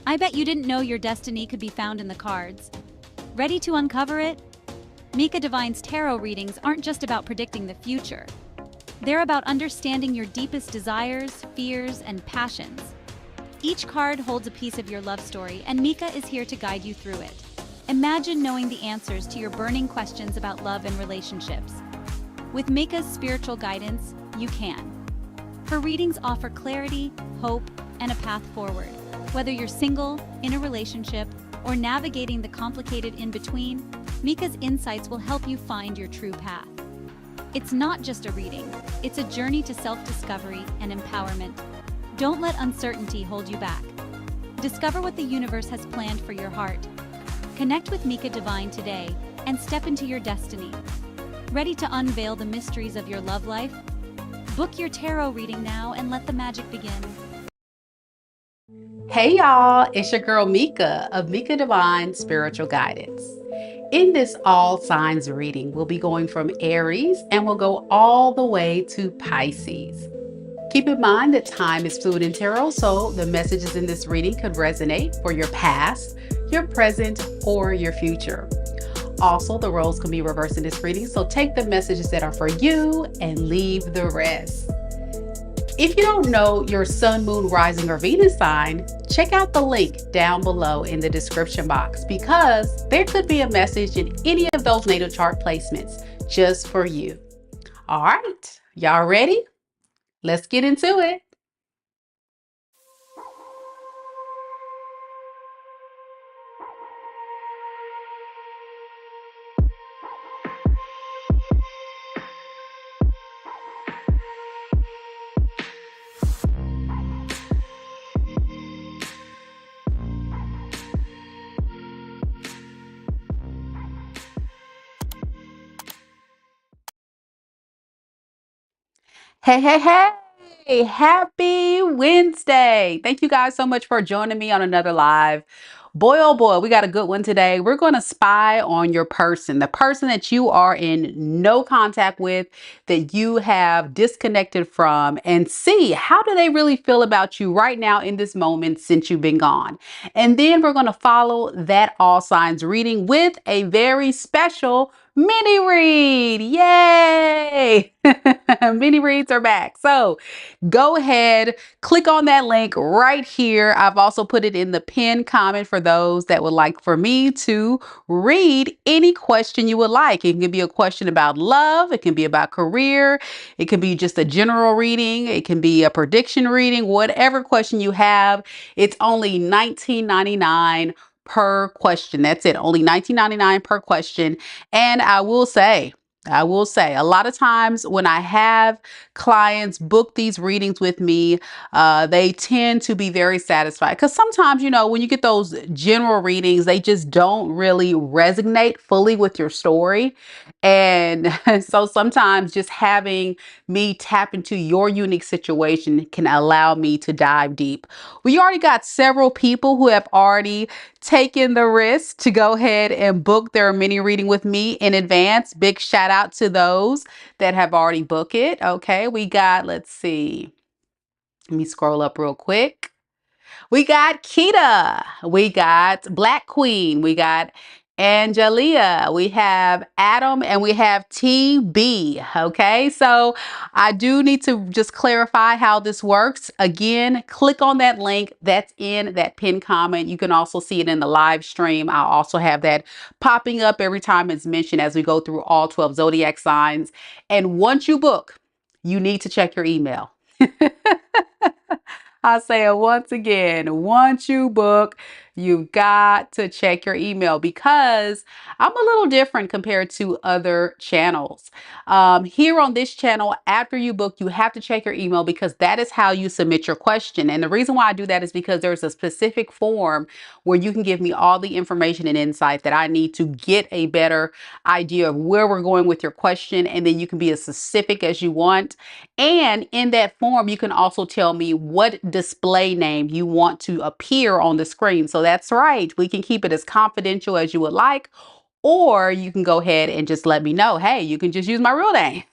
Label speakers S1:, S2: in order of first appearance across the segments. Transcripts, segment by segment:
S1: I bet you didn't know your destiny could be found in the cards. Ready to uncover it? Mika Divine's tarot readings aren't just about predicting the future. They're about understanding your deepest desires, fears, and passions. Each card holds a piece of your love story, and Mika is here to guide you through it. Imagine knowing the answers to your burning questions about love and relationships. With Mika's spiritual guidance, you can. Her readings offer clarity, hope, and a path forward. Whether you're single, in a relationship, or navigating the complicated in-between, Mika's insights will help you find your true path. It's not just a reading, it's a journey to self-discovery and empowerment. Don't let uncertainty hold you back. Discover what the universe has planned for your heart. Connect with Mika Divine today and step into your destiny. Ready to unveil the mysteries of your love life? Book your tarot reading now and let the magic begin.
S2: Hey y'all, it's your girl Mika of Mika Divine Spiritual Guidance. In this all signs reading, we'll be going from Aries and we'll go all the way to Pisces. Keep in mind that time is fluid in tarot, so the messages in this reading could resonate for your past, your present, or your future. Also, the roles can be reversed in this reading, so take the messages that are for you and leave the rest. If you don't know your sun, moon, rising, or Venus sign, check out the link down below in the description box because there could be a message in any of those natal chart placements just for you. All right, y'all ready? Let's get into it. Hey, happy Wednesday. Thank you guys so much for joining me on another live. Boy, oh boy, we got a good one today. We're going to spy on your person, the person that you are in no contact with, that you have disconnected from, and see how do they really feel about you right now in this moment since you've been gone. And then we're going to follow that all signs reading with a very special mini read. Yay! Mini reads are back. So go ahead, click on that link right here. I've also put it in the pinned comment for those that would like for me to read any question you would like. It can be a question about love. It can be about career. It can be just a general reading. It can be a prediction reading, whatever question you have. It's only $19.99 per question. That's it. Only $19.99 per question. And I will say, a lot of times when I have clients book these readings with me, they tend to be very satisfied because sometimes, you know, when you get those general readings, they just don't really resonate fully with your story. And so sometimes just having me tap into your unique situation can allow me to dive deep. We already got several people who have already taken the risk to go ahead and book their mini reading with me in advance. Big shout out to those that have already booked it. Okay, we got, let's see. Let me scroll up real quick. We got Kita. We got Blkqueen. We got Angelia. We have Adam and we have TB. Okay, so I do need to just clarify how this works. Again, click on that link that's in that pinned comment. You can also see it in the live stream. I'll also have that popping up every time it's mentioned as we go through all 12 zodiac signs. And once you book, you need to check your email. I'll say it once again. Once you book, you've got to check your email because I'm a little different compared to other channels. Here on this channel, after you book, you have to check your email because that is how you submit your question. And the reason why I do that is because there's a specific form where you can give me all the information and insight that I need to get a better idea of where we're going with your question. And then you can be as specific as you want. And in that form, you can also tell me what display name you want to appear on the screen. So that's right. We can keep it as confidential as you would like, or you can go ahead and just let me know, hey, you can just use my real name.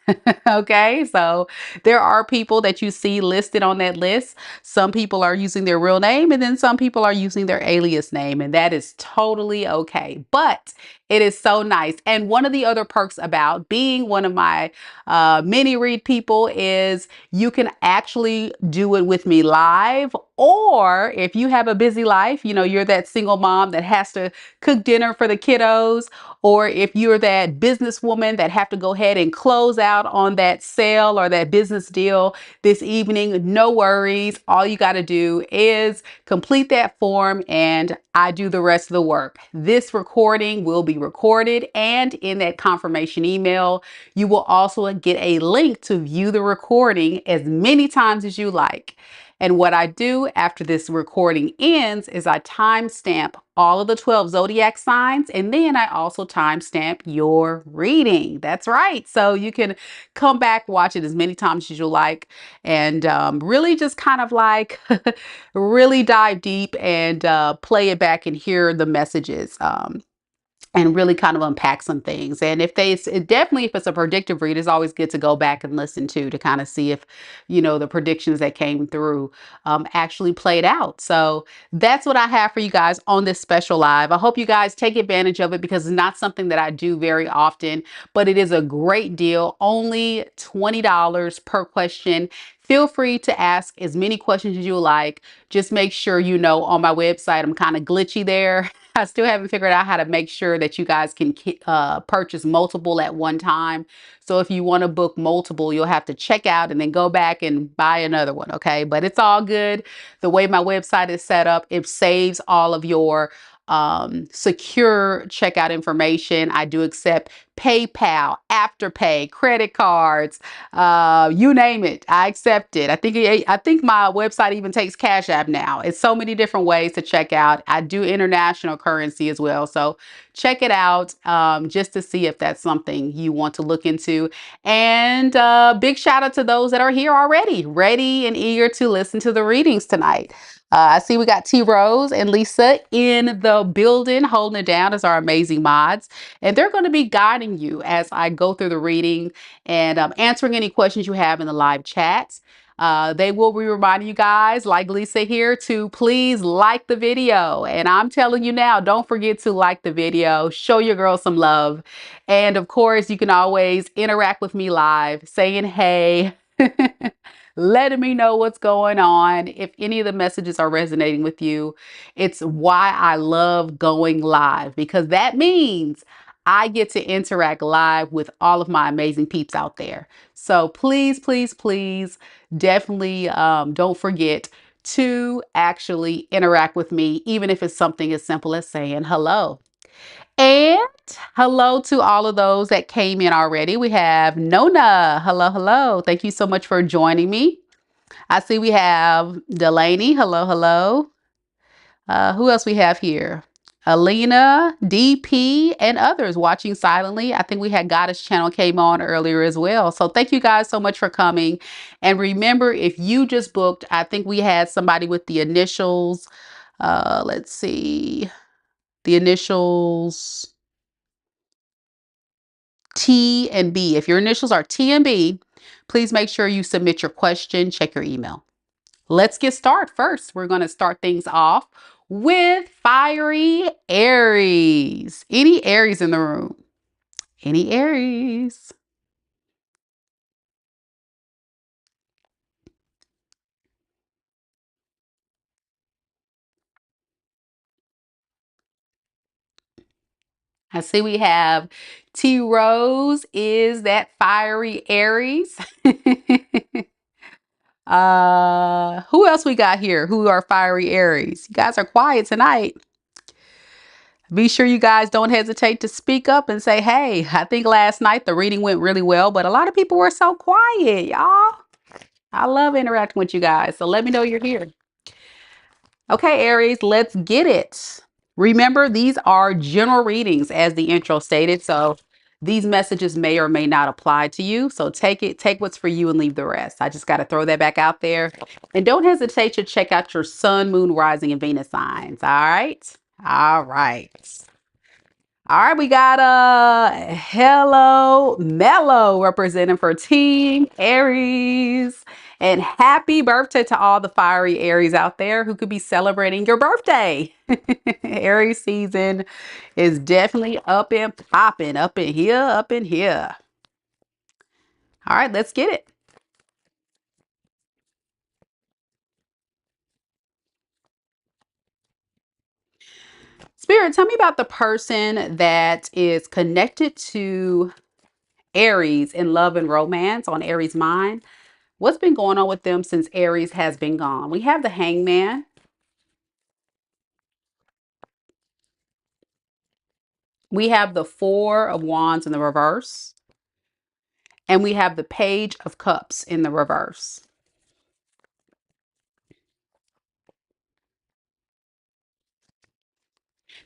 S2: Okay, so there are people that you see listed on that list. Some people are using their real name, and then some people are using their alias name, and that is totally okay. But it is so nice. And one of the other perks about being one of my mini read people is you can actually do it with me live. Or if you have a busy life, you know, you're that single mom that has to cook dinner for the kiddos, or if you're that businesswoman that have to go ahead and close out on that sale or that business deal this evening, no worries. All you got to do is complete that form and I do the rest of the work. This recording will be recorded, and in that confirmation email, you will also get a link to view the recording as many times as you like. And what I do after this recording ends is I timestamp all of the 12 zodiac signs, and then I also timestamp your reading. That's right. So you can come back, watch it as many times as you like, and really just kind of like really dive deep and play it back and hear the messages. And really kind of unpack some things. And if definitely, if it's a predictive read, it's always good to go back and listen to kind of see if, you know, the predictions that came through actually played out. So that's what I have for you guys on this special live. I hope you guys take advantage of it because it's not something that I do very often, but it is a great deal. Only $20 per question. Feel free to ask as many questions as you like. Just make sure you know on my website, I'm kind of glitchy there. I still haven't figured out how to make sure that you guys can purchase multiple at one time. So if you want to book multiple, you'll have to check out and then go back and buy another one. Okay, but it's all good. The way my website is set up, it saves all of your secure checkout information. I do accept PayPal, Afterpay, credit cards, you name it. I accept it. I think my website even takes Cash App now. It's so many different ways to check out. I do international currency as well. So check it out just to see if that's something you want to look into. And big shout out to those that are here already, ready and eager to listen to the readings tonight. I see we got T Rose and Lisa in the building holding it down as our amazing mods. And they're going to be guiding you as I go through the reading and answering any questions you have in the live chats. They will be reminding you guys, like Lisa here, to please like the video. And I'm telling you now, don't forget to like the video, show your girl some love. And of course, you can always interact with me live, saying hey. Letting me know what's going on. If any of the messages are resonating with you, it's why I love going live, because that means I get to interact live with all of my amazing peeps out there. So please, please, please, definitely don't forget to actually interact with me, even if it's something as simple as saying hello. And hello to all of those that came in already. We have Nona. Hello, hello. Thank you so much for joining me. I see we have Delaney. Hello, hello. Who else we have here? Alina, DP, and others watching silently. I think we had Goddess channel came on earlier as well. So thank you guys so much for coming. And remember, if you just booked, I think we had somebody with the initials. Let's see. The initials T and B. If your initials are T and B, please make sure you submit your question, check your email. Let's get started. First, we're going to start things off with fiery Aries. Any Aries in the room? Any Aries? I see we have T Rose. Is that fiery Aries? Who else we got here? Who are fiery Aries? You guys are quiet tonight. Be sure you guys don't hesitate to speak up and say, hey, I think last night the reading went really well, but a lot of people were so quiet, y'all. I love interacting with you guys. So let me know you're here. Okay, Aries, let's get it. Remember, these are general readings as the intro stated. So these messages may or may not apply to you. So take what's for you and leave the rest. I just got to throw that back out there. And don't hesitate to check out your sun, moon, rising, and Venus signs. All right. All right. All right, we got Hello Mellow representing for Team Aries. And happy birthday to all the fiery Aries out there who could be celebrating your birthday. Aries season is definitely up and popping, up in here, up in here. All right, let's get it. Spirit, tell me about the person that is connected to Aries in love and romance on Aries mind. What's been going on with them since Aries has been gone? We have the Hangman. We have the Four of Wands in the reverse. And we have the Page of Cups in the reverse.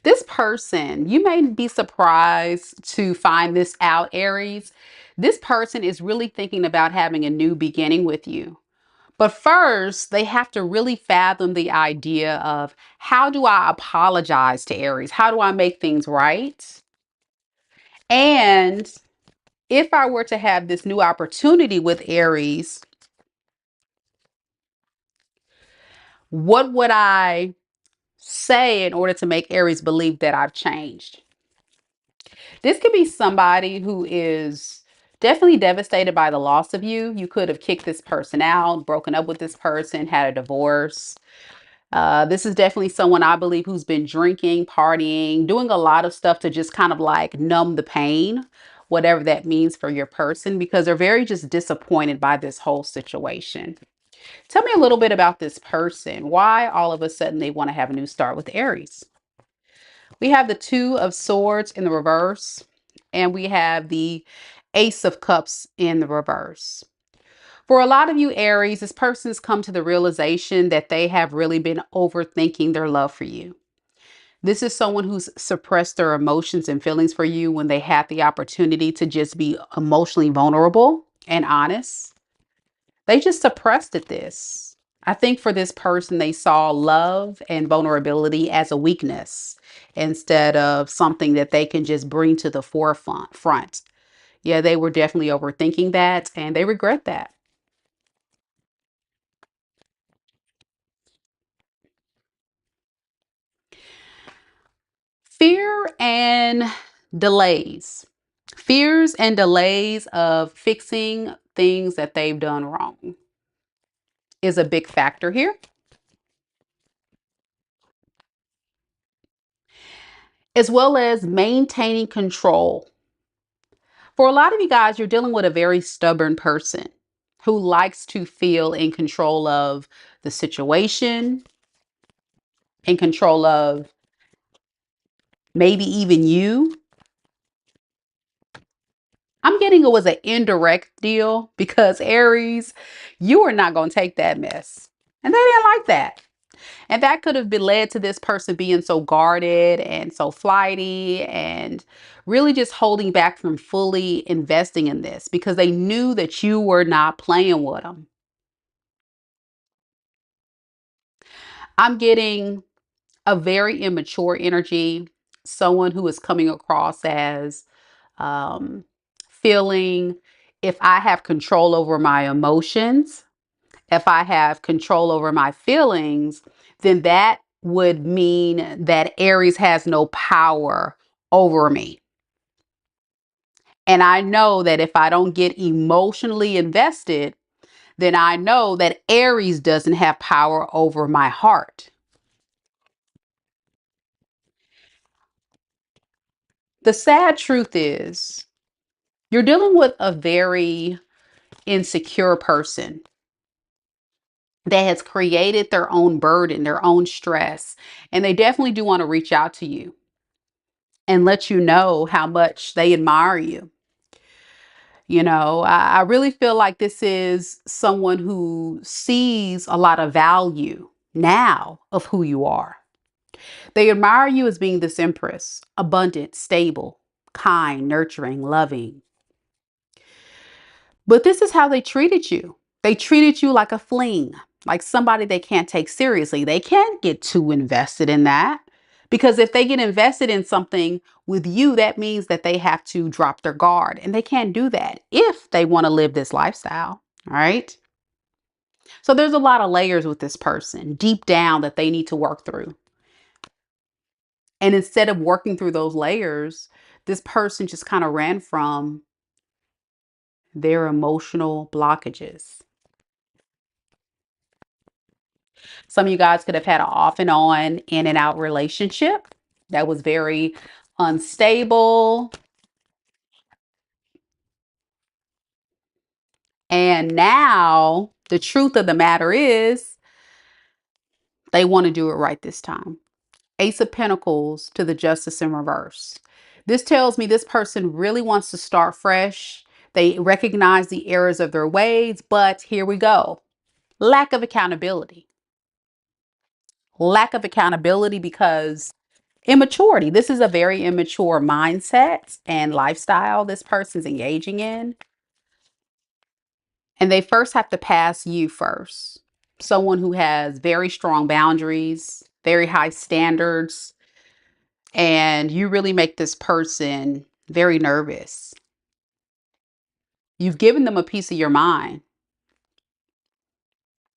S2: This person, you may be surprised to find this out, Aries. This person is really thinking about having a new beginning with you. But first, they have to really fathom the idea of, how do I apologize to Aries? How do I make things right? And if I were to have this new opportunity with Aries, what would I say in order to make Aries believe that I've changed? This could be somebody who is definitely devastated by the loss of you. You could have kicked this person out, broken up with this person, had a divorce. This is definitely someone I believe who's been drinking, partying, doing a lot of stuff to just kind of like numb the pain, whatever that means for your person, because they're very just disappointed by this whole situation. Tell me a little bit about this person. Why all of a sudden they want to have a new start with Aries? We have the Two of Swords in the reverse, and we have the Ace of Cups in the reverse. For a lot of you Aries, this person's come to the realization that they have really been overthinking their love for you. This is someone who's suppressed their emotions and feelings for you when they had the opportunity to just be emotionally vulnerable and honest. They just suppressed this. I think for this person, they saw love and vulnerability as a weakness instead of something that they can just bring to the forefront. Yeah, they were definitely overthinking that and they regret that. Fear and delays. Fears and delays of fixing things that they've done wrong is a big factor here. As well as maintaining control. For a lot of you guys, you're dealing with a very stubborn person who likes to feel in control of the situation, in control of maybe even you. I'm getting it was an indirect deal because Aries, you are not going to take that mess. And they didn't like that. And that could have been led to this person being so guarded and so flighty and really just holding back from fully investing in this because they knew that you were not playing with them. I'm getting a very immature energy, someone who is coming across as um, feeling if I have control over my emotions if I have control over my feelings, then that would mean that Aries has no power over me. And I know that if I don't get emotionally invested, then I know that Aries doesn't have power over my heart. The sad truth is, you're dealing with a very insecure person that has created their own burden, their own stress, and they definitely do want to reach out to you and let you know how much they admire you. You know, I really feel like this is someone who sees a lot of value now of who you are. They admire you as being this empress, abundant, stable, kind, nurturing, loving. But this is how they treated you. They treated you like a fling, like somebody they can't take seriously. They can't get too invested in that, because if they get invested in something with you, that means that they have to drop their guard, and they can't do that if they want to live this lifestyle. All right. So there's a lot of layers with this person deep down that they need to work through. And instead of working through those layers, this person just kind of ran from their emotional blockages. Some of you guys could have had an off and on, in and out relationship that was very unstable. And now the truth of the matter is they want to do it right this time. Ace of Pentacles to the Justice in reverse. This tells me this person really wants to start fresh. They recognize the errors of their ways, but here we go. Lack of accountability. Lack of accountability because immaturity. This is a very immature mindset and lifestyle this person's engaging in. And they first have to pass you first. Someone who has very strong boundaries, very high standards, and you really make this person very nervous. You've given them a piece of your mind.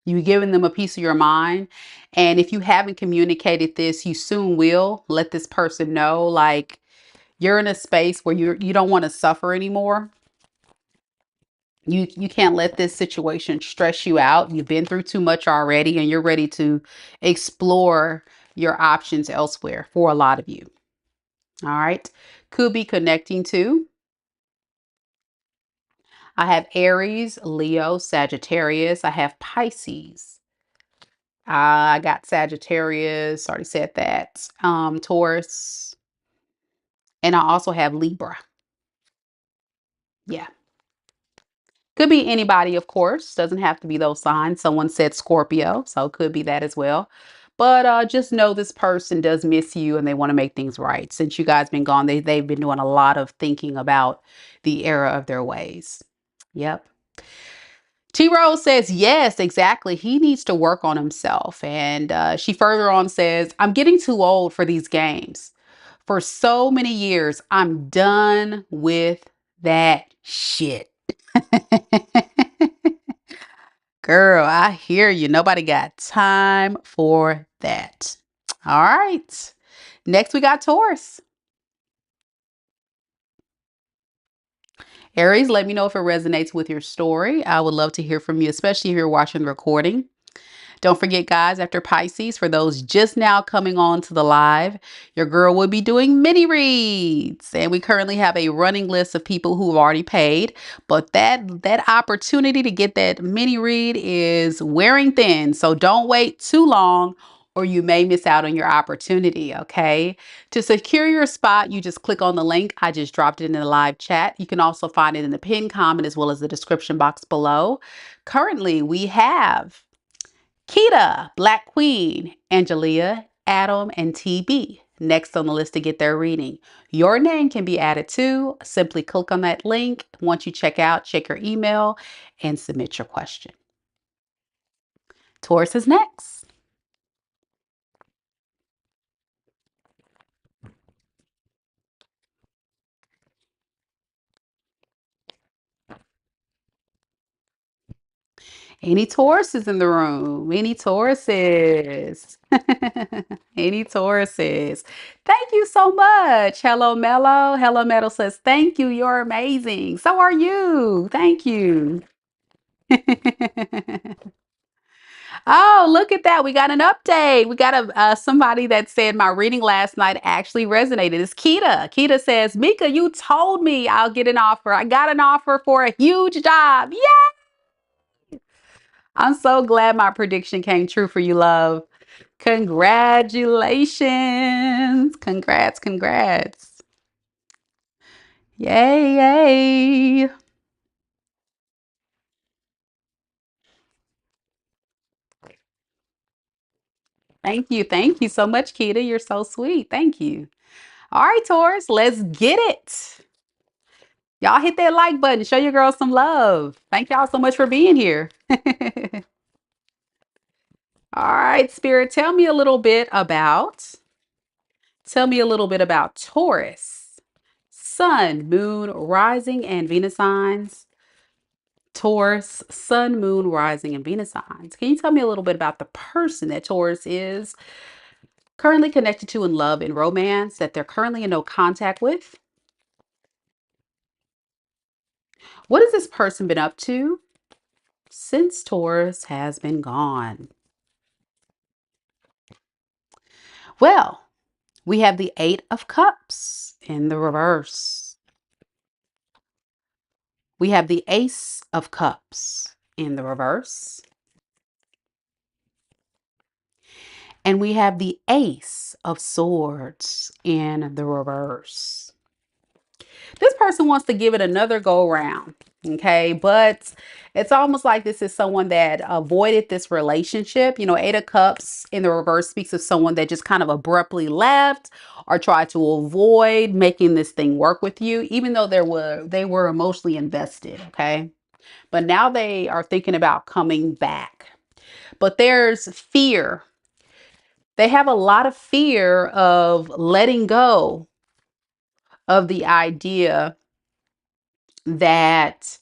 S2: You've given them a piece of your mind. And if you haven't communicated this, you soon will let this person know, like, you're in a space where you don't want to suffer anymore. You can't let this situation stress you out. You've been through too much already, and you're ready to explore your options elsewhere for a lot of you. All right. Could be connecting to. I have Aries, Leo, Sagittarius. I have Pisces. I got Sagittarius. Already said that. Taurus. And I also have Libra. Yeah. Could be anybody, of course. Doesn't have to be those signs. Someone said Scorpio, so it could be that as well. But just know this person does miss you and they want to make things right. Since you guys been gone, they've been doing a lot of thinking about the error of their ways. Yep. T Rose says, yes, exactly. He needs to work on himself. And she further on says, I'm getting too old for these games. For so many years, I'm done with that shit. Girl, I hear you. Nobody got time for that. All right. Next, we got Taurus. Aries, let me know if it resonates with your story. I would love to hear from you, especially if you're watching the recording. Don't forget, guys, after Pisces, for those just now coming on to the live, your girl will be doing mini reads. And we currently have a running list of people who have already paid. But that opportunity to get that mini read is wearing thin. So don't wait too long or you may miss out on your opportunity, okay? To secure your spot, you just click on the link. I just dropped it in the live chat. You can also find it in the pinned comment as well as the description box below. Currently, we have Kita, Blkqueen, Angelia, Adam, and TB next on the list to get their reading. Your name can be added too. Simply click on that link. Once you check out, check your email and submit your question. Taurus is next. Any Tauruses in the room? Any Tauruses? Any Tauruses? Thank you so much. Hello, Mello. Hello, Metal says, thank you. You're amazing. So are you. Thank you. Oh, look at that. We got an update. We got somebody that said my reading last night actually resonated. It's Kita. Kita says, Mika, you told me I'll get an offer. I got an offer for a huge job. Yeah. I'm so glad my prediction came true for you, love. Congratulations. Congrats, congrats. Yay, yay. Thank you. Thank you so much, Kita. You're so sweet. Thank you. All right, Taurus, let's get it. Y'all hit that like button. Show your girls some love. Thank y'all so much for being here. All right, Spirit, tell me a little bit about Taurus. Sun, moon, rising, and Venus signs. Taurus, sun, moon, rising, and Venus signs. Can you tell me a little bit about the person that Taurus is currently connected to in love and romance that they're currently in no contact with? What has this person been up to since Taurus has been gone? Well, we have the Eight of Cups in the reverse. We have the Ace of Cups in the reverse. And we have the Ace of Swords in the reverse. This person wants to give it another go round. Okay, but it's almost like this is someone that avoided this relationship. You know, Eight of Cups in the reverse speaks of someone that just kind of abruptly left or tried to avoid making this thing work with you, even though they were emotionally invested. Okay, but now they are thinking about coming back. But there's fear. They have a lot of fear of letting go of the idea that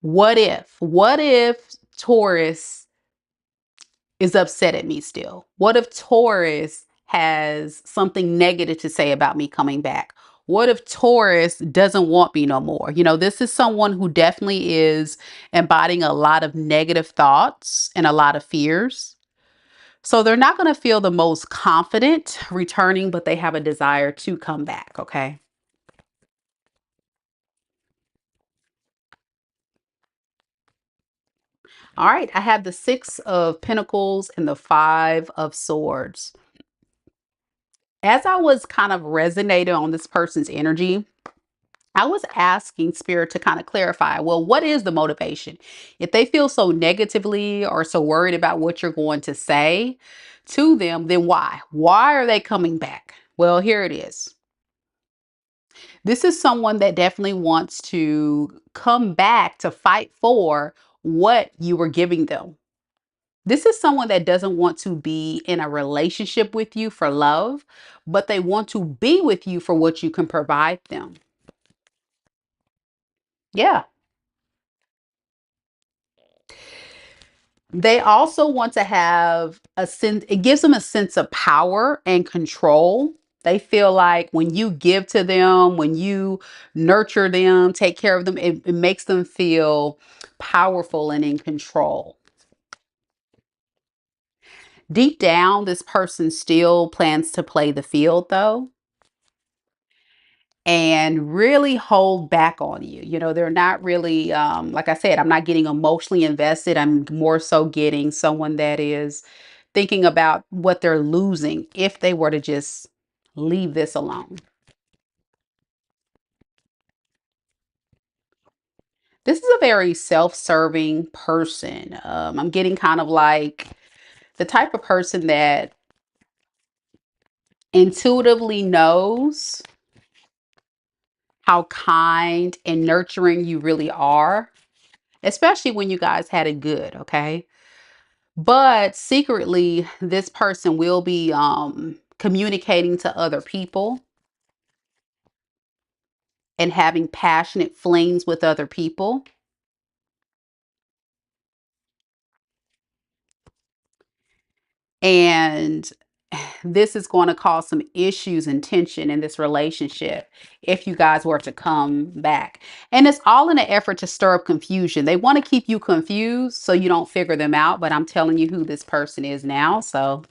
S2: what if Taurus is upset at me still? What if Taurus has something negative to say about me coming back? What if Taurus doesn't want me no more? You know, this is someone who definitely is embodying a lot of negative thoughts and a lot of fears. So they're not going to feel the most confident returning, but they have a desire to come back. Okay. All right. I have the Six of Pentacles and the Five of Swords. As I was kind of resonating on this person's energy, I was asking Spirit to kind of clarify, well, what is the motivation? If they feel so negatively or so worried about what you're going to say to them, then why? Why are they coming back? Well, here it is. This is someone that definitely wants to come back to fight for what you were giving them. This is someone that doesn't want to be in a relationship with you for love, but they want to be with you for what you can provide them. Yeah. They also want to have a sense, it gives them a sense of power and control. They feel like when you give to them, when you nurture them, take care of them, it makes them feel powerful and in control. Deep down, this person still plans to play the field though, and really hold back on you. You know, they're not really, like I said, I'm not getting emotionally invested. I'm more so getting someone that is thinking about what they're losing if they were to just leave this alone. This is a very self-serving person. I'm getting kind of like the type of person that intuitively knows how kind and nurturing you really are, especially when you guys had it good, okay? But secretly, this person will be communicating to other people and having passionate flings with other people. And this is going to cause some issues and tension in this relationship if you guys were to come back. And it's all in an effort to stir up confusion. They want to keep you confused so you don't figure them out. But I'm telling you who this person is now. So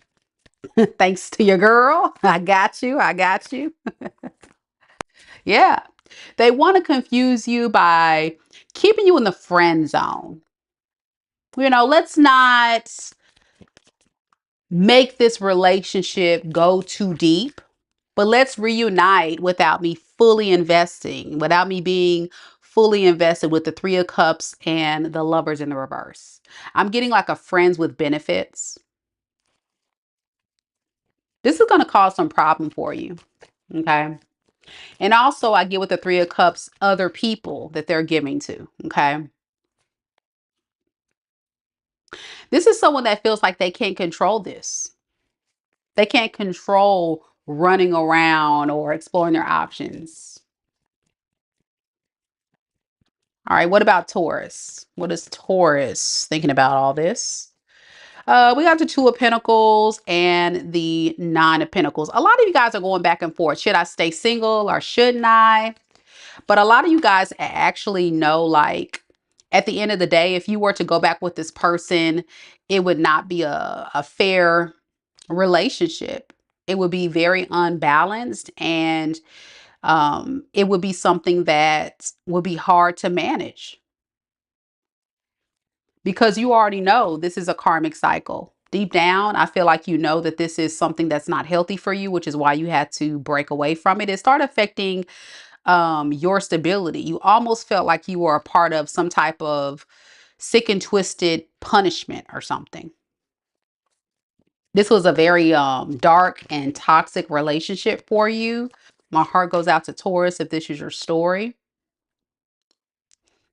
S2: thanks to your girl. I got you. I got you. Yeah. They want to confuse you by keeping you in the friend zone. You know, let's not make this relationship go too deep, but let's reunite without me fully investing, without me being fully invested with the Three of Cups and the Lovers in the reverse. I'm getting like a friends with benefits. This is going to cause some problem for you. Okay. And also I get with the Three of Cups, other people that they're giving to. Okay. This is someone that feels like they can't control this. They can't control running around or exploring their options. All right, what about Taurus? What is Taurus thinking about all this? We got the Two of Pentacles and the Nine of Pentacles. A lot of you guys are going back and forth. Should I stay single or shouldn't I? But a lot of you guys actually know, like, at the end of the day, if you were to go back with this person, it would not be a fair relationship. It would be very unbalanced, and it would be something that would be hard to manage because you already know this is a karmic cycle. Deep down, I feel like you know that this is something that's not healthy for you, which is why you had to break away from it. It started affecting your stability. You almost felt like you were a part of some type of sick and twisted punishment or something. This was a very dark and toxic relationship for you. My heart goes out to Taurus if this is your story.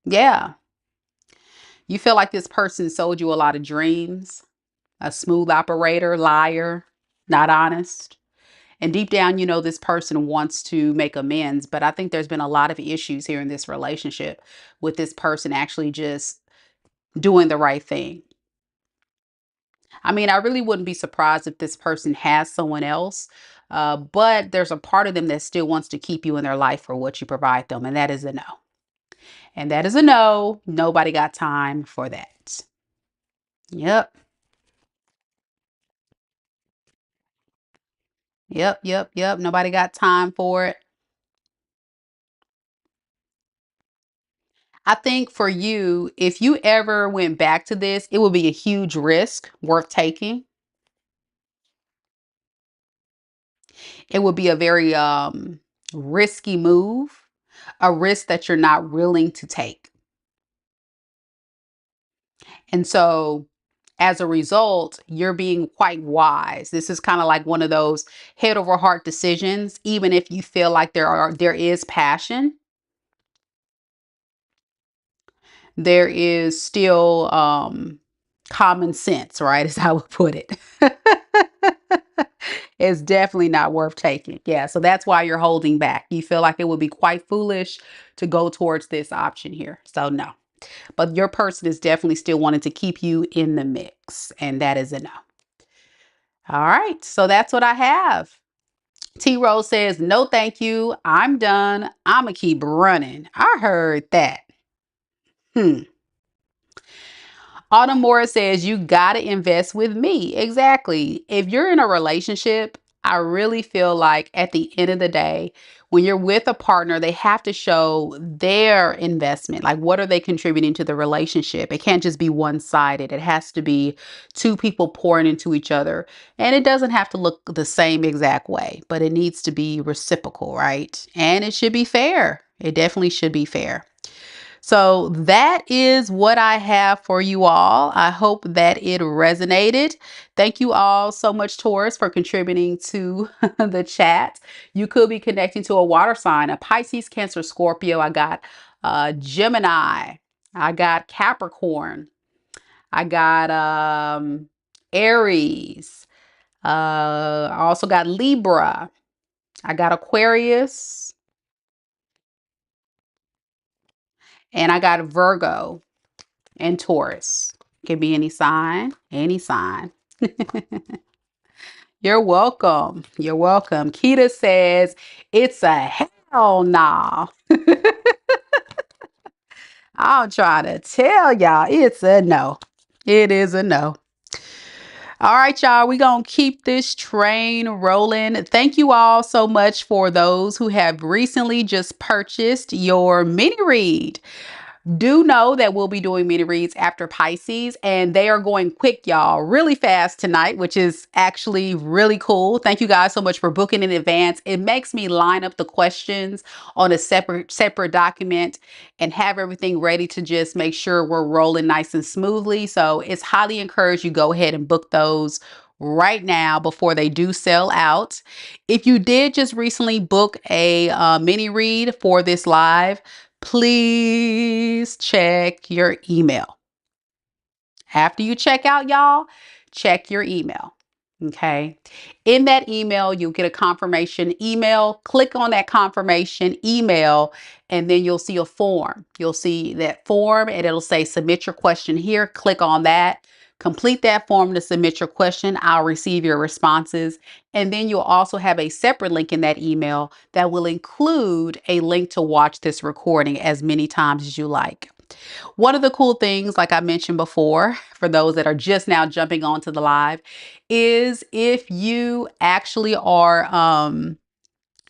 S2: Yeah. You feel like this person sold you a lot of dreams, a smooth operator, liar, not honest. And deep down, you know, this person wants to make amends. But I think there's been a lot of issues here in this relationship with this person actually just doing the right thing. I mean, I really wouldn't be surprised if this person has someone else. But there's a part of them that still wants to keep you in their life for what you provide them. And that is a no. And that is a no. Nobody got time for that. Yep. Yep. Nobody got time for it. I think for you, if you ever went back to this, it would be a huge risk worth taking. It would be a very risky move, a risk that you're not willing to take. And so as a result, you're being quite wise. This is kind of like one of those head over heart decisions, even if you feel like there is passion, there is still common sense, right? Is how I would put it. It's definitely not worth taking. Yeah, so that's why you're holding back. You feel like it would be quite foolish to go towards this option here. So no. But your person is definitely still wanting to keep you in the mix, and that is a no. All right, so that's what I have. T Rose says, no, thank you. I'm done. I'm going to keep running. I heard that. Hmm. Autumn Morris says, you got to invest with me. Exactly. If you're in a relationship, I really feel like at the end of the day, when you're with a partner, they have to show their investment. Like, what are they contributing to the relationship? It can't just be one-sided. It has to be two people pouring into each other. And it doesn't have to look the same exact way, but it needs to be reciprocal, right? And it should be fair. It definitely should be fair. So that is what I have for you all. I hope that it resonated. Thank you all so much, Taurus, for contributing to the chat. You could be connecting to a water sign, a Pisces, Cancer, Scorpio. I got Gemini. I got Capricorn. I got Aries. I also got Libra. I got Aquarius. And I got Virgo and Taurus. Can be any sign, any sign. You're welcome. You're welcome. Keita says it's a hell nah. I'll try to tell y'all it's a no. It is a no. All right, y'all, we're going to keep this train rolling. Thank you all so much for those who have recently just purchased your mini read. Do know that we'll be doing mini reads after Pisces, and they are going quick, y'all, really fast tonight, which is actually really cool. Thank you guys so much for booking in advance. It makes me line up the questions on a separate document and have everything ready to just make sure we're rolling nice and smoothly. So it's highly encouraged you go ahead and book those right now before they do sell out. If you did just recently book a mini read for this live, please check your email. After you check out, y'all, check your email. Okay. In that email, you'll get a confirmation email. Click on that confirmation email, and then you'll see a form. You'll see that form, and it'll say submit your question here. Click on that. Complete that form to submit your question. I'll receive your responses. And then you'll also have a separate link in that email that will include a link to watch this recording as many times as you like. One of the cool things, like I mentioned before, for those that are just now jumping onto the live, is if you actually are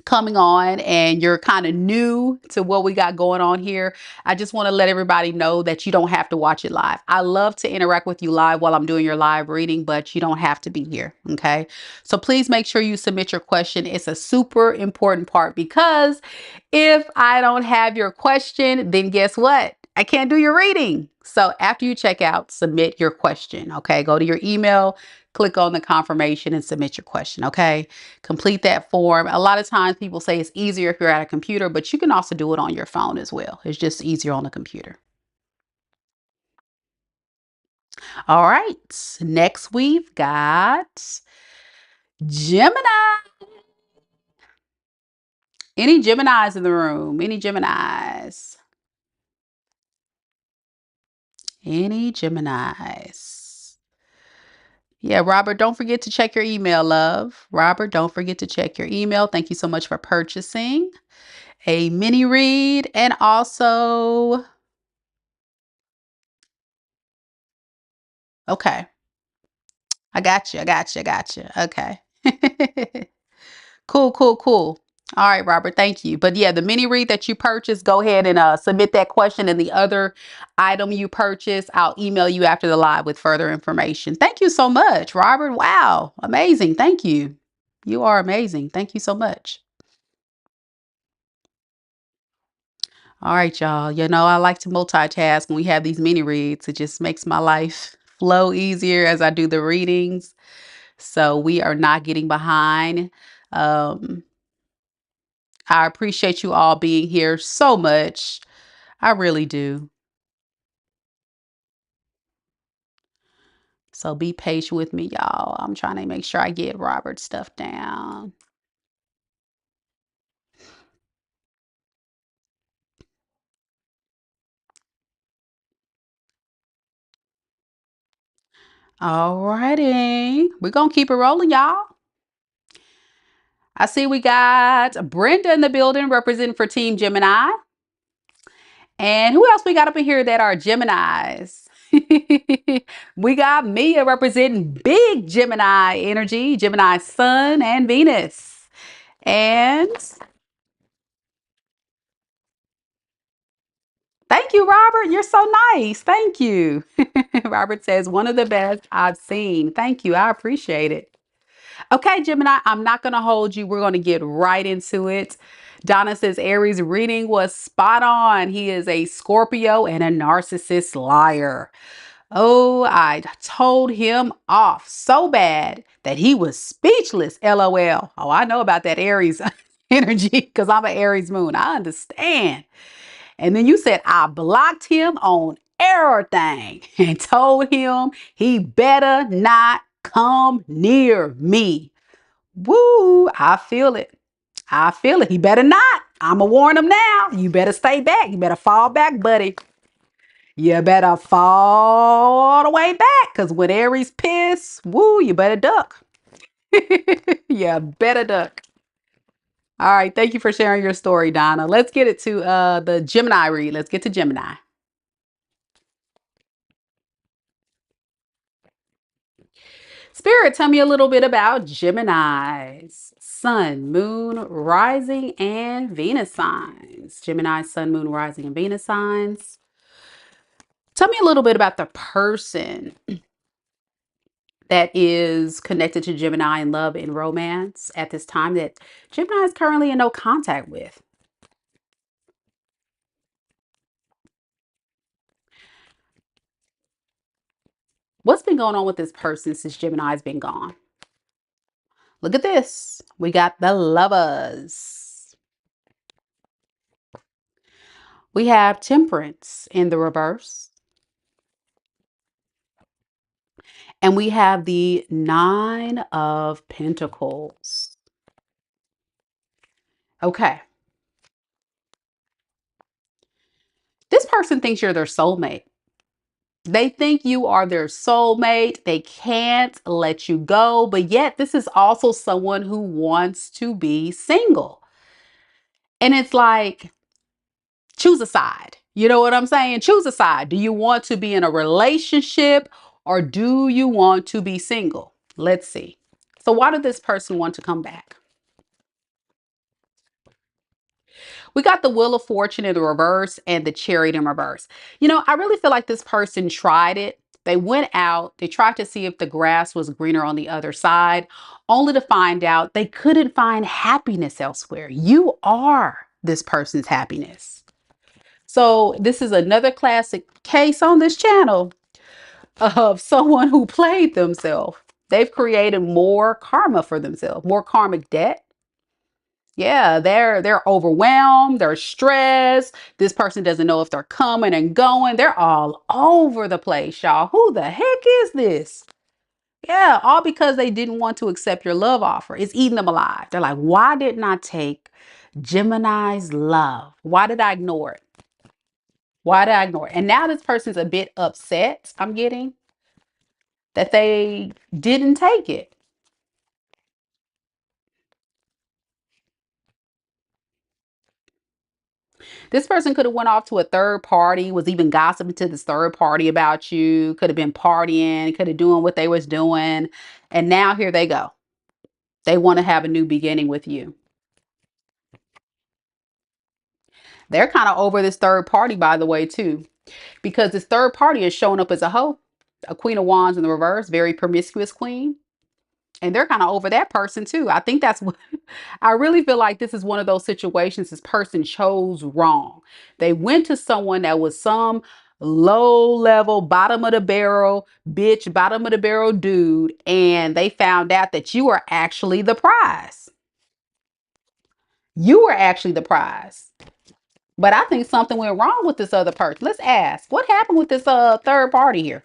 S2: coming on and you're kind of new to what we got going on here, I just want to let everybody know that you don't have to watch it live. I love to interact with you live while I'm doing your live reading, but you don't have to be here. Okay. So please make sure you submit your question. It's a super important part, because if I don't have your question, then guess what? I can't do your reading. So after you check out, submit your question. Okay. Go to your email, click on the confirmation, and submit your question. Okay. Complete that form. A lot of times people say it's easier if you're at a computer, but you can also do it on your phone as well. It's just easier on the computer. All right. Next, we've got Gemini. Any Geminis in the room? Any Geminis? Any Geminis? Yeah, Robert, don't forget to check your email, love. Robert, don't forget to check your email. Thank you so much for purchasing a mini read. And also, okay, I got you. I got you. I got you. Okay. Cool, cool, cool. All right, Robert, thank you. But yeah, the mini read that you purchased, go ahead and submit that question. And the other item you purchased, I'll email you after the live with further information. Thank you so much, Robert. Wow, amazing. Thank you. You are amazing. Thank you so much. All right, y'all. You know, I like to multitask when we have these mini reads. It just makes my life flow easier as I do the readings. So we are not getting behind. Um, I appreciate you all being here so much. I really do. So be patient with me, y'all. I'm trying to make sure I get Robert's stuff down. All righty. We're going to keep it rolling, y'all. I see we got Brenda in the building representing for Team Gemini. And who else we got up in here that are Geminis? We got Mia representing big Gemini energy, Gemini Sun and Venus. And thank you, Robert. You're so nice. Thank you. Robert says, one of the best I've seen. Thank you. I appreciate it. Okay, Gemini, I'm not going to hold you. We're going to get right into it. Donna says Aries reading was spot on. He is a Scorpio and a narcissist liar. Oh, I told him off so bad that he was speechless. LOL. Oh, I know about that Aries energy because I'm an Aries moon. I understand. And then you said I blocked him on everything and told him he better not come near me. Woo, I feel it. I feel it. He better not. I'ma warn him now. You better stay back. You better fall back, buddy. You better fall all the way back. Cause when Aries piss, woo, you better duck. Yeah, better duck. All right, thank you for sharing your story, Donna. Let's get it to the Gemini read. Let's get to Gemini. Spirit, tell me a little bit about Gemini's Sun, Moon, Rising, and Venus signs. Gemini, Sun, Moon, Rising, and Venus signs. Tell me a little bit about the person that is connected to Gemini in love and romance at this time that Gemini is currently in no contact with. What's been going on with this person since Gemini's been gone? Look at this. We got the Lovers. We have Temperance in the reverse. And we have the Nine of Pentacles. Okay. This person thinks you're their soulmate. They think you are their soulmate. They can't let you go. But yet, this is also someone who wants to be single. And it's like, choose a side. You know what I'm saying? Choose a side. Do you want to be in a relationship or do you want to be single? Let's see. So, why did this person want to come back? We got the Wheel of Fortune in the reverse and the Chariot in reverse. You know, I really feel like this person tried it. They went out, they tried to see if the grass was greener on the other side, only to find out they couldn't find happiness elsewhere. You are this person's happiness. So this is another classic case on this channel of someone who played themselves. They've created more karma for themselves, more karmic debt. Yeah, they're overwhelmed, they're stressed. This person doesn't know if they're coming and going. They're all over the place, y'all. Who the heck is this? Yeah, all because they didn't want to accept your love offer. It's eating them alive. They're like, why didn't I take Gemini's love? Why did I ignore it? Why did I ignore it? And now this person's a bit upset, I'm getting, that they didn't take it. This person could have went off to a third party, was even gossiping to this third party about you, could have been partying, could have doing what they was doing. And now here they go. They want to have a new beginning with you. They're kind of over this third party, by the way, too, because this third party is showing up as a hoe, a Queen of Wands in the reverse, very promiscuous queen. And they're kind of over that person too. I think that's what I really feel like this is one of those situations this person chose wrong. They went to someone that was some low level, bottom of the barrel bitch, bottom of the barrel dude, and they found out that you are actually the prize. You were actually the prize. But I think something went wrong with this other person. Let's ask, what happened with this third party here?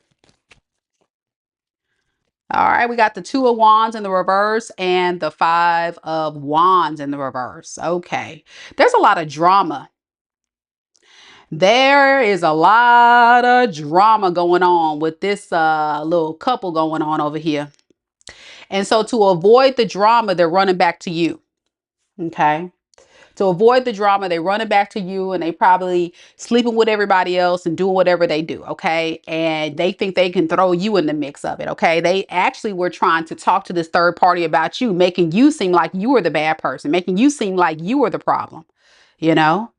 S2: All right, we got the Two of Wands in the reverse and the Five of Wands in the reverse. Okay, there's a lot of drama. There is a lot of drama going on with this little couple going on over here. And so to avoid the drama, they're running back to you. Okay. To avoid the drama, they run it back to you and they probably sleeping with everybody else and doing whatever they do, okay? And they think they can throw you in the mix of it, okay? They actually were trying to talk to this third party about you, making you seem like you were the bad person, making you seem like you were the problem, you know?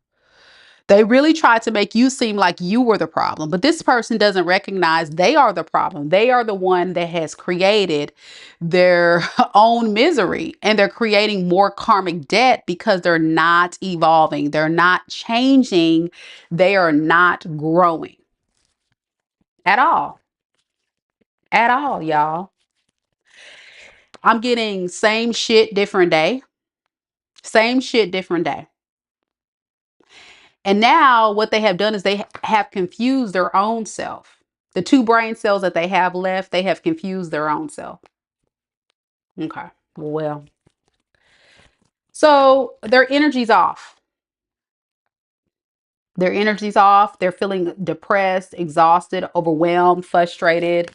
S2: They really tried to make you seem like you were the problem, but this person doesn't recognize they are the problem. They are the one that has created their own misery and they're creating more karmic debt because they're not evolving. They're not changing. They are not growing at all. At all, y'all. I'm getting same shit, different day. Same shit, different day. And now what they have done is they have confused their own self. The two brain cells that they have left, they have confused their own self. Okay, well. So their energy's off. Their energy's off. They're feeling depressed, exhausted, overwhelmed, frustrated.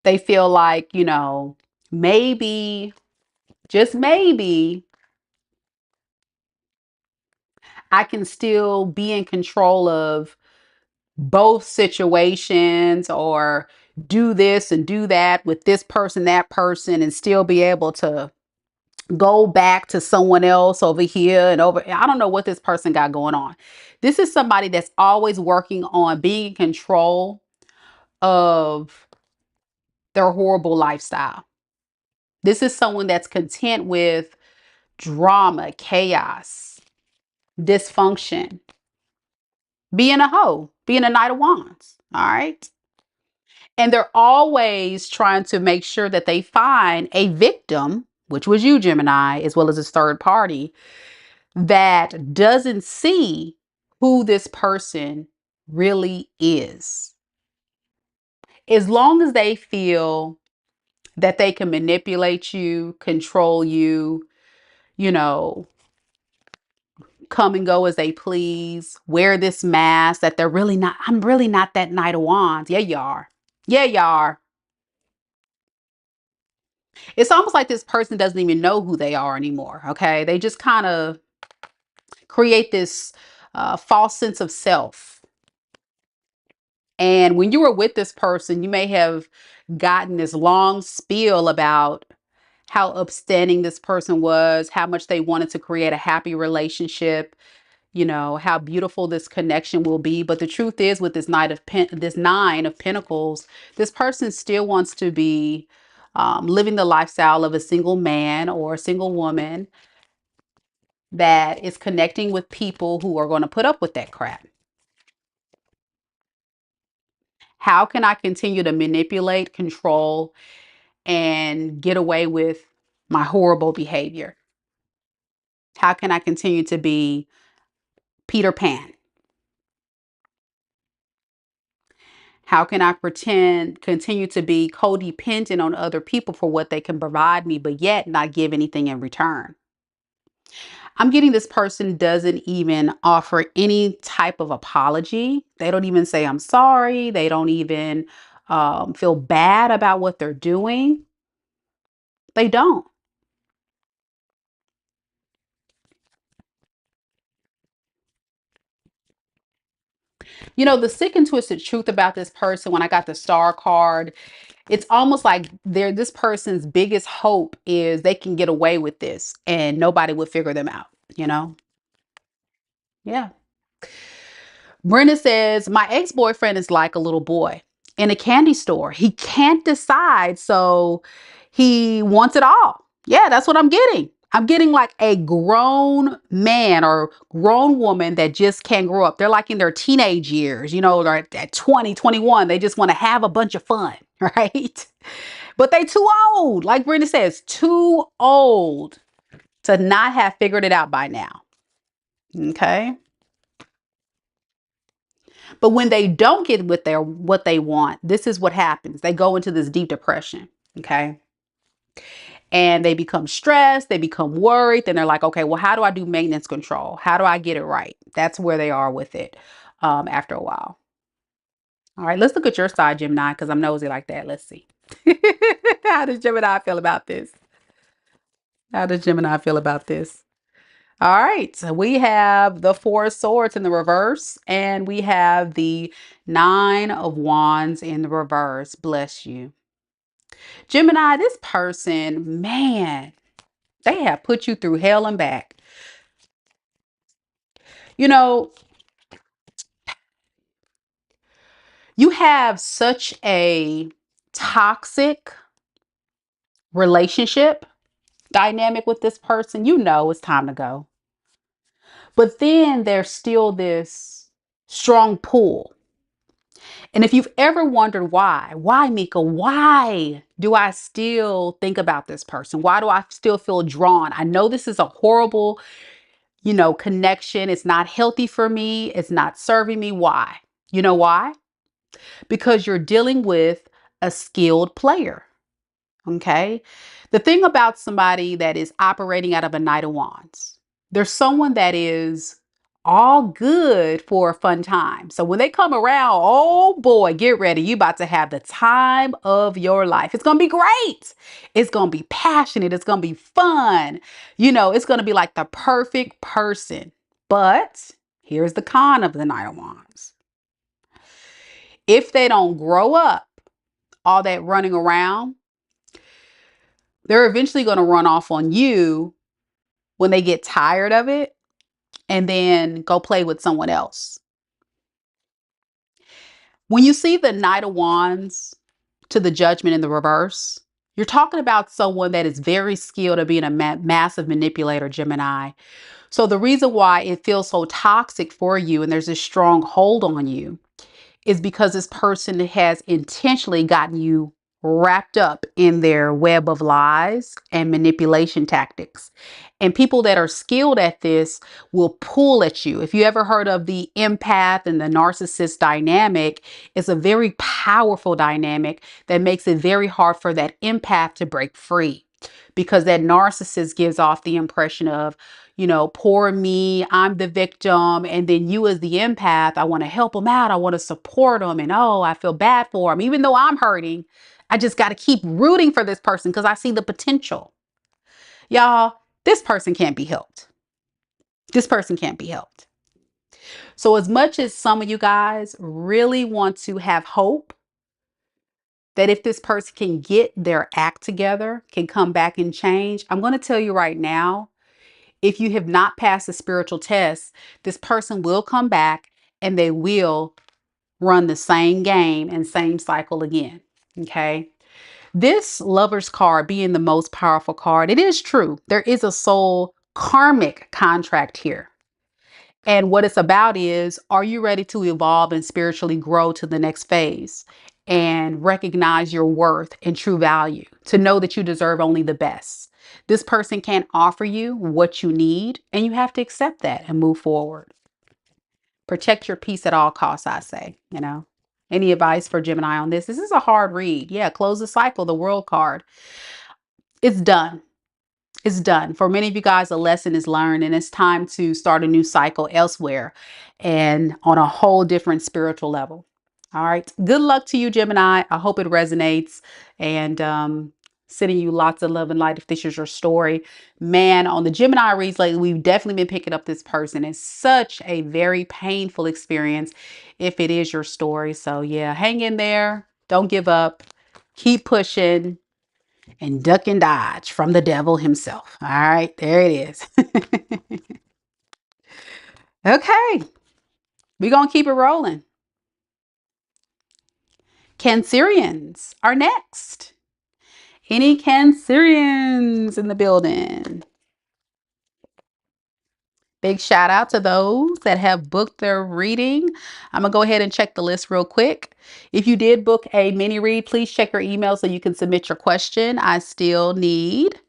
S2: They feel like, maybe, just maybe, I can still be in control of both situations, or do this and do that with this person, that person, and still be able to go back to someone else over here and over. I don't know what this person got going on. This is somebody that's always working on being in control of their horrible lifestyle. This is someone that's content with drama, chaos, dysfunction, being a hoe, being a Knight of Wands. All right. And they're always trying to make sure that they find a victim, which was you, Gemini, as well as this third party, that doesn't see who this person really is. As long as they feel that they can manipulate you, control you, you know, come and go as they please, wear this mask that they're really not. I'm really not that Knight of Wands. Yeah, you are. Yeah, you are. It's almost like this person doesn't even know who they are anymore. Okay. They just kind of create this false sense of self. And when you were with this person, you may have gotten this long spiel about how upstanding this person was, how much they wanted to create a happy relationship, how beautiful this connection will be. But the truth is, with this this Nine of Pentacles, this person still wants to be living the lifestyle of a single man or a single woman that is connecting with people who are going to put up with that crap. How can I continue to manipulate, control, and get away with my horrible behavior? How can I continue to be Peter Pan? How can I continue to be codependent on other people for what they can provide me, but yet not give anything in return? I'm getting this person doesn't even offer any type of apology. They don't even say, I'm sorry. They don't even feel bad about what they're doing. They don't. The sick and twisted truth about this person, when I got the star card, it's almost like this person's biggest hope is they can get away with this and nobody would figure them out, you know? Yeah. Brenda says, my ex-boyfriend is like a little boy in a candy store. He can't decide, so he wants it all. Yeah, that's what I'm getting. I'm getting like a grown man or grown woman that just can't grow up. They're like in their teenage years, they're at 20, 21. They just want to have a bunch of fun, right? But they too old. Like Brenda says, too old to not have figured it out by now. Okay. But when they don't get what they want, this is what happens. They go into this deep depression. Okay. And they become stressed, they become worried, then they're like, okay, well, how do I do maintenance control? How do I get it right? That's where they are with it after a while. All right, let's look at your side, Gemini, because I'm nosy like that. Let's see. How does Gemini feel about this? How does Gemini feel about this? All right, so we have the Four of Swords in the reverse, and we have the Nine of Wands in the reverse. Bless you. Gemini, this person, man, they have put you through hell and back. You know, you have such a toxic relationship dynamic with this person. It's time to go. But then there's still this strong pull. And if you've ever wondered why, Mika, why do I still think about this person? Why do I still feel drawn? I know this is a horrible, connection. It's not healthy for me. It's not serving me. Why? You know why? Because you're dealing with a skilled player. Okay. The thing about somebody that is operating out of a Knight of Wands, there's someone that is all good for a fun time. So when they come around, oh boy, get ready. You about to have the time of your life. It's going to be great. It's going to be passionate. It's going to be fun. You know, it's going to be like the perfect person. But here's the con of the Knight of Wands. If they don't grow up, all that running around, they're eventually going to run off on you when they get tired of it and then go play with someone else. When you see the Knight of Wands to the Judgment in the reverse, you're talking about someone that is very skilled at being a massive manipulator, Gemini. So the reason why it feels so toxic for you and there's this strong hold on you is because this person has intentionally gotten you wrapped up in their web of lies and manipulation tactics. And people that are skilled at this will pull at you. If you ever heard of the empath and the narcissist dynamic, it's a very powerful dynamic that makes it very hard for that empath to break free, because that narcissist gives off the impression of, you know, poor me, I'm the victim. And then you as the empath, I want to help them out. I want to support them. And oh, I feel bad for them. Even though I'm hurting, I just got to keep rooting for this person because I see the potential. Y'all, this person can't be helped. This person can't be helped. So as much as some of you guys really want to have hope that if this person can get their act together, can come back and change, I'm going to tell you right now, if you have not passed the spiritual test, this person will come back and they will run the same game and same cycle again. Okay. This Lover's card being the most powerful card, it is true. There is a soul karmic contract here. And what it's about is, are you ready to evolve and spiritually grow to the next phase and recognize your worth and true value, to know that you deserve only the best? This person can't offer you what you need, and you have to accept that and move forward. Protect your peace at all costs, I say, you know. Any advice for Gemini on this? This is a hard read. Yeah, close the cycle, the World card. It's done. It's done. For many of you guys, a lesson is learned and it's time to start a new cycle elsewhere and on a whole different spiritual level. All right. Good luck to you, Gemini. I hope it resonates, and sending you lots of love and light if this is your story. Man, on the Gemini reads lately, we've definitely been picking up this person. It's such a very painful experience if it is your story. So yeah, hang in there. Don't give up. Keep pushing and duck and dodge from the devil himself. All right, there it is. Okay, we're going to keep it rolling. Cancerians are next. Any Cancerians in the building? Big shout out to those that have booked their reading. I'm going to go ahead and check the list real quick. If you did book a mini read, please check your email so you can submit your question. I still need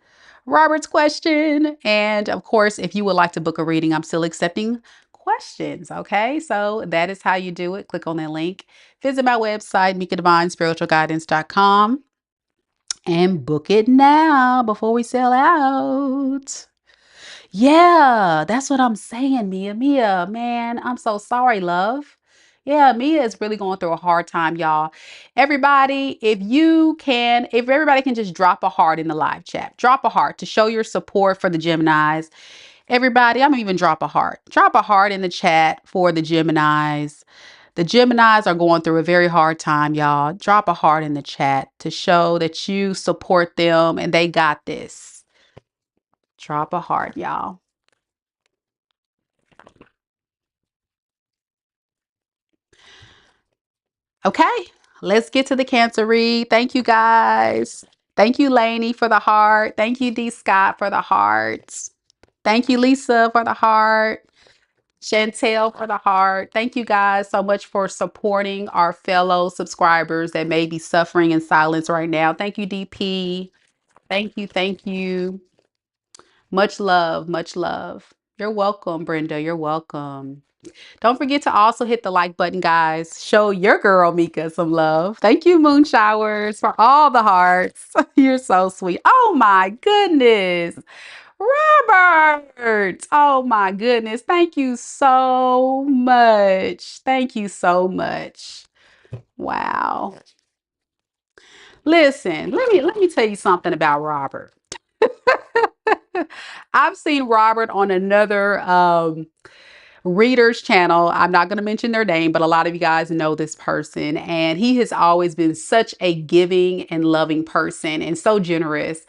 S2: Robert's question. And of course, if you would like to book a reading, I'm still accepting questions. Okay, so that is how you do it. Click on that link. Visit my website, MikaDivineSpiritualGuidance.com, and book it now before we sell out. Yeah, that's what I'm saying, Mia. Mia, man, I'm so sorry, love. Yeah, Mia is really going through a hard time, y'all. Everybody, if everybody can just drop a heart in the live chat, drop a heart to show your support for the Geminis. Everybody, I'm gonna even drop a heart. Drop a heart in the chat for the Geminis. The Geminis are going through a very hard time, y'all. Drop a heart in the chat to show that you support them and they got this. Drop a heart, y'all. Okay, let's get to the Cancer read. Thank you, guys. Thank you, Lainey, for the heart. Thank you, D. Scott, for the hearts. Thank you, Lisa, for the heart. Chantel for the heart. Thank you guys so much for supporting our fellow subscribers that may be suffering in silence right now. Thank you, DP. Thank you. Thank you. Much love. Much love. You're welcome, Brenda. You're welcome. Don't forget to also hit the like button, guys. Show your girl, Mika, some love. Thank you, Moon Showers, for all the hearts. You're so sweet. Oh, my goodness. Robert. Oh my goodness. Thank you so much. Thank you so much. Wow. Listen, let me tell you something about Robert. I've seen Robert on another readers channel. I'm not going to mention their name, but a lot of you guys know this person, and he has always been such a giving and loving person and so generous.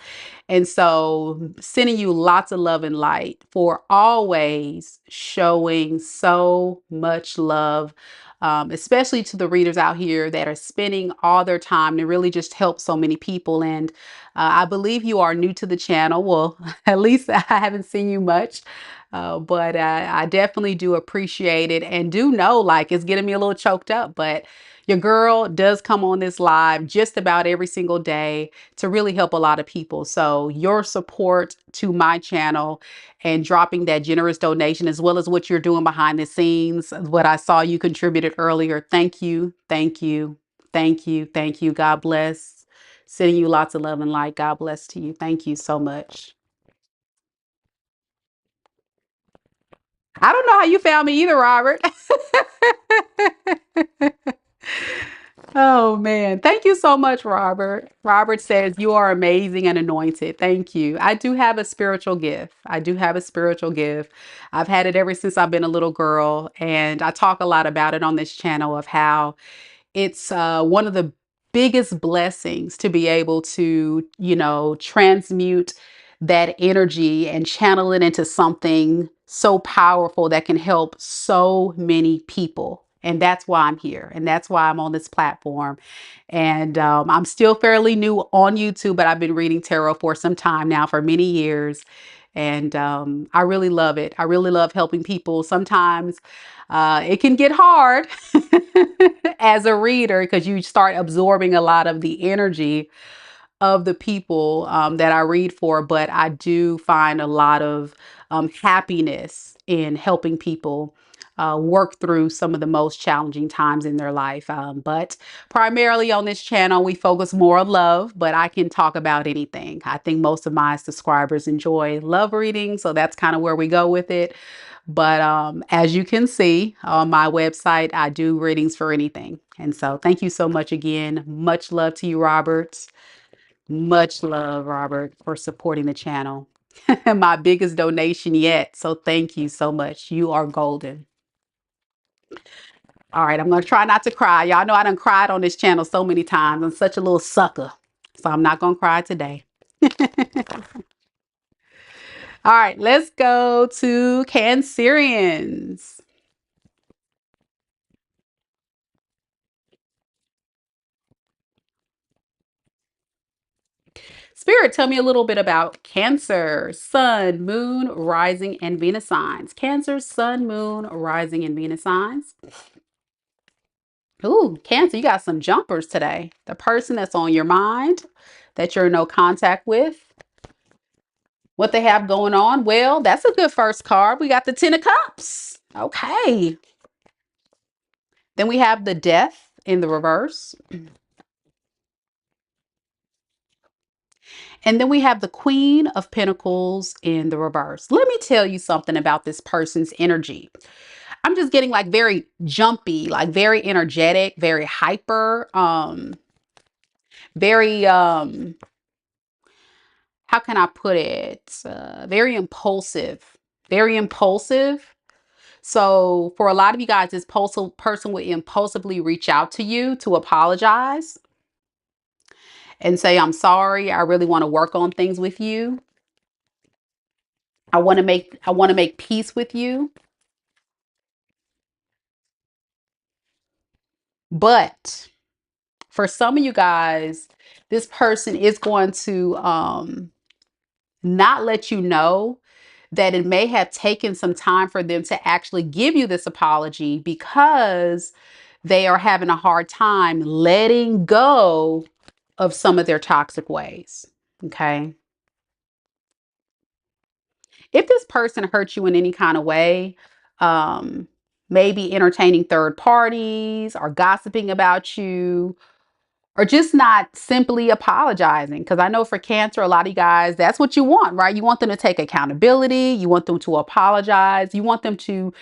S2: And so sending you lots of love and light for always showing so much love, especially to the readers out here that are spending all their time to really just help so many people. And I believe you are new to the channel. Well, at least I haven't seen you much. But I definitely do appreciate it and do know like it's getting me a little choked up. But your girl does come on this live just about every single day to really help a lot of people. So your support to my channel and dropping that generous donation, as well as what you're doing behind the scenes, what I saw you contributed earlier. Thank you. Thank you. Thank you. Thank you. God bless. Sending you lots of love and light. God bless to you. Thank you so much. I don't know how you found me either, Robert. Oh man, thank you so much, Robert. Robert says you are amazing and anointed. Thank you. I do have a spiritual gift. I do have a spiritual gift. I've had it ever since I've been a little girl, and I talk a lot about it on this channel of how it's one of the biggest blessings to be able to, transmute that energy and channel it into something so powerful that can help so many people. And that's why I'm here. And that's why I'm on this platform. And I'm still fairly new on YouTube, but I've been reading tarot for some time now, for many years. And I really love it. I really love helping people. Sometimes it can get hard as a reader because you start absorbing a lot of the energy of the people that I read for, but I do find a lot of happiness in helping people work through some of the most challenging times in their life. But primarily on this channel, we focus more on love, but I can talk about anything. I think most of my subscribers enjoy love reading, so that's kind of where we go with it. But as you can see on my website, I do readings for anything. And so thank you so much again. Much love to you, Robert. Much love, Robert, for supporting the channel. My biggest donation yet. So thank you so much. You are golden. All right, I'm going to try not to cry. Y'all know I done cried on this channel so many times. I'm such a little sucker. So I'm not going to cry today. All right, let's go to Cancerians. Spirit, tell me a little bit about Cancer, Sun, Moon, Rising, and Venus signs. Cancer, Sun, Moon, Rising, and Venus signs. Ooh, Cancer, you got some jumpers today. The person that's on your mind, that you're in no contact with, what they have going on. Well, that's a good first card. We got the Ten of Cups. Okay. Then we have the Death in the reverse. And then we have the Queen of Pentacles in the reverse. Let me tell you something about this person's energy. I'm just getting like very jumpy, like very energetic, very hyper, very, how can I put it? Very impulsive, very impulsive. So for a lot of you guys, this person will impulsively reach out to you to apologize and say, I'm sorry. I really want to work on things with you. I want to make peace with you. But for some of you guys, this person is going to not let you know that it may have taken some time for them to actually give you this apology because they are having a hard time letting go of some of their toxic ways. Okay. If this person hurts you in any kind of way, um, maybe entertaining third parties or gossiping about you, or just not simply apologizing. Because I know for Cancer, a lot of you guys, that's what you want, right? You want them to take accountability. You want them to apologize. You want them to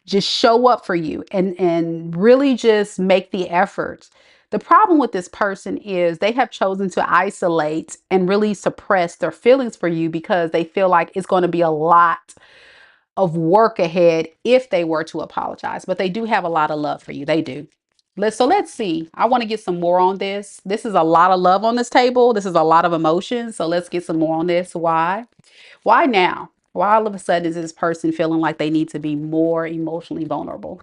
S2: just show up for you and really just make the effort. The problem with this person is they have chosen to isolate and really suppress their feelings for you because they feel like it's going to be a lot of work ahead if they were to apologize. But they do have a lot of love for you. They do. Let's see. I want to get some more on this. This is a lot of love on this table. This is a lot of emotion. So let's get some more on this. Why? Why now? Why all of a sudden is this person feeling like they need to be more emotionally vulnerable?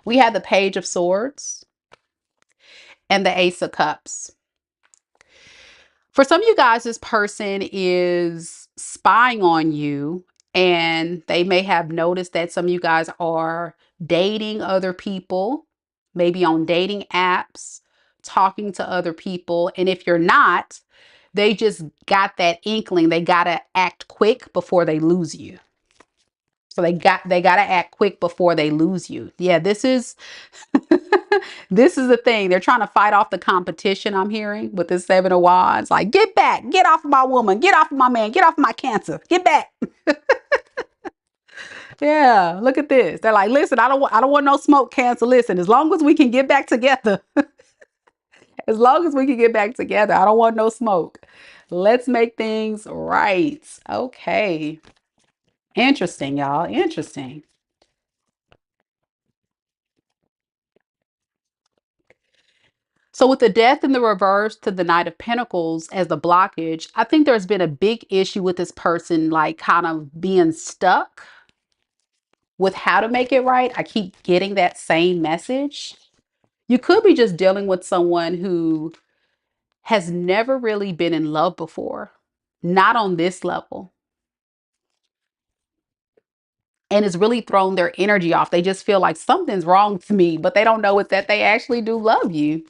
S2: We have the Page of Swords and the Ace of Cups. For some of you guys, this person is spying on you, and they may have noticed that some of you guys are dating other people, maybe on dating apps, talking to other people. And if you're not, they just got that inkling. They got to act quick before they lose you. So they got to act quick before they lose you. Yeah, this is this is the thing. They're trying to fight off the competition, I'm hearing, with this Seven of Wands. Like, get back, get off of my woman, get off of my man, get off of my Cancer, get back. Yeah, look at this. They're like, listen, I don't want no smoke, Cancer. Listen, as long as we can get back together, as long as we can get back together, I don't want no smoke. Let's make things right. Okay. Interesting, y'all. Interesting. So with the Death in the reverse to the Knight of Pentacles as the blockage, I think there's been a big issue with this person, like kind of being stuck with how to make it right. I keep getting that same message. You could be just dealing with someone who has never really been in love before, not on this level, and it's really thrown their energy off. They just feel like something's wrong with me, but they don't know it's that they actually do love you.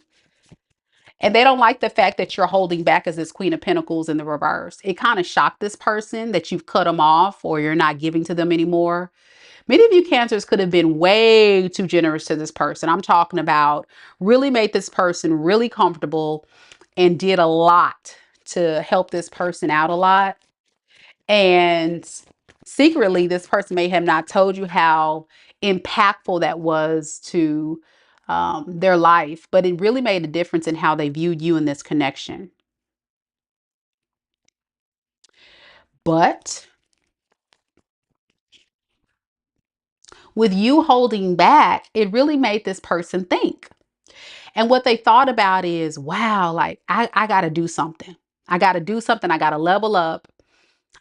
S2: And they don't like the fact that you're holding back as this Queen of Pentacles in the reverse. It kind of shocked this person that you've cut them off or you're not giving to them anymore. Many of you Cancers could have been way too generous to this person. I'm talking about really made this person really comfortable and did a lot to help this person out a lot. And secretly, this person may have not told you how impactful that was to their life, but it really made a difference in how they viewed you in this connection. But with you holding back, it really made this person think. And what they thought about is, wow, like I got to do something. I got to do something. I got to level up.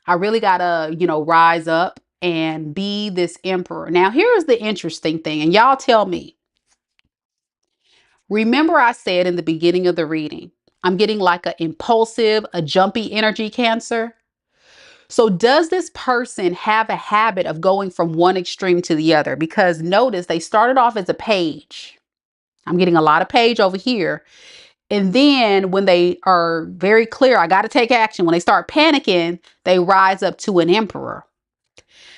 S2: I really got to, rise up and be this emperor. Now, here's the interesting thing. And y'all tell me, remember I said in the beginning of the reading, I'm getting like a impulsive, a jumpy energy, Cancer. So does this person have a habit of going from one extreme to the other? Because notice they started off as a page. I'm getting a lot of page over here. And then when they are very clear, I got to take action. When they start panicking, they rise up to an emperor.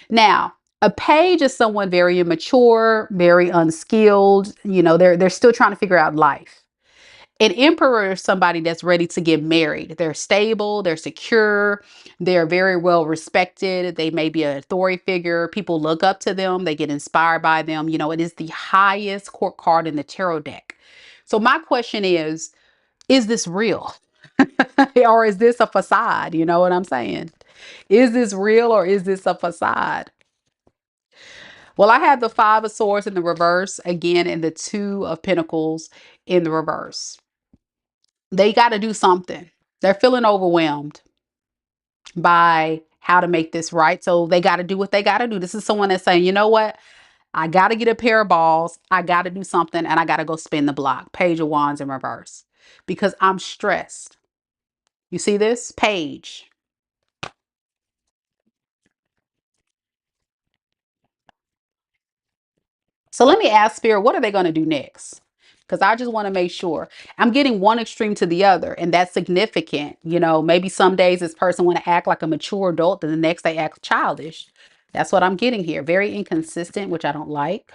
S2: Now, a page is someone very immature, very unskilled. They're still trying to figure out life. An emperor is somebody that's ready to get married. They're stable, they're secure, they're very well respected. They may be an authority figure. People look up to them, they get inspired by them. It is the highest court card in the tarot deck. So my question is this real? Or is this a facade? You know what I'm saying? Is this real or is this a facade? Well, I have the Five of Swords in the reverse again and the Two of Pentacles in the reverse. They got to do something. They're feeling overwhelmed by how to make this right. So they got to do what they got to do. This is someone that's saying, you know what? I got to get a pair of balls. I got to do something and I got to go spin the block. Page of Wands in reverse because I'm stressed. You see this page? So let me ask Spirit, what are they going to do next? Because I just want to make sure. I'm getting one extreme to the other, and that's significant. Maybe some days this person want to act like a mature adult, and the next they act childish. That's what I'm getting here. Very inconsistent, which I don't like.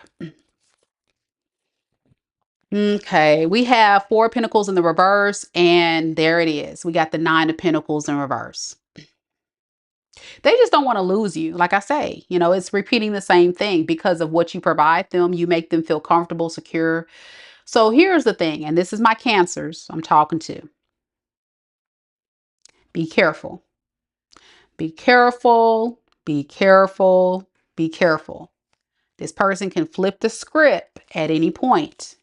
S2: Okay, we have 4 of Pentacles in the reverse, and there it is. We got the 9 of Pentacles in reverse. They just don't want to lose you. Like I say, it's repeating the same thing because of what you provide them. You make them feel comfortable, secure. So here's the thing, and this is my Cancers I'm talking to. Be careful. Be careful. Be careful. Be careful. This person can flip the script at any point.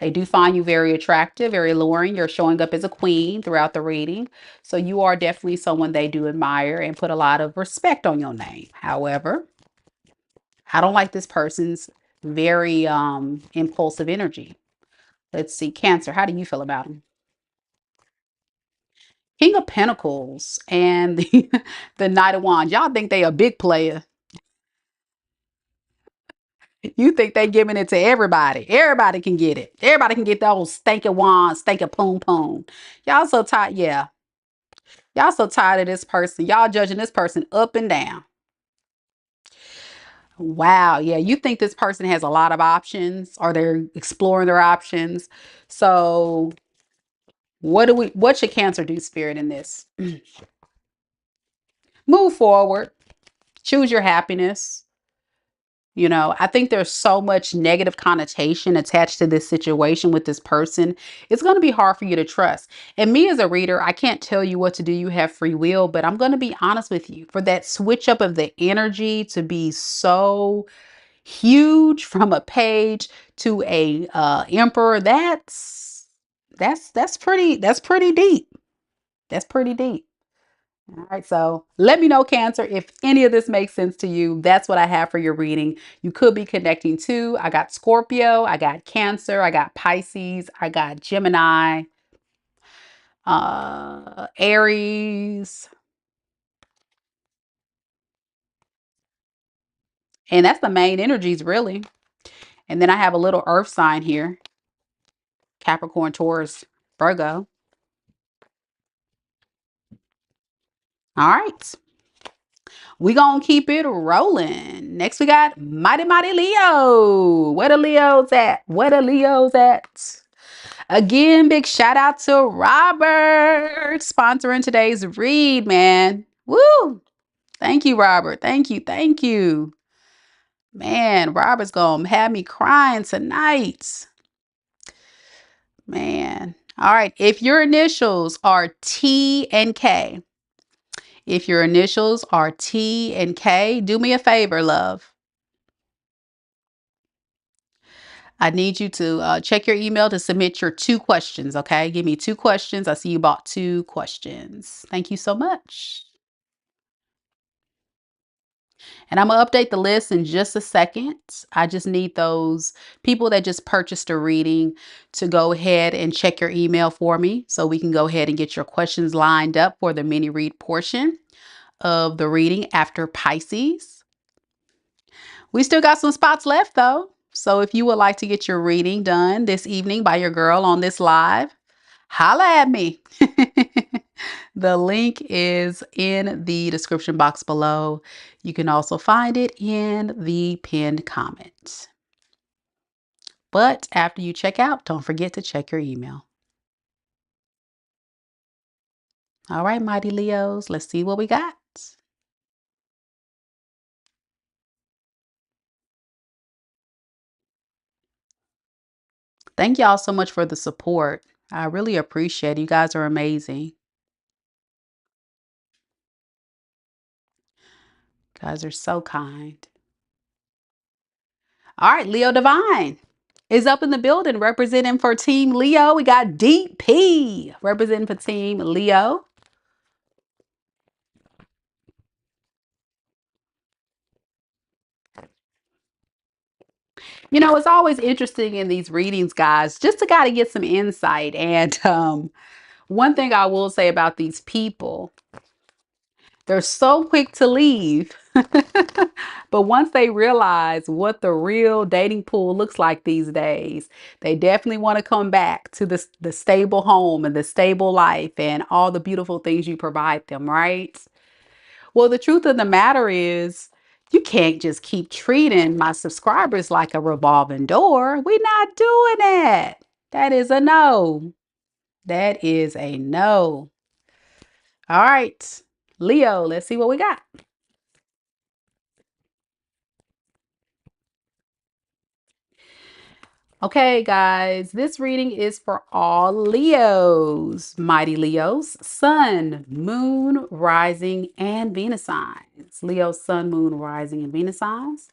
S2: They do find you very attractive, very alluring. You're showing up as a queen throughout the reading. So you are definitely someone they do admire and put a lot of respect on your name. However, I don't like this person's very impulsive energy. Let's see, Cancer, how do you feel about him? King of Pentacles and the Knight of Wands. Y'all think they a big player. You think they giving it to everybody. Everybody can get it. Everybody can get those stinking wands, stinking poom poom. Y'all so tired. Yeah. Y'all so tired of this person. Y'all judging this person up and down. Wow. Yeah. You think this person has a lot of options or they're exploring their options. So what should Cancer do, Spirit, in this? Move forward. Choose your happiness. I think there's so much negative connotation attached to this situation with this person. It's going to be hard for you to trust. And me as a reader, I can't tell you what to do. You have free will, but I'm going to be honest with you. For that switch up of the energy to be so huge from a page to a emperor, that's pretty deep. That's pretty deep. All right, so let me know, Cancer, if any of this makes sense to you. That's what I have for your reading. You could be connecting to. I got Scorpio, I got Cancer, I got Pisces, I got Gemini, Aries, and that's the main energies, really. And then I have a little Earth sign here: Capricorn, Taurus, Virgo. All right. We gonna keep it rolling. Next, we got Mighty Mighty Leo. Where the Leos at? Where the Leos at? Again, big shout out to Robert sponsoring today's read, man. Woo! Thank you, Robert. Thank you. Thank you. Man, Robert's gonna have me crying tonight. Man. All right. If your initials are T and K, if your initials are T and K, do me a favor, love. I need you to check your email to submit your 2 questions, okay? Give me 2 questions. I see you bought 2 questions. Thank you so much. And I'm going to update the list in just a second. I just need those people that just purchased a reading to go ahead and check your email for me so we can go ahead and get your questions lined up for the mini read portion of the reading after Pisces. We still got some spots left though. So if you would like to get your reading done this evening by your girl on this live, holla at me. The link is in the description box below. You can also find it in the pinned comment. But after you check out, don't forget to check your email. All right, mighty Leos, let's see what we got. Thank y'all so much for the support. I really appreciate it. You guys are amazing. You guys are so kind. All right, Leo Divine is up in the building representing for Team Leo. We got DP representing for Team Leo. It's always interesting in these readings, guys, just to kind of get some insight. And one thing I will say about these people, they're so quick to leave. But once they realize what the real dating pool looks like these days, they definitely want to come back to the stable home and the stable life and all the beautiful things you provide them, right? Well, the truth of the matter is, You can't just keep treating my subscribers like a revolving door. We're not doing that. That is a no. That is a no. All right, Leo, let's see what we got. Okay, guys, this reading is for all Leos, mighty Leos, Sun, Moon, Rising, and Venus signs. Leo, Sun, Moon, Rising, and Venus signs.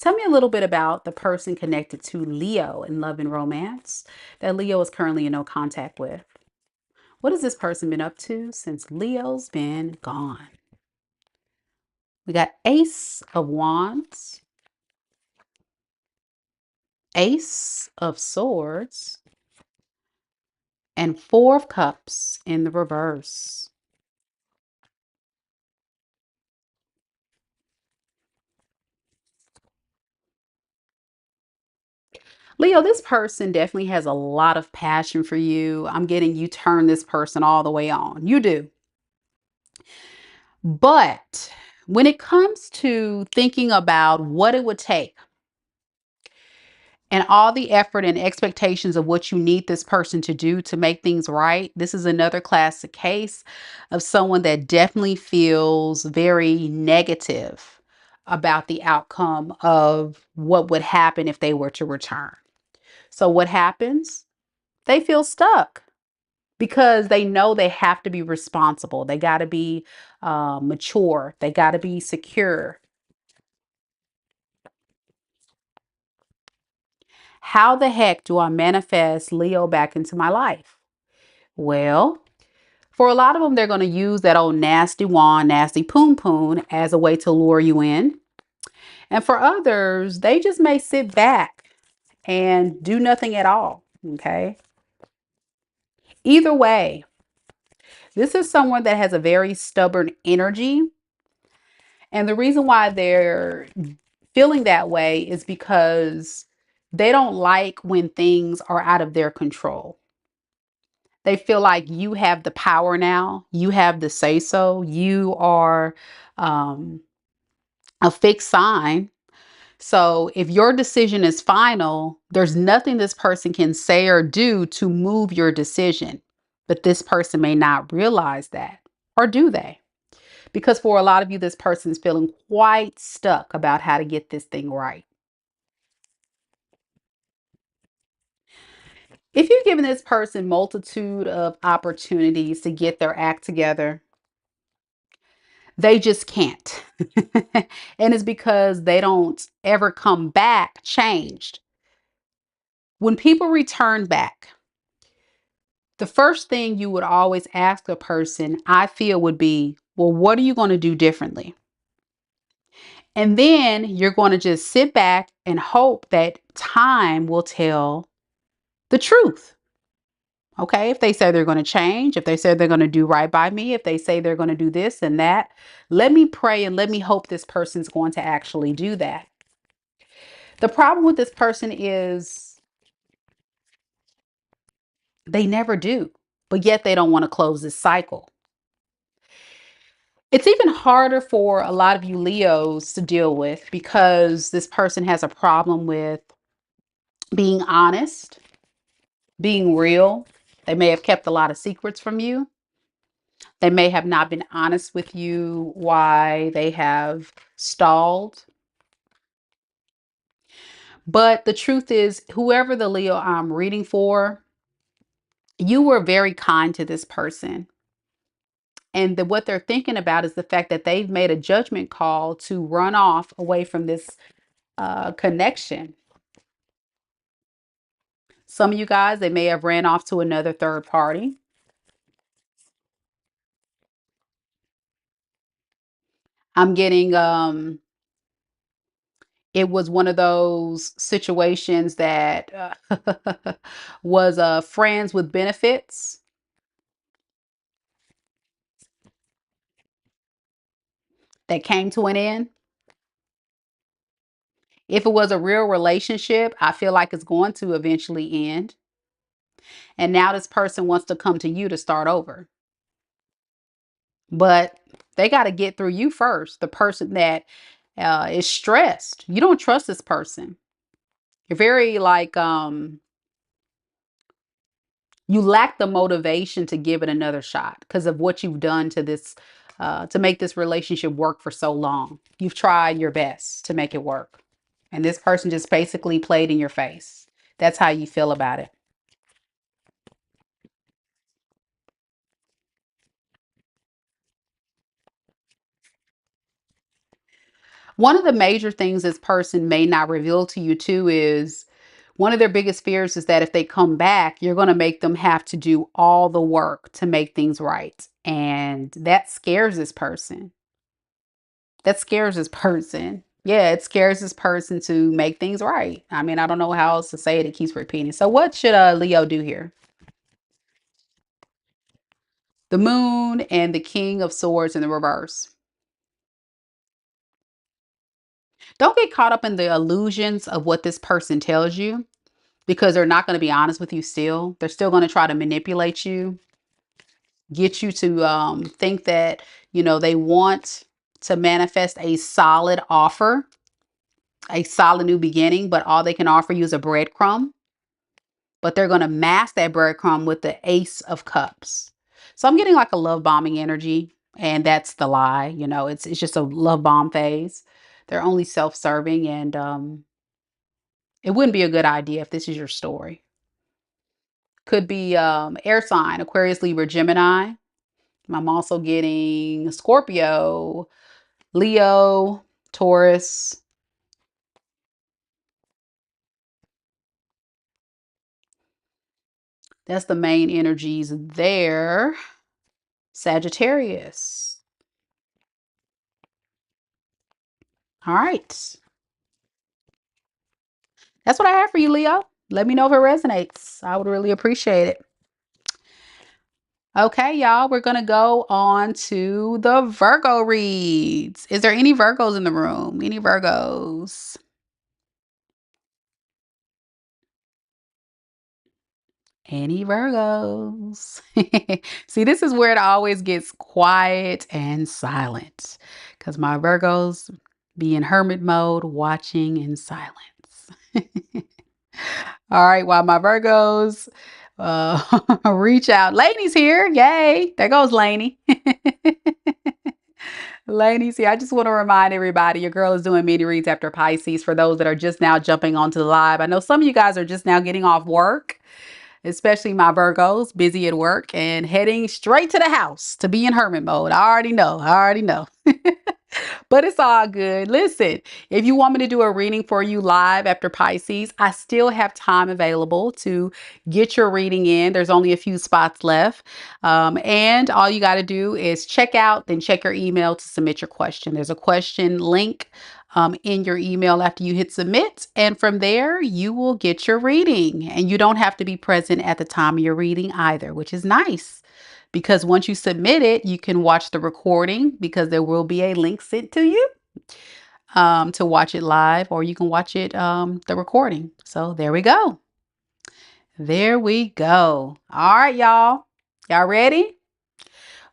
S2: Tell me a little bit about the person connected to Leo in love and romance that Leo is currently in no contact with. What has this person been up to since Leo's been gone? We got Ace of Wands, Ace of Swords, and Four of Cups in the reverse. Leo, this person definitely has a lot of passion for you. I'm getting you turn this person all the way on. You do. But when it comes to thinking about what it would take and all the effort and expectations of what you need this person to do to make things right, this is another classic case of someone that definitely feels very negative about the outcome of what would happen if they were to return. So what happens? They feel stuck because they know they have to be responsible. They got to be mature. They got to be secure. How the heck do I manifest Leo back into my life? Well, for a lot of them, they're going to use that old nasty wand, nasty poon poon as a way to lure you in. And for others, they just may sit back and do nothing at all. Okay. Either way, this is someone that has a very stubborn energy. And the reason why they're feeling that way is because they don't like when things are out of their control. They feel like you have the power now. You have the say so. You are um, a fixed sign. So if your decision is final, there's nothing this person can say or do to move your decision. But this person may not realize that, or do they? Because for a lot of you, this person's feeling quite stuck about how to get this thing right. If you've given this person multitude of opportunities to get their act together, they just can't. And it's because they don't ever come back changed. When people return back, the first thing you would always ask a person, I feel, would be, well, what are you going to do differently? And then you're going to just sit back and hope that time will tell the truth. Okay, if they say they're going to change, if they say they're going to do right by me, if they say they're going to do this and that, let me pray and let me hope this person's going to actually do that. The problem with this person is they never do, but yet they don't want to close this cycle. It's even harder for a lot of you Leos to deal with because this person has a problem with being honest, being real. They may have kept a lot of secrets from you. They may have not been honest with you why they have stalled. But the truth is, whoever the Leo I'm reading for, you were very kind to this person. And what they're thinking about is the fact that they've made a judgment call to run off away from this connection. Some of you guys, they may have ran off to another third party. I'm getting it was one of those situations that was friends with benefits that came to an end. If it was a real relationship, I feel like it's going to eventually end. And now this person wants to come to you to start over. but they got to get through you first. The person that is stressed. You don't trust this person. You're very like, you lack the motivation to give it another shot because of what you've done to this, to make this relationship work for so long. You've tried your best to make it work. And this person just basically played in your face. That's how you feel about it. One of the major things this person may not reveal to you too is one of their biggest fears is that if they come back, you're going to make them have to do all the work to make things right. And that scares this person. That scares this person. Yeah, it scares this person to make things right. I mean, I don't know how else to say it. It keeps repeating. So what should Leo do here? The moon and the king of swords in the reverse. Don't get caught up in the illusions of what this person tells you because they're not going to be honest with you still. They're still going to try to manipulate you, get you to think that, they want to manifest a solid offer, a solid new beginning, but all they can offer you is a breadcrumb. But they're going to mask that breadcrumb with the Ace of Cups. So I'm getting like a love bombing energy, and that's the lie. It's just a love bomb phase. They're only self-serving, and it wouldn't be a good idea if this is your story. Could be air sign, Aquarius, Libra, Gemini. I'm also getting Scorpio, Leo, Taurus. That's the main energies there. Sagittarius. All right. That's what I have for you, Leo. Let me know if it resonates. I would really appreciate it. Okay, y'all, we're going to go on to the Virgo reads. Is there any Virgos in the room? Any Virgos? Any Virgos? See, this is where it always gets quiet and silent because my Virgos be in hermit mode, watching in silence. All right, while my Virgos reach out. Lainey's here. Yay. There goes Lainey. Lainey's here. I just want to remind everybody your girl is doing mini reads after Pisces for those that are just now jumping onto the live. I know some of you guys are just now getting off work, especially my Virgos, busy at work and heading straight to the house to be in hermit mode. I already know. I already know. But it's all good. Listen, if you want me to do a reading for you live after Pisces, I still have time available to get your reading in. There's only a few spots left. And all you got to do is check out, then check your email to submit your question. There's a question link in your email after you hit submit. And from there, you will get your reading. And you don't have to be present at the time of your reading either, which is nice. Because once you submit it, you can watch the recording because there will be a link sent to you to watch it live, or you can watch it the recording. So there we go. There we go. All right, y'all. Y'all ready?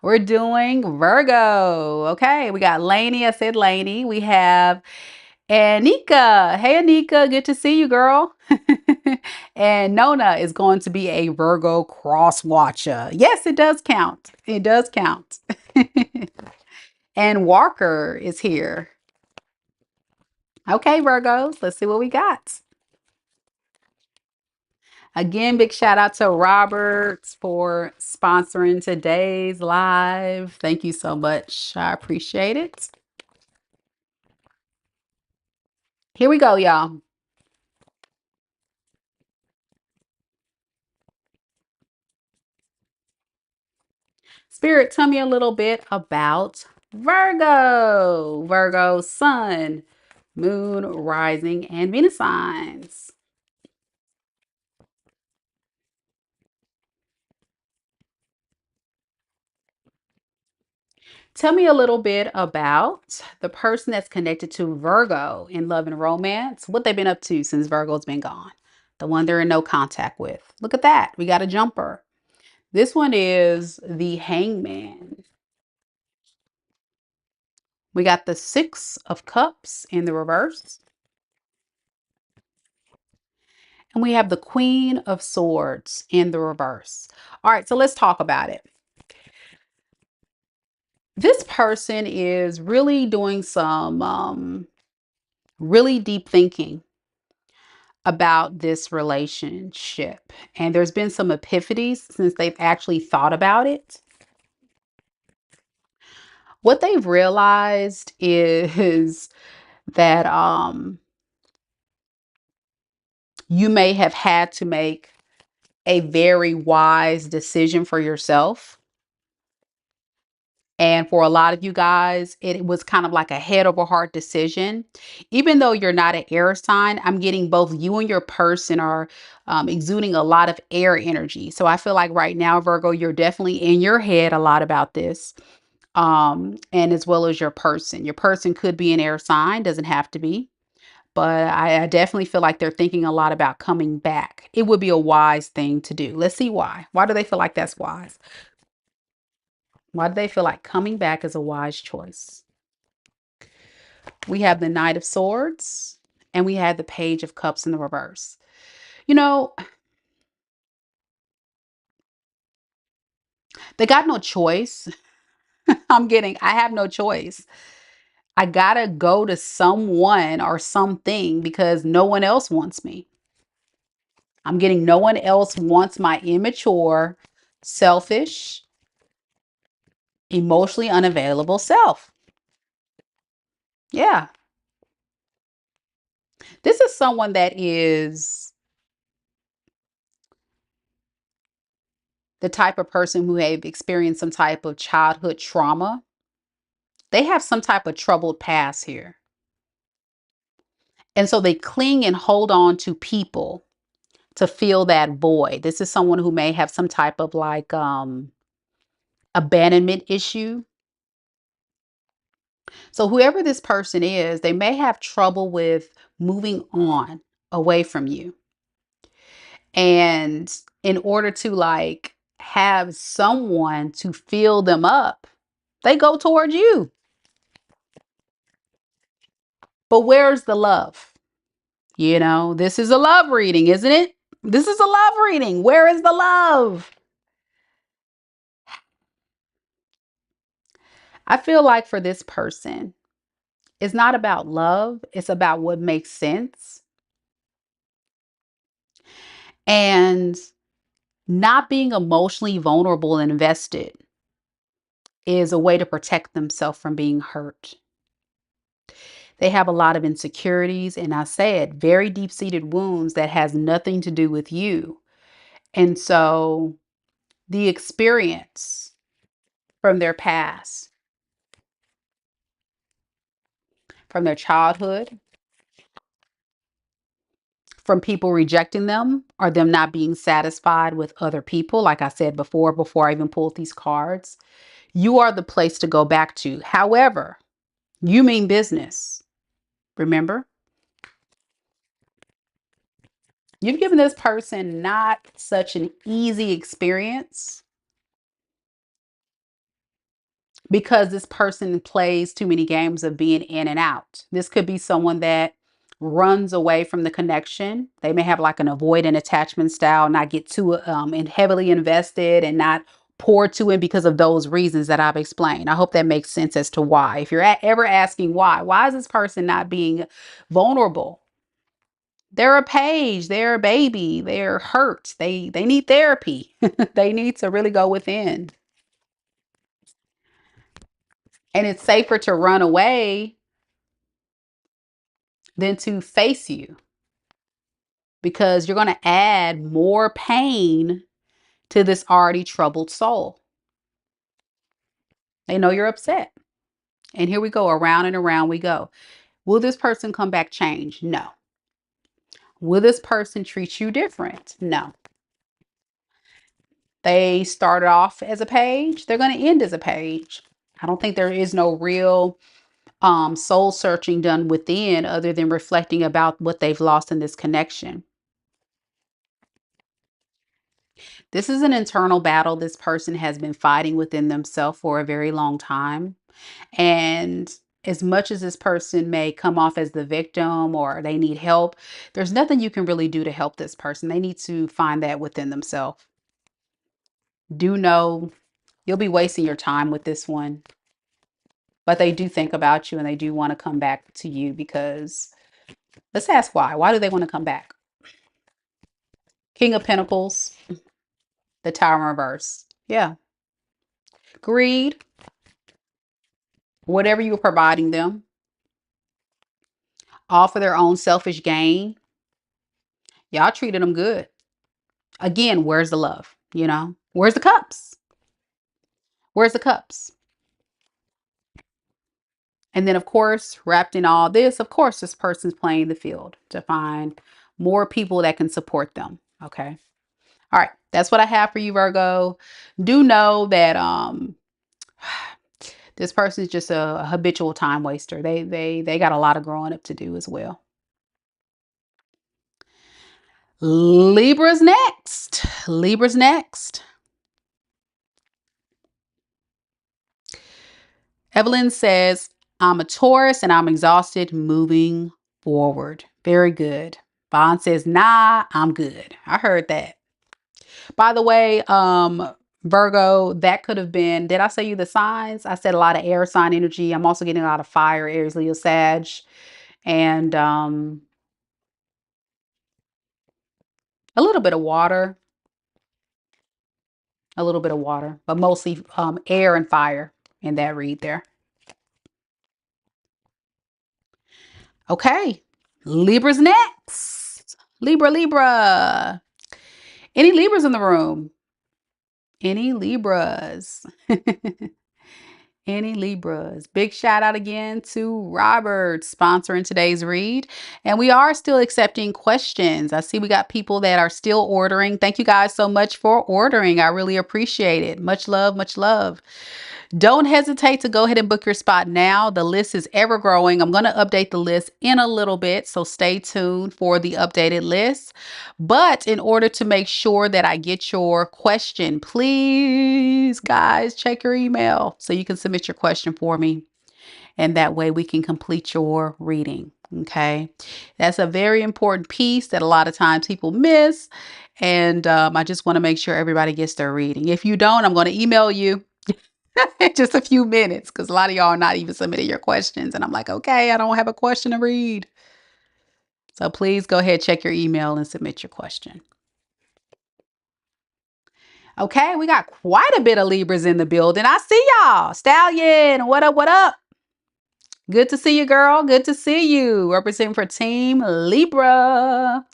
S2: We're doing Virgo. Okay, we got Lainey. I said Lainey. We have Anika. Hey, Anika. Good to see you, girl. And Nona is going to be a Virgo cross watcher. Yes, it does count. It does count. And Walker is here. Okay, Virgos, let's see what we got. Again, big shout out to Roberts for sponsoring today's live. Thank you so much. I appreciate it. Here we go, y'all. Spirit, tell me a little bit about Virgo. Virgo, sun, moon, rising, and Venus signs. Tell me a little bit about the person that's connected to Virgo in love and romance, what they've been up to since Virgo's been gone, the one they're in no contact with. Look at that. We got a jumper. This one is the Hangman. We got the Six of Cups in the reverse. And we have the Queen of Swords in the reverse. All right, so let's talk about it. This person is really doing some really deep thinking about this relationship. And there's been some epiphanies since they've actually thought about it. What they've realized is that you may have had to make a very wise decision for yourself. And for a lot of you guys, it was kind of like a head over heart decision. Even though you're not an air sign, I'm getting both you and your person are exuding a lot of air energy. So I feel like right now, Virgo, you're definitely in your head a lot about this. And as well as your person. Your person could be an air sign, doesn't have to be. But I definitely feel like they're thinking a lot about coming back. It would be a wise thing to do. Let's see why. Why do they feel like that's wise? Why do they feel like coming back is a wise choice? We have the Knight of Swords and we have the Page of Cups in the reverse. You know, they got no choice. I have no choice. I gotta go to someone or something because no one else wants me. I'm getting no one else wants my immature, selfish, emotionally unavailable self. Yeah. This is someone that is the type of person who have experienced some type of childhood trauma. They have some type of troubled past here. And so they cling and hold on to people to fill that void. This is someone who may have some type of like abandonment issue. So whoever this person is, they may have trouble with moving on away from you. And in order to like have someone to fill them up, they go towards you. But where's the love? You know, this is a love reading, isn't it? This is a love reading. Where is the love? I feel like for this person, it's not about love, it's about what makes sense. And not being emotionally vulnerable and invested is a way to protect themselves from being hurt. They have a lot of insecurities, and I said very deep-seated wounds that has nothing to do with you. And so the experience from their past, from their childhood, from people rejecting them or them not being satisfied with other people, like I said before I even pulled these cards, you are the place to go back to. However, you mean business. Remember, you've given this person not such an easy experience because this person plays too many games of being in and out. This could be someone that runs away from the connection. They may have like an avoidant attachment style, not get too and heavily invested and not pour to it because of those reasons that I've explained. I hope that makes sense as to why. If you're ever asking why is this person not being vulnerable? They're a page, they're a baby, they're hurt. They need therapy. They need to really go within. And it's safer to run away than to face you because you're going to add more pain to this already troubled soul. They know you're upset. And here we go, around and around we go. Will this person come back changed? No. Will this person treat you different? No. They started off as a page, they're going to end as a page. I don't think there is no real soul searching done within other than reflecting about what they've lost in this connection. This is an internal battle this person has been fighting within themselves for a very long time. And as much as this person may come off as the victim or they need help, there's nothing you can really do to help this person. They need to find that within themselves. Do know you'll be wasting your time with this one, but they do think about you and they do want to come back to you because let's ask why. Why do they want to come back? King of Pentacles, the Tower in reverse. Yeah. Greed, whatever you were providing them, all for their own selfish gain. Y'all treated them good. Again, where's the love? You know, where's the cups? Where's the cups? And then, of course, wrapped in all this, of course, this person's playing the field to find more people that can support them. Okay. All right. That's what I have for you, Virgo. Do know that this person is just a habitual time waster. They got a lot of growing up to do as well. Libra's next. Libra's next. Evelyn says, I'm a Taurus and I'm exhausted moving forward. Very good. Vaughn says, nah, I'm good. I heard that. By the way, Virgo, that could have been, did I say you the signs? I said a lot of air sign energy. I'm also getting a lot of fire, Aries, Leo, Sag, and a little bit of water, but mostly air and fire in that read there. Okay, Libra's next. Libra. Any Libras in the room? Any Libras? Any Libras? Big shout out again to Robert sponsoring today's read. And we are still accepting questions. I see we got people that are still ordering. Thank you guys so much for ordering. I really appreciate it. Much love, much love. Don't hesitate to go ahead and book your spot now. The list is ever growing. I'm going to update the list in a little bit, so stay tuned for the updated list. But in order to make sure that I get your question, please, guys, check your email so you can submit your question for me. And that way we can complete your reading. Okay. That's a very important piece that a lot of times people miss. And I just want to make sure everybody gets their reading. If you don't, I'm going to email you in just a few minutes because a lot of y'all are not even submitting your questions. And I'm like, okay, I don't have a question to read. So please go ahead, check your email and submit your question. Okay, we got quite a bit of Libras in the building. I see y'all. Stallion, what up, what up? Good to see you, girl. Good to see you. Representing for Team Libra.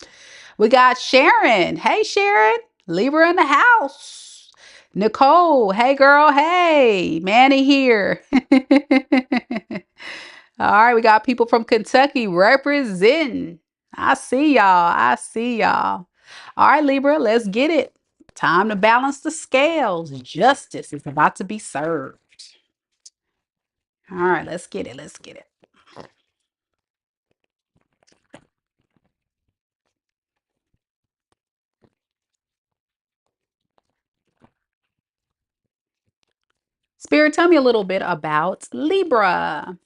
S2: We got Sharon. Hey, Sharon. Libra in the house. Nicole. Hey, girl. Hey. Manny here. All right. We got people from Kentucky representing. I see y'all. I see y'all. All right, Libra. Let's get it. Time to balance the scales. Justice is about to be served. All right. Let's get it. Let's get it. Spirit, tell me a little bit about Libra.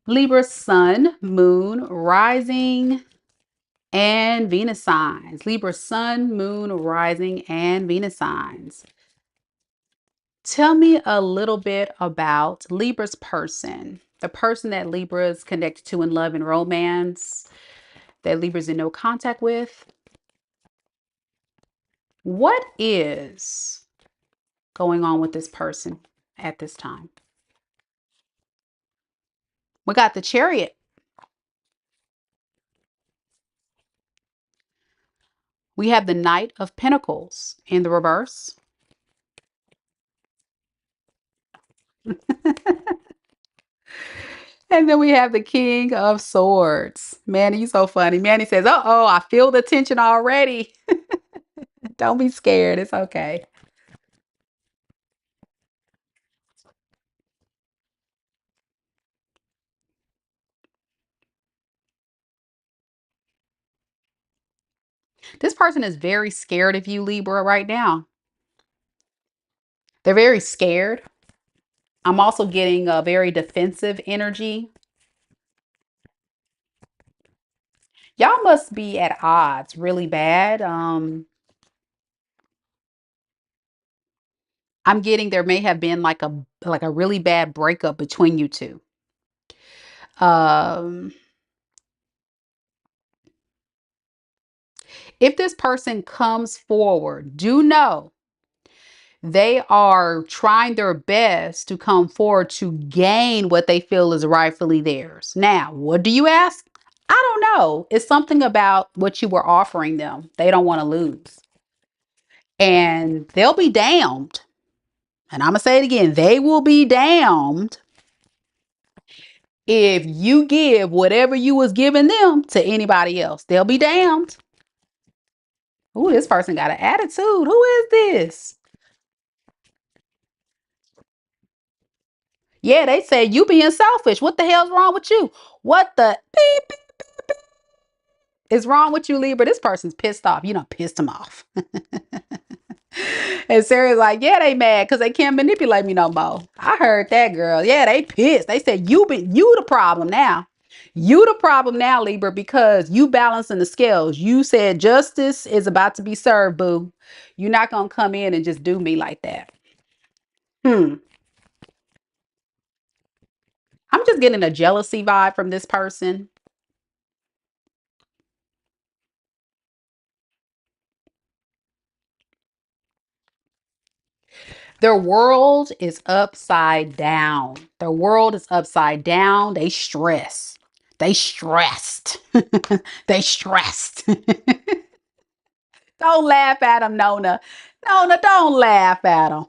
S2: Libra sun, moon, rising, and Venus signs. Libra sun, moon, rising, and Venus signs. Tell me a little bit about Libra's person. The person that Libra is connected to in love and romance, that Libra's in no contact with. What is going on with this person at this time? We got the Chariot. We have the Knight of Pentacles in the reverse. And then we have the King of Swords. Manny, you so funny. Manny says, uh-oh, I feel the tension already. Don't be scared. It's okay. This person is very scared of you, Libra, right now. They're very scared. I'm also getting a very defensive energy. Y'all must be at odds really bad. I'm getting there may have been like a really bad breakup between you two. Um, if this person comes forward, do know they are trying their best to come forward to gain what they feel is rightfully theirs. Now, what do you ask? I don't know. It's something about what you were offering them. They don't want to lose. And they'll be damned. And I'm going to say it again. They will be damned if you give whatever you was giving them to anybody else. They'll be damned. Ooh, this person got an attitude. Who is this? Yeah, they say you being selfish. What the hell's wrong with you? What the beep is wrong with you, Libra? This person's pissed off. You done pissed them off. And Sarah's like, yeah, they mad because they can't manipulate me no more. I heard that, girl. Yeah, they pissed. They said you the problem now. You the problem now, Libra, because you balancing the scales. You said justice is about to be served, boo. You're not gonna come in and just do me like that. I'm just getting a jealousy vibe from this person. Their world is upside down. Their world is upside down. They stress. They stressed. They stressed. Don't laugh at them, Nona. Nona, don't laugh at them.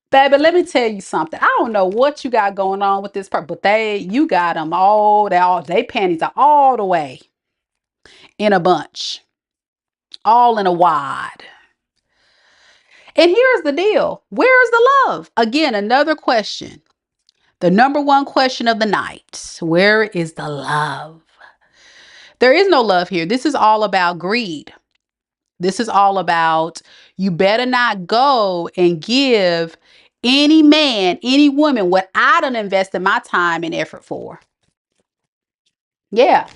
S2: Baby, let me tell you something. I don't know what you got going on with this person, but you got them they panties are all the way in a bunch, all in a wad. And here's the deal. Where is the love? Again, another question. The number one question of the night. Where is the love? There is no love here. This is all about greed. This is all about you better not go and give any man, any woman what I done invested my time and effort for. Yeah,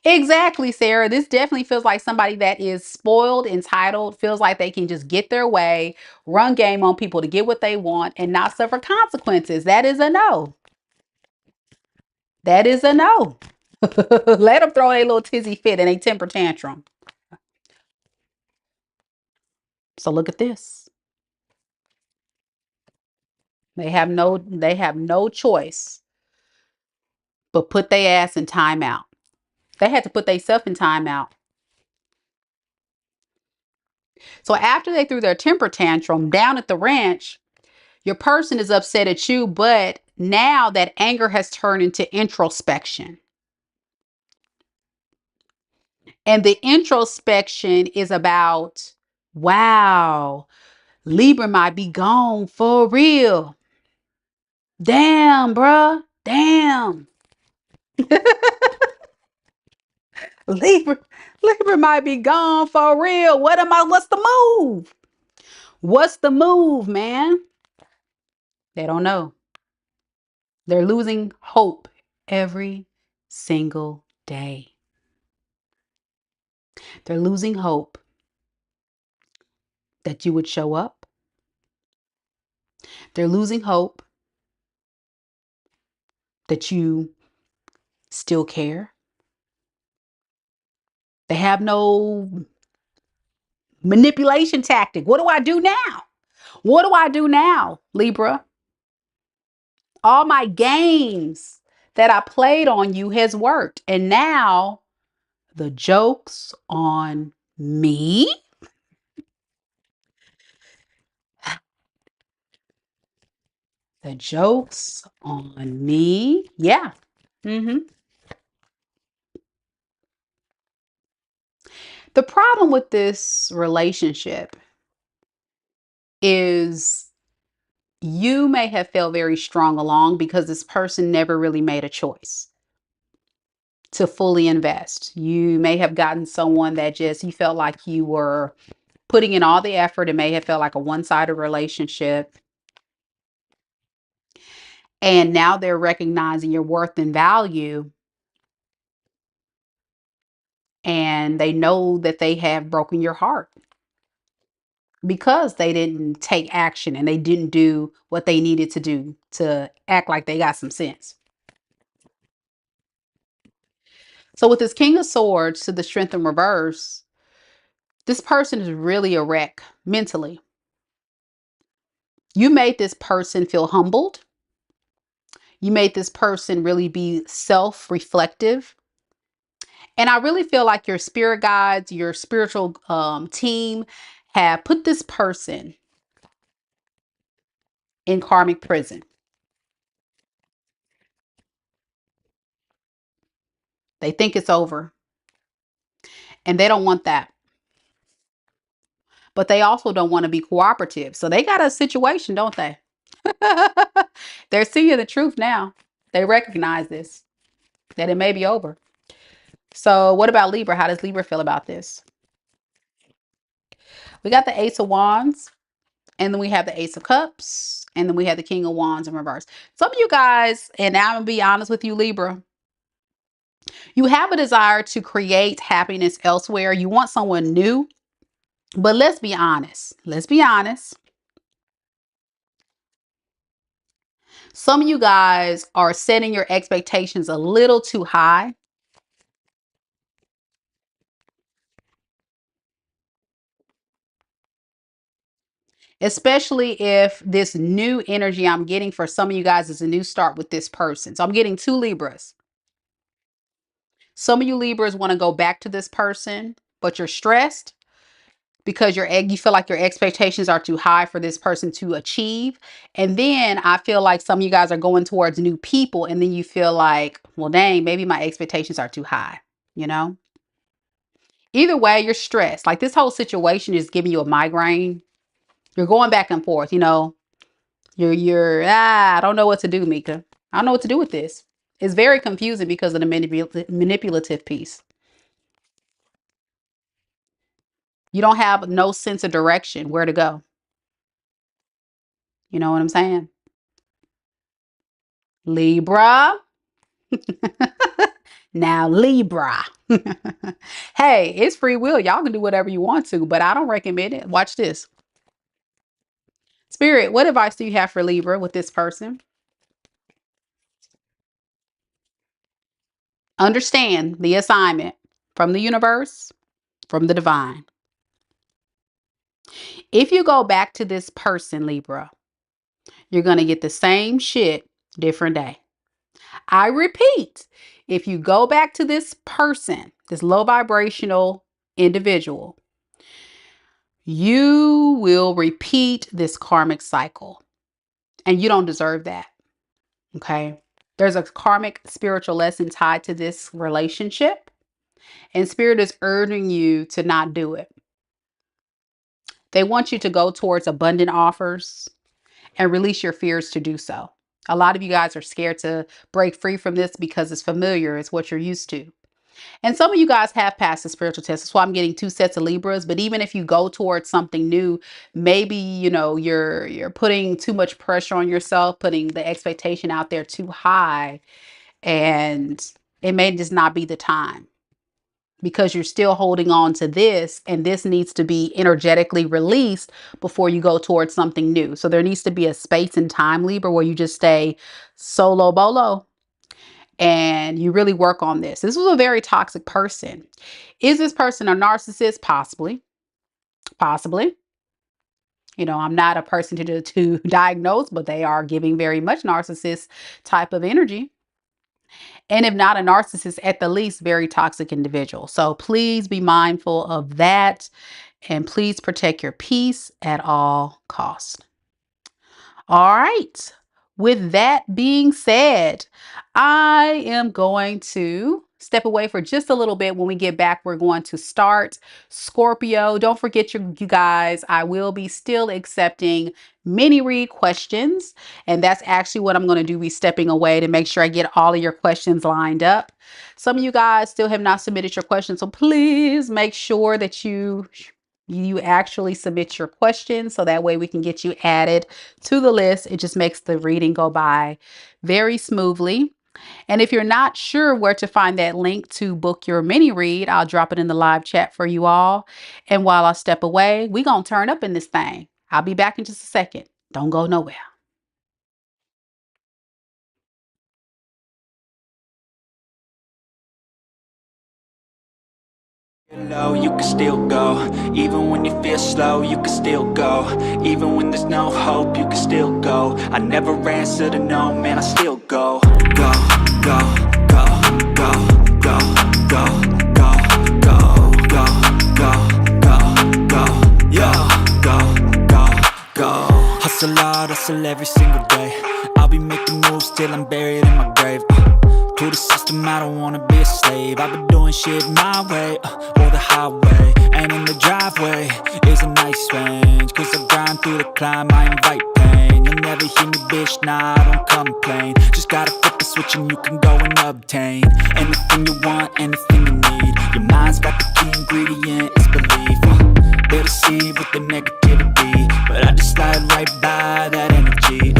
S2: exactly, Sarah. This definitely feels like somebody that is spoiled, entitled, feels like they can just get their way, run game on people to get what they want and not suffer consequences. That is a no. That is a no. Let them throw a little tizzy fit and a temper tantrum. So look at this. They have no choice but put their ass in timeout. They had to put themselves in timeout. So after they threw their temper tantrum down at the ranch, your person is upset at you, but now that anger has turned into introspection. And the introspection is about, wow, Libra might be gone for real. Damn, bruh. Damn. Libra, Libra might be gone for real. What's the move? What's the move, man? They don't know. They're losing hope every single day. They're losing hope that you would show up. They're losing hope that you still care. They have no manipulation tactic. What do I do now? What do I do now, Libra? All my games that I played on you has worked. And now the joke's on me. The joke's on me. Yeah. The problem with this relationship is you may have felt very strong along because this person never really made a choice to fully invest. You may have gotten someone that just you felt like you were putting in all the effort. It may have felt like a one-sided relationship. And now they're recognizing your worth and value. And they know that they have broken your heart because they didn't take action and they didn't do what they needed to do to act like they got some sense. So with this King of Swords to the Strength in reverse, this person is really a wreck mentally. You made this person feel humbled. You made this person really be self-reflective. And I really feel like your spirit guides, your spiritual team have put this person in karmic prison. They think it's over and they don't want that. But they also don't want to be cooperative. So they got a situation, don't they? They're seeing the truth now. They recognize this, that it may be over. So what about Libra? How does Libra feel about this? We got the Ace of Wands, and then we have the Ace of Cups, and then we have the King of Wands in reverse. Some of you guys, and I'm going to be honest with you, Libra, you have a desire to create happiness elsewhere. You want someone new, but let's be honest. Let's be honest. Some of you guys are setting your expectations a little too high. Especially if this new energy I'm getting for some of you guys is a new start with this person. So I'm getting 2 Libras. Some of you Libras want to go back to this person, but you're stressed because you feel like your expectations are too high for this person to achieve. And then I feel like some of you guys are going towards new people, and then you feel like, well, dang, maybe my expectations are too high, you know? Either way, you're stressed. Like this whole situation is giving you a migraine. You're going back and forth, you know. I don't know what to do, Mika. I don't know what to do with this. It's very confusing because of the manipulative piece. You don't have no sense of direction, where to go. You know what I'm saying? Libra. Now, Libra. Hey, it's free will. Y'all can do whatever you want to, but I don't recommend it. Watch this. Spirit, what advice do you have for Libra with this person? Understand the assignment from the universe, from the divine. If you go back to this person, Libra, you're going to get the same shit, different day. I repeat, if you go back to this person, this low vibrational individual, you will repeat this karmic cycle. And you don't deserve that. Okay. There's a karmic spiritual lesson tied to this relationship. And spirit is urging you to not do it. They want you to go towards abundant offers and release your fears to do so. A lot of you guys are scared to break free from this because it's familiar. It's what you're used to. And some of you guys have passed the spiritual test. That's why I'm getting 2 sets of Libras. But even if you go towards something new, maybe, you know, you're putting too much pressure on yourself, putting the expectation out there too high. And it may just not be the time because you're still holding on to this, and this needs to be energetically released before you go towards something new. So there needs to be a space and time, Libra, where you just stay solo bolo and you really work on this. This was a very toxic person. Is this person a narcissist? Possibly. Possibly. You know, I'm not a person to diagnose, but they are giving very much narcissist type of energy. And if not a narcissist, at the least, very toxic individual. So please be mindful of that. And please protect your peace at all costs. All right. With that being said, I am going to step away for just a little bit. When we get back, we're going to start Scorpio. Don't forget, you guys, I will be still accepting mini read questions. And that's actually what I'm going to do, be stepping away to make sure I get all of your questions lined up. Some of you guys still have not submitted your questions, so please make sure that you You actually submit your questions so that way we can get you added to the list. It just makes the reading go by very smoothly. And if you're not sure where to find that link to book your mini read, I'll drop it in the live chat for you all. And while I step away, we're going to turn up in this thing. I'll be back in just a second. Don't go nowhere.
S3: Low, you can still go. Even when you feel slow, you can still go. Even when there's no hope, you can still go. I never answer to no, man, I still go. Go, go, go, go, go, go, go, go, go, go, go, go, go. Hustle hard, hustle every single day. I'll be making moves till I'm buried in my grave. To the system, I don't wanna be a slave. I've been doing shit my way, or the highway. And in the driveway is a nice range. Cause I grind through the climb, I invite pain. You'll never hear me, bitch, nah, I don't complain. Just gotta flip the switch and you can go and obtain anything you want, anything you need. Your mind's got the key ingredient, it's belief. They'll deceive with the negativity, but I just slide right by that energy.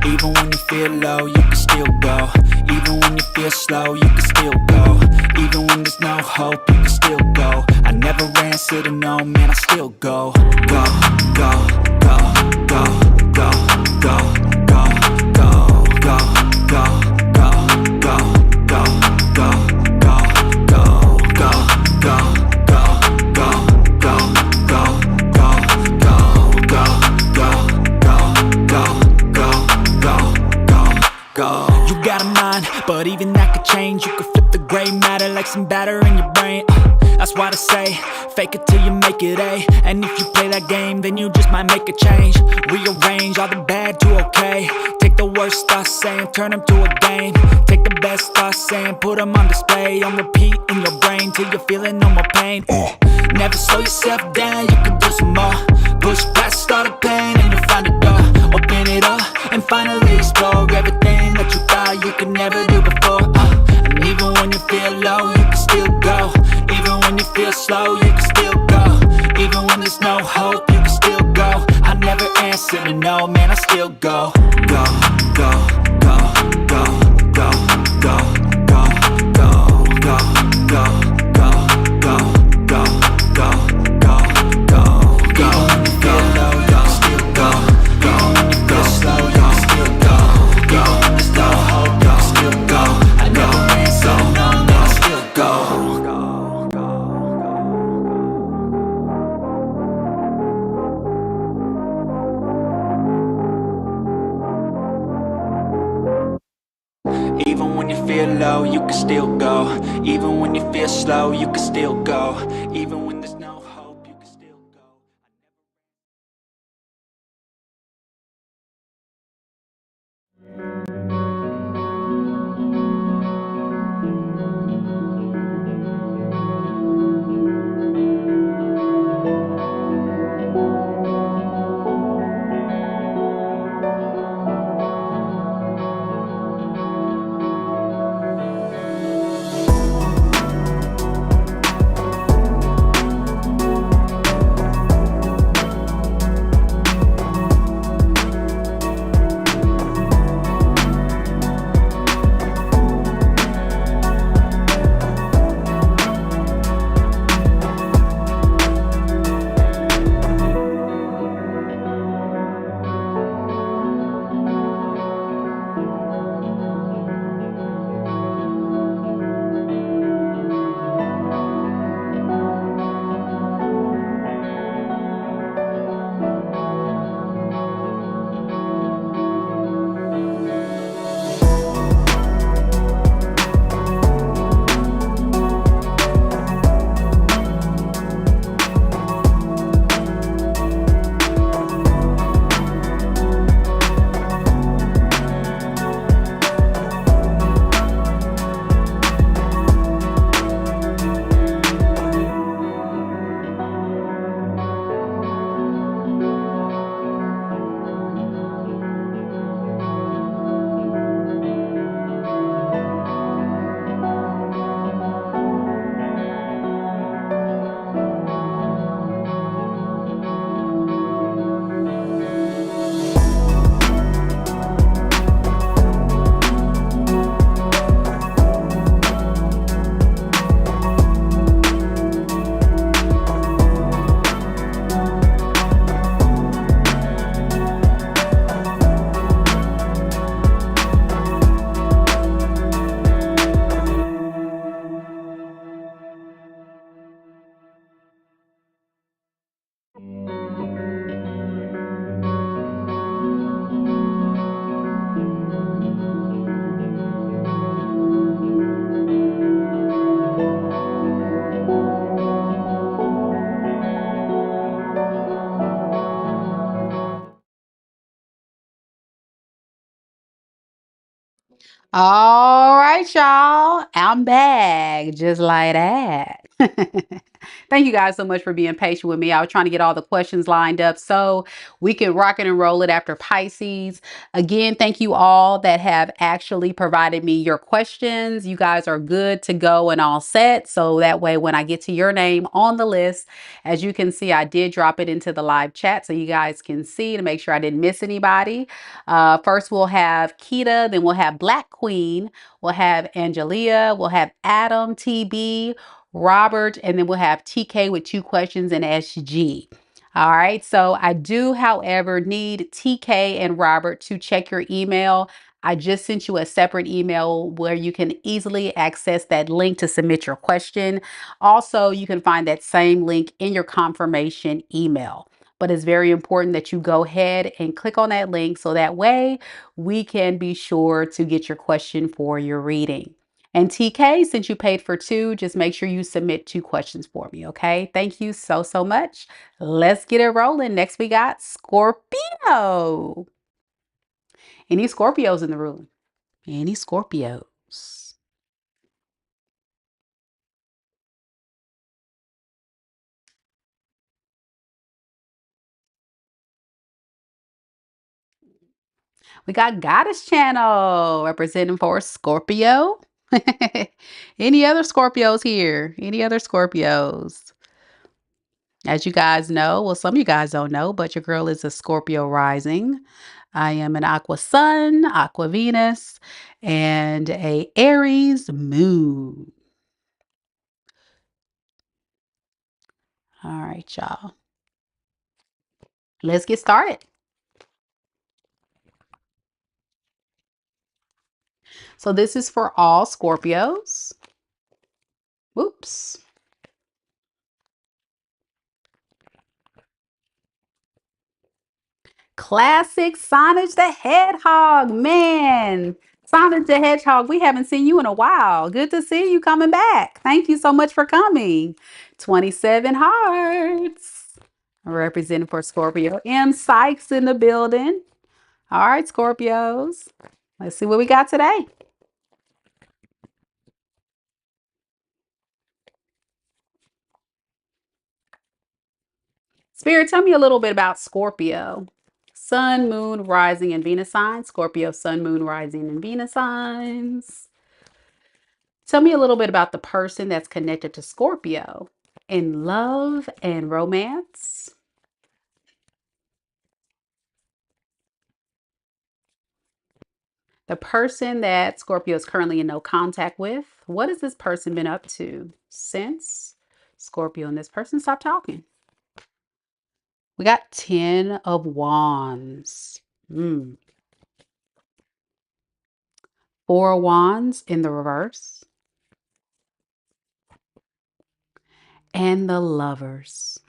S3: Even when you feel low, you can still go. Even when you feel slow, you can still go. Even when there's no hope, you can still go. I never answer to no, man, I still go. Go, go, go, go, go, go, go, go, go, go, go, go, go, go, go, go, go, go. You got a mind, but even that could change. You could flip the gray matter like some batter in your brain. That's why they say, fake it till you make it A. And if you play that game, then you just might make a change. Rearrange all the bad to okay. Take the worst thoughts saying, turn them to a game. Take the best thoughts saying, put them on display. On repeat in your brain till you're feeling no more pain. Never slow yourself down, you can do some more. Push past all the pain and you'll find a door. Open it up and finally explore everything that you thought you could never do before. And even when you feel low, you can still go. Even when you feel slow, you can still go. Even when there's no hope, you can still go. I never answer to no, man, I still go. Go, go, go, go, go, go, go, go, go, go, go, go, go, go, go, go, go. Even when you feel low, you can still go. Even when you feel slow, you can still go. Even when there's no hope, you can still go. I never answer to no, man, I still go. Even when you feel low, you can still go. Even when you feel slow, you can still go. Even when there's no hope, you can still go.
S2: All right, y'all. I'm back just like that. Thank you guys so much for being patient with me. I was trying to get all the questions lined up so we can rock it and roll it after Pisces. Again, thank you all that have actually provided me your questions. You guys are good to go and all set. So that way, when I get to your name on the list, as you can see, I did drop it into the live chat so you guys can see to make sure I didn't miss anybody. First, we'll have Kita, then we'll have Blkqueen, we'll have Angelia, we'll have Adam, TB, Robert, and then we'll have TK with 2 questions and SG. All right, so I do, however, need TK and Robert to check your email. I just sent you a separate email where you can easily access that link to submit your question. Also, you can find that same link in your confirmation email. But it's very important that you go ahead and click on that link so that way we can be sure to get your question for your reading. And TK, since you paid for 2, just make sure you submit 2 questions for me, okay? Thank you so, so much. Let's get it rolling. Next, we got Scorpio. Any Scorpios in the room? Any Scorpios? We got Goddess Channel representing for Scorpio. Any other Scorpios here? Any other Scorpios? As you guys know, well, some of you guys don't know, but your girl is a Scorpio rising. I am an Aqua Sun, Aqua Venus, and a Aries moon. All right, y'all. Let's get started. So this is for all Scorpios. Whoops. Classic Sonic the Hedgehog. Man, Sonic the Hedgehog, we haven't seen you in a while. Good to see you coming back. Thank you so much for coming. 27 hearts. Representing for Scorpio. M. Sykes in the building. All right, Scorpios. Let's see what we got today. Spirit, tell me a little bit about Scorpio. Sun, moon, rising, and Venus signs. Scorpio, sun, moon, rising, and Venus signs. Tell me a little bit about the person that's connected to Scorpio in love and romance. The person that Scorpio is currently in no contact with. What has this person been up to since Scorpio and this person stopped talking? We got 10 of Wands. 4 of Wands in the reverse. And the Lovers.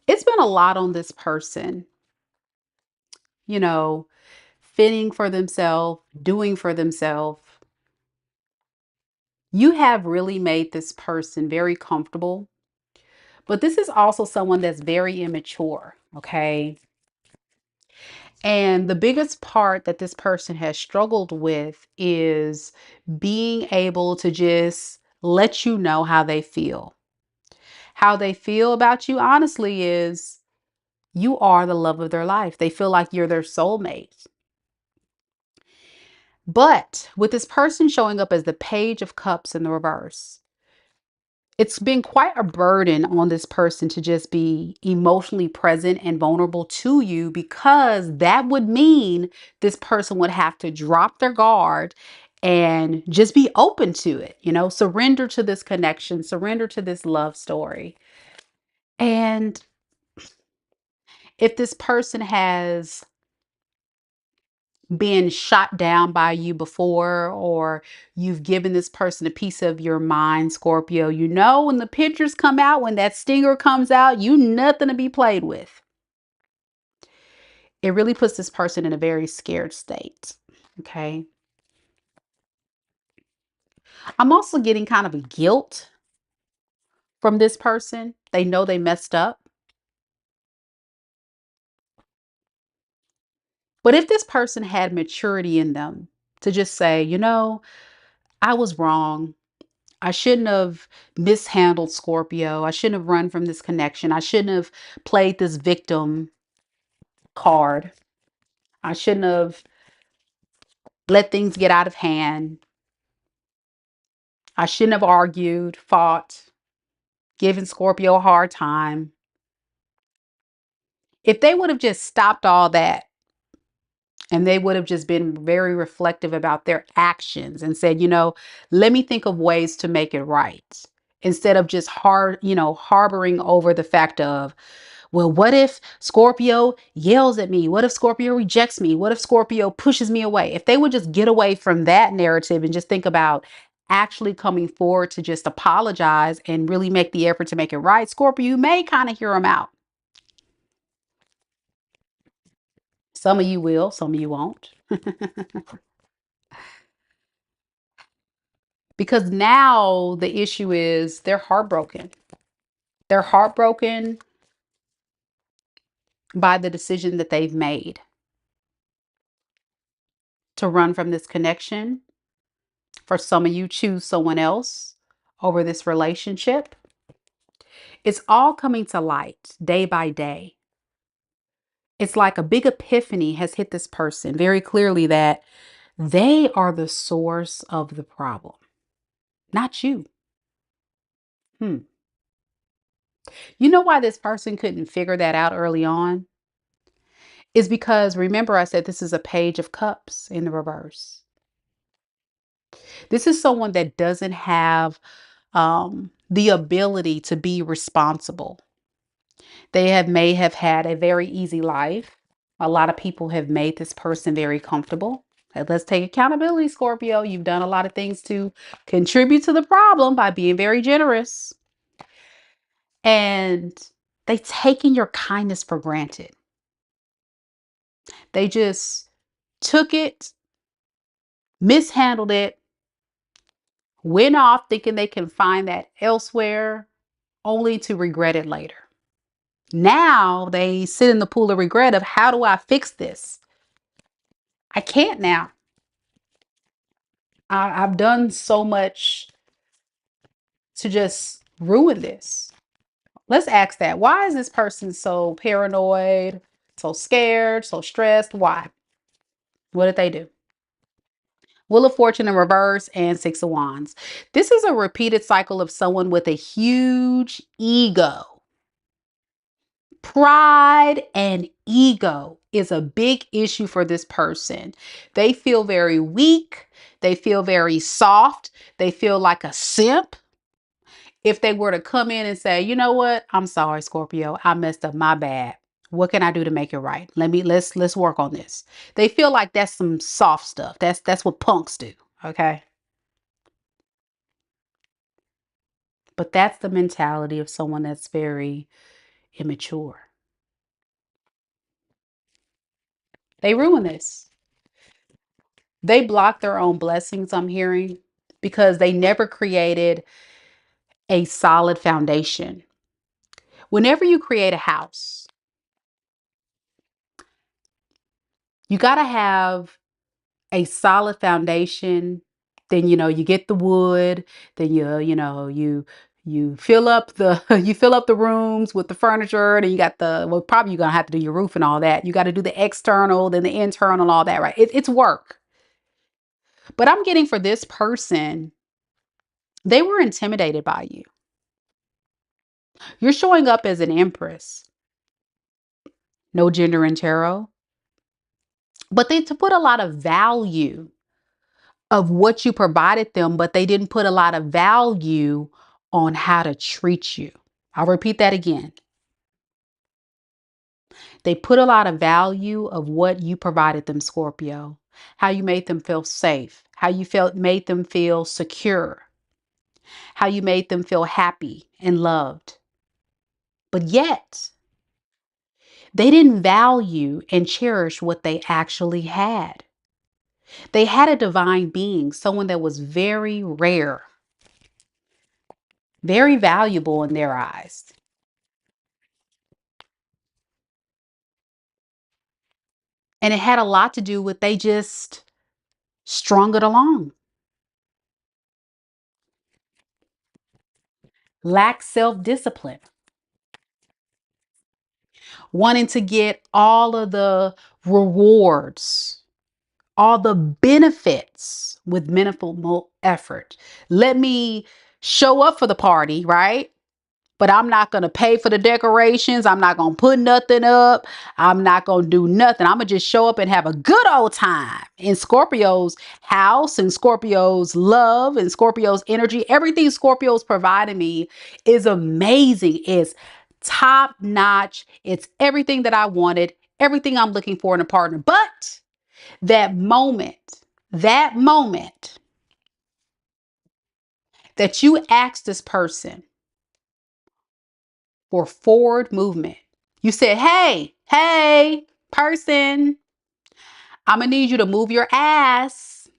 S2: It's been a lot on this person, you know, fitting for themselves, doing for themselves. You have really made this person very comfortable, but this is also someone that's very immature, okay? And the biggest part that this person has struggled with is being able to just let you know how they feel. How they feel about you, honestly, is you are the love of their life. They feel like you're their soulmate. But with this person showing up as the Page of Cups in the reverse, it's been quite a burden on this person to just be emotionally present and vulnerable to you, because that would mean this person would have to drop their guard and just be open to it, surrender to this connection, surrender to this love story. And if this person has been shot down by you before, or you've given this person a piece of your mind, Scorpio, when the pictures come out, when that stinger comes out, you nothing to be played with. It really puts this person in a very scared state. Okay. I'm also getting kind of a guilt from this person. They know they messed up. But if this person had maturity in them to just say, you know, I was wrong. I shouldn't have mishandled Scorpio. I shouldn't have run from this connection. I shouldn't have played this victim card. I shouldn't have let things get out of hand. I shouldn't have argued, fought, given Scorpio a hard time. If they would have just stopped all that and they would have just been very reflective about their actions and said, you know, let me think of ways to make it right. Instead of just harboring over the fact of, well, what if Scorpio yells at me? What if Scorpio rejects me? What if Scorpio pushes me away? If they would just get away from that narrative and just think about actually coming forward to just apologize and really make the effort to make it right, Scorpio, you may kind of hear them out. Some of you will, some of you won't. Because now the issue is they're heartbroken. They're heartbroken by the decision that they've made to run from this connection. For some of you, choose someone else over this relationship. It's all coming to light day by day. It's like a big epiphany has hit this person very clearly that they are the source of the problem, not you. Hmm. You know why this person couldn't figure that out early on? Is because remember I said this is a page of cups in the reverse. This is someone that doesn't have the ability to be responsible. They may have had a very easy life. A lot of people have made this person very comfortable. Let's take accountability, Scorpio. You've done a lot of things to contribute to the problem by being very generous. And they taken your kindness for granted. They just took it, mishandled it, went off thinking they can find that elsewhere, only to regret it later. Now they sit in the pool of regret of how do I fix this? I can't now. I've done so much to just ruin this. Let's ask that. Why is this person so paranoid, so scared, so stressed? Why? What did they do? Wheel of Fortune in reverse and Six of Wands. This is a repeated cycle of someone with a huge ego. Pride and ego is a big issue for this person. They feel very weak. They feel very soft. They feel like a simp. If they were to come in and say, you know what? I'm sorry, Scorpio. I messed up. My bad. What can I do to make it right? Let's work on this. They feel like that's some soft stuff. That's what punks do. Okay. But that's the mentality of someone that's very immature. They ruin this. They block their own blessings, I'm hearing, because they never created a solid foundation. Whenever you create a house, you got to have a solid foundation. Then, you get the wood, then you fill up the you fill up the rooms with the furniture, and you got probably you're gonna have to do your roof and all that. You got to do the external, then the internal, all that, right? It's work. But I'm getting for this person, they were intimidated by you. You're showing up as an empress. No gender in tarot. But they to put a lot of value of what you provided them, but they didn't put a lot of value on how to treat you. I'll repeat that again. They put a lot of value of what you provided them, Scorpio. How you made them feel safe, how you made them feel secure, how you made them feel happy and loved. But yet, they didn't value and cherish what they actually had. They had a divine being, someone that was very rare, very valuable in their eyes. And it had a lot to do with they just strung it along. Lack self-discipline. Wanting to get all of the rewards, all the benefits with minimal effort. Let me show up for the party, right? But I'm not going to pay for the decorations. I'm not going to put nothing up. I'm not going to do nothing. I'm going to just show up and have a good old time in Scorpio's house and Scorpio's love and Scorpio's energy. Everything Scorpio's providing me is amazing. It's top notch. It's everything that I wanted, everything I'm looking for in a partner. But that moment that you ask this person for forward movement, you said, hey, person, I'm gonna need you to move your ass.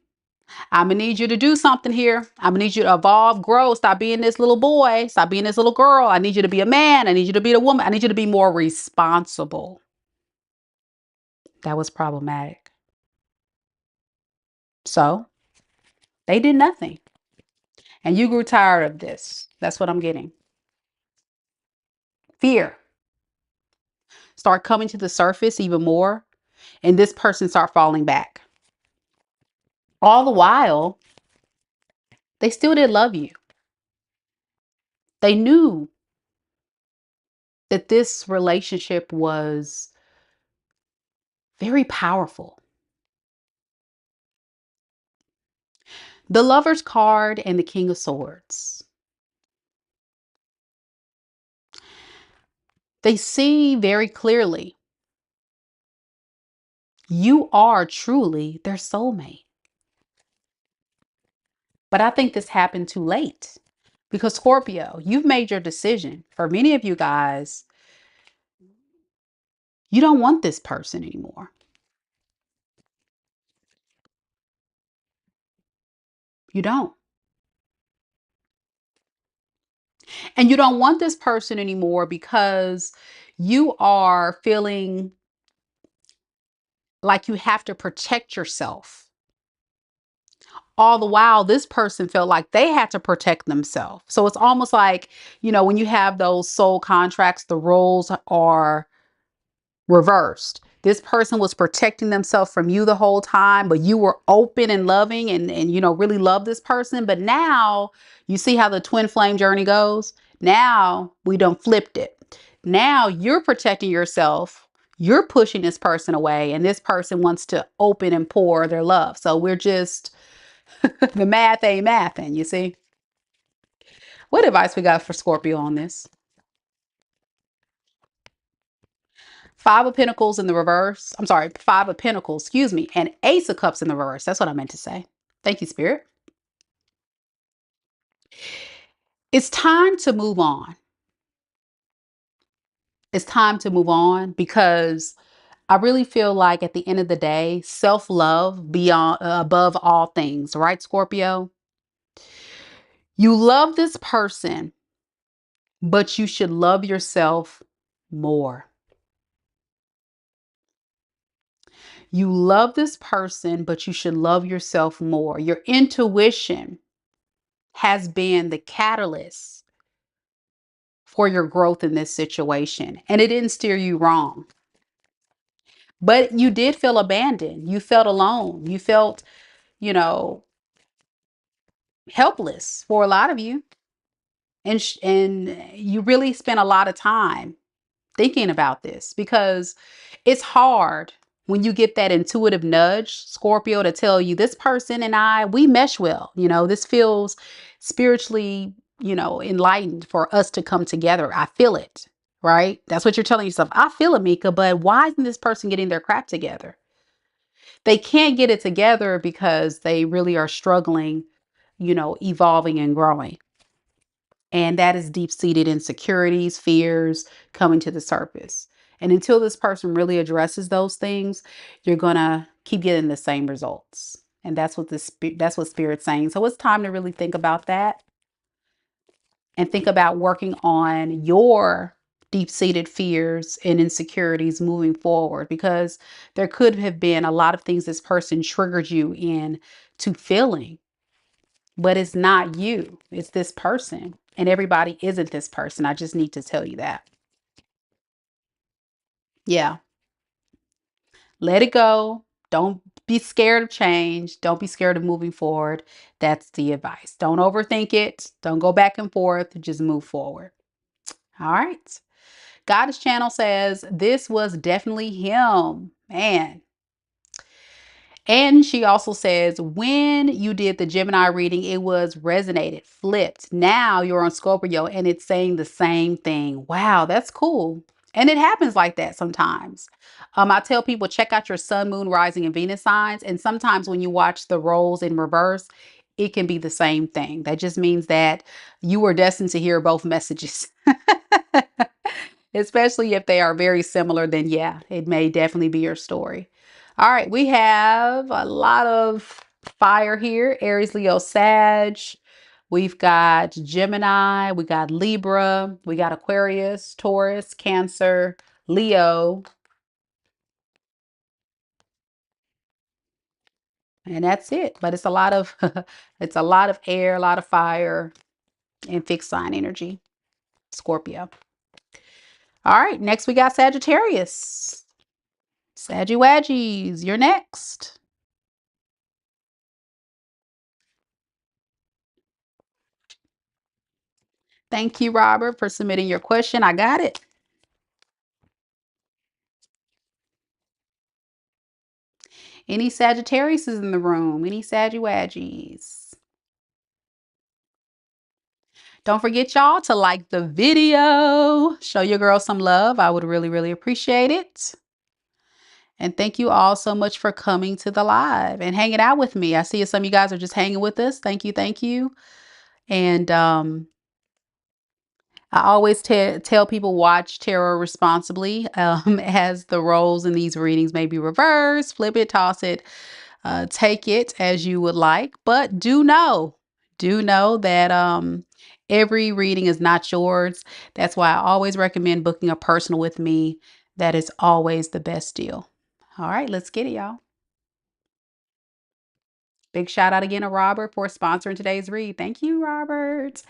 S2: I'm gonna need you to do something here. I'm gonna need you to evolve, grow, stop being this little boy, stop being this little girl. I need you to be a man. I need you to be a woman. I need you to be more responsible. That was problematic. So they did nothing. And you grew tired of this. That's what I'm getting. Fear start coming to the surface even more, and this person start falling back. All the while, they still did love you. They knew that this relationship was very powerful. The Lover's card and the King of Swords. They see very clearly you are truly their soulmate. But I think this happened too late because Scorpio, you've made your decision. For many of you guys, you don't want this person anymore. You don't. And you don't want this person anymore because you are feeling like you have to protect yourself. All the while, this person felt like they had to protect themselves. So it's almost like, when you have those soul contracts, the roles are reversed. This person was protecting themselves from you the whole time, but you were open and loving and really love this person. But now you see how the twin flame journey goes. Now we done flipped it. Now you're protecting yourself. You're pushing this person away, and this person wants to open and pour their love. So we're just the math ain't mathing, you see. What advice we got for Scorpio on this? Five of Pentacles in the reverse. I'm sorry, Five of Pentacles, excuse me, and Ace of Cups in the reverse. That's what I meant to say. Thank you, Spirit. It's time to move on. It's time to move on because I really feel like at the end of the day, self-love beyond above all things, right, Scorpio? You love this person, but you should love yourself more. You love this person, but you should love yourself more. Your intuition has been the catalyst for your growth in this situation, and it didn't steer you wrong. But you did feel abandoned. You felt alone. You felt, you know, helpless for a lot of you. And you really spent a lot of time thinking about this because it's hard when you get that intuitive nudge, Scorpio, to tell you this person and we mesh well. This feels spiritually, enlightened for us to come together. I feel it, right? That's what you're telling yourself. I feel it, Mika, but why isn't this person getting their crap together? They can't get it together because they really are struggling, evolving and growing. And that is deep-seated insecurities, fears coming to the surface. And until this person really addresses those things, you're going to keep getting the same results. And that's what Spirit's saying. So it's time to really think about that and think about working on your deep-seated fears and insecurities moving forward, because there could have been a lot of things this person triggered you in to feeling, but it's not you, it's this person. And everybody isn't this person. I just need to tell you that. Yeah. Let it go. Don't be scared of change. Don't be scared of moving forward. That's the advice. Don't overthink it. Don't go back and forth. Just move forward. All right. Goddess Channel says this was definitely him. Man, and she also says, when you did the Gemini reading, it was resonated, flipped. Now you're on Scorpio and it's saying the same thing. Wow, that's cool. And it happens like that sometimes. I tell people, check out your sun, moon, rising, and Venus signs. And sometimes when you watch the roles in reverse, it can be the same thing. That just means that you were destined to hear both messages. Especially if they are very similar, then yeah, it may definitely be your story. All right, we have a lot of fire here. Aries, Leo, Sag. We've got Gemini, we got Libra, we got Aquarius, Taurus, Cancer, Leo. And that's it. But it's a lot of it's a lot of air, a lot of fire, and fixed sign energy. Scorpio. All right, next we got Sagittarius. Saggy Waggies, you're next. Thank you, Robert, for submitting your question. I got it. Any Sagittarius is in the room? Any Saggy Waggies? Don't forget, y'all, to like the video. Show your girl some love. I would really, really appreciate it. And thank you all so much for coming to the live and hanging out with me. I see some of you guys are just hanging with us. Thank you. Thank you. And I always tell people watch tarot responsibly, as the roles in these readings may be reversed, flip it, toss it, take it as you would like. But do know that every reading is not yours. That's why I always recommend booking a personal with me. That is always the best deal. All right, let's get it, y'all. Big shout out again to Robert for sponsoring today's read. Thank you, Robert.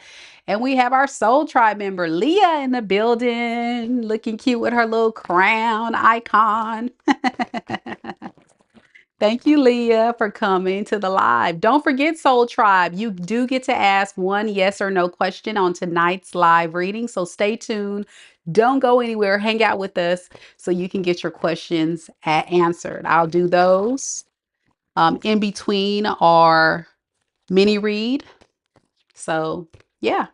S2: And we have our Soul Tribe member, Leah, in the building, looking cute with her little crown icon. Thank you, Leah, for coming to the live. Don't forget, Soul Tribe, you do get to ask one yes or no question on tonight's live reading. So stay tuned. Don't go anywhere. Hang out with us so you can get your questions answered. I'll do those. In between our mini read. So, yeah.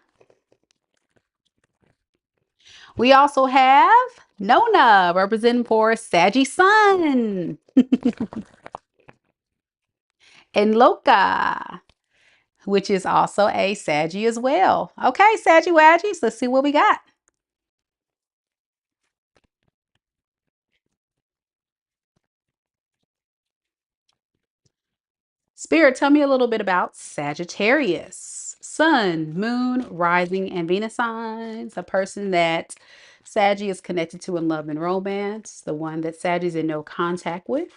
S2: We also have Nona representing for Saggy Sun and Loka, which is also a Saggy as well. Okay, Saggy Waggies, let's see what we got. Spirit, tell me a little bit about Sagittarius. Sun, moon, rising, and Venus signs. A person that Saggy is connected to in love and romance. The one that Saggy is in no contact with.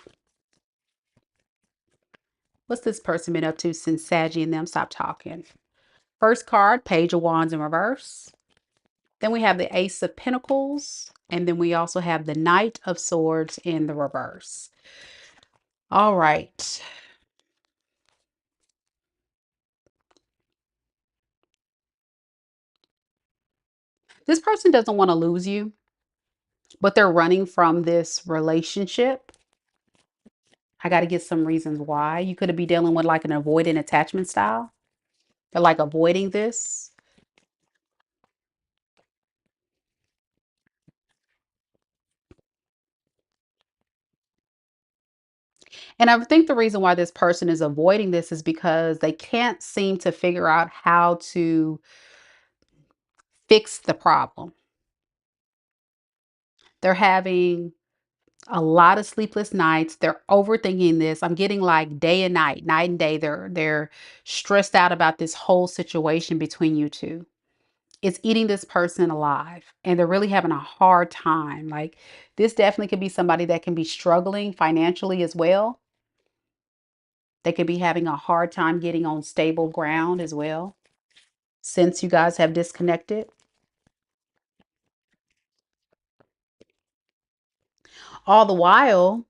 S2: What's this person been up to since Saggy and them stopped talking? First card, Page of Wands in reverse. Then we have the Ace of Pentacles. And then we also have the Knight of Swords in the reverse. All right. This person doesn't want to lose you, but they're running from this relationship. I got to get some reasons why. You could be dealing with like an avoidant attachment style. They're like avoiding this. And I think the reason why this person is avoiding this is because they can't seem to figure out how to fix the problem. They're having a lot of sleepless nights. They're overthinking this. I'm getting like day and night and day. They're stressed out about this whole situation between you two. It's eating this person alive, and they're really having a hard time. Like, this definitely could be somebody that can be struggling financially as well. They could be having a hard time getting on stable ground as well since you guys have disconnected. All the while,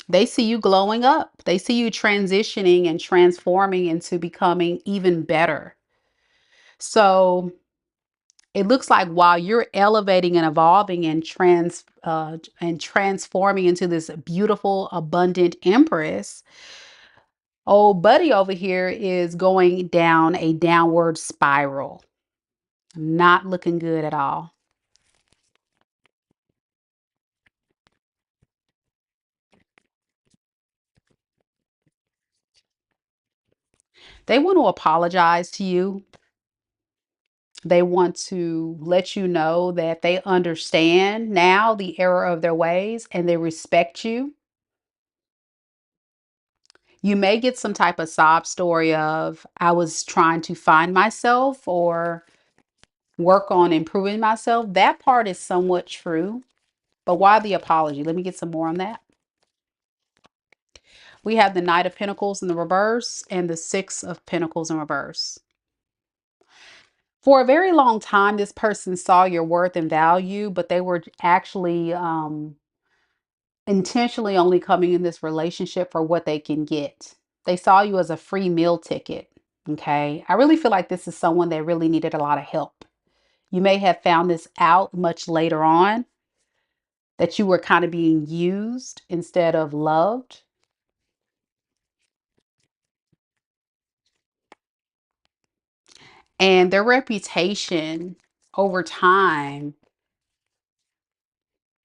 S2: they see you glowing up. They see you transitioning and transforming into becoming even better. So it looks like while you're elevating and evolving and transforming into this beautiful, abundant empress, old buddy over here is going down a downward spiral. Not looking good at all. They want to apologize to you. They want to let you know that they understand now the error of their ways and they respect you. You may get some type of sob story of, I was trying to find myself or work on improving myself. That part is somewhat true. But why the apology? Let me get some more on that. We have the Knight of Pentacles in the reverse and the Six of Pentacles in reverse. For a very long time, this person saw your worth and value, but they were actually intentionally only coming in this relationship for what they can get. They saw you as a free meal ticket. Okay. I really feel like this is someone that really needed a lot of help. You may have found this out much later on that you were kind of being used instead of loved. And their reputation over time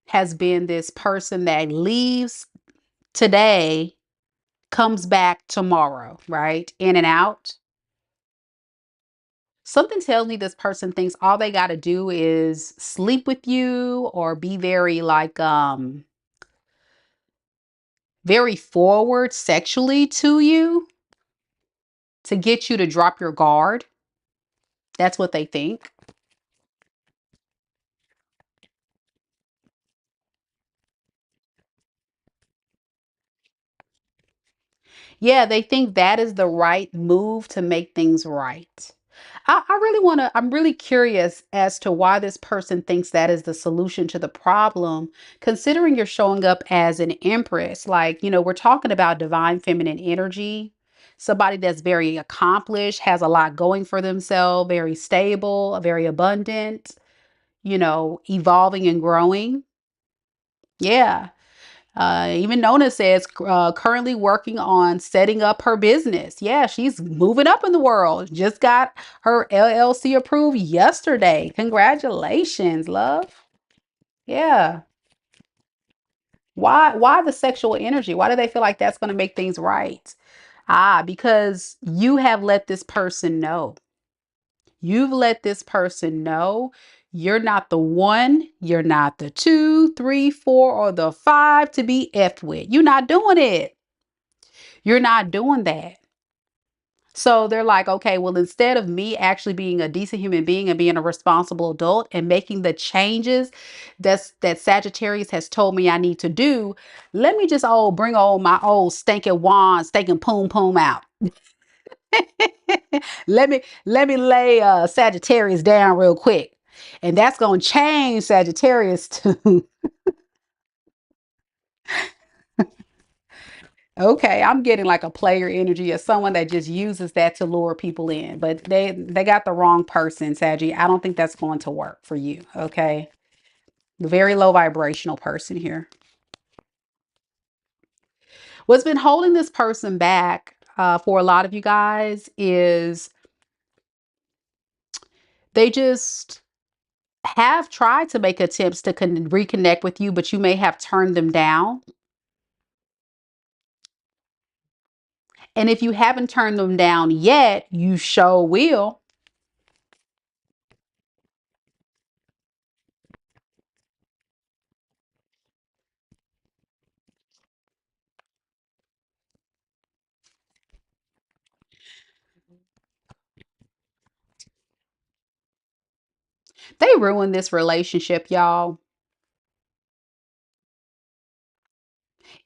S2: has been this person that leaves today, comes back tomorrow, right? In and out. Something tells me this person thinks all they got to do is sleep with you or be very very forward sexually to you to get you to drop your guard. That's what they think. Yeah, they think that is the right move to make things right. I really want to, I'm really curious as to why this person thinks that is the solution to the problem, considering you're showing up as an empress. Like, we're talking about divine feminine energy, somebody that's very accomplished, has a lot going for themselves, very stable, very abundant, evolving and growing. Yeah. Even Nona says currently working on setting up her business. Yeah, she's moving up in the world. Just got her LLC approved yesterday. Congratulations, love. Yeah. Why the sexual energy? Why do they feel like that's going to make things right? Because you have let this person know. You've let this person know you're not the one, you're not the two, three, four, or the five to be F with. You're not doing it. You're not doing that. So they're like, okay, well, instead of me actually being a decent human being and being a responsible adult and making the changes that Sagittarius has told me I need to do, let me just bring my old stinking wand, stinking poom poom out. let me lay Sagittarius down real quick. And that's gonna change Sagittarius to okay, I'm getting like a player energy as someone that just uses that to lure people in. But they got the wrong person, Saggy. I don't think that's going to work for you. Okay. Very low vibrational person here. What's been holding this person back for a lot of you guys is they just have tried to make attempts to reconnect with you, but you may have turned them down. And if you haven't turned them down yet, you sure will. They ruined this relationship, y'all.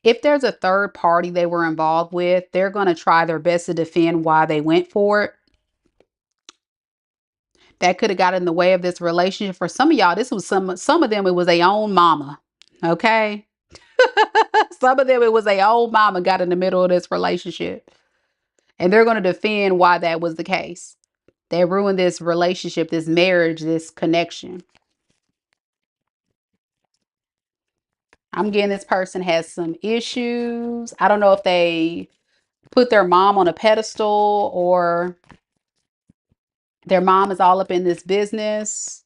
S2: If there's a third party they were involved with, they're going to try their best to defend why they went for it. That could have got in the way of this relationship. For some of y'all, this was some of them, it was their own mama. Okay. Some of them, it was their own mama got in the middle of this relationship. And they're going to defend why that was the case. They ruined this relationship, this marriage, this connection. I'm getting this person has some issues. I don't know if they put their mom on a pedestal or their mom is all up in this business.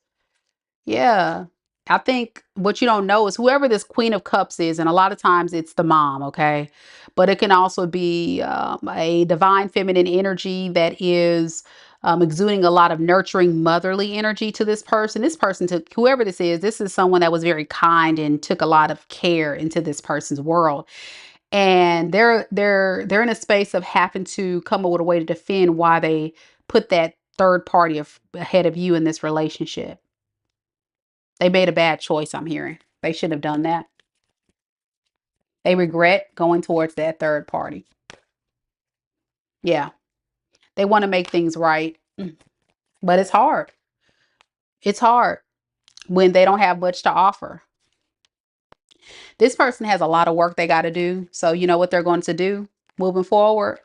S2: Yeah. I think what you don't know is whoever this Queen of Cups is, and a lot of times it's the mom, okay? But it can also be a divine feminine energy that is exuding a lot of nurturing motherly energy to this person. This person took, whoever this is someone that was very kind and took a lot of care into this person's world. And they're in a space of having to come up with a way to defend why they put that third party ahead of you in this relationship. They made a bad choice, I'm hearing. They shouldn't have done that. They regret going towards that third party. Yeah. They want to make things right. But it's hard. It's hard when they don't have much to offer. This person has a lot of work they got to do. So you know what they're going to do moving forward?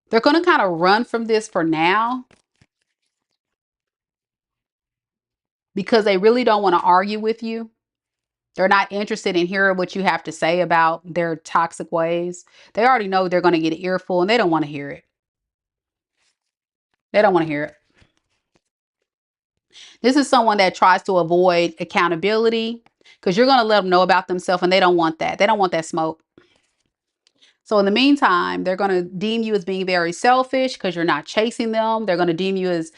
S2: They're going to kind of run from this for now because they really don't want to argue with you. They're not interested in hearing what you have to say about their toxic ways. They already know they're going to get an earful and they don't want to hear it. They don't want to hear it. This is someone that tries to avoid accountability because you're going to let them know about themselves and they don't want that. They don't want that smoke. So in the meantime, they're going to deem you as being very selfish because you're not chasing them. They're going to deem you as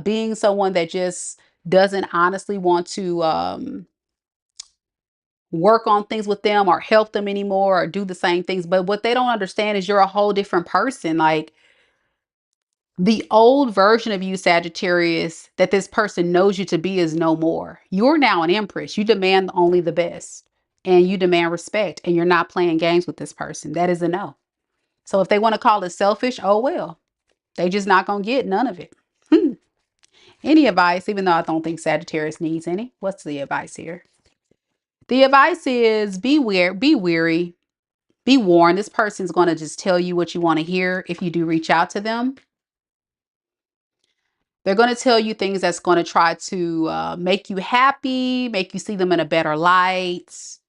S2: being someone that just doesn't honestly want to work on things with them or help them anymore or do the same things. But what they don't understand is you're a whole different person. Like the old version of you, Sagittarius, that this person knows you to be is no more. You're now an empress. You demand only the best and you demand respect and you're not playing games with this person. That is a no. So if they want to call it selfish, oh well, they just not going to get none of it. Any advice, even though I don't think Sagittarius needs any. What's the advice here? The advice is be weary, be warned. This person's going to just tell you what you want to hear if you do reach out to them. They're going to tell you things that's going to try to make you happy, make you see them in a better light,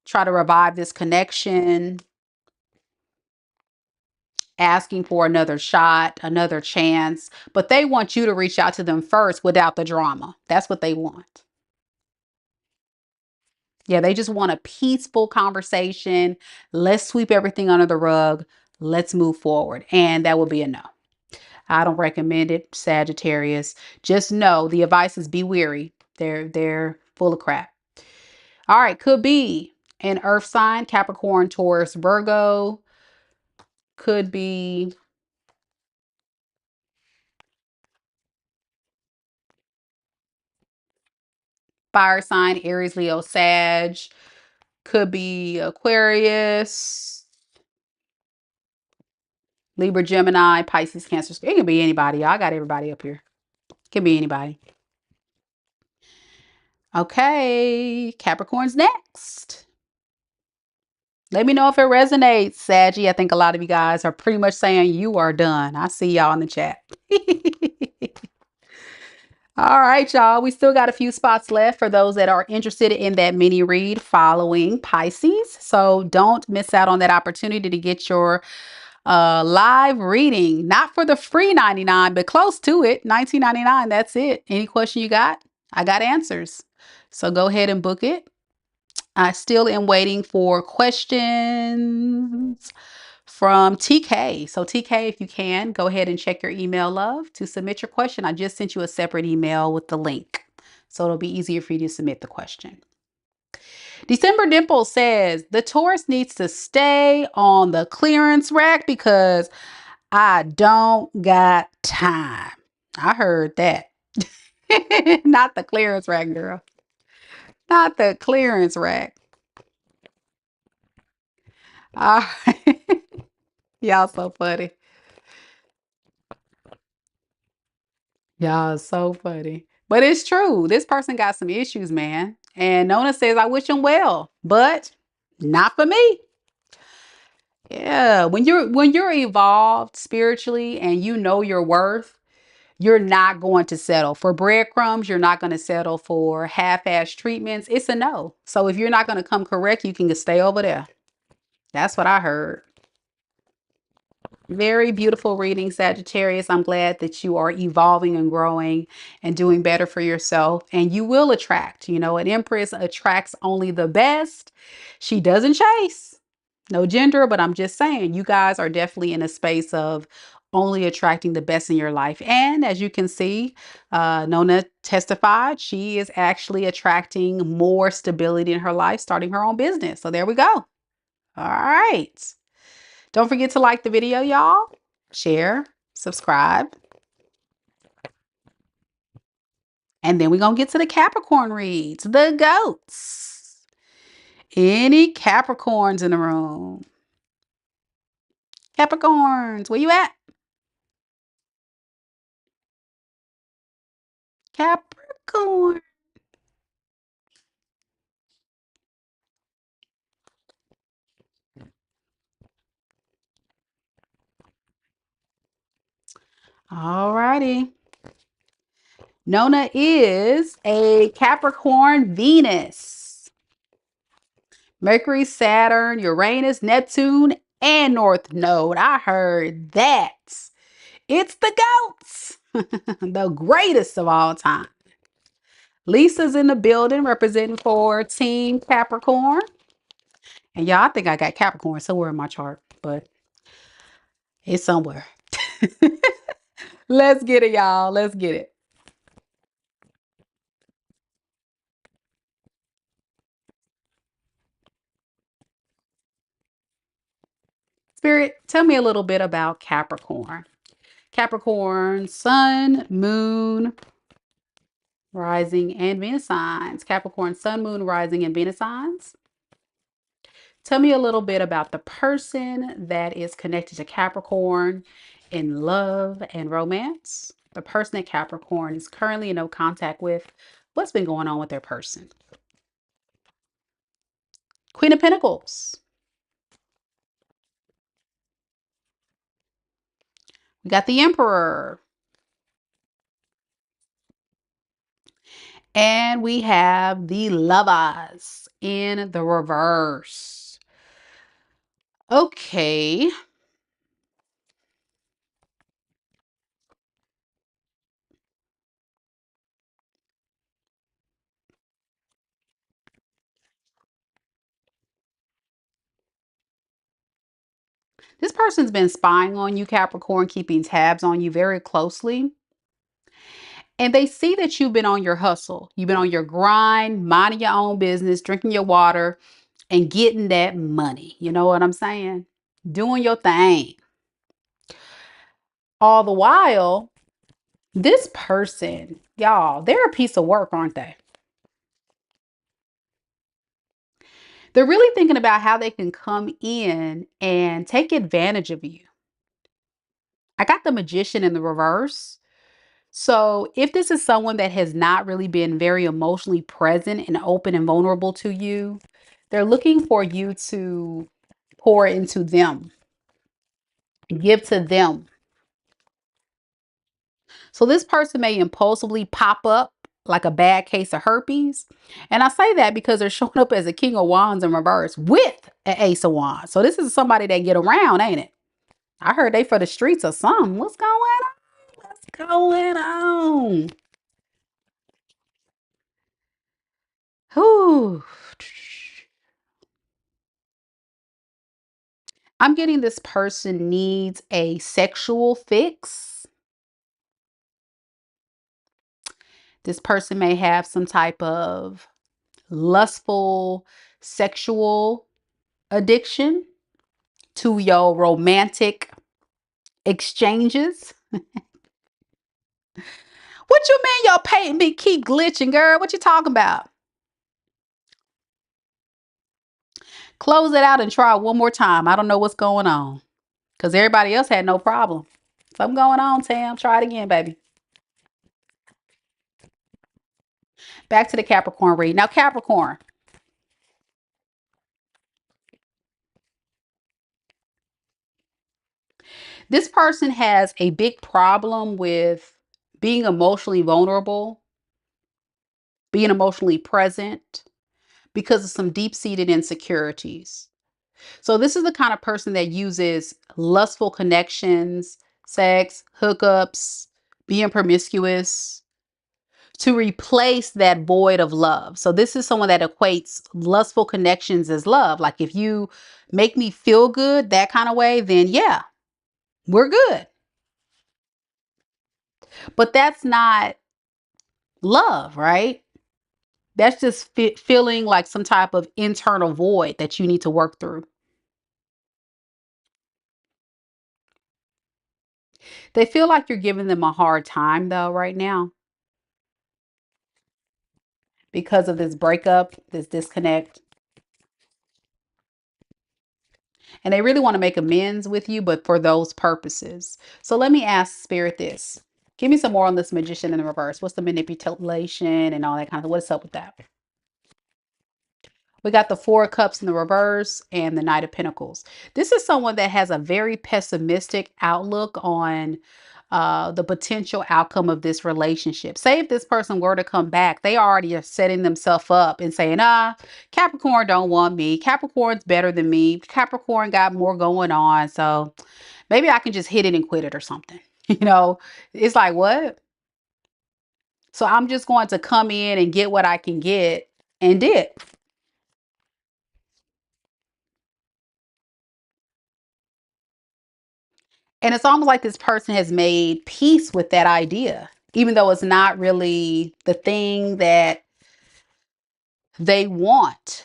S2: try to revive this connection, asking for another shot, another chance. But they want you to reach out to them first without the drama. That's what they want. Yeah, they just want a peaceful conversation. Let's sweep everything under the rug. Let's move forward. And that will be a no. I don't recommend it, Sagittarius. Just know the advice is be wary. They're full of crap. All right, could be an earth sign, Capricorn, Taurus, Virgo. Could be fire sign, Aries, Leo, Sag. Could be Aquarius, Libra, Gemini, Pisces, Cancer. It can be anybody. I got everybody up here. It can be anybody. Okay, Capricorn's next. Let me know if it resonates, Saggy. I think a lot of you guys are pretty much saying you are done. I see y'all in the chat. All right, y'all. We still got a few spots left for those that are interested in that mini read following Pisces. So don't miss out on that opportunity to get your live reading. Not for the free 99, but close to it. $19.99. That's it. Any question you got? I got answers. So go ahead and book it. I still am waiting for questions from TK. So TK, if you can, go ahead and check your email, love, to submit your question. I just sent you a separate email with the link. So it'll be easier for you to submit the question. December Dimple says, the Taurus needs to stay on the clearance rack because I don't got time. I heard that. Not the clearance rack, girl. Not the clearance rack. All right. Y'all so funny. Y'all so funny. But it's true. This person got some issues, man. And Nona says, I wish him well, but not for me. Yeah. When you're evolved spiritually and you know your worth, you're not going to settle for breadcrumbs. You're not going to settle for half-ass treatments. It's a no. So if you're not going to come correct, you can just stay over there. That's what I heard. Very beautiful reading, Sagittarius. I'm glad that you are evolving and growing and doing better for yourself. And you will attract. You know, an Empress attracts only the best. She doesn't chase. No gender, but I'm just saying, you guys are definitely in a space of only attracting the best in your life. And as you can see, Nona testified, she is actually attracting more stability in her life, starting her own business. So there we go. All right. Don't forget to like the video, y'all. Share, subscribe. And then we're going to get to the Capricorn reads, the goats. Any Capricorns in the room? Capricorns, where you at? Capricorn. All righty. Nona is a Capricorn Venus. Mercury, Saturn, Uranus, Neptune, and North Node. I heard that. It's the goats. The greatest of all time. Lisa's in the building representing for Team Capricorn. And y'all, I think I got Capricorn somewhere in my chart, but it's somewhere. Let's get it, y'all. Let's get it. Spirit, tell me a little bit about Capricorn. Capricorn, Sun, Moon, Rising, and Venus signs. Capricorn, Sun, Moon, Rising, and Venus signs. Tell me a little bit about the person that is connected to Capricorn in love and romance. The person that Capricorn is currently in no contact with. What's been going on with their person? Queen of Pentacles. We got the Emperor. And we have the Lovers in the reverse. Okay. This person's been spying on you, Capricorn, keeping tabs on you very closely. And they see that you've been on your hustle. You've been on your grind, minding your own business, drinking your water, and getting that money. You know what I'm saying? Doing your thing. All the while, this person, y'all, they're a piece of work, aren't they? They're really thinking about how they can come in and take advantage of you. I got the Magician in the reverse. So if this is someone that has not really been very emotionally present and open and vulnerable to you, they're looking for you to pour into them, give to them. So this person may impulsively pop up like a bad case of herpes. And I say that because they're showing up as a King of Wands in reverse with an Ace of Wands. So this is somebody that get around, ain't it? I heard they for the streets or something. What's going on? What's going on? Whew. I'm getting this person needs a sexual fix. This person may have some type of lustful sexual addiction to your romantic exchanges. What you mean your paint be keep glitching, girl? What you talking about? Close it out and try one more time. I don't know what's going on. Because everybody else had no problem. Something going on, Tam. Try it again, baby. Back to the Capricorn read. Now, Capricorn, this person has a big problem with being emotionally vulnerable, being emotionally present because of some deep-seated insecurities. So this is the kind of person that uses lustful connections, sex, hookups, being promiscuous to replace that void of love. So this is someone that equates lustful connections as love. Like if you make me feel good that kind of way, then yeah, we're good. But that's not love, right? That's just feeling like some type of internal void that you need to work through. They feel like you're giving them a hard time though right now because of this breakup, this disconnect. And they really want to make amends with you, but for those purposes. So let me ask Spirit this. Give me some more on this magician in the reverse. What's the manipulation and all that kind of, what's up with that? We got the Four of Cups in the reverse and the Knight of Pentacles. This is someone that has a very pessimistic outlook on the potential outcome of this relationship. Say if this person were to come back, they already are setting themselves up and saying, Capricorn don't want me. Capricorn's better than me. Capricorn got more going on. So maybe I can just hit it and quit it or something. It's like, what? So I'm just going to come in and get what I can get and dip. And it's almost like this person has made peace with that idea, even though it's not really the thing that they want.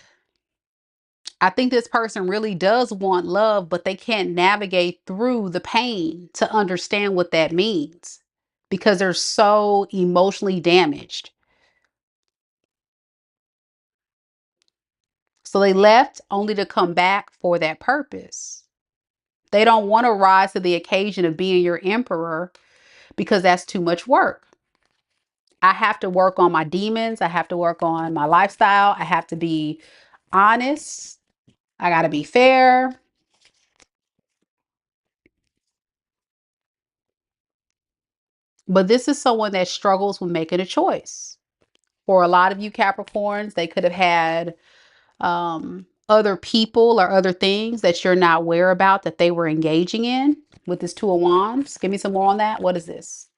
S2: I think this person really does want love, but they can't navigate through the pain to understand what that means because they're so emotionally damaged. So they left only to come back for that purpose. They don't want to rise to the occasion of being your emperor because that's too much work. I have to work on my demons. I have to work on my lifestyle. I have to be honest. I got to be fair. But this is someone that struggles with making a choice. For a lot of you Capricorns, they could have had other people or other things that you're not aware about that they were engaging in with this Two of Wands. Give me some more on that. What is this?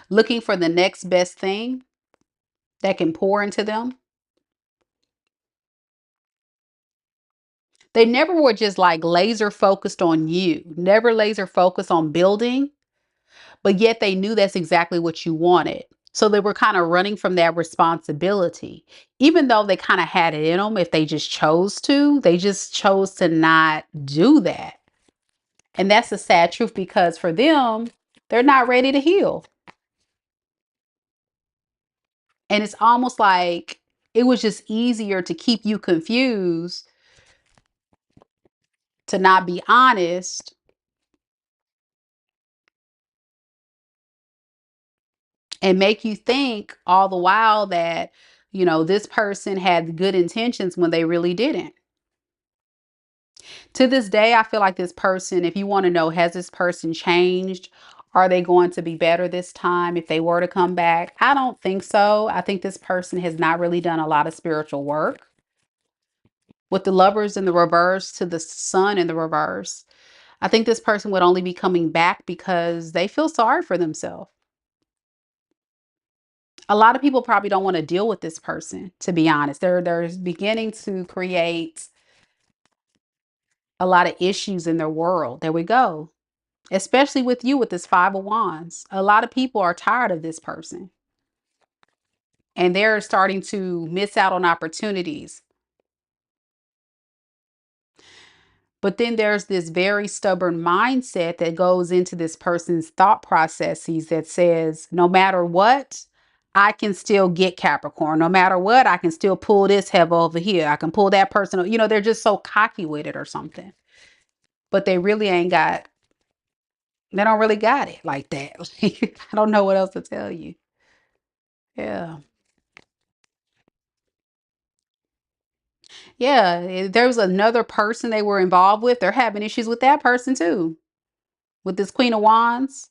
S2: Looking for the next best thing that can pour into them. They never were just like laser focused on you, never laser focused on building, but yet they knew that's exactly what you wanted. So they were kind of running from that responsibility, even though they kind of had it in them. If they just chose to not do that. And that's the sad truth because for them, they're not ready to heal. And it's almost like it was just easier to keep you confused, to not be honest, and make you think all the while that, this person had good intentions when they really didn't. To this day, I feel like this person, if you want to know, has this person changed? Are they going to be better this time if they were to come back? I don't think so. I think this person has not really done a lot of spiritual work. With the Lovers in the reverse to the Sun in the reverse, I think this person would only be coming back because they feel sorry for themselves. A lot of people probably don't want to deal with this person, to be honest. They're beginning to create a lot of issues in their world. There we go. Especially with you with this Five of Wands. A lot of people are tired of this person. And they're starting to miss out on opportunities. But then there's this very stubborn mindset that goes into this person's thought processes that says, no matter what, I can still get Capricorn. No matter what, I can still pull this hev over here. I can pull that person. You know, they're just so cocky with it or something. But they really ain't got, they don't really got it like that. I don't know what else to tell you. Yeah. Yeah. There was another person they were involved with. They're having issues with that person too. With this Queen of Wands.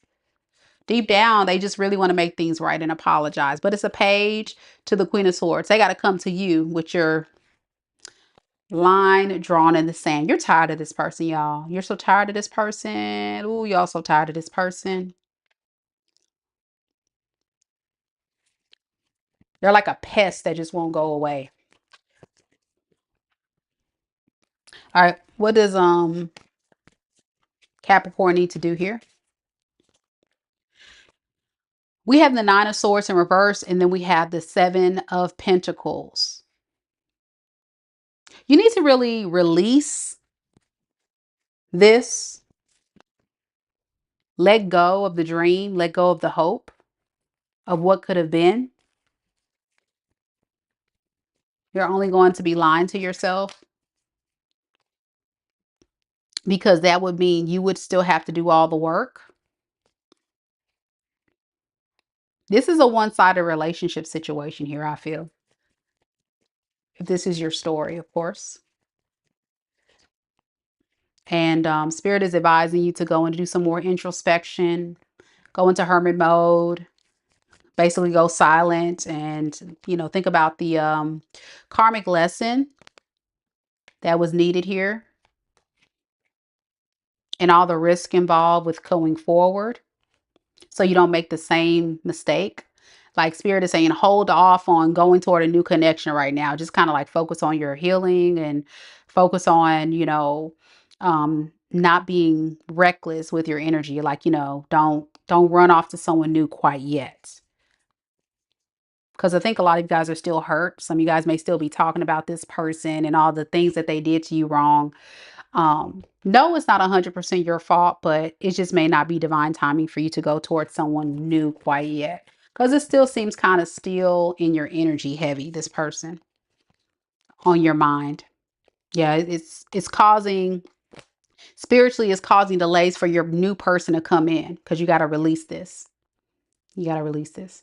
S2: Deep down, they just really want to make things right and apologize. But it's a page to the Queen of Swords. They got to come to you with your line drawn in the sand. You're tired of this person, y'all. You're so tired of this person. Ooh, y'all so tired of this person. They're like a pest that just won't go away. All right. What does Capricorn need to do here? We have the Nine of Swords in reverse, and then we have the Seven of Pentacles. You need to really release this. Let go of the dream. Let go of the hope of what could have been. You're only going to be lying to yourself, because that would mean you would still have to do all the work. This is a one-sided relationship situation here, I feel. If this is your story, of course. And Spirit is advising you to go and do some more introspection, go into hermit mode, basically go silent, and, you know, think about the karmic lesson that was needed here and all the risk involved with going forward, so you don't make the same mistake. Like Spirit is saying, hold off on going toward a new connection right now. Just kind of like focus on your healing and focus on, you know, not being reckless with your energy. Like, you know, don't run off to someone new quite yet. Because I think a lot of you guys are still hurt. Some of you guys may still be talking about this person and all the things that they did to you wrong. No, it's not 100% your fault, but it just may not be divine timing for you to go towards someone new quite yet. Because it still seems kind of still in your energy heavy, this person on your mind. Yeah, it's causing, spiritually, it's causing delays for your new person to come in, because you got to release this. You got to release this.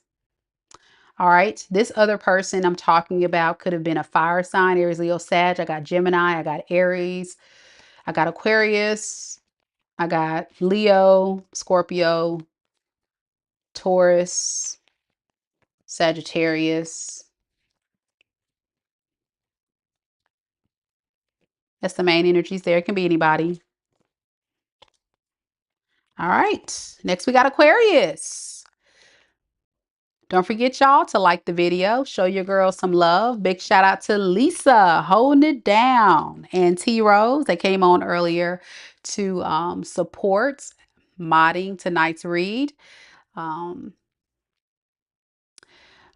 S2: All right. This other person I'm talking about could have been a fire sign, Aries, Leo, Sag. I got Gemini. I got Aries. I got Aquarius. I got Leo, Scorpio, Taurus, Sagittarius. That's the main energies there. It can be anybody. All right. Next, we got Aquarius. Don't forget, y'all, to like the video. Show your girl some love. Big shout out to Lisa holding it down. And T Rose, they came on earlier to support modding tonight's read.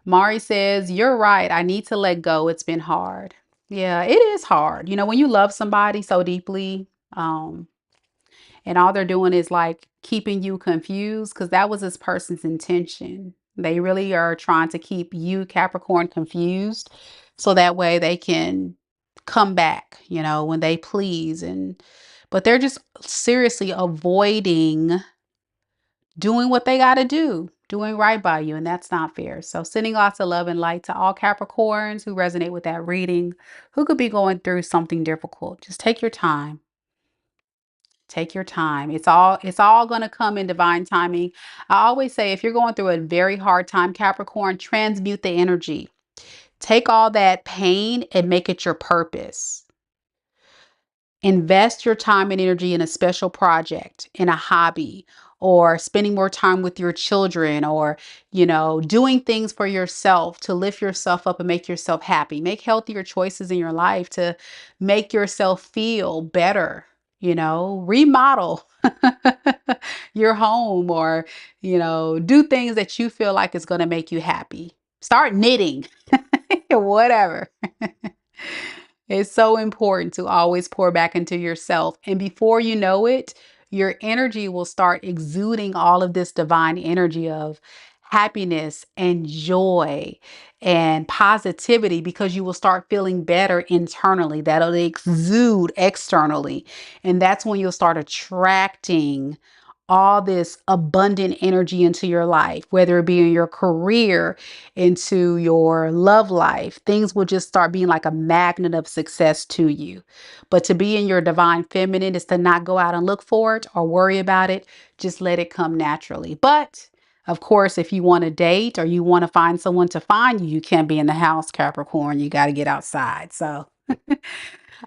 S2: Mari says, you're right. I need to let go. It's been hard. Yeah, it is hard. You know, when you love somebody so deeply, and all they're doing is like keeping you confused, because that was this person's intention. They really are trying to keep you, Capricorn, confused, so that way they can come back, you know, when they please. But they're just seriously avoiding doing what they got to do, doing right by you. And that's not fair. So sending lots of love and light to all Capricorns who resonate with that reading, who could be going through something difficult. Just take your time. Take your time. It's all going to come in divine timing. I always say, if you're going through a very hard time, Capricorn, transmute the energy. Take all that pain and make it your purpose. Invest your time and energy in a special project, in a hobby, or spending more time with your children, or, you know, doing things for yourself to lift yourself up and make yourself happy. Make healthier choices in your life to make yourself feel better, you know, remodel your home, or, you know, do things that you feel like is going to make you happy. Start knitting, whatever. It's so important to always pour back into yourself. And before you know it, your energy will start exuding all of this divine energy of happiness and joy and positivity because you will start feeling better internally. That'll exude externally. And that's when you'll start attracting all this abundant energy into your life, whether it be in your career, into your love life. Things will just start being like a magnet of success to you. But to be in your divine feminine is to not go out and look for it or worry about it. Just let it come naturally. But of course, if you want to date or you want to find someone to find you, you can't be in the house, Capricorn. You got to get outside. So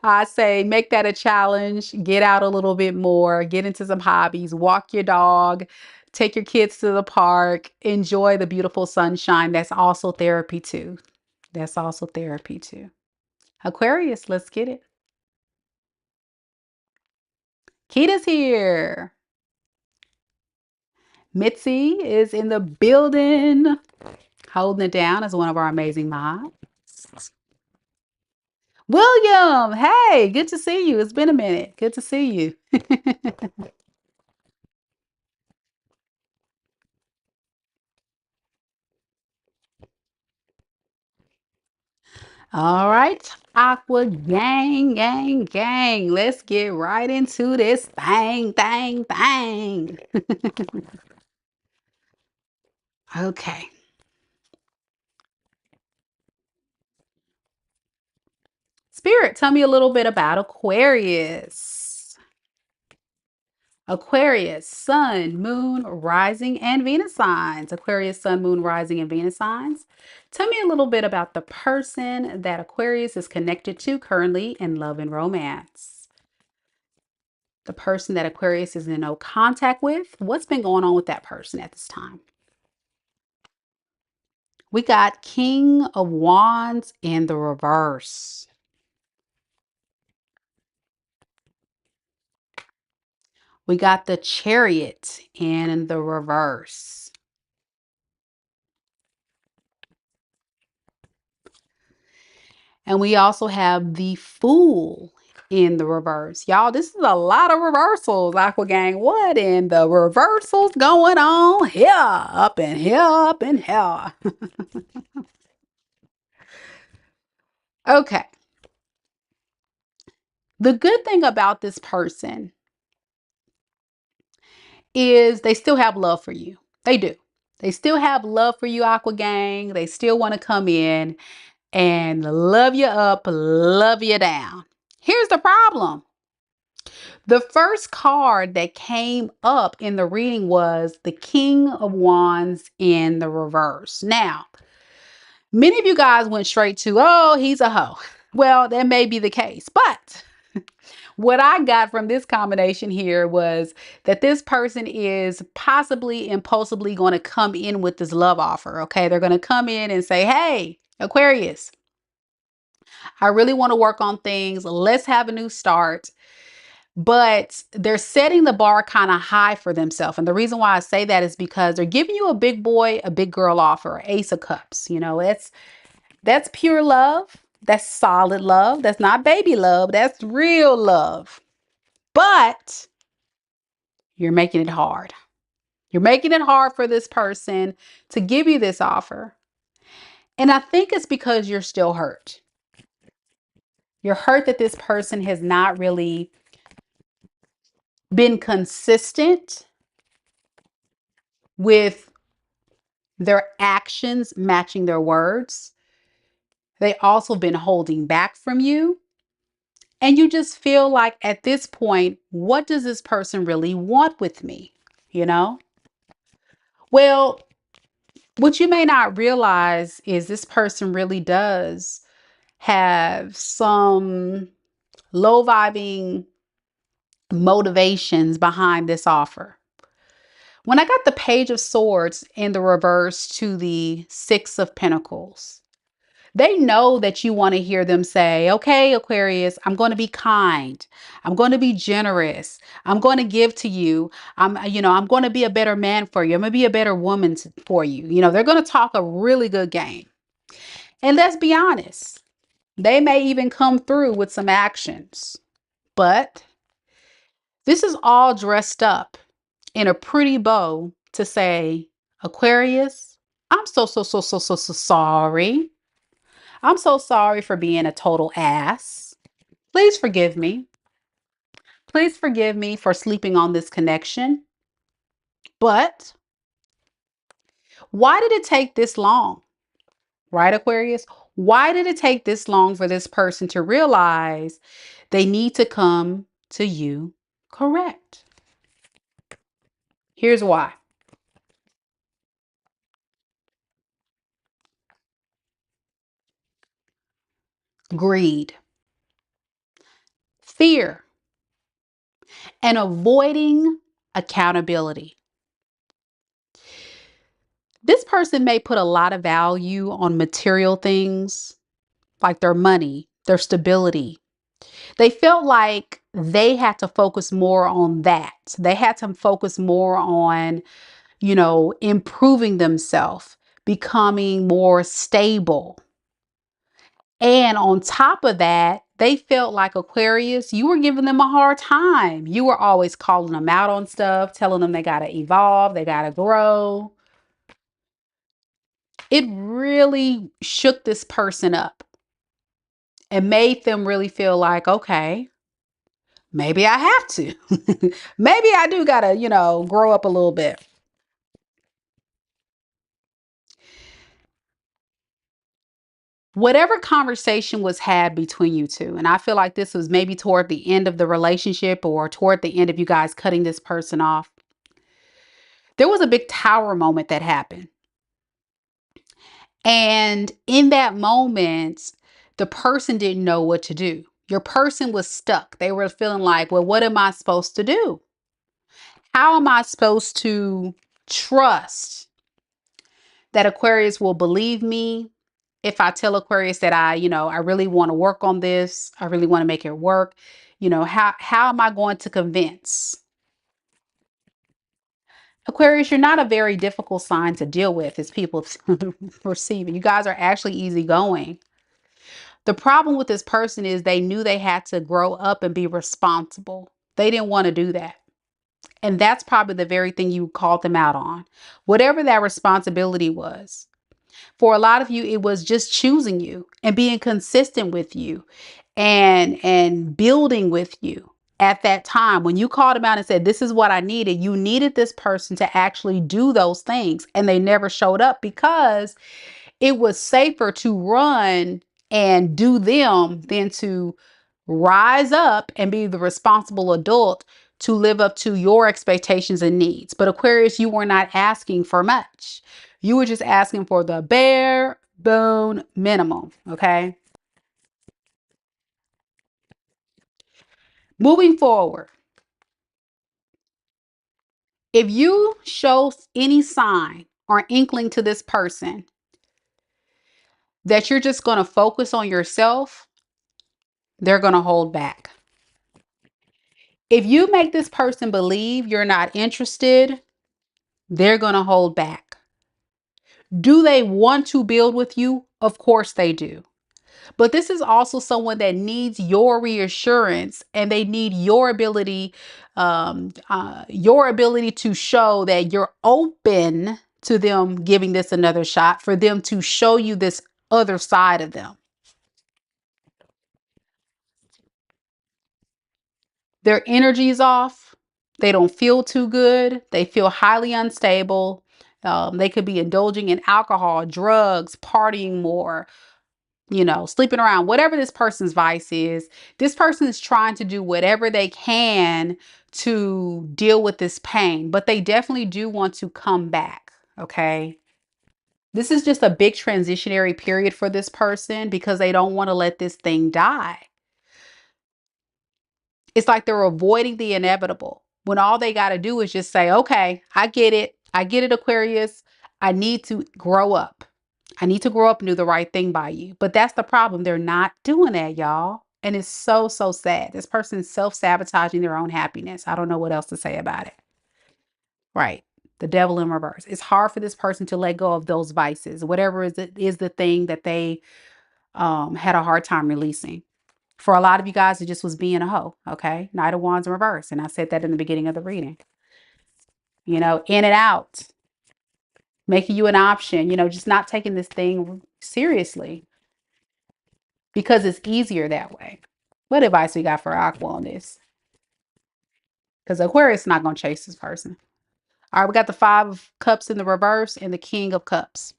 S2: I say make that a challenge, get out a little bit more, get into some hobbies, walk your dog, take your kids to the park, enjoy the beautiful sunshine. That's also therapy too. That's also therapy too. Aquarius, let's get it. Kita's here. Mitzi is in the building, holding it down as one of our amazing moms. William, hey, good to see you. It's been a minute. Good to see you. All right, Aqua gang, gang, gang. Let's get right into this thing, thing, thing. Okay. Spirit, tell me a little bit about Aquarius. Aquarius, Sun, Moon, Rising, and Venus signs. Aquarius, Sun, Moon, Rising, and Venus signs. Tell me a little bit about the person that Aquarius is connected to currently in love and romance. The person that Aquarius is in no contact with. What's been going on with that person at this time? We got King of Wands in the reverse. We got the Chariot in the reverse. And we also have the Fool in the reverse. Y'all, this is a lot of reversals, Aqua Gang. What in the reversals going on here? Up and here, up and here. Okay. The good thing about this person is they still have love for you. They do. They still have love for you, Aqua Gang. They still want to come in and love you up, love you down. Here's the problem. The first card that came up in the reading was the King of Wands in the reverse. Now, many of you guys went straight to, oh, he's a hoe. Well, that may be the case, but what I got from this combination here was that this person is possibly impulsively going to come in with this love offer. Okay. They're going to come in and say, hey, Aquarius, I really want to work on things. Let's have a new start. But they're setting the bar kind of high for themselves. And the reason why I say that is because they're giving you a big boy, a big girl offer, Ace of Cups. You know, that's pure love. That's solid love. That's not baby love. That's real love. But you're making it hard. You're making it hard for this person to give you this offer. And I think it's because you're still hurt. You're hurt that this person has not really been consistent with their actions matching their words. They also been holding back from you. And you just feel like at this point, what does this person really want with me? You know? Well, what you may not realize is this person really does have some low vibing motivations behind this offer. When I got the Page of Swords in the reverse to the Six of Pentacles, they know that you want to hear them say, okay, Aquarius, I'm going to be kind. I'm going to be generous. I'm going to give to you. I'm going to be a better man for you. I'm going to be a better woman for you. They're going to talk a really good game. And let's be honest. They may even come through with some actions. But this is all dressed up in a pretty bow to say, Aquarius, I'm so sorry. I'm so sorry for being a total ass. Please forgive me. Please forgive me for sleeping on this connection. But why did it take this long? Right, Aquarius? Why did it take this long for this person to realize they need to come to you correct? Here's why. Greed, fear, and avoiding accountability. This person may put a lot of value on material things like their money, their stability. They felt like they had to focus more on that. They had to focus more on, improving themselves, becoming more stable. And on top of that, they felt like Aquarius, you were giving them a hard time. You were always calling them out on stuff, telling them they got to evolve, they got to grow. It really shook this person up and made them really feel like, okay, maybe I have to. Maybe I do got to, grow up a little bit. Whatever conversation was had between you two, and I feel like this was maybe toward the end of the relationship or toward the end of you guys cutting this person off, there was a big tower moment that happened. And in that moment, the person didn't know what to do. Your person was stuck. They were feeling like, well, what am I supposed to do? How am I supposed to trust that Aquarius will believe me if I tell Aquarius that I really want to work on this, I really want to make it work? How am I going to convince? Aquarius, you're not a very difficult sign to deal with as people perceive it. You guys are actually easygoing. The problem with this person is they knew they had to grow up and be responsible. They didn't want to do that. And that's probably the very thing you called them out on. Whatever that responsibility was. For a lot of you, it was just choosing you and being consistent with you and building with you. At that time, when you called them out and said, this is what I needed, you needed this person to actually do those things. And they never showed up because it was safer to run and do them than to rise up and be the responsible adult to live up to your expectations and needs. But Aquarius, you were not asking for much. You were just asking for the bare bone minimum. Okay. Moving forward, if you show any sign or inkling to this person that you're just going to focus on yourself, they're going to hold back. If you make this person believe you're not interested, they're going to hold back. Do they want to build with you? Of course they do. But this is also someone that needs your reassurance and they need your ability to show that you're open to them giving this another shot, for them to show you this other side of them. Their energy is off. They don't feel too good. They feel highly unstable. They could be indulging in alcohol, drugs, partying more, sleeping around, whatever this person's vice is. This person is trying to do whatever they can to deal with this pain, but they definitely do want to come back. Okay. This is just a big transitionary period for this person because they don't want to let this thing die. It's like they're avoiding the inevitable when all they got to do is just say, okay, I get it. I get it, Aquarius. I need to grow up. I need to grow up and do the right thing by you. But that's the problem. They're not doing that, y'all. And it's so, so sad. This person's self-sabotaging their own happiness. I don't know what else to say about it. Right. The devil in reverse. It's hard for this person to let go of those vices, whatever is the thing that they had a hard time releasing. For a lot of you guys, it just was being a hoe. Okay. Knight of Wands in reverse. And I said that in the beginning of the reading. You know, in and out, making you an option, you know, just not taking this thing seriously because it's easier that way. What advice we got for Aqua on this? Because Aquarius is not going to chase this person. All right, we got the Five of Cups in the reverse and the King of Cups.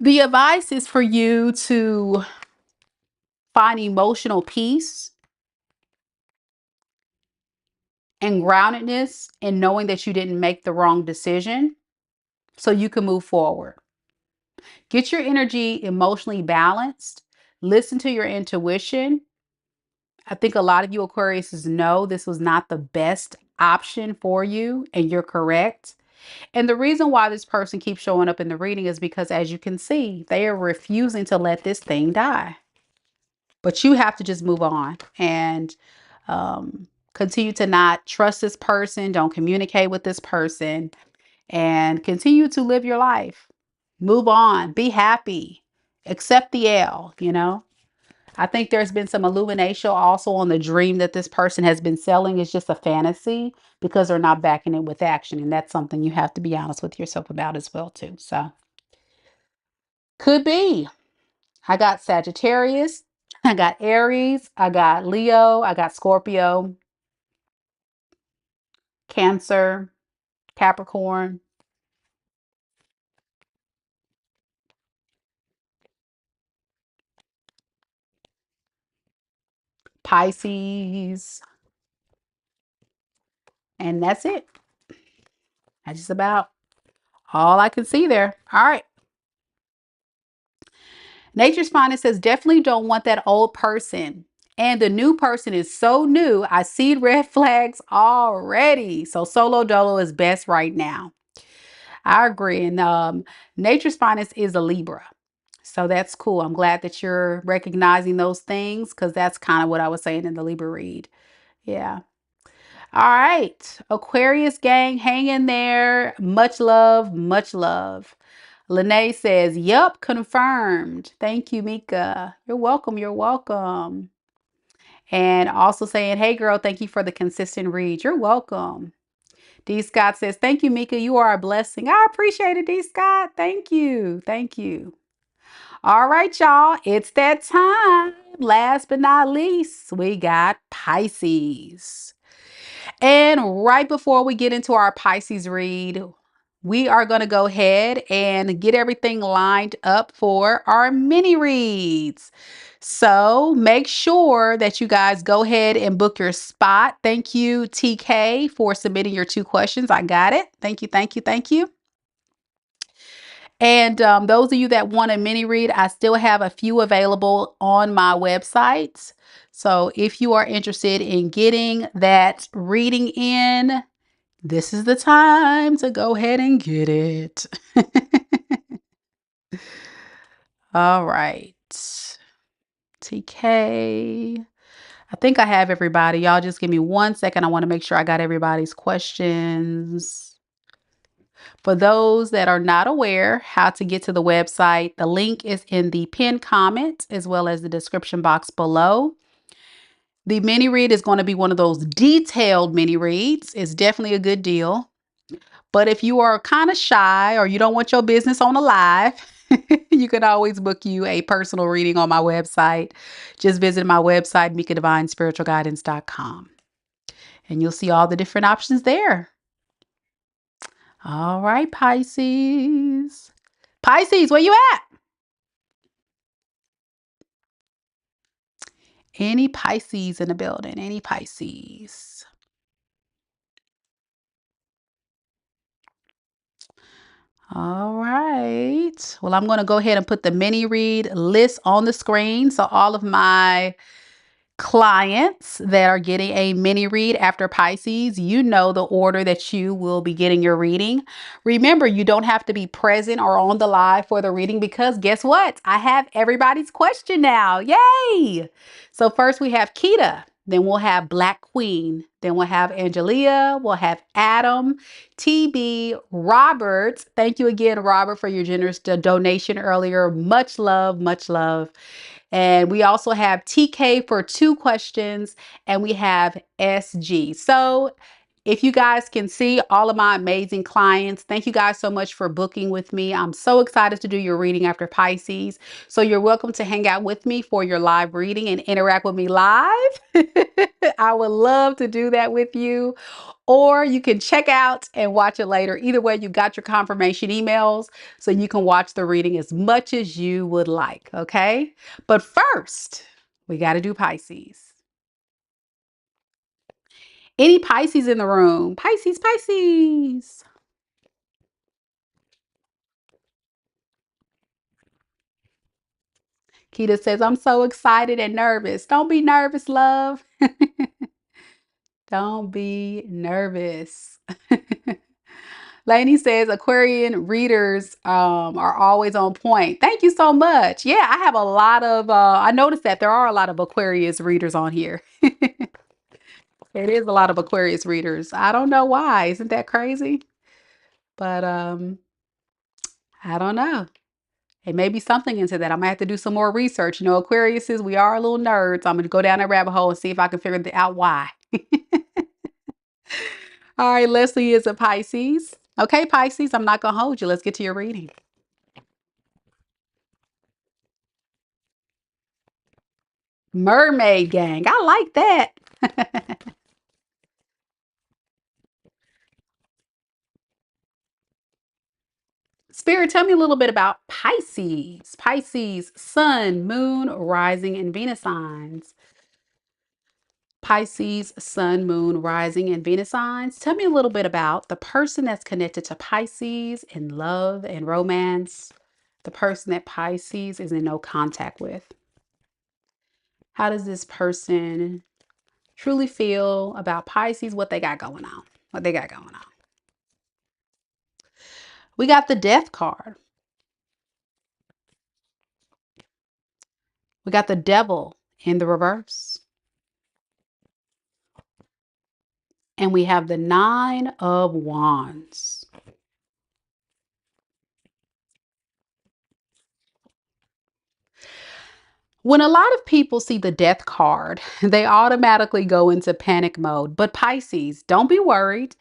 S2: The advice is for you to find emotional peace and groundedness and knowing that you didn't make the wrong decision so you can move forward. Get your energy emotionally balanced. Listen to your intuition. I think a lot of you Aquariuses know this was not the best option for you, and you're correct. And the reason why this person keeps showing up in the reading is because, as you can see, they are refusing to let this thing die. But you have to just move on and continue to not trust this person. Don't communicate with this person and continue to live your life. Move on. Be happy. Accept the L, you know. I think there's been some illumination also on the dream that this person has been selling is just a fantasy because they're not backing it with action. And that's something you have to be honest with yourself about as well, too. So could be. I got Sagittarius. I got Aries. I got Leo. I got Scorpio, Cancer, Capricorn, Pisces. And that's it. That's just about all I can see there. All right. Nature's Finest says, definitely don't want that old person. And the new person is so new. I see red flags already. So solo dolo is best right now. I agree. And Nature's Finest is a Libra. So that's cool. I'm glad that you're recognizing those things because that's kind of what I was saying in the Libra read. Yeah. All right. Aquarius gang, hang in there. Much love. Much love. Lene says, yup, confirmed. Thank you, Mika. You're welcome. You're welcome. And also saying, hey, girl, thank you for the consistent read. You're welcome. D. Scott says, thank you, Mika. You are a blessing. I appreciate it, D. Scott. Thank you. Thank you. All right, y'all. It's that time. Last but not least, we got Pisces. And right before we get into our Pisces read, we are going to go ahead and get everything lined up for our mini reads. So make sure that you guys go ahead and book your spot. Thank you, TK, for submitting your 2 questions. I got it. Thank you, thank you, thank you. And those of you that want a mini read, I still have a few available on my website. So if you are interested in getting that reading in, this is the time to go ahead and get it. All right. TK. I think I have everybody. Y'all just give me 1 second. I want to make sure I got everybody's questions. For those that are not aware how to get to the website, the link is in the pinned comment as well as the description box below. The mini read is going to be one of those detailed mini reads. It's definitely a good deal. But if you are kind of shy or you don't want your business on a live, you can always book you a personal reading on my website. Just visit my website, MikaDivineSpiritualGuidance.com. And you'll see all the different options there. All right, Pisces. Pisces, where you at? Any Pisces in the building? Any Pisces? All right. Well, I'm going to go ahead and put the mini read list on the screen. So all of my clients that are getting a mini read after Pisces, you know the order that you will be getting your reading. Remember, you don't have to be present or on the live for the reading because guess what? I have everybody's question now. Yay! So first we have Kita. Then we'll have Blkqueen. Then we'll have Angelia. We'll have Adam, TB, Robert. Thank you again, Robert, for your generous donation earlier. Much love, much love. And we also have TK for 2 questions, and we have SG. So if you guys can see all of my amazing clients, thank you guys so much for booking with me. I'm so excited to do your reading after Pisces. So you're welcome to hang out with me for your live reading and interact with me live. I would love to do that with you. Or you can check out and watch it later. Either way, you got your confirmation emails so you can watch the reading as much as you would like, okay? But first, we got to do Pisces. Any Pisces in the room? Pisces, Pisces. Keita says, I'm so excited and nervous. Don't be nervous, love. Don't be nervous. Lainey says Aquarian readers are always on point. Thank you so much. Yeah, I have a lot of, I noticed that there are a lot of Aquarius readers on here. It is a lot of Aquarius readers. I don't know why. Isn't that crazy? But I don't know. It may be something into that. I might have to do some more research. You know, Aquariuses, we are a little nerds. I'm going to go down that rabbit hole and see if I can figure out why. All right, Leslie is a Pisces. Okay, Pisces, I'm not going to hold you. Let's get to your reading. Mermaid gang. I like that. Spirit, tell me a little bit about Pisces. Pisces, Sun, Moon, Rising, and Venus signs. Pisces, Sun, Moon, Rising, and Venus signs. Tell me a little bit about the person that's connected to Pisces in love and romance. The person that Pisces is in no contact with. How does this person truly feel about Pisces? What they got going on? What they got going on? We got the Death card. We got the Devil in the reverse. And we have the Nine of Wands. When a lot of people see the Death card, they automatically go into panic mode. But Pisces, don't be worried.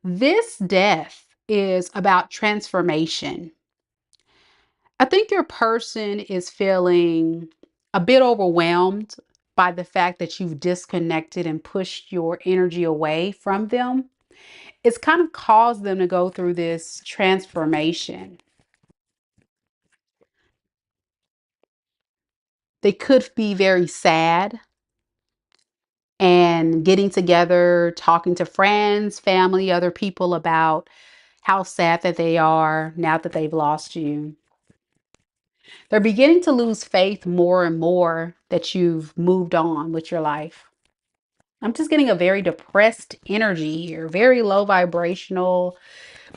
S2: This death is about transformation. I think your person is feeling a bit overwhelmed by the fact that you've disconnected and pushed your energy away from them. It's kind of caused them to go through this transformation. They could be very sad and getting together, talking to friends, family, other people about how sad that they are now that they've lost you. They're beginning to lose faith more and more that you've moved on with your life. I'm just getting a very depressed energy here, very low vibrational,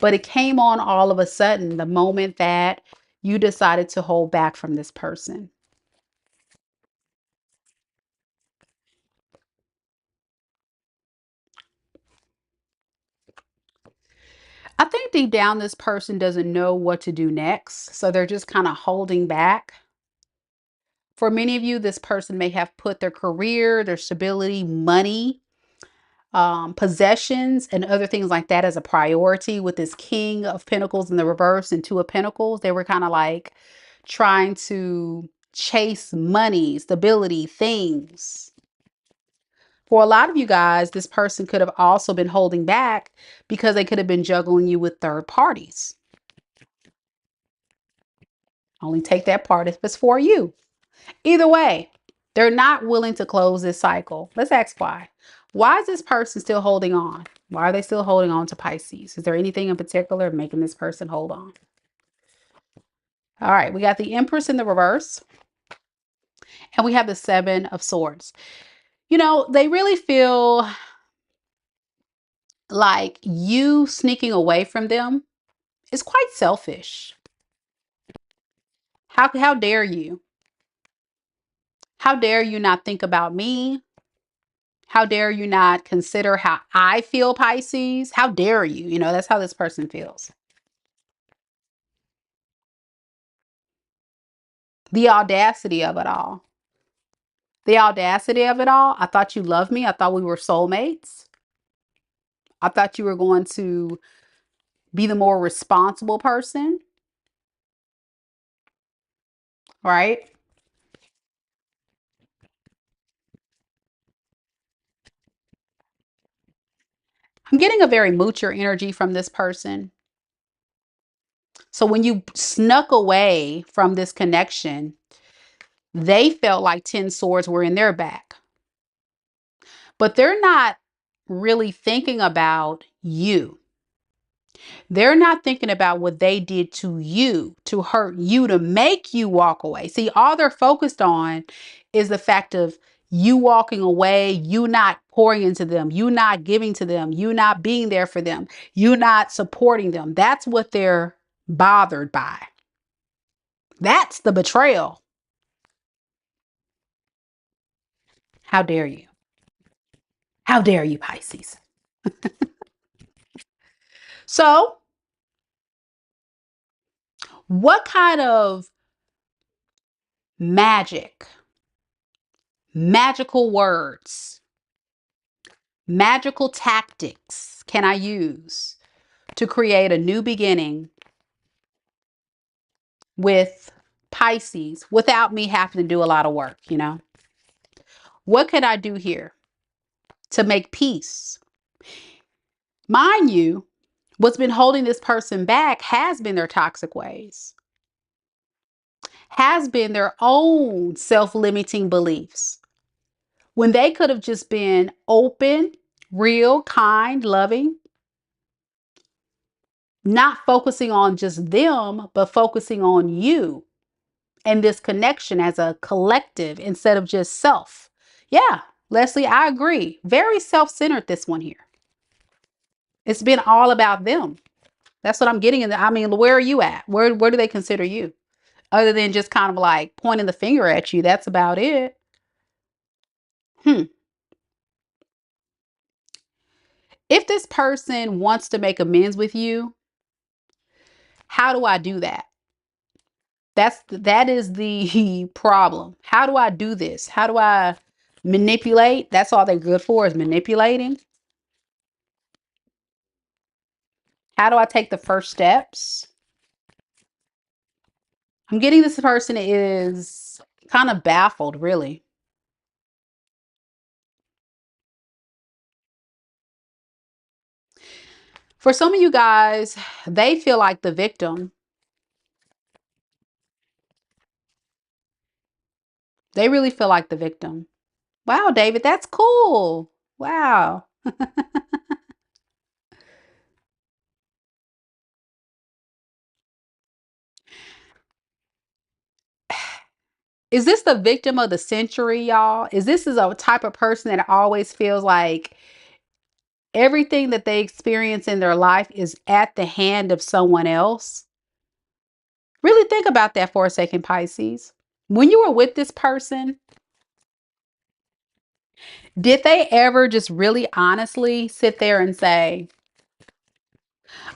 S2: but it came on all of a sudden the moment that you decided to hold back from this person. I think deep down, this person doesn't know what to do next. So they're just kind of holding back. For many of you, this person may have put their career, their stability, money, possessions, and other things like that as a priority with this King of Pentacles in the reverse and Two of Pentacles. They were kind of like trying to chase money, stability, things. For a lot of you guys, this person could have also been holding back because they could have been juggling you with third parties. Only take that part if it's for you. Either way, they're not willing to close this cycle. Let's ask why. Why is this person still holding on? Why are they still holding on to Pisces? Is there anything in particular making this person hold on? All right, we got the Empress in the reverse. And we have the Seven of Swords. You know, they really feel like you sneaking away from them is quite selfish. How dare you? How dare you not think about me? How dare you not consider how I feel, Pisces? How dare you? You know, that's how this person feels. The audacity of it all. The audacity of it all. I thought you loved me. I thought we were soulmates. I thought you were going to be the more responsible person, right? I'm getting a very moocher energy from this person. So when you snuck away from this connection, they felt like 10 swords were in their back. But they're not really thinking about you. They're not thinking about what they did to you, to hurt you, to make you walk away. See, all they're focused on is the fact of you walking away, you not pouring into them, you not giving to them, you not being there for them, you not supporting them. That's what they're bothered by. That's the betrayal. How dare you? How dare you, Pisces? So, what kind of magic, magical words, magical tactics can I use to create a new beginning with Pisces without me having to do a lot of work, you know? What can I do here to make peace? Mind you, what's been holding this person back has been their toxic ways, has been their own self-limiting beliefs. When they could have just been open, real, kind, loving, not focusing on just them, but focusing on you and this connection as a collective instead of just self. Yeah, Leslie, I agree. Very self-centered, this one here. It's been all about them. That's what I'm getting. I mean, where are you at? Where do they consider you? Other than just kind of like pointing the finger at you. That's about it. Hmm. If this person wants to make amends with you, how do I do that? That is the problem. How do I do this? How do I manipulate? That's all they're good for, is manipulating. How do I take the first steps? I'm getting this person is kind of baffled, really. For some of you guys, they feel like the victim. They really feel like the victim. Wow, David, that's cool. Wow. Is this the victim of the century, y'all? Is a type of person that always feels like everything that they experience in their life is at the hand of someone else? Really think about that for a second, Pisces. When you were with this person, did they ever just really honestly sit there and say,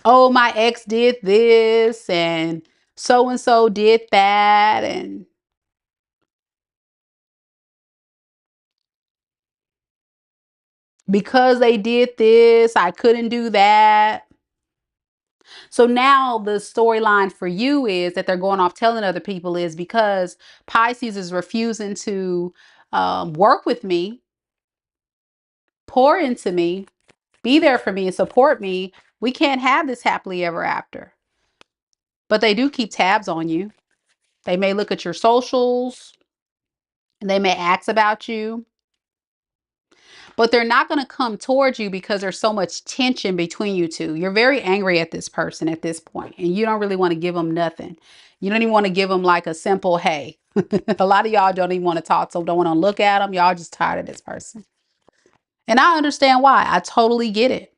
S2: oh, my ex did this and so did that, and because they did this, I couldn't do that? So now the storyline for you is that they're going off telling other people is because Pisces is refusing to work with me, pour into me, be there for me and support me. We can't have this happily ever after. But they do keep tabs on you. They may look at your socials and they may ask about you, but they're not going to come towards you because there's so much tension between you two. You're very angry at this person at this point, and you don't really want to give them nothing. You don't even want to give them like a simple hey. A lot of y'all don't even want to talk, so don't want to look at them. Y'all just tired of this person. And I understand why. I totally get it.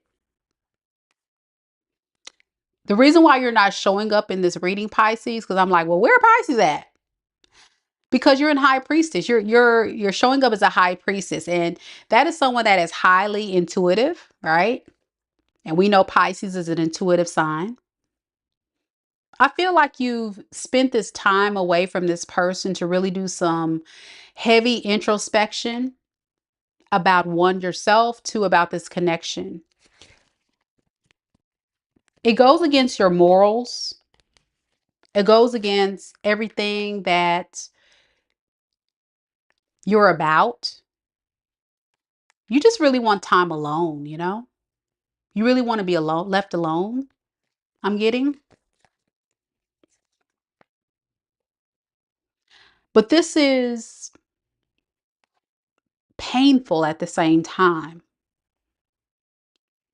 S2: The reason why you're not showing up in this reading, Pisces, because I'm like, well, where are Pisces at? because you're in high priestess. You're showing up as a high priestess, and that is someone that is highly intuitive, right? And we know Pisces is an intuitive sign. I feel like you've spent this time away from this person to really do some heavy introspection about one, yourself, two, about this connection. It goes against your morals. It goes against everything that you're about. You just really want time alone, you know? You really want to be alone, left alone. I'm getting. But this is painful at the same time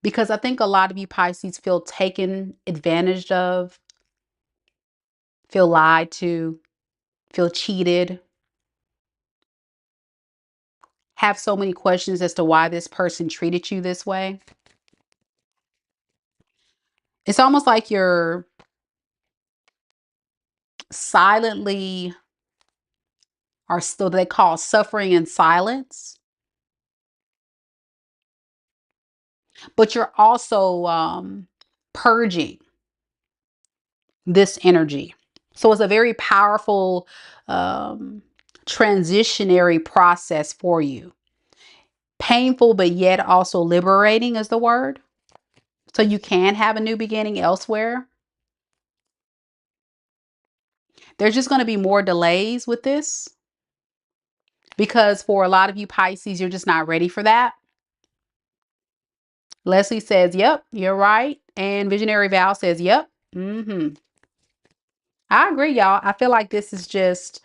S2: because I think a lot of you Pisces feel taken advantage of, feel lied to, feel cheated, have so many questions as to why this person treated you this way. It's almost like you're silently, or still they call suffering in silence, but you're also purging this energy. So it's a very powerful transitionary process for you. Painful, but yet also liberating is the word. So you can have a new beginning elsewhere. There's just going to be more delays with this because for a lot of you Pisces, you're just not ready for that. Leslie says, yep, you're right. And Visionary Val says, yep. I agree, y'all. I feel like this is just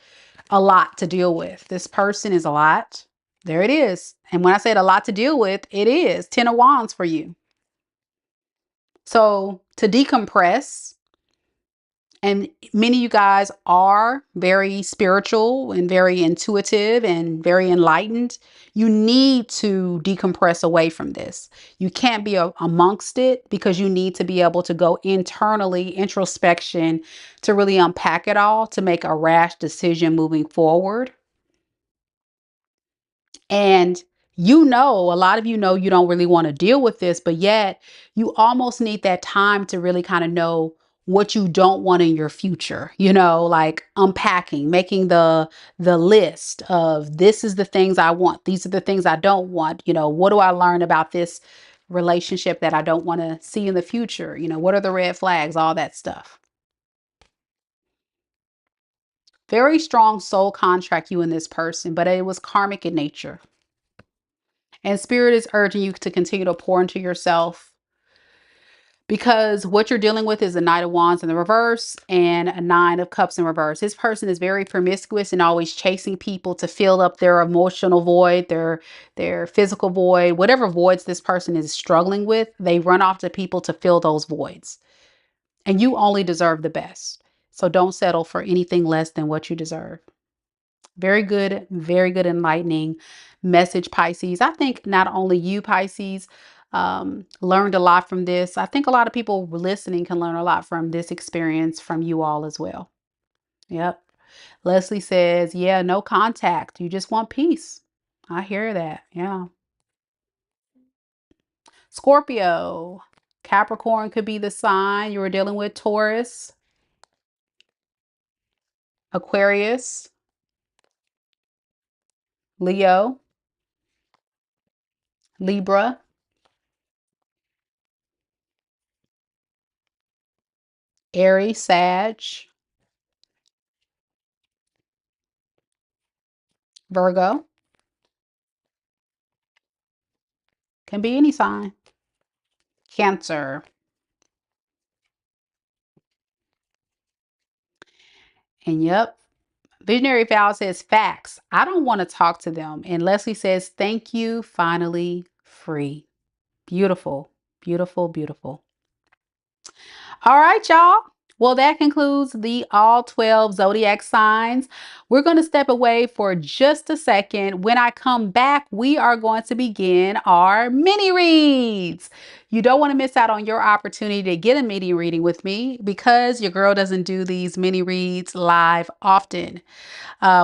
S2: a lot to deal with. This person is a lot. There it is. And when I said a lot to deal with, it is 10 of Wands for you. So to decompress, and many of you guys are very spiritual and very intuitive and very enlightened. You need to decompress away from this. You can't be amongst it because you need to be able to go internally, introspection, to really unpack it all, to make a rash decision moving forward. And you know, a lot of you know you don't really want to deal with this, but yet you almost need that time to really kind of know what you don't want in your future, you know, like unpacking, making the list of this is the things I want, these are the things I don't want, you know, what do I learn about this relationship that I don't want to see in the future, you know, what are the red flags, all that stuff. Very strong soul contract, you and this person, but it was karmic in nature. And spirit is urging you to continue to pour into yourself because what you're dealing with is a Knight of Wands in the reverse and a Nine of Cups in reverse. This person is very promiscuous and always chasing people to fill up their emotional void, their physical void, whatever voids this person is struggling with. They run off to people to fill those voids. And you only deserve the best. So don't settle for anything less than what you deserve. Very good enlightening message, Pisces. I think not only you, Pisces, learned a lot from this. I think a lot of people listening can learn a lot from this experience from you all as well. Yep. Leslie says, yeah, no contact. You just want peace. I hear that. Yeah. Scorpio. Capricorn could be the sign you were dealing with. Taurus, Aquarius, Leo, Libra, Aries, Sag, Virgo. Can be any sign. Cancer. And yep. Visionary Val says facts. I don't want to talk to them. And Leslie says, thank you. Finally free. Beautiful, beautiful, beautiful. All right, y'all. Well, that concludes the all 12 zodiac signs. We're going to step away for just a second. When I come back, we are going to begin our mini reads. You don't want to miss out on your opportunity to get a mini reading with me because your girl doesn't do these mini reads live often.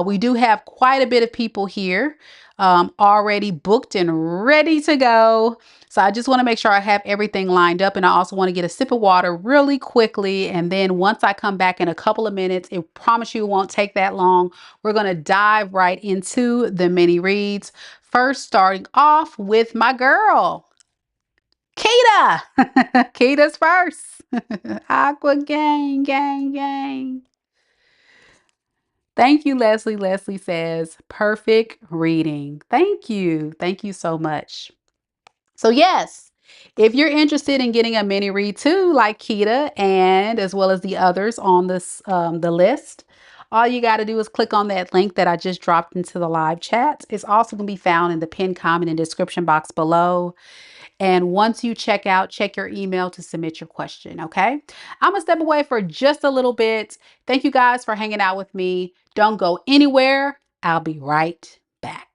S2: We do have quite a bit of people here already booked and ready to go. So I just want to make sure I have everything lined up. And I also want to get a sip of water really quickly. And then once I come back in a couple of minutes, I promise you it won't take that long. We're going to dive right into the mini reads. First, starting off with my girl, Kita. Kita's first. Aqua gang, gang, gang. Thank you, Leslie. Leslie says, perfect reading. Thank you. Thank you so much. So, yes, if you're interested in getting a mini read too, like Kita and as well as the others on this the list, all you got to do is click on that link that I just dropped into the live chat. It's also going to be found in the pinned comment and description box below. And once you check out, check your email to submit your question. Okay. I'm going to step away for just a little bit. Thank you guys for hanging out with me. Don't go anywhere. I'll be right back.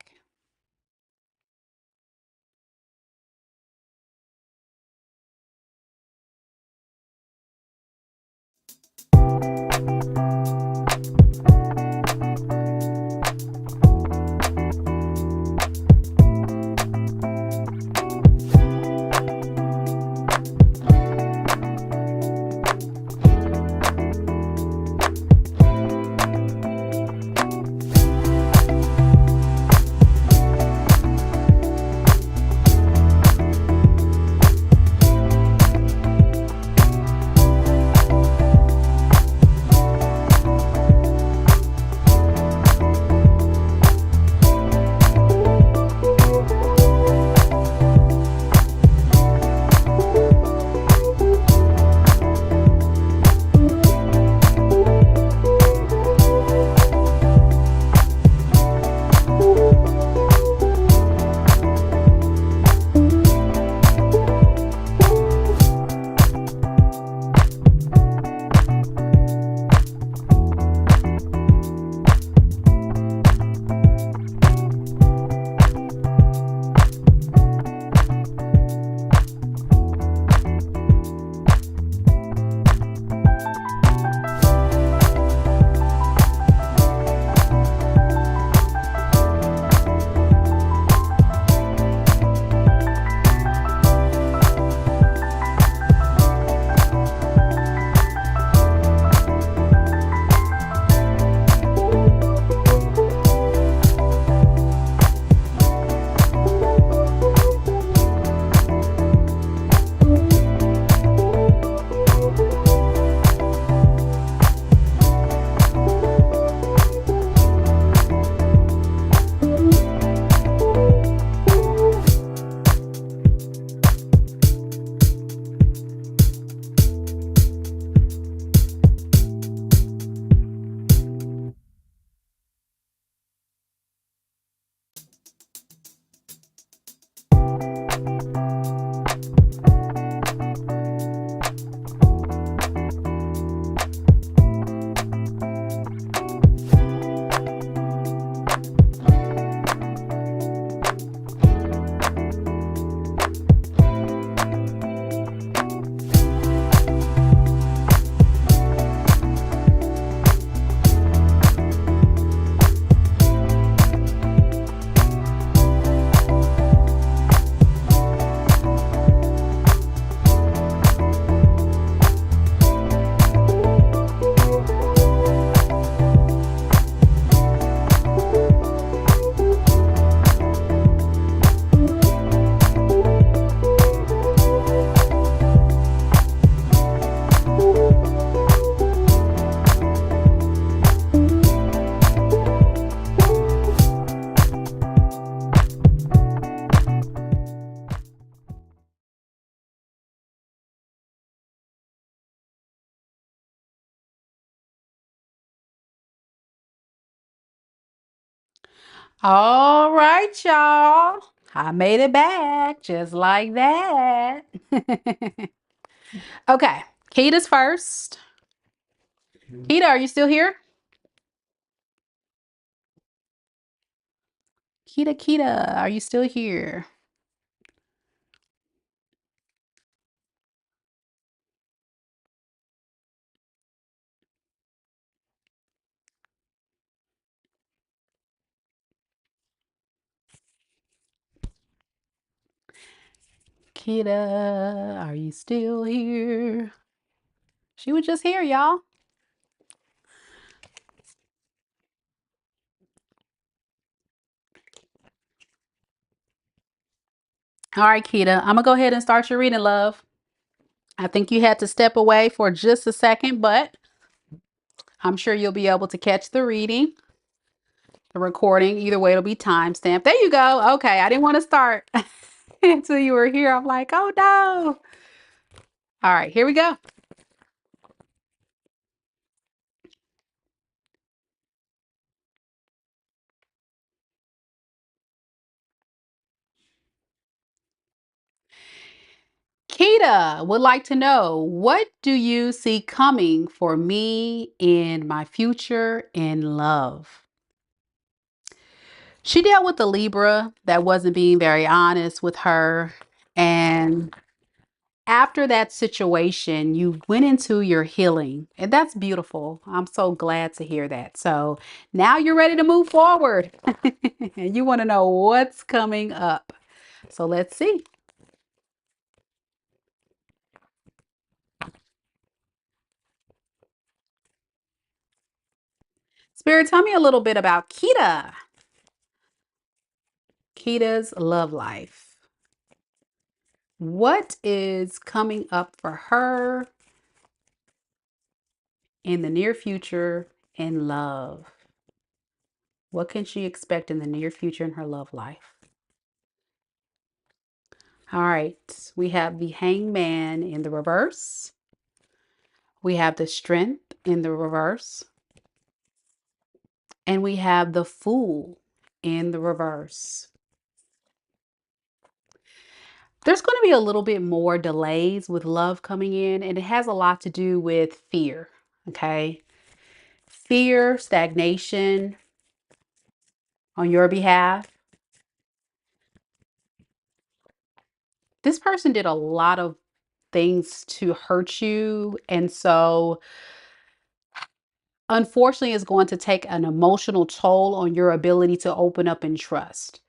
S2: All right, y'all. I made it back just like that. Okay, Kita's first. Kita, are you still here? Kita, are you still here? Kita, are you still here? She was just here, y'all. All right, Kita, I'm gonna go ahead and start your reading, love. I think you had to step away for just a second, but I'm sure you'll be able to catch the reading, the recording. Either way, it'll be timestamped. There you go. Okay, I didn't want to start until you were here. I'm like, oh no. All right, here we go. Kita would like to know, what do you see coming for me in my future in love? She dealt with the Libra that wasn't being very honest with her. And after that situation, you went into your healing. And that's beautiful. I'm so glad to hear that. So now you're ready to move forward. And you want to know what's coming up. So let's see. Spirit, tell me a little bit about Kita. Kita's love life. What is coming up for her in the near future in love? What can she expect in the near future in her love life? All right, we have the Hangman in the reverse. We have the Strength in the reverse. And we have the Fool in the reverse. There's going to be a little bit more delays with love coming in, and it has a lot to do with fear, okay? Fear, stagnation on your behalf. This person did a lot of things to hurt you, and so unfortunately, it's going to take an emotional toll on your ability to open up and trust.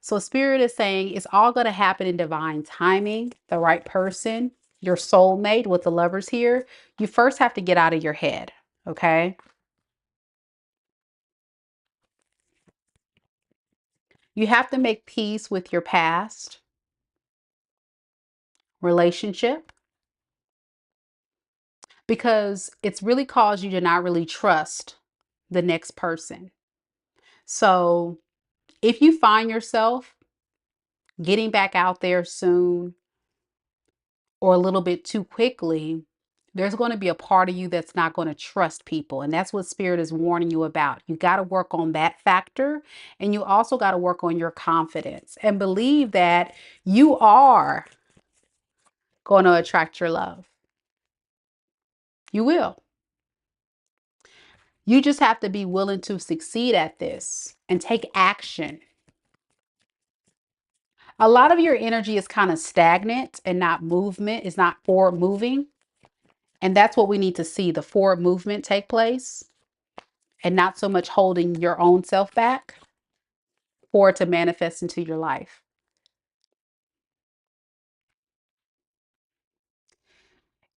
S2: So Spirit is saying it's all going to happen in divine timing, the right person, your soulmate with the lovers here. You first have to get out of your head, okay? You have to make peace with your past relationship, because it's really caused you to not really trust the next person. So if you find yourself getting back out there soon or a little bit too quickly, there's going to be a part of you that's not going to trust people. And that's what Spirit is warning you about. You got to work on that factor. And you also got to work on your confidence and believe that you are going to attract your love. You will. You just have to be willing to succeed at this and take action. A lot of your energy is kind of stagnant and not movement, is not forward moving. And that's what we need to see, the forward movement take place, and not so much holding your own self back for it to manifest into your life.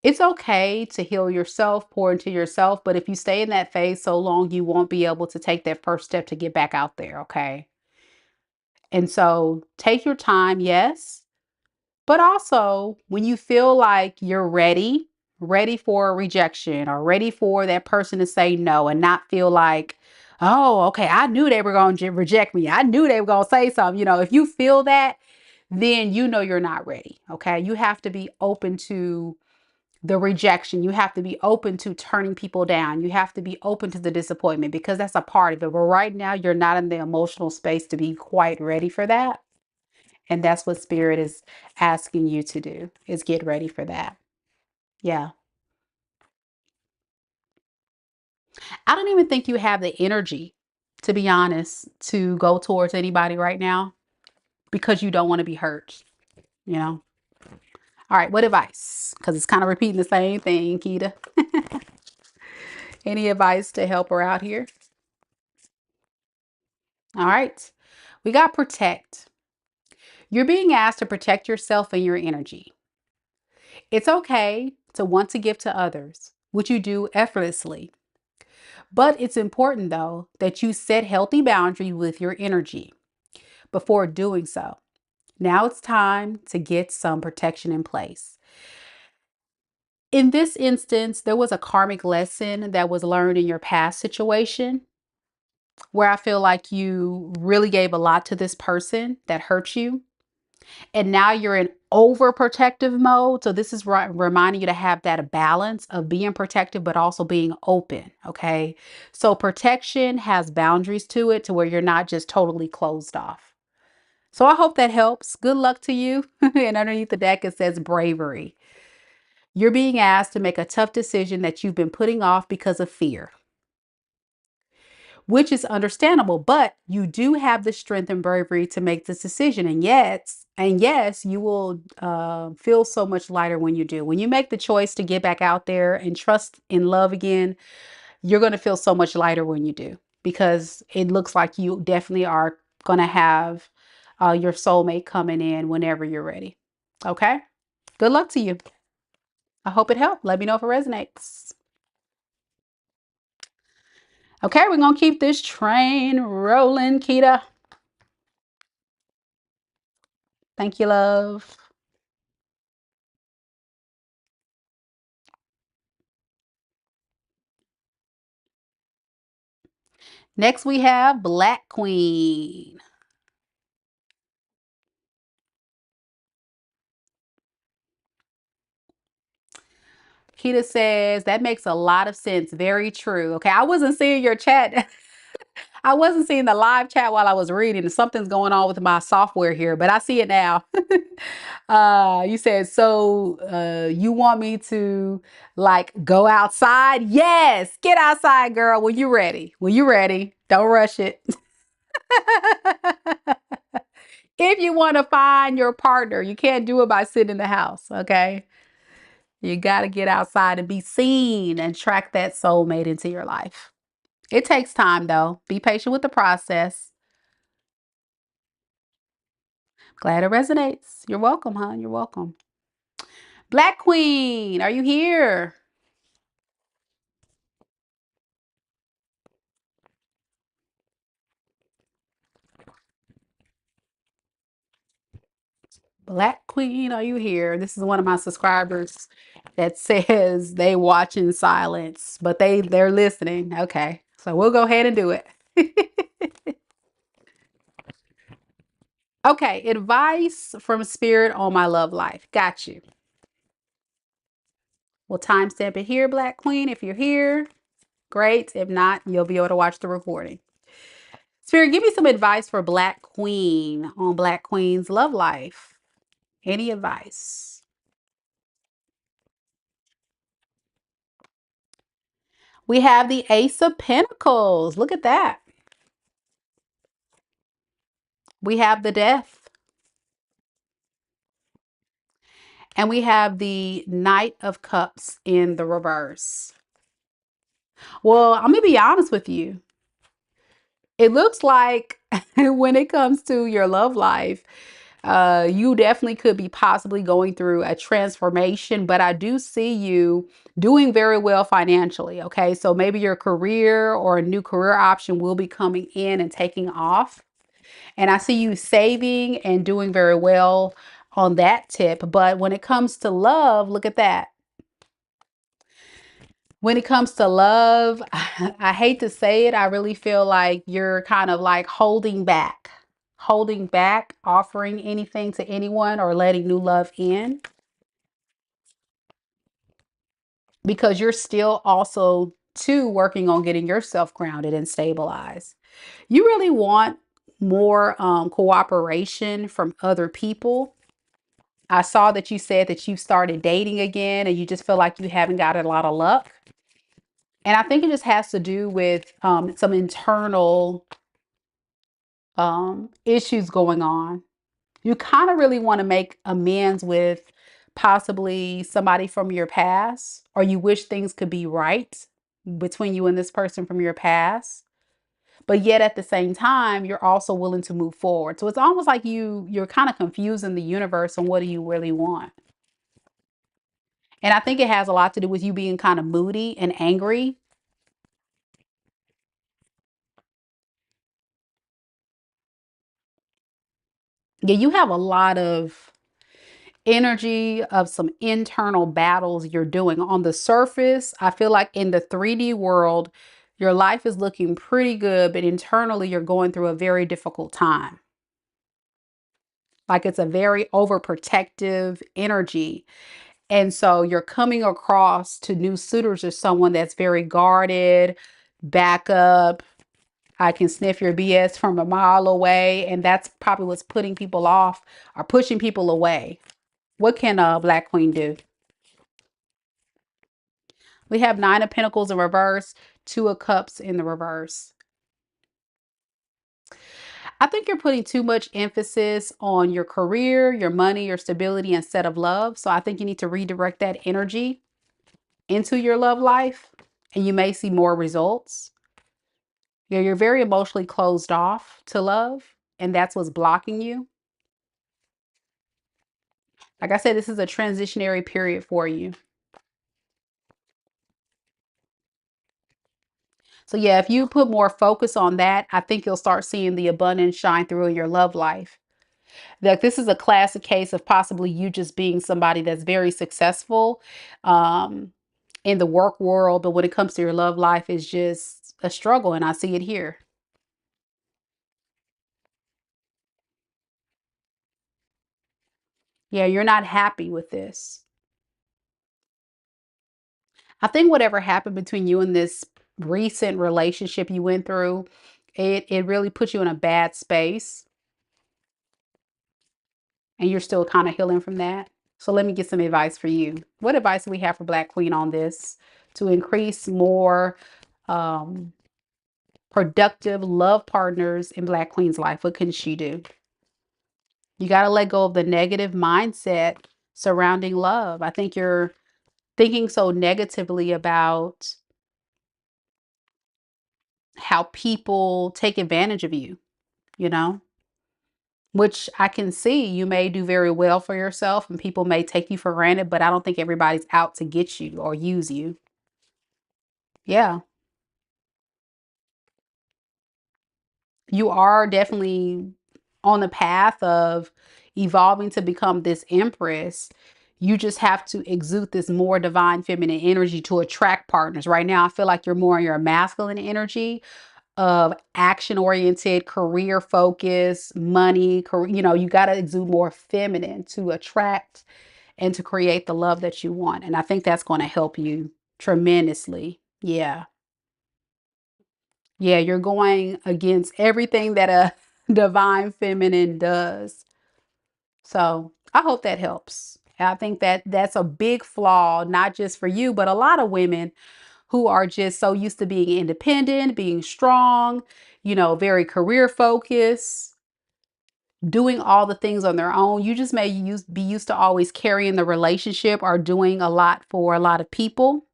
S2: It's okay to heal yourself, pour into yourself, but if you stay in that phase so long, you won't be able to take that first step to get back out there, okay? And so take your time, yes, but also when you feel like you're ready for a rejection or ready for that person to say no and not feel like, oh, okay, I knew they were going to reject me. I knew they were going to say something. You know, if you feel that, then you know you're not ready. Okay. You have to be open to the rejection. You have to be open to turning people down. You have to be open to the disappointment, because that's a part of it. But right now, you're not in the emotional space to be quite ready for that. And that's what Spirit is asking you to do, is get ready for that. Yeah. I don't even think you have the energy, to be honest, to go towards anybody right now because you don't want to be hurt, you know? All right, what advice? Because it's kind of repeating the same thing, Keita. Any advice to help her out here? All right, we got protect. You're being asked to protect yourself and your energy. It's okay to want to give to others, which you do effortlessly. But it's important, though, that you set healthy boundaries with your energy before doing so. Now it's time to get some protection in place. In this instance, there was a karmic lesson that was learned in your past situation where I feel like you really gave a lot to this person that hurt you. And now you're in overprotective mode. So this is reminding you to have that balance of being protective, but also being open. Okay. So protection has boundaries to it to where you're not just totally closed off. So I hope that helps. Good luck to you. And underneath the deck, it says bravery. You're being asked to make a tough decision that you've been putting off because of fear, which is understandable, but you do have the strength and bravery to make this decision. And yes, you will feel so much lighter when you do. When you make the choice to get back out there and trust in love again, you're going to feel so much lighter when you do, because it looks like you definitely are going to have your soulmate coming in whenever you're ready. Okay. Good luck to you. I hope it helped. Let me know if it resonates. Okay, we're going to keep this train rolling, Keita. Thank you, love. Next, we have Blkqueen. Keita says, that makes a lot of sense. Very true. Okay, I wasn't seeing your chat. I wasn't seeing the live chat while I was reading. Something's going on with my software here, but I see it now. You said, so you want me to like go outside? Yes, get outside, girl, when you're ready. When you're ready. Don't rush it. If you want to find your partner, you can't do it by sitting in the house, okay? You got to get outside and be seen and track that soulmate into your life. It takes time, though. Be patient with the process. Glad it resonates. You're welcome, hon. You're welcome. Blkqueen, are you here? Blkqueen, are you here? This is one of my subscribers that says they watch in silence, but they're listening. Okay, so we'll go ahead and do it. Okay, advice from spirit on my love life. Got you. We'll timestamp it here, Blkqueen. If you're here, great. If not, you'll be able to watch the recording. Spirit, give me some advice for Blkqueen on Blkqueen's love life. Any advice? We have the Ace of Pentacles. Look at that. We have the Death. And we have the Knight of Cups in the reverse. Well, I'm going to be honest with you. It looks like when it comes to your love life, you definitely could be possibly going through a transformation, but I do see you doing very well financially. Okay, so maybe your career or a new career option will be coming in and taking off. And I see you saving and doing very well on that tip. But when it comes to love, look at that. When it comes to love, I hate to say it, I really feel like you're kind of like holding back, offering anything to anyone or letting new love in, because you're still also too working on getting yourself grounded and stabilized. You really want more cooperation from other people. I saw that you said that you started dating again and you just feel like you haven't got a lot of luck. And I think it just has to do with some internal issues going on. You kind of really want to make amends with possibly somebody from your past, or you wish things could be right between you and this person from your past. But yet at the same time, you're also willing to move forward. So it's almost like you're kind of confusing the universe on what do you really want. And I think it has a lot to do with you being kind of moody and angry. Yeah, you have a lot of energy of some internal battles you're doing. On the surface, I feel like in the 3D world, your life is looking pretty good, but internally you're going through a very difficult time. Like it's a very overprotective energy. And so you're coming across to new suitors as someone that's very guarded, back up. I can sniff your BS from a mile away. And that's probably what's putting people off or pushing people away. What can a Black Queen do? We have 9 of Pentacles in reverse, 2 of Cups in the reverse. I think you're putting too much emphasis on your career, your money, your stability instead of love. So I think you need to redirect that energy into your love life and you may see more results. Yeah, you're very emotionally closed off to love, and that's what's blocking you. Like I said, this is a transitionary period for you. So yeah, if you put more focus on that, I think you'll start seeing the abundance shine through in your love life. Like this is a classic case of possibly you just being somebody that's very successful um, in the work world, but when it comes to your love life, it's just a struggle, and I see it here. Yeah, you're not happy with this. I think whatever happened between you and this recent relationship you went through, it really put you in a bad space, and you're still kind of healing from that. So let me get some advice for you. What advice do we have for Black Queen on this to increase more um, productive love partners in Black Queen's life? What can she do? You got to let go of the negative mindset surrounding love. I think you're thinking so negatively about how people take advantage of you, you know, which I can see you may do very well for yourself and people may take you for granted, but I don't think everybody's out to get you or use you. Yeah, you are definitely on the path of evolving to become this empress. You just have to exude this more divine feminine energy to attract partners. Right now, I feel like you're more in your masculine energy of action oriented, career focus, money, you got to exude more feminine to attract and to create the love that you want. And I think that's going to help you tremendously. Yeah. Yeah, you're going against everything that a divine feminine does. So I hope that helps. I think that that's a big flaw, not just for you, but a lot of women who are just so used to being independent, being strong, very career focused, doing all the things on their own. You just may be used to always carrying the relationship or doing a lot for a lot of people.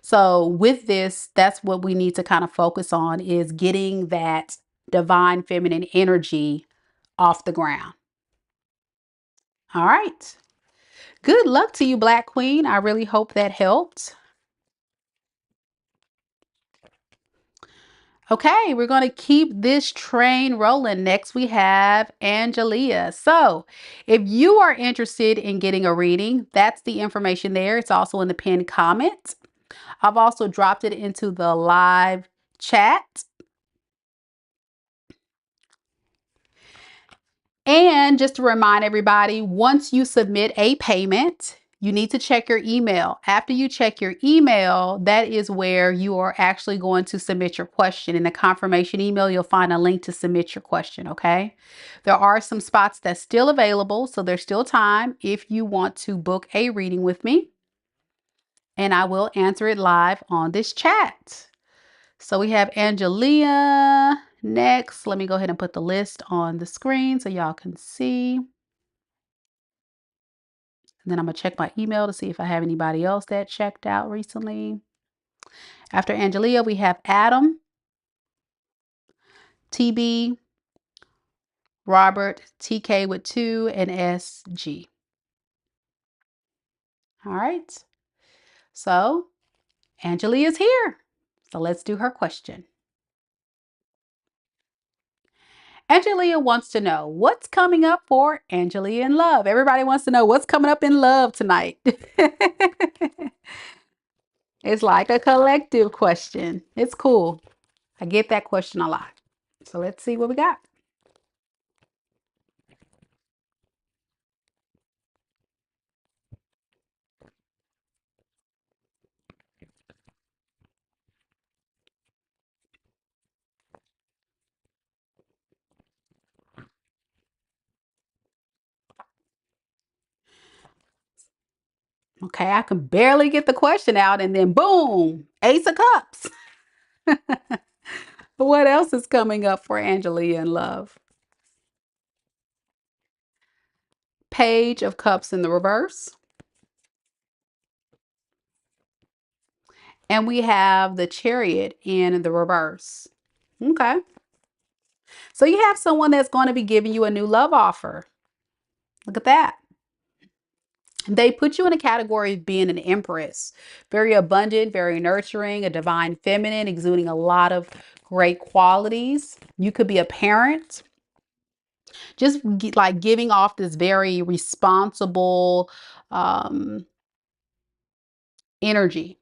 S2: So with this, that's what we need to kind of focus on is getting that divine feminine energy off the ground. All right. Good luck to you, Black Queen. I really hope that helped. Okay, we're going to keep this train rolling. Next, we have Angelia. So, if you are interested in getting a reading, that's the information there. It's also in the pinned comment. I've also dropped it into the live chat. And just to remind everybody, once you submit a payment, you need to check your email. After you check your email, that is where you are actually going to submit your question. In the confirmation email, you'll find a link to submit your question, okay? There are some spots that's still available, so there's still time if you want to book a reading with me. and I will answer it live on this chat. So we have Angelia next. Let me go ahead and put the list on the screen so y'all can see. And then I'm going to check my email to see if I have anybody else that checked out recently. After Angelia, we have Adam, TB, Robert, TK with 2, and SG. All right. So Angelia is here. So let's do her question. Angelia wants to know what's coming up for Angelia in love. Everybody wants to know what's coming up in love tonight. It's like a collective question. It's cool. I get that question a lot. So let's see what we got. Okay, I can barely get the question out and then boom, Ace of Cups. What else is coming up for Angelia in love? Page of Cups in the reverse. And we have the Chariot in the reverse. Okay. So you have someone that's going to be giving you a new love offer. Look at that. They put you in a category of being an empress, very abundant, very nurturing, a divine feminine, exuding a lot of great qualities. You could be a parent, just like giving off this very responsible energy.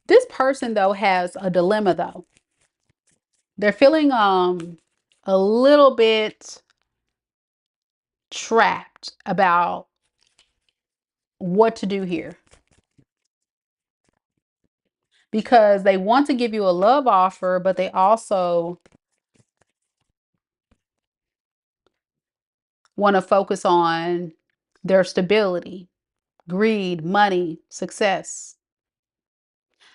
S2: This person, though, has a dilemma, though. They're feeling a little bit trapped about what to do here because they want to give you a love offer, but they also want to focus on their stability, greed, money, success.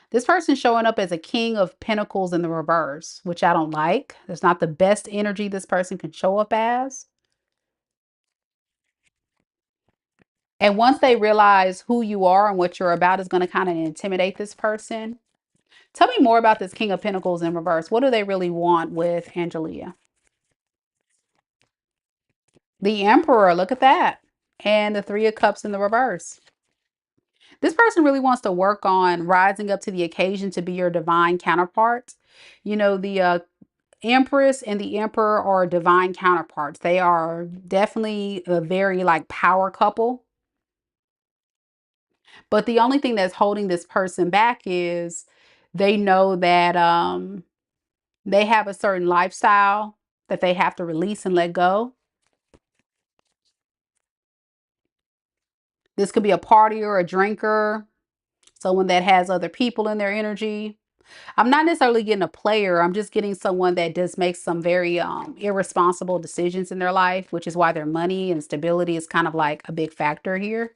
S2: This person's showing up as a King of Pentacles in the reverse, which I don't like. It's not the best energy this person can show up as. And once they realize who you are and what you're about is going to kind of intimidate this person. Tell me more about this King of Pentacles in reverse. What do they really want with Angelia? The Emperor, look at that. And the Three of Cups in the reverse. This person really wants to work on rising up to the occasion to be your divine counterpart. You know, the Empress and the Emperor are divine counterparts. They are definitely a very like power couple. But the only thing that's holding this person back is they know that they have a certain lifestyle that they have to release and let go. This could be a partier, a drinker, someone that has other people in their energy. I'm not necessarily getting a player. I'm just getting someone that does make some very irresponsible decisions in their life, which is why their money and stability is kind of like a big factor here.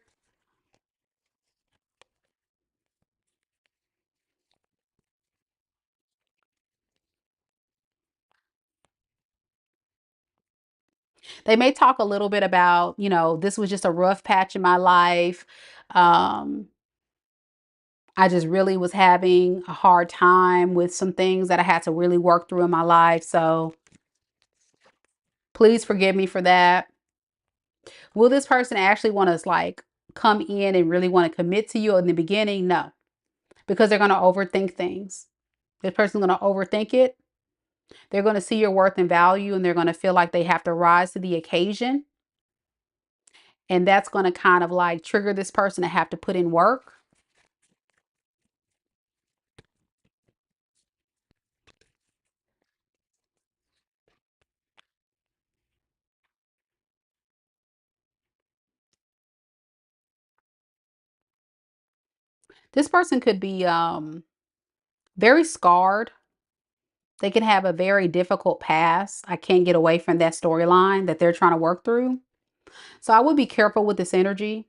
S2: They may talk a little bit about, you know, this was just a rough patch in my life. Um, I just really was having a hard time with some things that I had to really work through in my life. So please forgive me for that. Will this person actually want to like come in and really want to commit to you in the beginning? No, because they're going to overthink things. This person's going to overthink it. They're going to see your worth and value and they're going to feel like they have to rise to the occasion. And that's going to kind of like trigger this person to have to put in work. This person could be very scarred. They can have a very difficult past. I can't get away from that storyline that they're trying to work through. So I would be careful with this energy.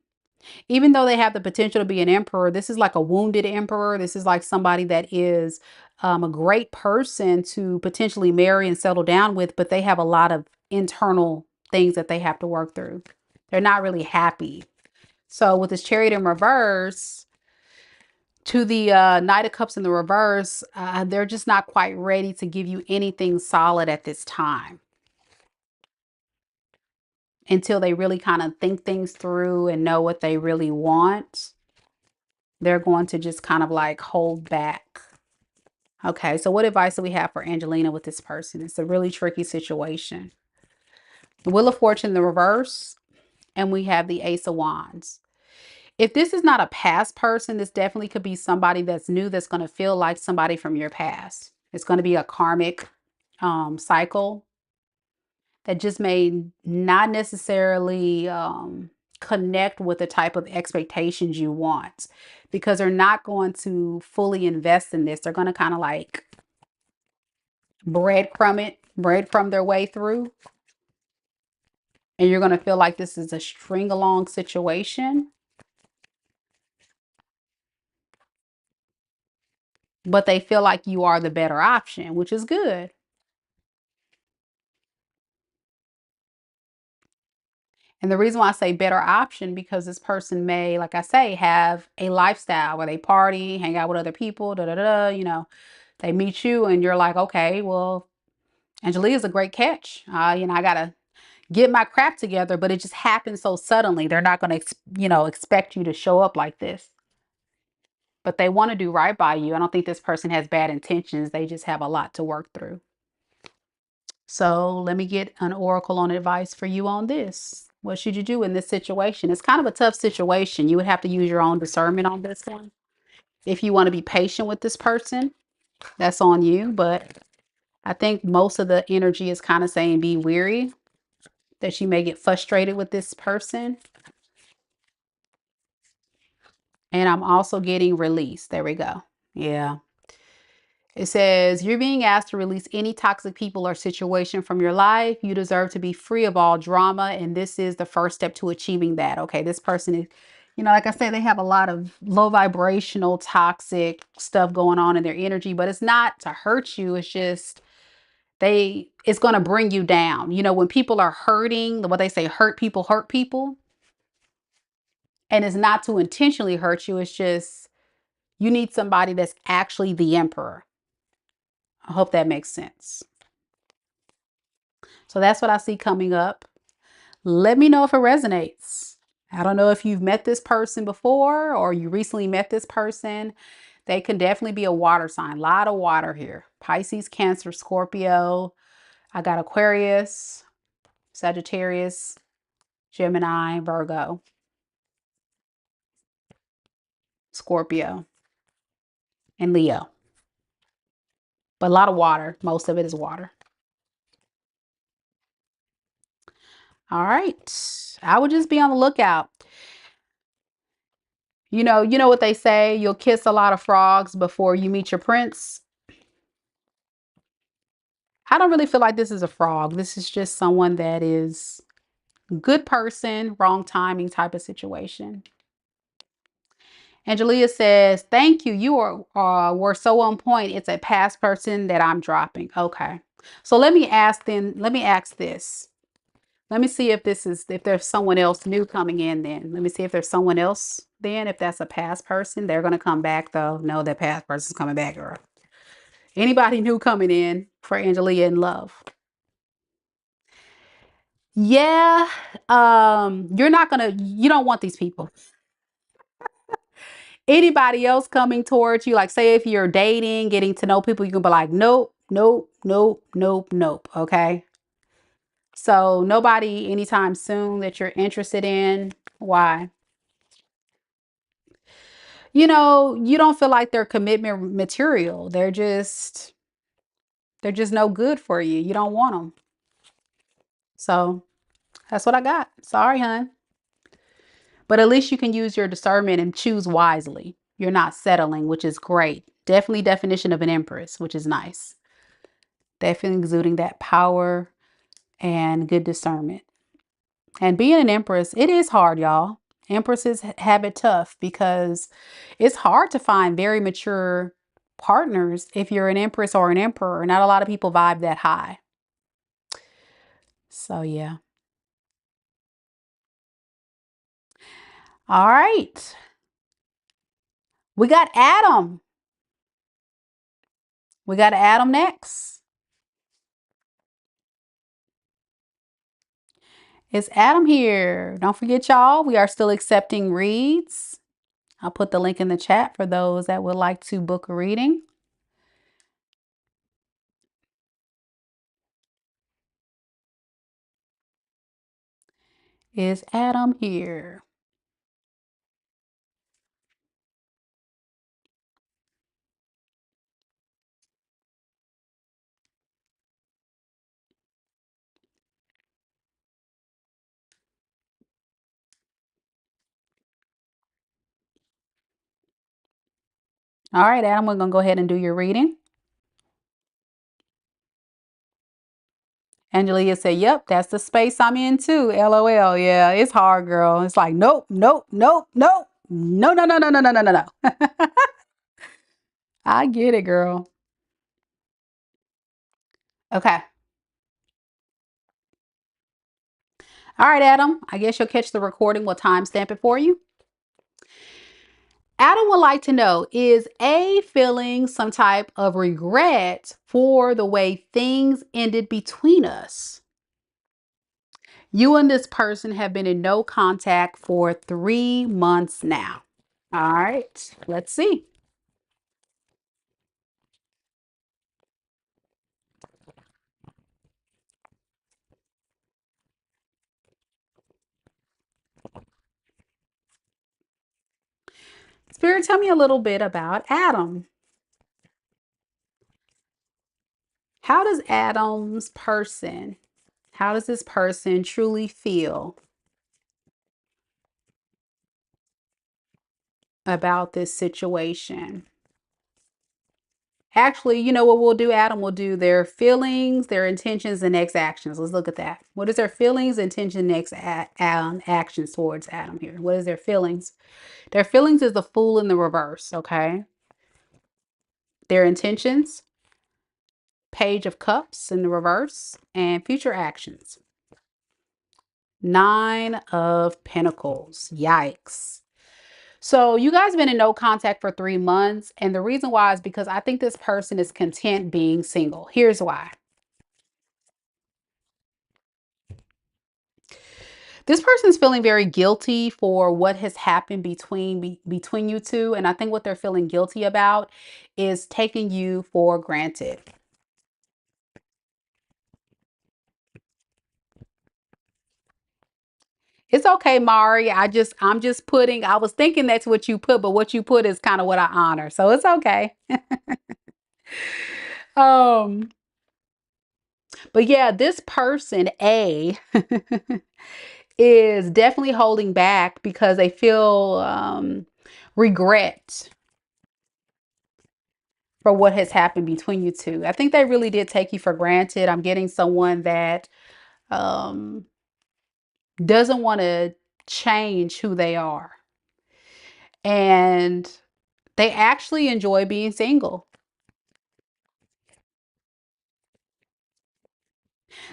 S2: Even though they have the potential to be an emperor, this is like a wounded emperor. This is like somebody that is a great person to potentially marry and settle down with, but they have a lot of internal things that they have to work through. They're not really happy. So with this Chariot in reverse, to the Knight of Cups in the reverse, they're just not quite ready to give you anything solid at this time until they really kind of think things through and know what they really want. They're going to just kind of like hold back. Okay, so what advice do we have for Angelina with this person? It's a really tricky situation. The Wheel of Fortune in the reverse, and we have the Ace of Wands. If this is not a past person, this definitely could be somebody that's new that's going to feel like somebody from your past. It's going to be a karmic cycle that just may not necessarily connect with the type of expectations you want, because they're not going to fully invest in this. They're going to kind of like breadcrumb their way through. And you're going to feel like this is a string along situation. But they feel like you are the better option, which is good. And the reason why I say better option, because this person may, like I say, have a lifestyle where they party, hang out with other people, you know, they meet you and you're like, okay, well, Angelia is a great catch. You know, I got to get my crap together, but it just happens so suddenly. They're not going to, you know, expect you to show up like this. But they want to do right by you. I don't think this person has bad intentions. They just have a lot to work through. So let me get an oracle on advice for you on this. What should you do in this situation? It's kind of a tough situation. You would have to use your own discernment on this one. If you want to be patient with this person, that's on you. But I think most of the energy is kind of saying be weary, that you may get frustrated with this person. And I'm also getting release. There we go. Yeah. It says, you're being asked to release any toxic people or situation from your life. You deserve to be free of all drama. And this is the first step to achieving that. Okay, this person is, you know, like I said, they have a lot of low vibrational, toxic stuff going on in their energy, but it's not to hurt you. It's just, it's going to bring you down. You know, when people are hurting, what they say, hurt people hurt people. And it's not to intentionally hurt you. It's just, you need somebody that's actually the emperor. I hope that makes sense. So that's what I see coming up. Let me know if it resonates. I don't know if you've met this person before or you recently met this person. They can definitely be a water sign. A lot of water here. Pisces, Cancer, Scorpio. I got Aquarius, Sagittarius, Gemini, Virgo, Scorpio, and Leo. But a lot of water. Most of it is water. All right. I would just be on the lookout. You know what they say, you'll kiss a lot of frogs before you meet your prince. I don't really feel like this is a frog. This is just someone that is a good person, wrong timing type of situation. Angelia says, thank you. You were so on point. It's a past person that I'm dropping. Okay. So let me ask this. Let me see if there's someone else new coming in then. Let me see if there's someone else then. If that's a past person, they're going to come back though. No, that past person's coming back, girl. Anybody new coming in for Angelia in love? Yeah. You don't want these people. Anybody else coming towards you, like say if you're dating, getting to know people, you can be like, nope, nope, nope, nope, nope. Okay. So nobody anytime soon that you're interested in. Why? You don't feel like they're commitment material. They're just no good for you. You don't want them. So that's what I got. Sorry, hun. But at least you can use your discernment and choose wisely. You're not settling, which is great. Definitely definition of an empress, which is nice. Definitely exuding that power and good discernment. And being an empress, it is hard, y'all. Empresses have it tough because it's hard to find very mature partners if you're an empress or an emperor. Not a lot of people vibe that high. So, yeah. All right. We got Adam. We got Adam next. It's Adam here. Don't forget, y'all, we are still accepting reads. I'll put the link in the chat for those that would like to book a reading. Is Adam here? All right, Adam, we're going to go ahead and do your reading. Angelia said, yep, that's the space I'm in too. LOL. Yeah, it's hard, girl. It's like, nope, nope, nope, nope. No, no, no, no, no, no, no, no, no. I get it, girl. Okay. All right, Adam. I guess you'll catch the recording. We'll timestamp it for you. Adam would like to know, is A feeling some type of regret for the way things ended between us? You and this person have been in no contact for 3 months now. All right, let's see. Spirit, tell me a little bit about Adam. How does how does this person truly feel about this situation? Actually, you know what we'll do, Adam? We'll do their feelings, their intentions, and next actions. Let's look at that. What is their feelings, intention, next actions towards Adam here? What is their feelings? Their feelings is the Fool in the reverse, okay? Their intentions, Page of Cups in the reverse, and future actions. 9 of Pentacles. Yikes. So you guys have been in no contact for 3 months. And the reason why is because I think this person is content being single. Here's why. This person's feeling very guilty for what has happened between you two. And I think what they're feeling guilty about is taking you for granted. It's okay, Mari. I'm just putting, I was thinking that's what you put, but what you put is kind of what I honor. So it's okay. um, but yeah, this person, A, is definitely holding back because they feel regret for what has happened between you two. I think they really did take you for granted. I'm getting someone that um, doesn't want to change who they are. And they actually enjoy being single.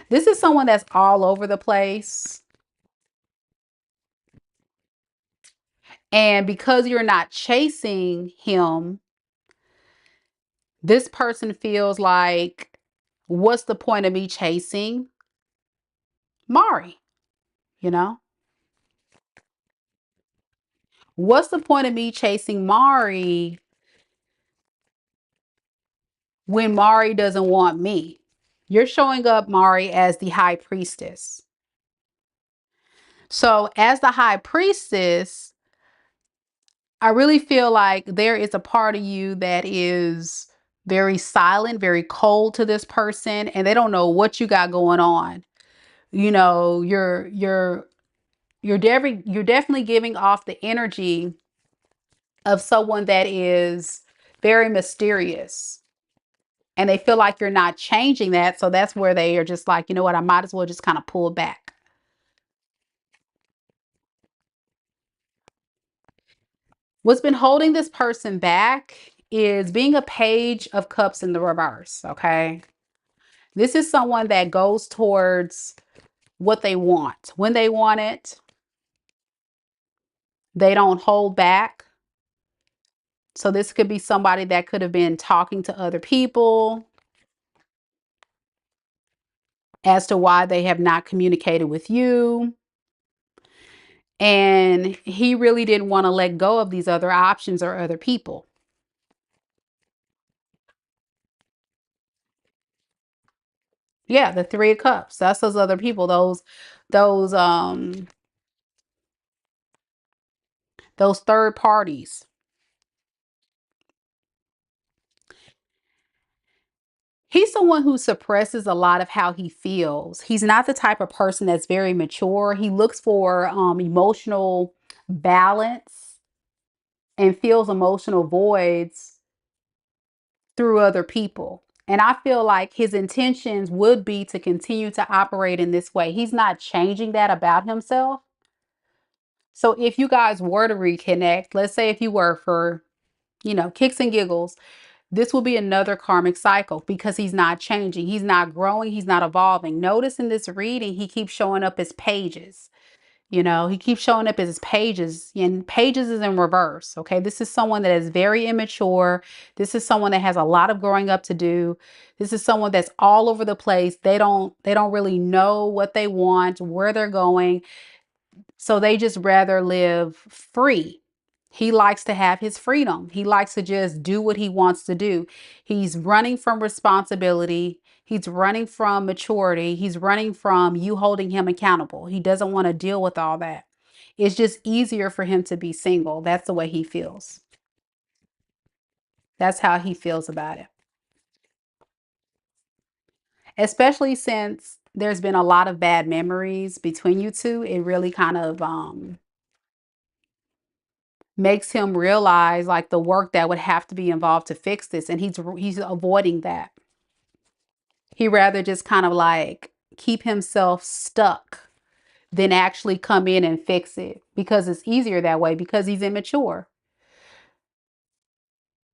S2: This is someone that's all over the place. And because you're not chasing him, this person feels like, what's the point of me chasing Mari? You know? What's the point of me chasing Mari when Mari doesn't want me? You're showing up, Mari, as the high priestess. So as the high priestess, I really feel like there is a part of you that is very silent, very cold to this person, and they don't know what you got going on. You know, you're definitely giving off the energy of someone that is very mysterious. And they feel like you're not changing that. So that's where they are just like, you know what, I might as well just kind of pull back. What's been holding this person back is being a page of cups in the reverse, okay? This is someone that goes towards what they want. When they want it, they don't hold back. So this could be somebody that could have been talking to other people as to why they have not communicated with you. And he really didn't want to let go of these other options or other people. Yeah, the Three of Cups. That's those other people, those um those third parties. He's someone who suppresses a lot of how he feels. He's not the type of person that's very mature. He looks for emotional balance and feels emotional voids through other people. And I feel like his intentions would be to continue to operate in this way. He's not changing that about himself. So if you guys were to reconnect, let's say if you were for, kicks and giggles, this will be another karmic cycle because he's not changing. He's not growing. He's not evolving. Notice in this reading, he keeps showing up as pages. He keeps showing up as pages, and pages is in reverse. Okay. This is someone that is very immature. This is someone that has a lot of growing up to do. This is someone that's all over the place. They don't really know what they want, where they're going. So they just rather live free. He likes to have his freedom. He likes to just do what he wants to do. He's running from responsibility. He's running from maturity. He's running from you holding him accountable. He doesn't want to deal with all that. It's just easier for him to be single. That's the way he feels. That's how he feels about it. Especially since there's been a lot of bad memories between you two. It really kind of makes him realize like the work that would have to be involved to fix this, and he's avoiding that. He rather just kind of like keep himself stuck than actually come in and fix it because it's easier that way because he's immature.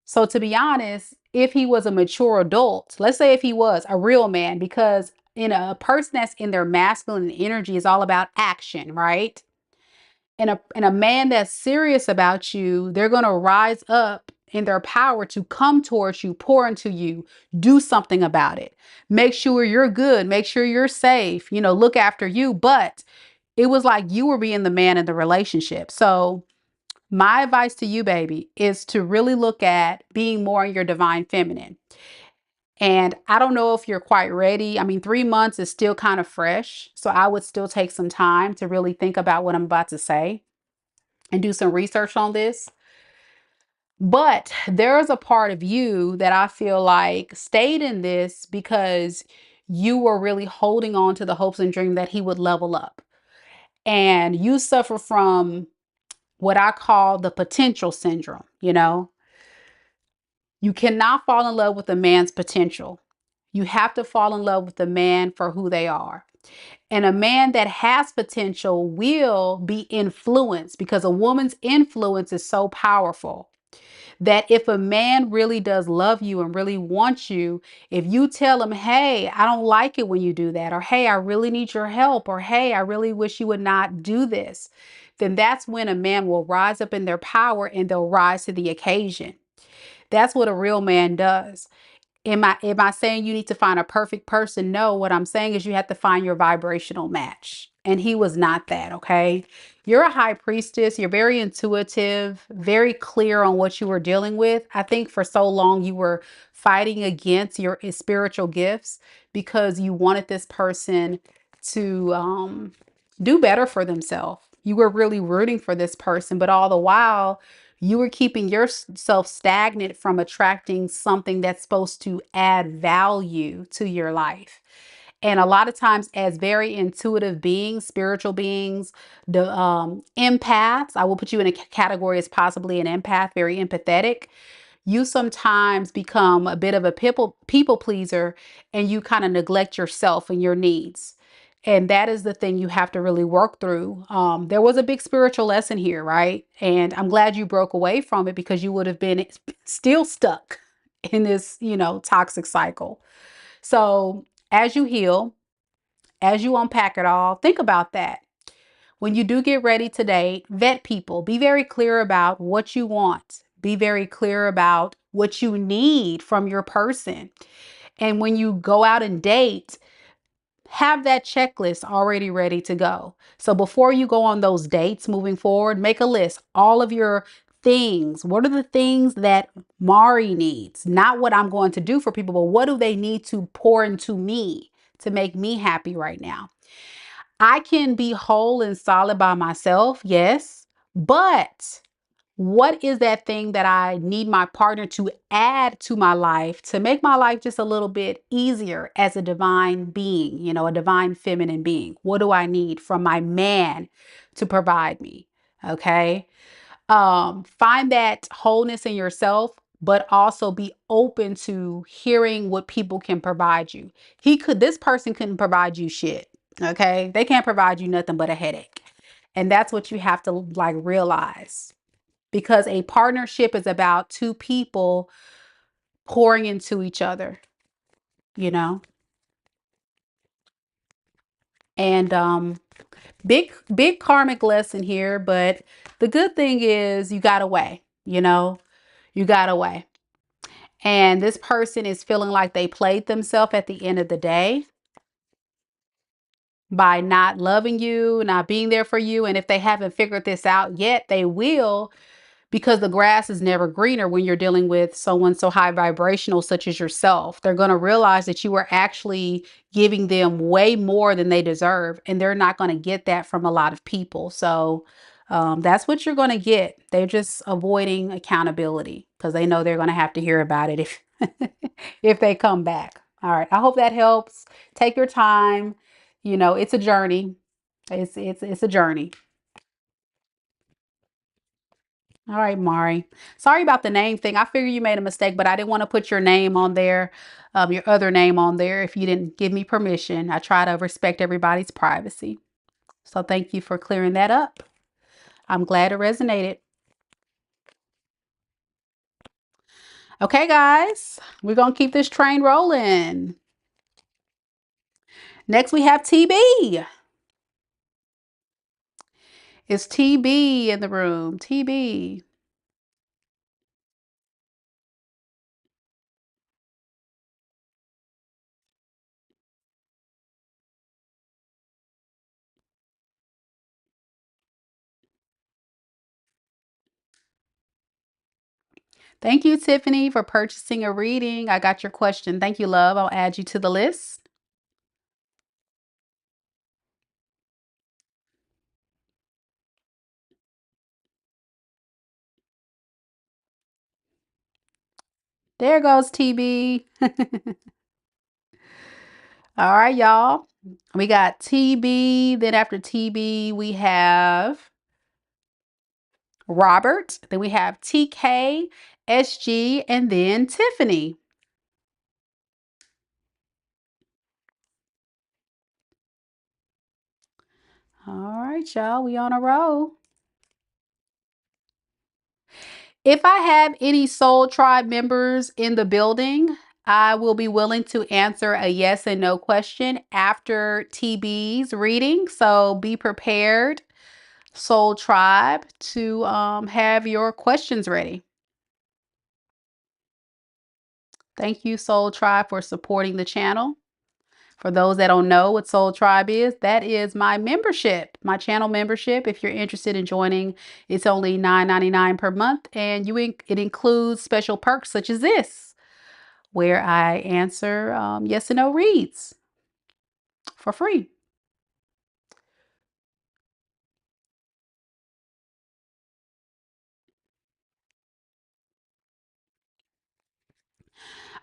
S2: So to be honest, if he was a mature adult, let's say if he was a real man, because in a person that's in their masculine energy is all about action, right? And a man that's serious about you, they're going to rise up in their power to come towards you, pour into you, do something about it. Make sure you're good, make sure you're safe, look after you. But it was like you were being the man in the relationship. So my advice to you, baby, is to really look at being more in your divine feminine. And I don't know if you're quite ready. I mean, 3 months is still kind of fresh. So I would still take some time to really think about what I'm about to say and do some research on this. But there's a part of you that I feel like stayed in this because you were really holding on to the hopes and dream that he would level up. And you suffer from what I call the potential syndrome. You cannot fall in love with a man's potential. You have to fall in love with the man for who they are. And a man that has potential will be influenced because a woman's influence is so powerful that if a man really does love you and really wants you, if you tell him, hey, I don't like it when you do that, or hey, I really need your help, or hey, I really wish you would not do this, then that's when a man will rise up in their power and they'll rise to the occasion. That's what a real man does. Am I saying you need to find a perfect person? No, what I'm saying is you have to find your vibrational match. And he was not that, okay? You're a high priestess. You're very intuitive, very clear on what you were dealing with. I think for so long you were fighting against your spiritual gifts because you wanted this person to do better for themselves. You were really rooting for this person, but all the while you were keeping yourself stagnant from attracting something that's supposed to add value to your life. And a lot of times, as very intuitive beings, spiritual beings, the empaths, I will put you in a category as possibly an empath, very empathetic. You sometimes become a bit of a people pleaser and you kind of neglect yourself and your needs. And that is the thing you have to really work through. There was a big spiritual lesson here, right? And I'm glad you broke away from it, because you would have been still stuck in this, toxic cycle. So as you heal, as you unpack it all, think about that. When you do get ready to date, vet people. Be very clear about what you want. Be very clear about what you need from your person. And when you go out and date, have that checklist already ready to go. So before you go on those dates moving forward, make a list. All of your things. What are the things that Mari needs? Not what I'm going to do for people, but what do they need to pour into me to make me happy right now? I can be whole and solid by myself, yes, but what is that thing that I need my partner to add to my life to make my life just a little bit easier as a divine being, a divine feminine being? What do I need from my man to provide me? Okay. Find that wholeness in yourself, but also be open to hearing what people can provide you. This person couldn't provide you shit. Okay. They can't provide you nothing but a headache. And that's what you have to realize, because a partnership is about two people pouring into each other, you know? And big karmic lesson here, but the good thing is you got away, you got away. And this person is feeling like they played themselves at the end of the day by not loving you, not being there for you. And if they haven't figured this out yet, they will, because the grass is never greener when you're dealing with someone so high vibrational, such as yourself. They're going to realize that you are actually giving them way more than they deserve, and they're not going to get that from a lot of people. So that's what you're going to get. They're just avoiding accountability because they know they're going to have to hear about it if if they come back. All right, I hope that helps. Take your time. It's a journey. It's a journey. All right, Mari. Sorry about the name thing. I figured you made a mistake, but I didn't want to put your name on there, your other name on there, if you didn't give me permission. I try to respect everybody's privacy. So thank you for clearing that up. I'm glad it resonated. Okay, guys, we're going to keep this train rolling. Next, we have TB. It's TB in the room. TB. Thank you, Tiffany, for purchasing a reading. I got your question. Thank you, love. I'll add you to the list. There goes TB. All right, y'all. We got TB. Then after TB, we have Robert. Then we have TK, SG, and then Tiffany. All right, y'all. We on a roll. If I have any Soul Tribe members in the building, I will be willing to answer a yes and no question after TB's reading. So be prepared, Soul Tribe, to have your questions ready. Thank you, Soul Tribe, for supporting the channel. For those that don't know what Soul Tribe is, that is my membership, my channel membership. If you're interested in joining, it's only $9.99 per month, and it includes special perks such as this, where I answer yes and no reads for free.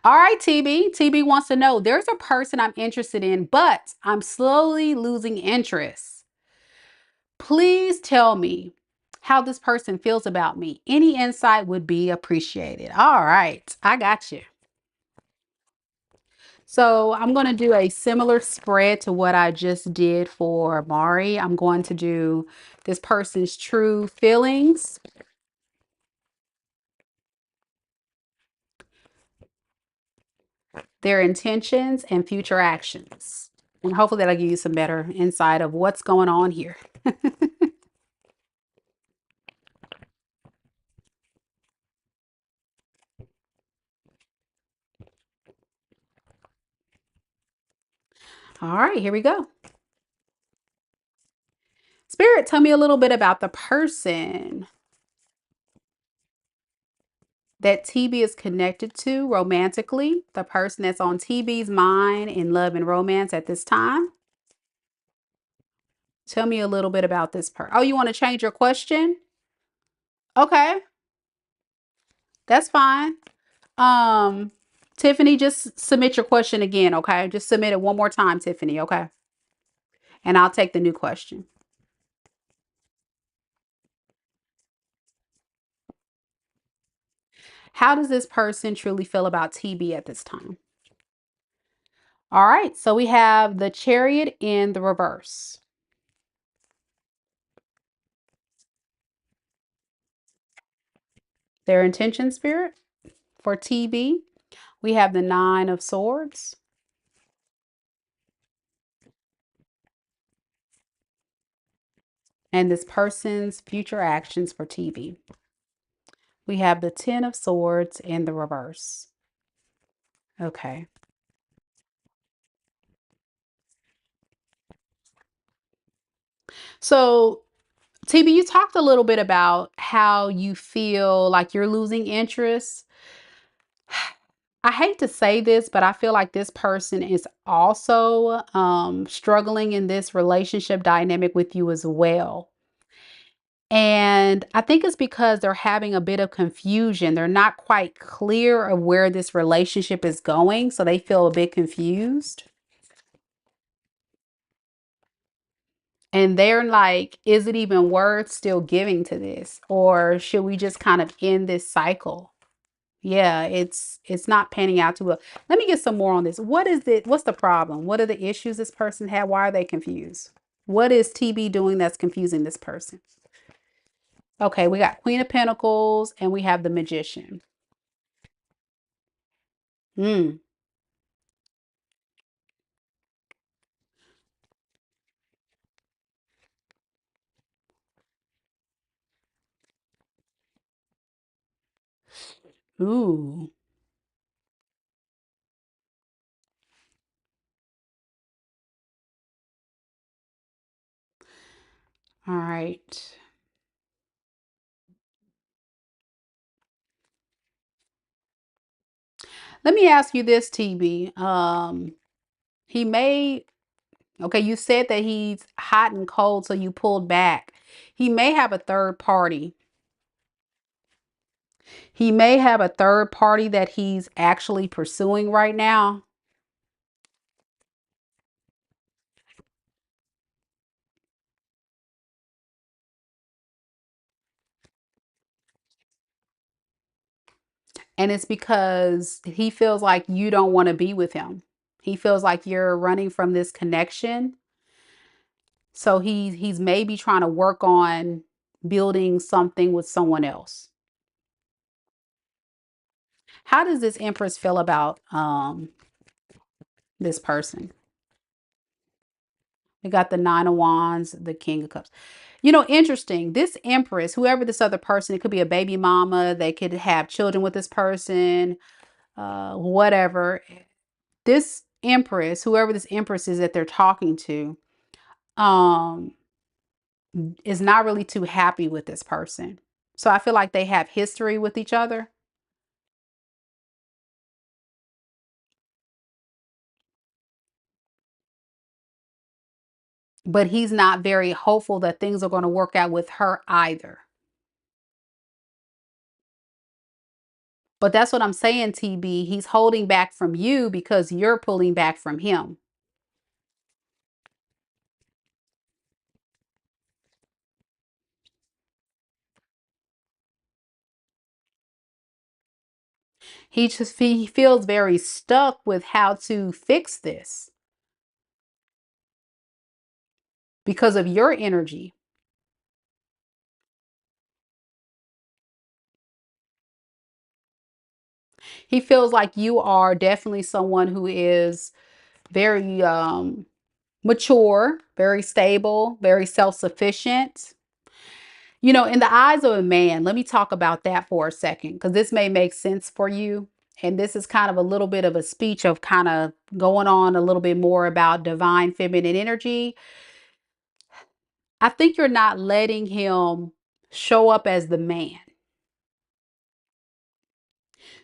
S2: All right, TB. TB wants to know, there's a person I'm interested in, but I'm slowly losing interest. Please tell me how this person feels about me. Any insight would be appreciated. All right, I got you. So I'm going to do a similar spread to what I just did for Mari. I'm going to do this person's true feelings, their intentions, and future actions. And hopefully that'll give you some better insight of what's going on here. All right, here we go. Spirit, tell me a little bit about the person that TB is connected to romantically, the person that's on TB's mind in love and romance at this time. Tell me a little bit about this person. Oh, you want to change your question? Okay, that's fine. Um, Tiffany, just submit your question again, okay? Just submit it one more time, Tiffany, okay? And I'll take the new question. How does this person truly feel about TB at this time? All right, so we have the Chariot in the reverse. Their intention, Spirit, for TB. We have the Nine of Swords. And this person's future actions for TB. We have the Ten of Swords in the reverse. Okay. So, TB, you talked a little bit about how you feel like you're losing interest. I hate to say this, but I feel like this person is also struggling in this relationship dynamic with you as well. And I think it's because they're having a bit of confusion. They're not quite clear of where this relationship is going, so they feel a bit confused. And they're like, is it even worth still giving to this? Or should we just kind of end this cycle? Yeah, it's not panning out too well. Let me get some more on this. What is it? What's the problem? What are the issues this person had? Why are they confused? What is TB doing that's confusing this person? Okay, we got Queen of Pentacles and we have the Magician. Hmm. Ooh. All right. Let me ask you this, TB. He may, okay, you said that he's hot and cold, so you pulled back. He may have a third party. He may have a third party that he's actually pursuing right now. And it's because he feels like you don't want to be with him. He feels like you're running from this connection. So he's maybe trying to work on building something with someone else. How does this Empress feel about this person? We got the Nine of Wands, the King of Cups. You know, interesting. This Empress, whoever this other person, it could be a baby mama. They could have children with this person, whatever. This Empress, whoever this Empress is that they're talking to, um, is not really too happy with this person. So I feel like they have history with each other, but he's not very hopeful that things are going to work out with her either. But that's what I'm saying, TB. He's holding back from you because you're pulling back from him. He feels very stuck with how to fix this because of your energy. He feels like you are definitely someone who is very mature, very stable, very self-sufficient. You know, in the eyes of a man, let me talk about that for a second, because this may make sense for you. And this is kind of a little bit of a speech of kind of going on a little bit more about divine feminine energy. I think you're not letting him show up as the man.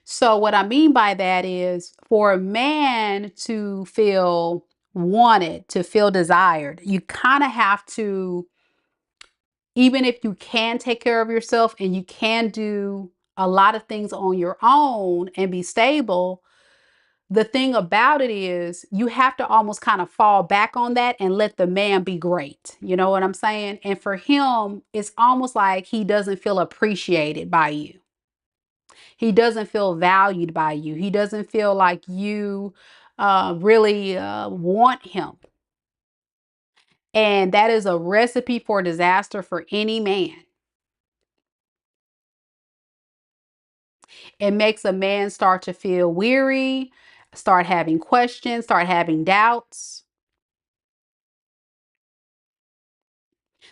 S2: So, what I mean by that is for a man to feel wanted, to feel desired, you kind of have to, even if you can take care of yourself and you can do a lot of things on your own and be stable, the thing about it is you have to almost kind of fall back on that and let the man be great. You know what I'm saying? And for him, it's almost like he doesn't feel appreciated by you. He doesn't feel valued by you. He doesn't feel like you really want him. And that is a recipe for disaster for any man. It makes a man start to feel weary, start having questions, start having doubts.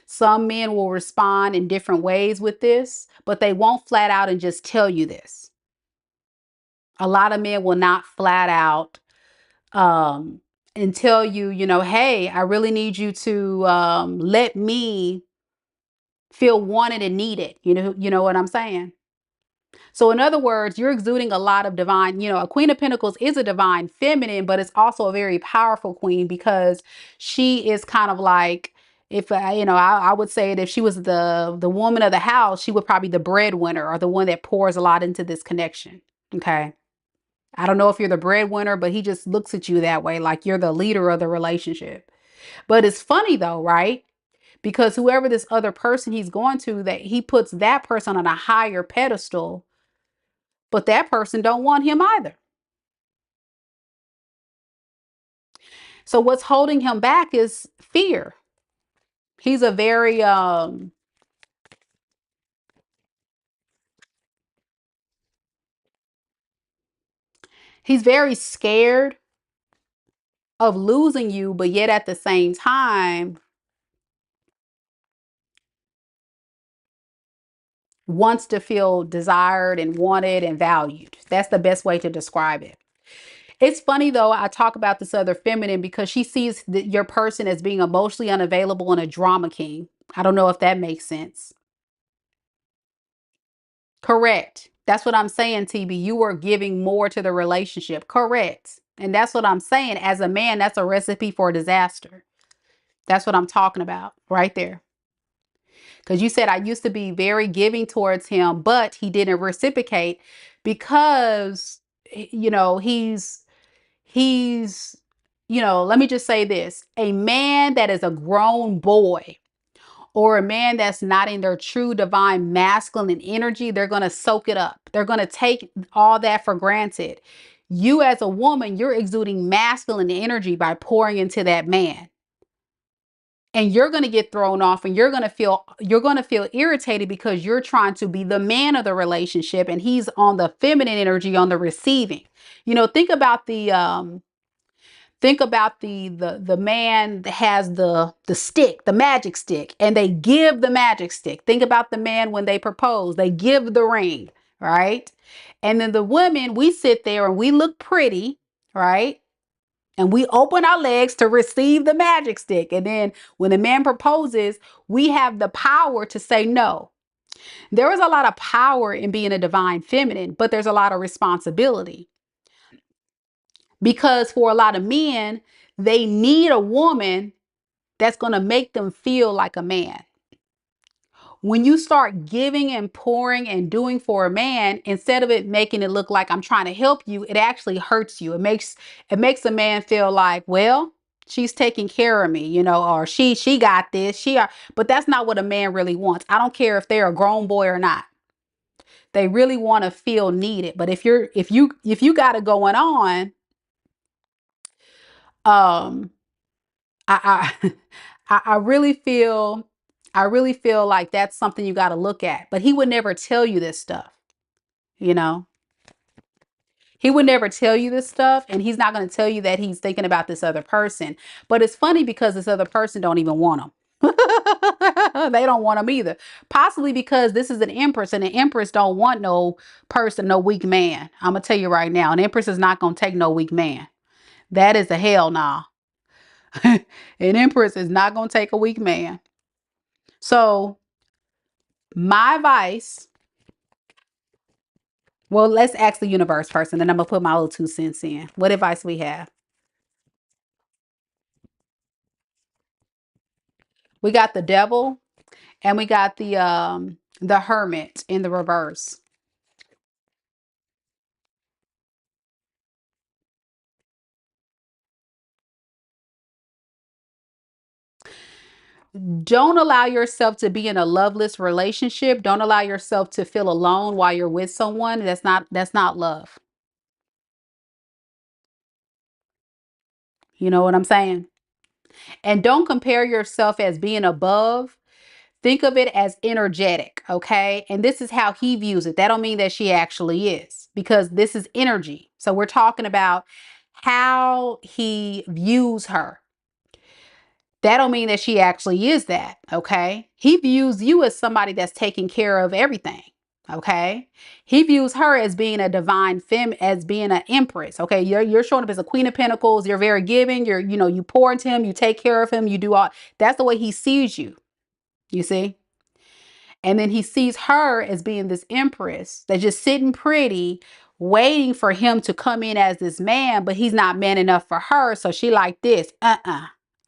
S2: Some men will respond in different ways with this, but they won't flat out and just tell you this. A lot of men will not flat out um, and tell you, you know, hey, I really need you to let me feel wanted and needed. You know what I'm saying? So in other words, you're exuding a lot of divine, you know, a Queen of Pentacles is a divine feminine, but it's also a very powerful queen because she is kind of like, if you know, I would say that if she was the woman of the house, she would probably be the breadwinner or the one that pours a lot into this connection. Okay. I don't know if you're the breadwinner, but he just looks at you that way, like you're the leader of the relationship. But it's funny though, right? Because whoever this other person he's going to, that he puts that person on a higher pedestal, but that person don't want him either. So what's holding him back is fear. He's a very he's very scared of losing you, but yet at the same time wants to feel desired and wanted and valued. That's the best way to describe it. It's funny though, I talk about this other feminine because she sees your person as being emotionally unavailable and a drama king. I don't know if that makes sense. Correct. That's what I'm saying, TB. You are giving more to the relationship. Correct. And that's what I'm saying. As a man, that's a recipe for disaster. That's what I'm talking about right there. Because you said I used to be very giving towards him, but he didn't reciprocate because, you know, he's, you know, let me just say this. A man that is a grown boy or a man that's not in their true divine masculine energy, they're going to soak it up. They're going to take all that for granted. You as a woman, you're exuding masculine energy by pouring into that man. And you're going to get thrown off and you're going to feel irritated because you're trying to be the man of the relationship and he's on the feminine energy on the receiving. You know, think about the man that has the stick, the magic stick, and they give the magic stick. Think about the man when they propose, they give the ring, right? And then the women, we sit there and we look pretty, right? And we open our legs to receive the magic stick. And then when the man proposes, we have the power to say no. There is a lot of power in being a divine feminine, but there's a lot of responsibility. Because for a lot of men, they need a woman that's going to make them feel like a man. When you start giving and pouring and doing for a man, instead of it making it look like I'm trying to help you, it actually hurts you. It makes a man feel like, well, she's taking care of me, you know, or she got this. But that's not what a man really wants. I don't care if they're a grown boy or not. They really want to feel needed. But if you got it going on, um, I I I really feel like that's something you got to look at. But he would never tell you this stuff, you know. He would never tell you this stuff, and he's not going to tell you that he's thinking about this other person. But it's funny because this other person don't even want him. They don't want him either. Possibly because this is an empress, and an empress don't want no person, no weak man. I'm gonna tell you right now, an empress is not gonna take no weak man. That is a hell nah. An empress is not gonna take a weak man. So my advice, well, let's ask the universe first, and then I'm gonna put my little 2 cents in. What advice we have? We got the devil, and we got the hermit in the reverse. Don't allow yourself to be in a loveless relationship. Don't allow yourself to feel alone while you're with someone. That's not love. You know what I'm saying? And don't compare yourself as being above. Think of it as energetic, okay? And this is how he views it. That don't mean that she actually is, because this is energy. So we're talking about how he views her. That don't mean that she actually is that, okay? He views you as somebody that's taking care of everything, okay? He views her as being a divine femme, as being an empress, okay? You're showing up as a queen of pentacles. You're very giving. You pour into him. You take care of him. You do all. That's the way he sees you, you see? And then he sees her as being this empress that's just sitting pretty, waiting for him to come in as this man, but he's not man enough for her. So she like this,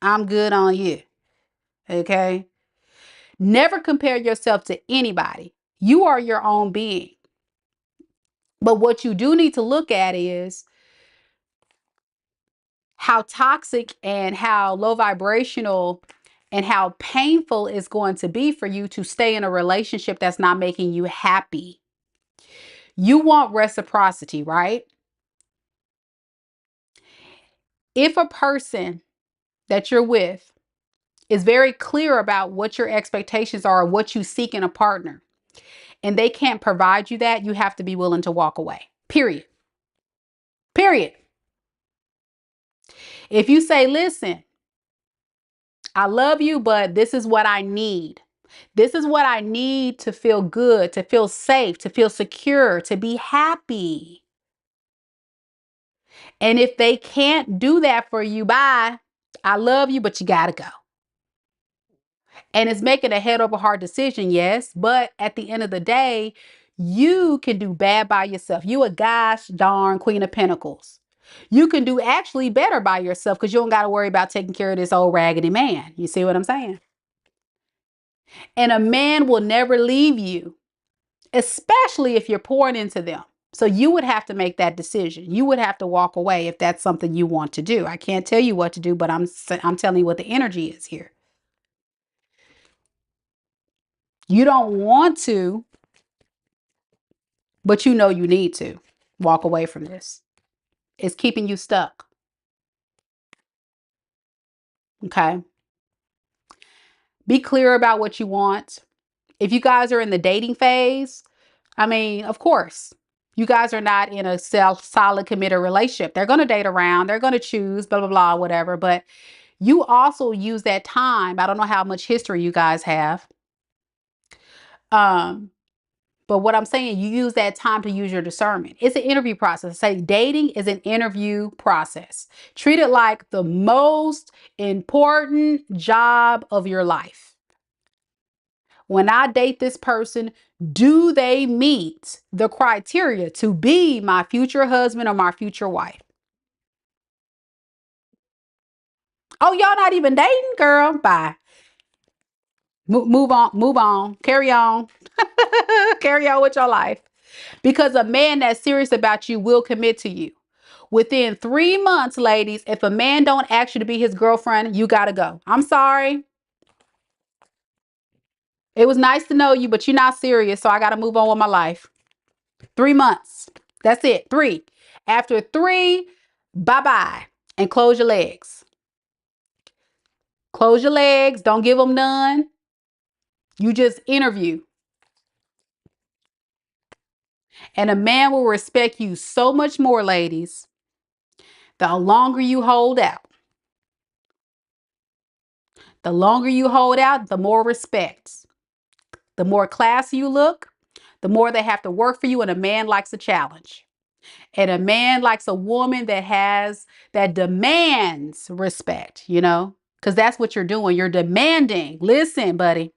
S2: I'm good on you. Okay. Never compare yourself to anybody. You are your own being. But what you do need to look at is how toxic and how low vibrational and how painful it's going to be for you to stay in a relationship that's not making you happy. You want reciprocity, right? If a person that you're with is very clear about what your expectations are, what you seek in a partner, and they can't provide you that, you have to be willing to walk away. Period. Period. If you say, listen, I love you, but this is what I need. This is what I need to feel good, to feel safe, to feel secure, to be happy. And if they can't do that for you, bye. I love you, but you got to go. And it's making a head over heart decision, yes. But at the end of the day, you can do bad by yourself. You a gosh darn queen of pentacles. You can do actually better by yourself because you don't got to worry about taking care of this old raggedy man. You see what I'm saying? And a man will never leave you, especially if you're pouring into them. So you would have to make that decision. You would have to walk away if that's something you want to do. I can't tell you what to do, but I'm telling you what the energy is here. You don't want to, but you know you need to walk away from this. It's keeping you stuck. Okay. Be clear about what you want. If you guys are in the dating phase, I mean, of course, you guys are not in a solid committed relationship. They're going to date around, they're going to choose, blah, blah, blah, whatever. But you also use that time. I don't know how much history you guys have. Um, But what I'm saying, you use that time to use your discernment. It's an interview process. Say dating is an interview process. Treat it like the most important job of your life. When I date this person, do they meet the criteria to be my future husband or my future wife? Oh, y'all not even dating, girl? Bye. Move on, move on, carry on, carry on with your life. Because a man that's serious about you will commit to you. Within 3 months, ladies, if a man don't ask you to be his girlfriend, you got to go. I'm sorry. It was nice to know you, but you're not serious, so I got to move on with my life. 3 months. That's it. 3. After 3, bye-bye. And close your legs. Close your legs. Don't give them none. You just interview. And a man will respect you so much more, ladies, the longer you hold out. The longer you hold out, the more respect. The more classy you look, the more they have to work for you. And a man likes a challenge. And a man likes a woman that demands respect, because that's what you're doing. You're demanding. Listen, buddy.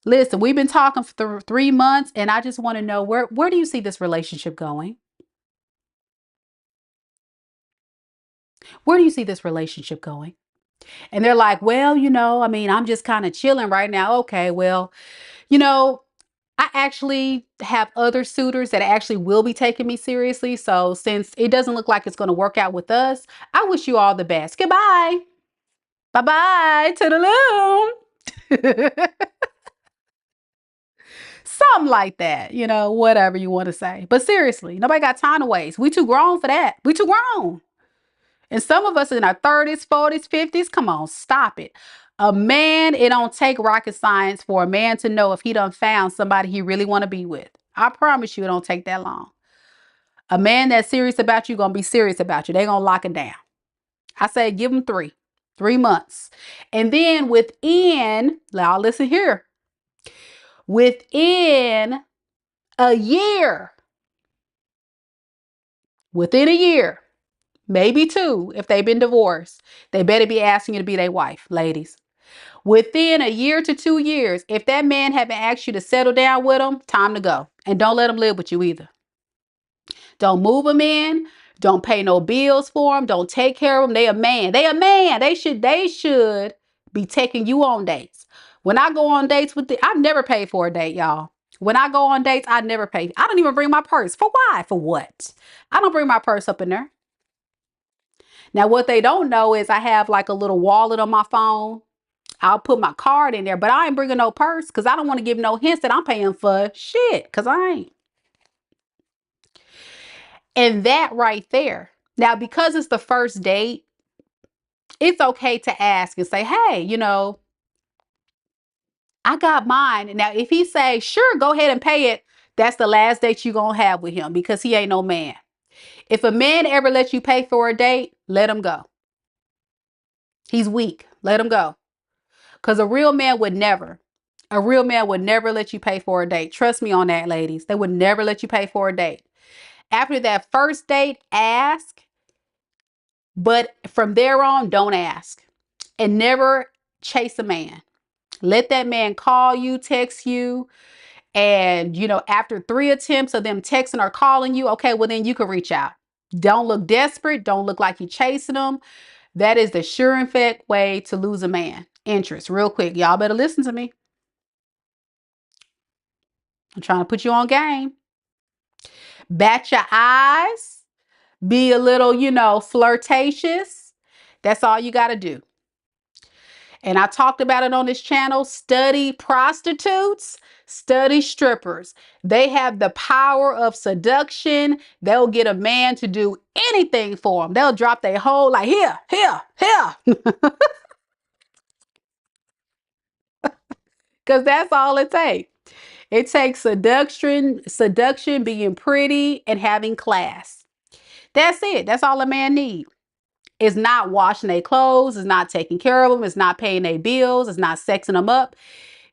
S2: Listen, we've been talking for 3 months, and I just want to know where do you see this relationship going? Where do you see this relationship going? And they're like, well, I'm just kind of chilling right now. Okay, well, you know, I actually have other suitors that actually will be taking me seriously. So since it doesn't look like it's going to work out with us, I wish you all the best. Goodbye. Bye-bye. Toodaloo. Something like that, whatever you want to say. But seriously, nobody got time to waste. We too grown for that. We too grown. And some of us in our 30s, 40s, 50s, come on, stop it. A man, it don't take rocket science for a man to know if he done found somebody he really want to be with. I promise you it don't take that long. A man that's serious about you gonna be serious about you. They gonna lock it down. I say give them 3 months. And then now listen here, within a year, within a year, maybe 2, if they've been divorced, they better be asking you to be their wife, ladies. Within a year to 2 years, if that man haven't asked you to settle down with him, time to go. And don't let him live with you either. Don't move him in. Don't pay no bills for him. Don't take care of him. They a man. They a man. They should be taking you on dates. When I go on dates I've never paid for a date, y'all. When I go on dates, I never pay. I don't even bring my purse. For why? For what? I don't bring my purse up in there. Now, what they don't know is I have like a little wallet on my phone. I'll put my card in there, but I ain't bringing no purse because I don't want to give no hints that I'm paying for shit, because I ain't. And that right there. Now, because it's the first date, it's okay to ask and say, hey, I got mine. Now, if he say, sure, go ahead and pay it, that's the last date you're going to have with him because he ain't no man. If a man ever lets you pay for a date, let him go. He's weak. Let him go. Because a real man would never let you pay for a date. Trust me on that, ladies. They would never let you pay for a date. After that first date, ask. But from there on, don't ask. And never chase a man. Let that man call you, text you. And, after 3 attempts of them texting or calling you, okay, well, then you can reach out. Don't look desperate. Don't look like you're chasing them. That is the sure and fact way to lose a man. Interest, real quick. Y'all better listen to me. I'm trying to put you on game. Bat your eyes. Be a little, flirtatious. That's all you got to do. And I talked about it on this channel. Study prostitutes, study strippers. They have the power of seduction. They'll get a man to do anything for them. They'll drop their whole like, here. Because that's all it takes. It takes seduction, being pretty, and having class. That's it. That's all a man needs. It's not washing their clothes. It's not taking care of them. It's not paying their bills. It's not sexing them up.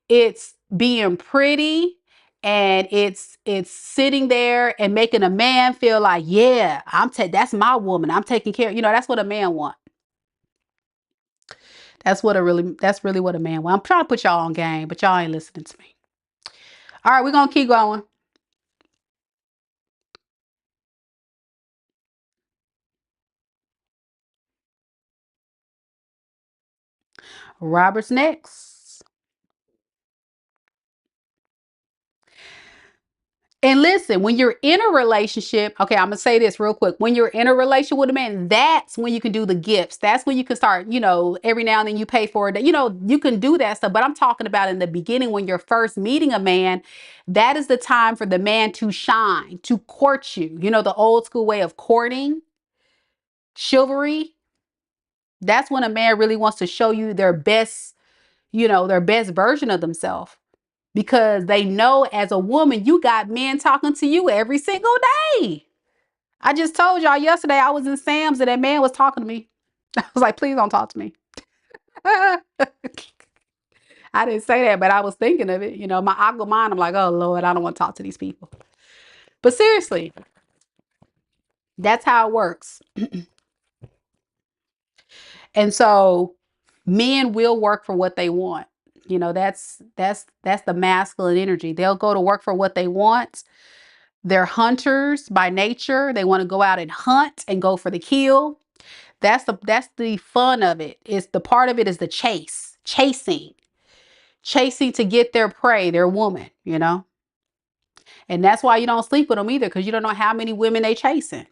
S2: It's being pretty, and it's sitting there and making a man feel like, yeah, that's my woman. I'm taking care. That's what a man wants. That's really what a man wants. I'm trying to put y'all on game, but y'all ain't listening to me. All right, we're gonna keep going. Robert's next. And listen, when you're in a relationship, okay, I'm gonna say this real quick. When you're in a relationship with a man, that's when you can do the gifts. That's when you can start, every now and then you pay for it. You can do that stuff. But I'm talking about in the beginning when you're first meeting a man, that is the time for the man to shine, to court you. The old school way of courting, chivalry. That's when a man really wants to show you their best version of themselves. Because they know as a woman, you got men talking to you every single day. I just told y'all yesterday I was in Sam's and that man was talking to me. I was like, please don't talk to me. I didn't say that, but I was thinking of it. My aqua mind, I'm like, oh Lord, I don't want to talk to these people. But seriously, that's how it works. And so men will work for what they want. That's the masculine energy. They'll go to work for what they want. They're hunters by nature. They want to go out and hunt and go for the kill. That's the fun of it. It's the part of it is the chasing to get their prey, their woman. And that's why you don't sleep with them either, because you don't know how many women they chasing.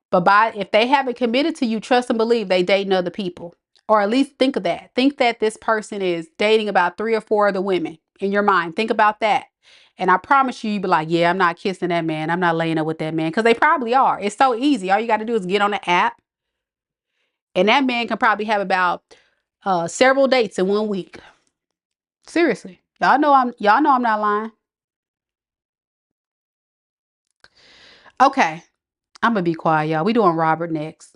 S2: But if they haven't committed to you, trust and believe they dating other people. Or at least think of that. Think that this person is dating about 3 or 4 other women in your mind. Think about that. And I promise you'll be like, yeah, I'm not kissing that man. I'm not laying up with that man. Because they probably are. It's so easy. All you got to do is get on the app. And that man can probably have about several dates in 1 week. Seriously. Y'all know I'm not lying. Okay. I'm gonna be quiet, y'all. We doing Robert next.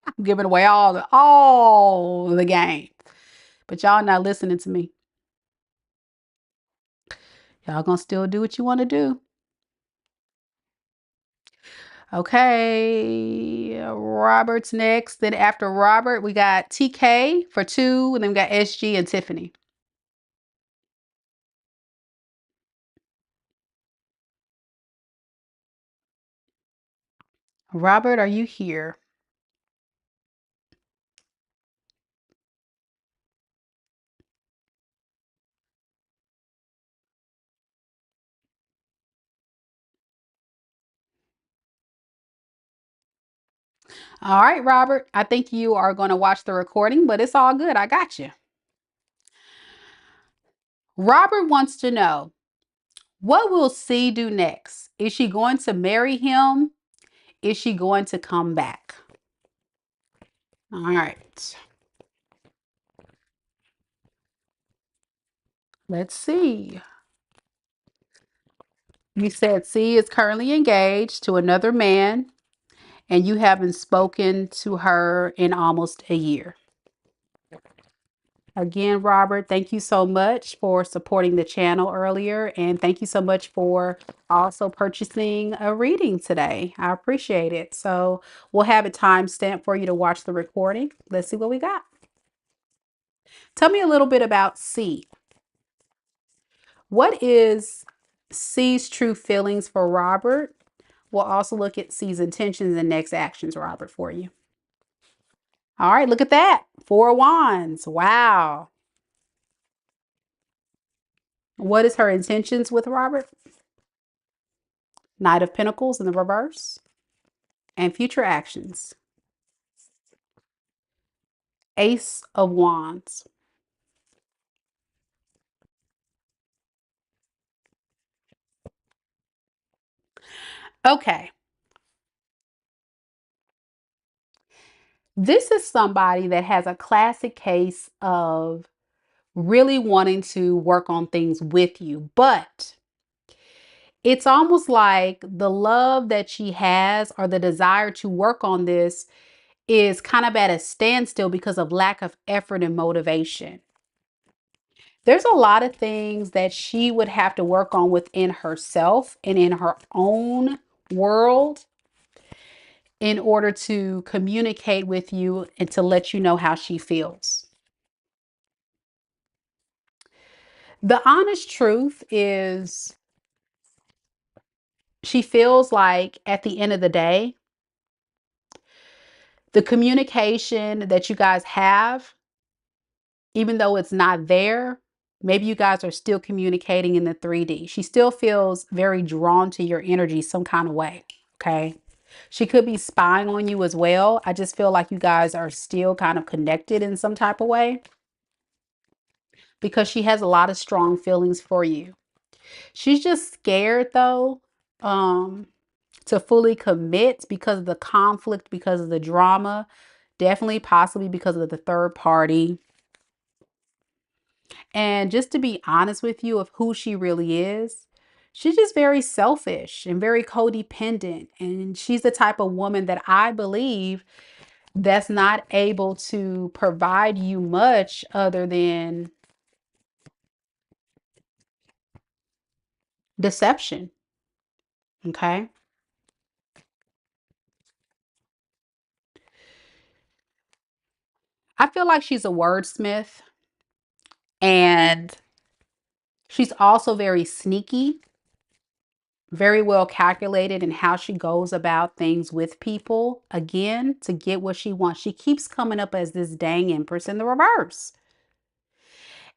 S2: I'm giving away all the game. But y'all not listening to me. Y'all gonna still do what you want to do. Okay. Robert's next. Then after Robert, we got TK for 2, and then we got SG and Tiffany. Robert, are you here? All right, Robert. I think you are going to watch the recording, but it's all good. I got you. Robert wants to know, what will C do next? Is she going to marry him? Is she going to come back? All right. Let's see. You said C is currently engaged to another man, and you haven't spoken to her in almost a year. Again, Robert, thank you so much for supporting the channel earlier, and thank you so much for also purchasing a reading today. I appreciate it. So we'll have a timestamp for you to watch the recording. Let's see what we got. Tell me a little bit about C. What is C's true feelings for Robert? We'll also look at C's intentions and next actions, Robert, for you. All right, look at that. 4 of Wands. Wow. What is her intentions with Robert? Knight of Pentacles in the reverse. And future actions. Ace of Wands. Okay. This is somebody that has a classic case of really wanting to work on things with you, but it's almost like the love that she has or the desire to work on this is kind of at a standstill because of lack of effort and motivation. There's a lot of things that she would have to work on within herself and in her own world in order to communicate with you and to let you know how she feels. The honest truth is, she feels like at the end of the day, the communication that you guys have, even though it's not there, Maybe you guys are still communicating in the 3D. She still feels very drawn to your energy some kind of way. Okay. She could be spying on you as well. I just feel like you guys are still kind of connected in some type of way because she has a lot of strong feelings for you. She's just scared though, to fully commit because of the conflict, because of the drama, definitely possibly because of the third party. And just to be honest with you of who she really is, she's just very selfish and very codependent. And she's the type of woman that I believe that's not able to provide you much other than deception. Okay. I feel like she's a wordsmith and she's also very sneaky, very well calculated in how she goes about things with people. Again, to get what she wants. She keeps coming up as this dang Empress in the reverse.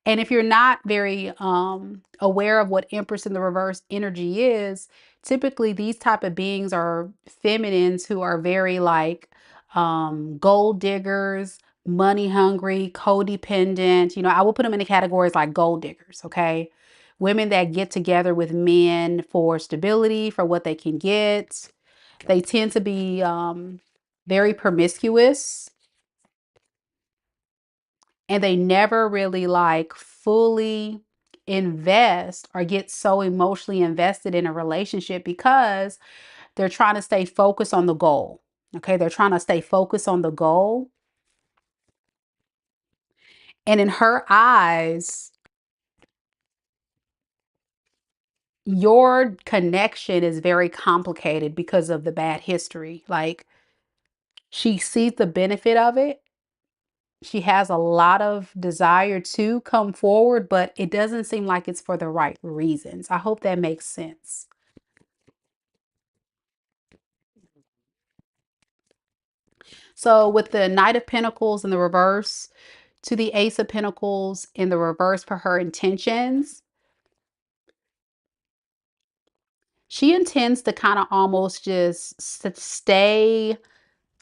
S2: And if you're not very aware of what Empress in the reverse energy is, typically these type of beings are feminines who are very like gold diggers, money hungry, codependent. You know, I will put them in the categories like gold diggers, okay? Women that get together with men for stability, for what they can get. They tend to be very promiscuous, and they never really like fully invest or get so emotionally invested in a relationship because they're trying to stay focused on the goal. Okay, they're trying to stay focused on the goal. And in her eyes, your connection is very complicated because of the bad history. Like, she sees the benefit of it. She has a lot of desire to come forward, but it doesn't seem like it's for the right reasons. I hope that makes sense. So with the Knight of Pentacles in the reverse to the Ace of Pentacles in the reverse for her intentions, she intends to kind of almost just stay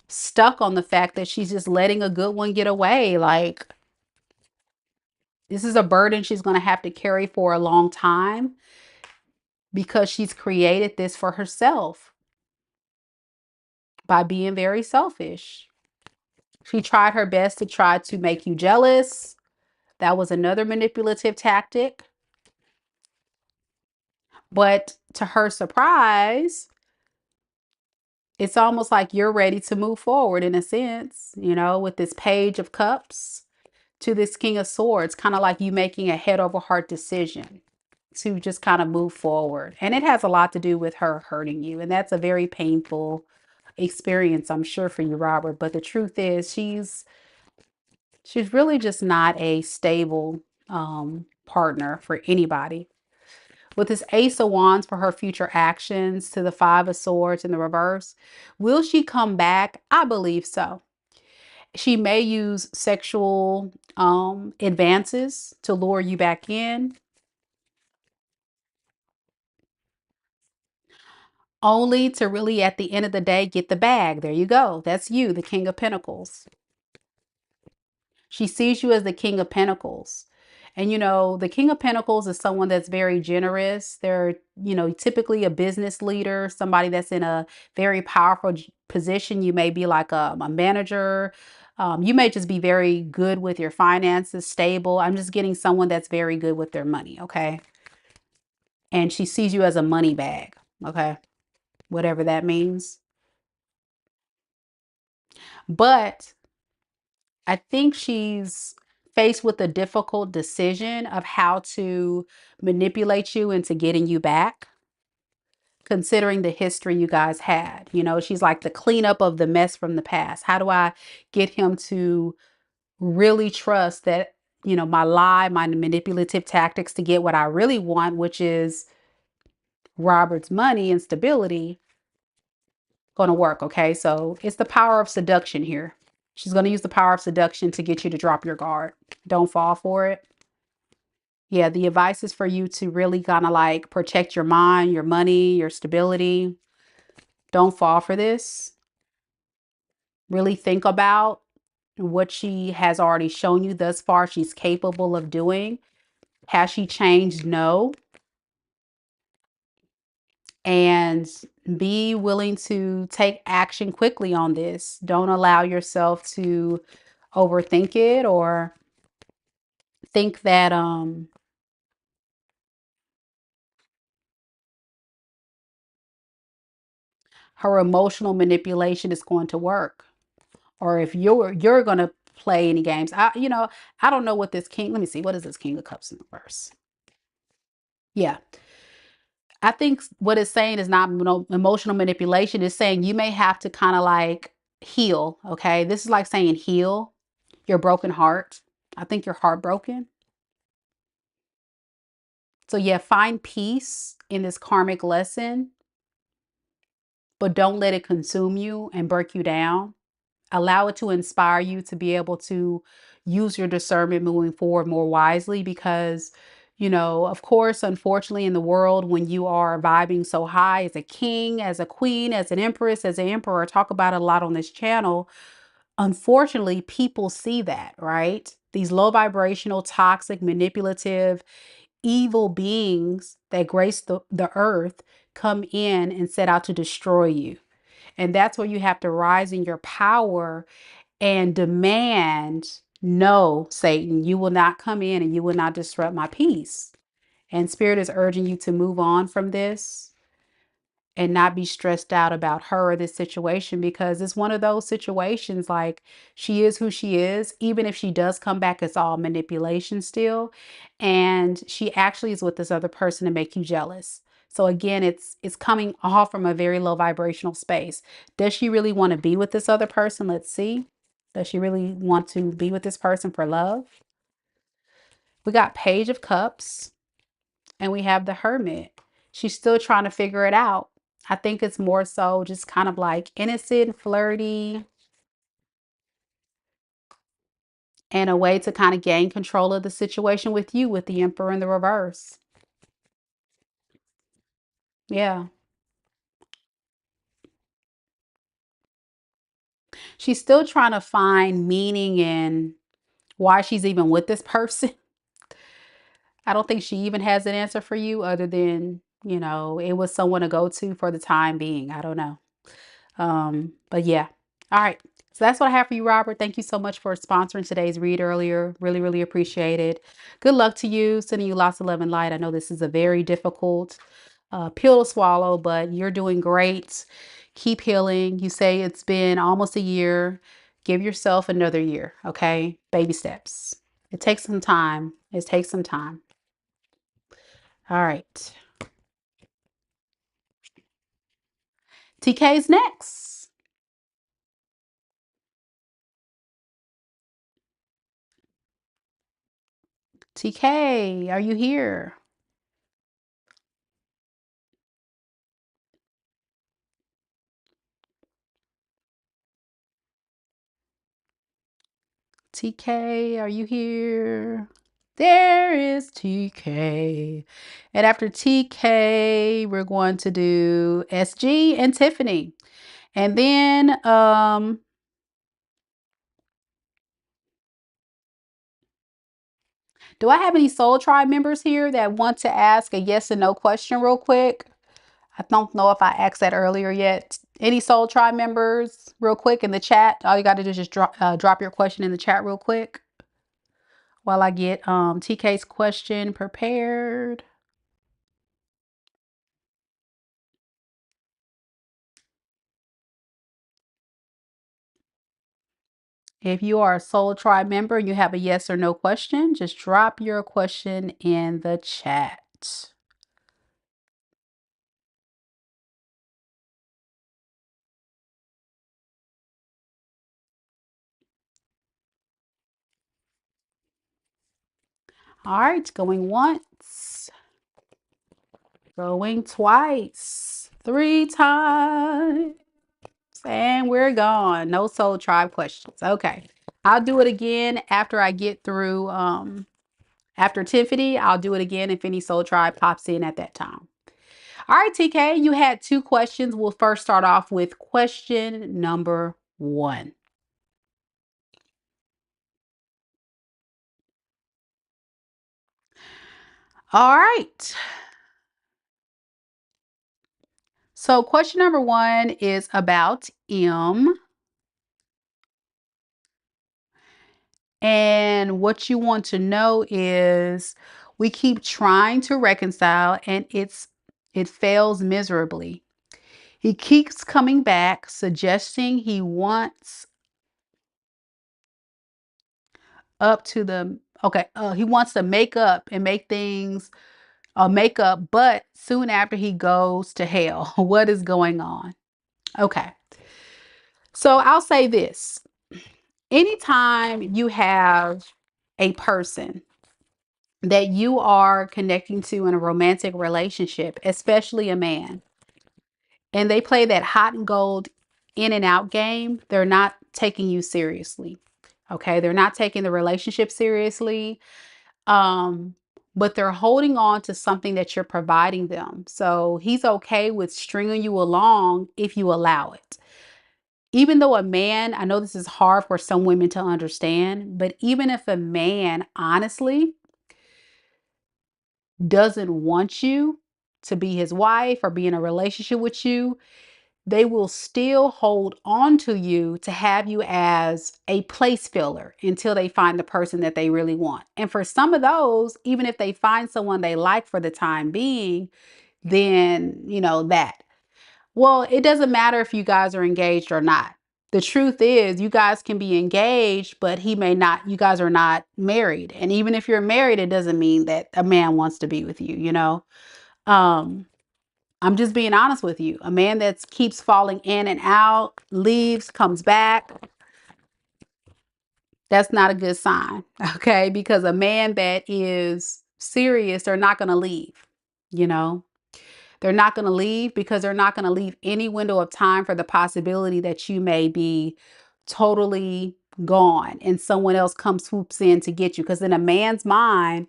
S2: stuck on the fact that she's just letting a good one get away. Like, this is a burden she's going to have to carry for a long time because she's created this for herself by being very selfish. She tried her best to try to make you jealous. That was another manipulative tactic. But to her surprise, it's almost like you're ready to move forward in a sense, you know, with this Page of Cups to this King of Swords, kind of like you making a head over heart decision to just kind of move forward. And it has a lot to do with her hurting you. And that's a very painful experience, I'm sure, for you, Robert. But the truth is, she's really just not a stable partner for anybody. With this Ace of Wands for her future actions to the Five of Swords in the reverse, will she come back? I believe so. She may use sexual advances to lure you back in, only to really at the end of the day get the bag. There you go. That's you, the King of Pentacles. She sees you as the King of Pentacles. And you know, the King of Pentacles is someone that's very generous. They're, you know, typically a business leader, somebody that's in a very powerful position. You may be like a manager. You may just be very good with your finances, stable. I'm just getting someone that's very good with their money, okay? And she sees you as a money bag, okay? Whatever that means. But I think she's faced with a difficult decision of how to manipulate you into getting you back, considering the history you guys had. You know, she's like the cleanup of the mess from the past. How do I get him to really trust that, you know, my manipulative tactics to get what I really want, which is Robert's money and stability, going to work? Okay, so it's the power of seduction here. She's going to use the power of seduction to get you to drop your guard. Don't fall for it. Yeah, the advice is for you to really kind of like protect your mind, your money, your stability. Don't fall for this. Really think about what she has already shown you thus far she's capable of doing. Has she changed? No. And be willing to take action quickly on this. Don't allow yourself to overthink it or think that her emotional manipulation is going to work, or if you're going to play any games. I don't know what this king, let me see, what is this King of Cups in the verse? Yeah, I think what it's saying is not emotional manipulation. It's saying you may have to kind of like heal. Okay, this is like saying heal your broken heart. I think you're heartbroken. So yeah, find peace in this karmic lesson, but don't let it consume you and break you down. Allow it to inspire you to be able to use your discernment moving forward more wisely, because of course, unfortunately, in the world, when you are vibing so high as a king, as a queen, as an empress, as an emperor, I talk about it a lot on this channel. Unfortunately, people see that, right? These low vibrational, toxic, manipulative, evil beings that grace the earth come in and set out to destroy you. And that's where you have to rise in your power and demand, no, Satan, you will not come in and you will not disrupt my peace. And Spirit is urging you to move on from this and not be stressed out about her or this situation, because it's one of those situations like she is who she is. Even if she does come back, it's all manipulation still. And she actually is with this other person to make you jealous. So again, it's coming all from a very low vibrational space. Does she really want to be with this other person? Let's see. Does she really want to be with this person for love? We got Page of Cups and we have the Hermit. She's still trying to figure it out. I think it's more so just kind of like innocent, flirty, and a way to kind of gain control of the situation with you, with the Emperor in the reverse. Yeah. She's still trying to find meaning in why she's even with this person. I don't think she even has an answer for you other than, it was someone to go to for the time being. I don't know. But yeah. All right. So that's what I have for you, Robert. Thank you so much for sponsoring today's read earlier. Really, really appreciate it. Good luck to you. Sending you lots of love and light. I know this is a very difficult pill to swallow, but you're doing great. Keep healing. You say it's been almost a year. Give yourself another year. Okay. Baby steps. It takes some time. It takes some time. All right. TK's next. TK, are you here? TK, are you here? There is TK. And after TK, we're going to do SG and Tiffany. And then do I have any Soul Tribe members here that want to ask a yes and no question real quick? I don't know if I asked that earlier yet. Any Soul Tribe members real quick in the chat? All you got to do is just drop your question in the chat real quick while I get TK's question prepared. If you are a Soul Tribe member and you have a yes or no question, just drop your question in the chat. All right, going once, going twice, 3 times, and we're gone. No Soul Tribe questions. Okay, I'll do it again after I get through After Tiffany, I'll do it again if any soul tribe pops in at that time. All right, TK, you had 2 questions. We'll first start off with question number 1. All right. So question number 1 is about M. And what you want to know is we keep trying to reconcile and it fails miserably. He keeps coming back, suggesting he wants up to the okay, he wants to make up and make things make up, but soon after he goes to hell. What is going on? Okay. So I'll say this. Anytime you have a person that you are connecting to in a romantic relationship, especially a man, and they play that hot and gold in and out game, they're not taking you seriously. Okay, they're not taking the relationship seriously. Um, but they're holding on to something that you're providing them. So he's okay with stringing you along if you allow it. Even though a man, I know this is hard for some women to understand, but even if a man honestly doesn't want you to be his wife or be in a relationship with you, they will still hold on to you to have you as a place filler until they find the person that they really want. And for some of those, even if they find someone they like for the time being, then, that. Well, it doesn't matter if you guys are engaged or not. The truth is, you guys can be engaged, but he may not, you guys are not married. And even if you're married, it doesn't mean that a man wants to be with you. Um, I'm just being honest with you. A man that keeps falling in and out, leaves, comes back, that's not a good sign. Okay. Because a man that is serious, they're not going to leave. You know, they're not going to leave because they're not going to leave any window of time for the possibility that you may be totally gone and someone else comes swoops in to get you. Because in a man's mind,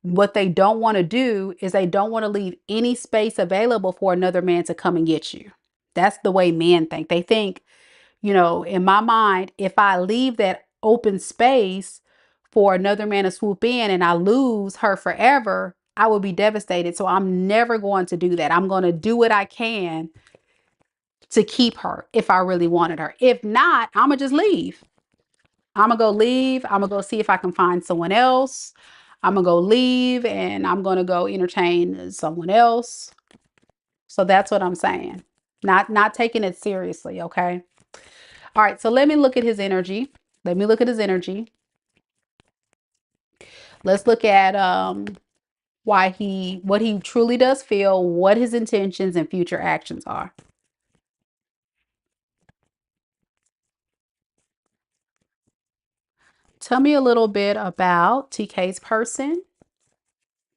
S2: what they don't want to do is they don't want to leave any space available for another man to come and get you. That's the way men think. They think, in my mind, if I leave that open space for another man to swoop in and I lose her forever, I will be devastated. So I'm never going to do that. I'm going to do what I can to keep her if I really wanted her. If not, I'm going to just leave. I'm going to go leave. I'm going to go see if I can find someone else. I'm going to go leave and I'm going to go entertain someone else. So that's what I'm saying. Not taking it seriously, okay? All right, so let me look at his energy. Let me look at his energy. Let's look at what he truly does feel, what his intentions and future actions are. Tell me a little bit about TK's person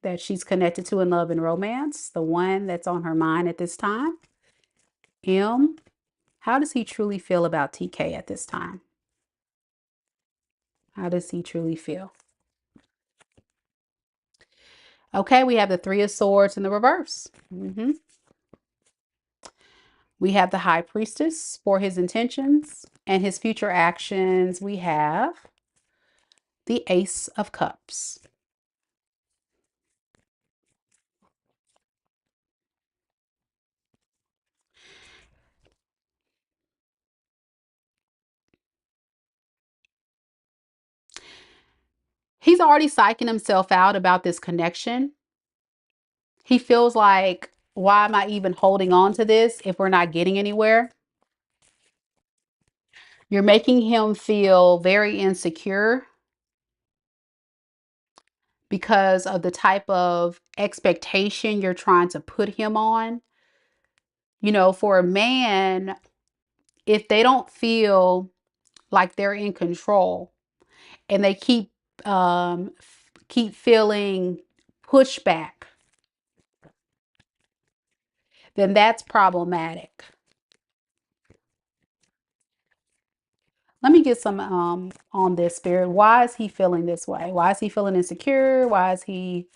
S2: that she's connected to in love and romance, the one that's on her mind at this time. M, how does he truly feel about TK at this time? How does he truly feel? Okay, we have the Three of Swords in the reverse. We have the High Priestess for his intentions and his future actions. We have the Ace of Cups. He's already psyching himself out about this connection. He feels like, why am I even holding on to this if we're not getting anywhere? You're making him feel very insecure because of the type of expectation you're trying to put him on. For a man, if they don't feel like they're in control and they keep feeling pushback, then that's problematic. Let me get some on this, Spirit. Why is he feeling this way? Why is he feeling insecure? Why is he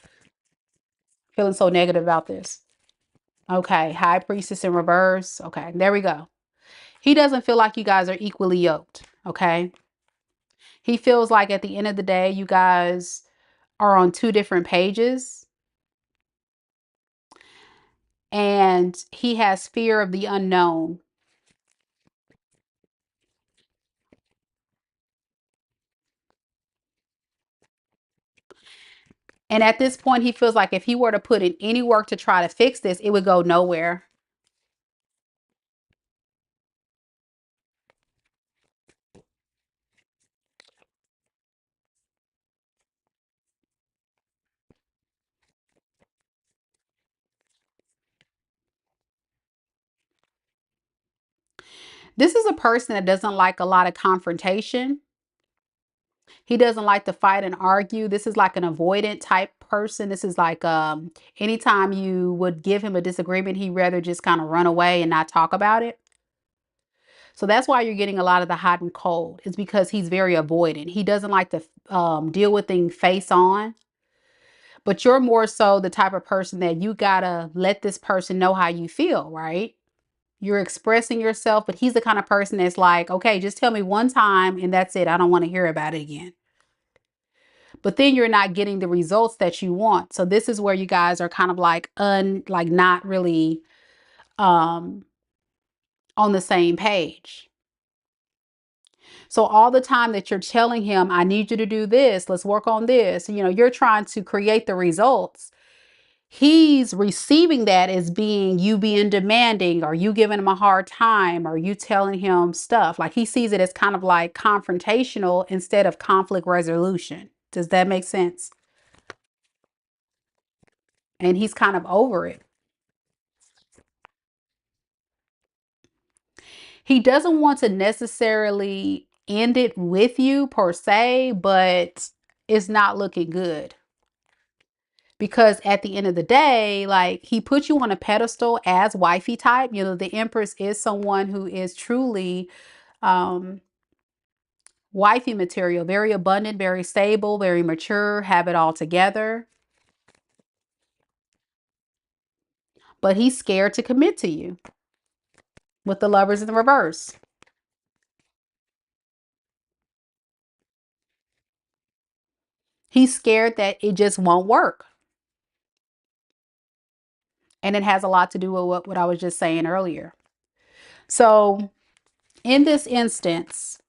S2: feeling so negative about this? Okay, High Priestess in reverse. Okay, there we go. He doesn't feel like you guys are equally yoked. Okay. He feels like at the end of the day, you guys are on two different pages. And he has fear of the unknown. And at this point, he feels like if he were to put in any work to try to fix this, it would go nowhere. This is a person that doesn't like a lot of confrontation. He doesn't like to fight and argue. This is like an avoidant type person. This is like anytime you would give him a disagreement, he'd rather just kind of run away and not talk about it. So that's why you're getting a lot of the hot and cold. It's because he's very avoidant. He doesn't like to deal with things face on. But you're more so the type of person that you gotta let this person know how you feel, right? You're expressing yourself, but he's the kind of person that's like, okay, just tell me one time and that's it. I don't want to hear about it again. But then you're not getting the results that you want. So this is where you guys are kind of like not really um on the same page. So all the time that you're telling him, I need you to do this, let's work on this, you're trying to create the results. He's receiving that as you being demanding, or you giving him a hard time, or you telling him stuff. Like he sees it as kind of like confrontational instead of conflict resolution. Does that make sense? And he's kind of over it. He doesn't want to necessarily end it with you per se, but it's not looking good. Because at the end of the day, like he put you on a pedestal as wifey type. The Empress is someone who is truly wifey material, very abundant, very stable, very mature, have it all together. But he's scared to commit to you with the Lovers in the reverse. He's scared that it just won't work. And it has a lot to do with what I was just saying earlier. So in this instance,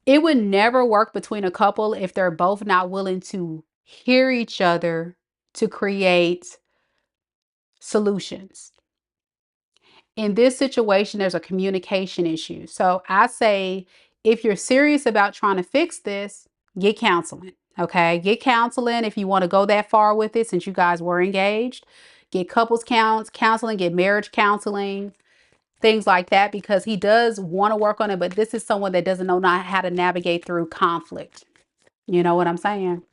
S2: it would never work between a couple if they're both not willing to hear each other to create solutions. In this situation, there's a communication issue. So I say, if you're serious about trying to fix this, get counseling. Okay, get counseling if you want to go that far with it, since you guys were engaged. Get couples counseling, get marriage counseling, things like that, because he does want to work on it, but this is someone that doesn't know not how to navigate through conflict. You know what I'm saying?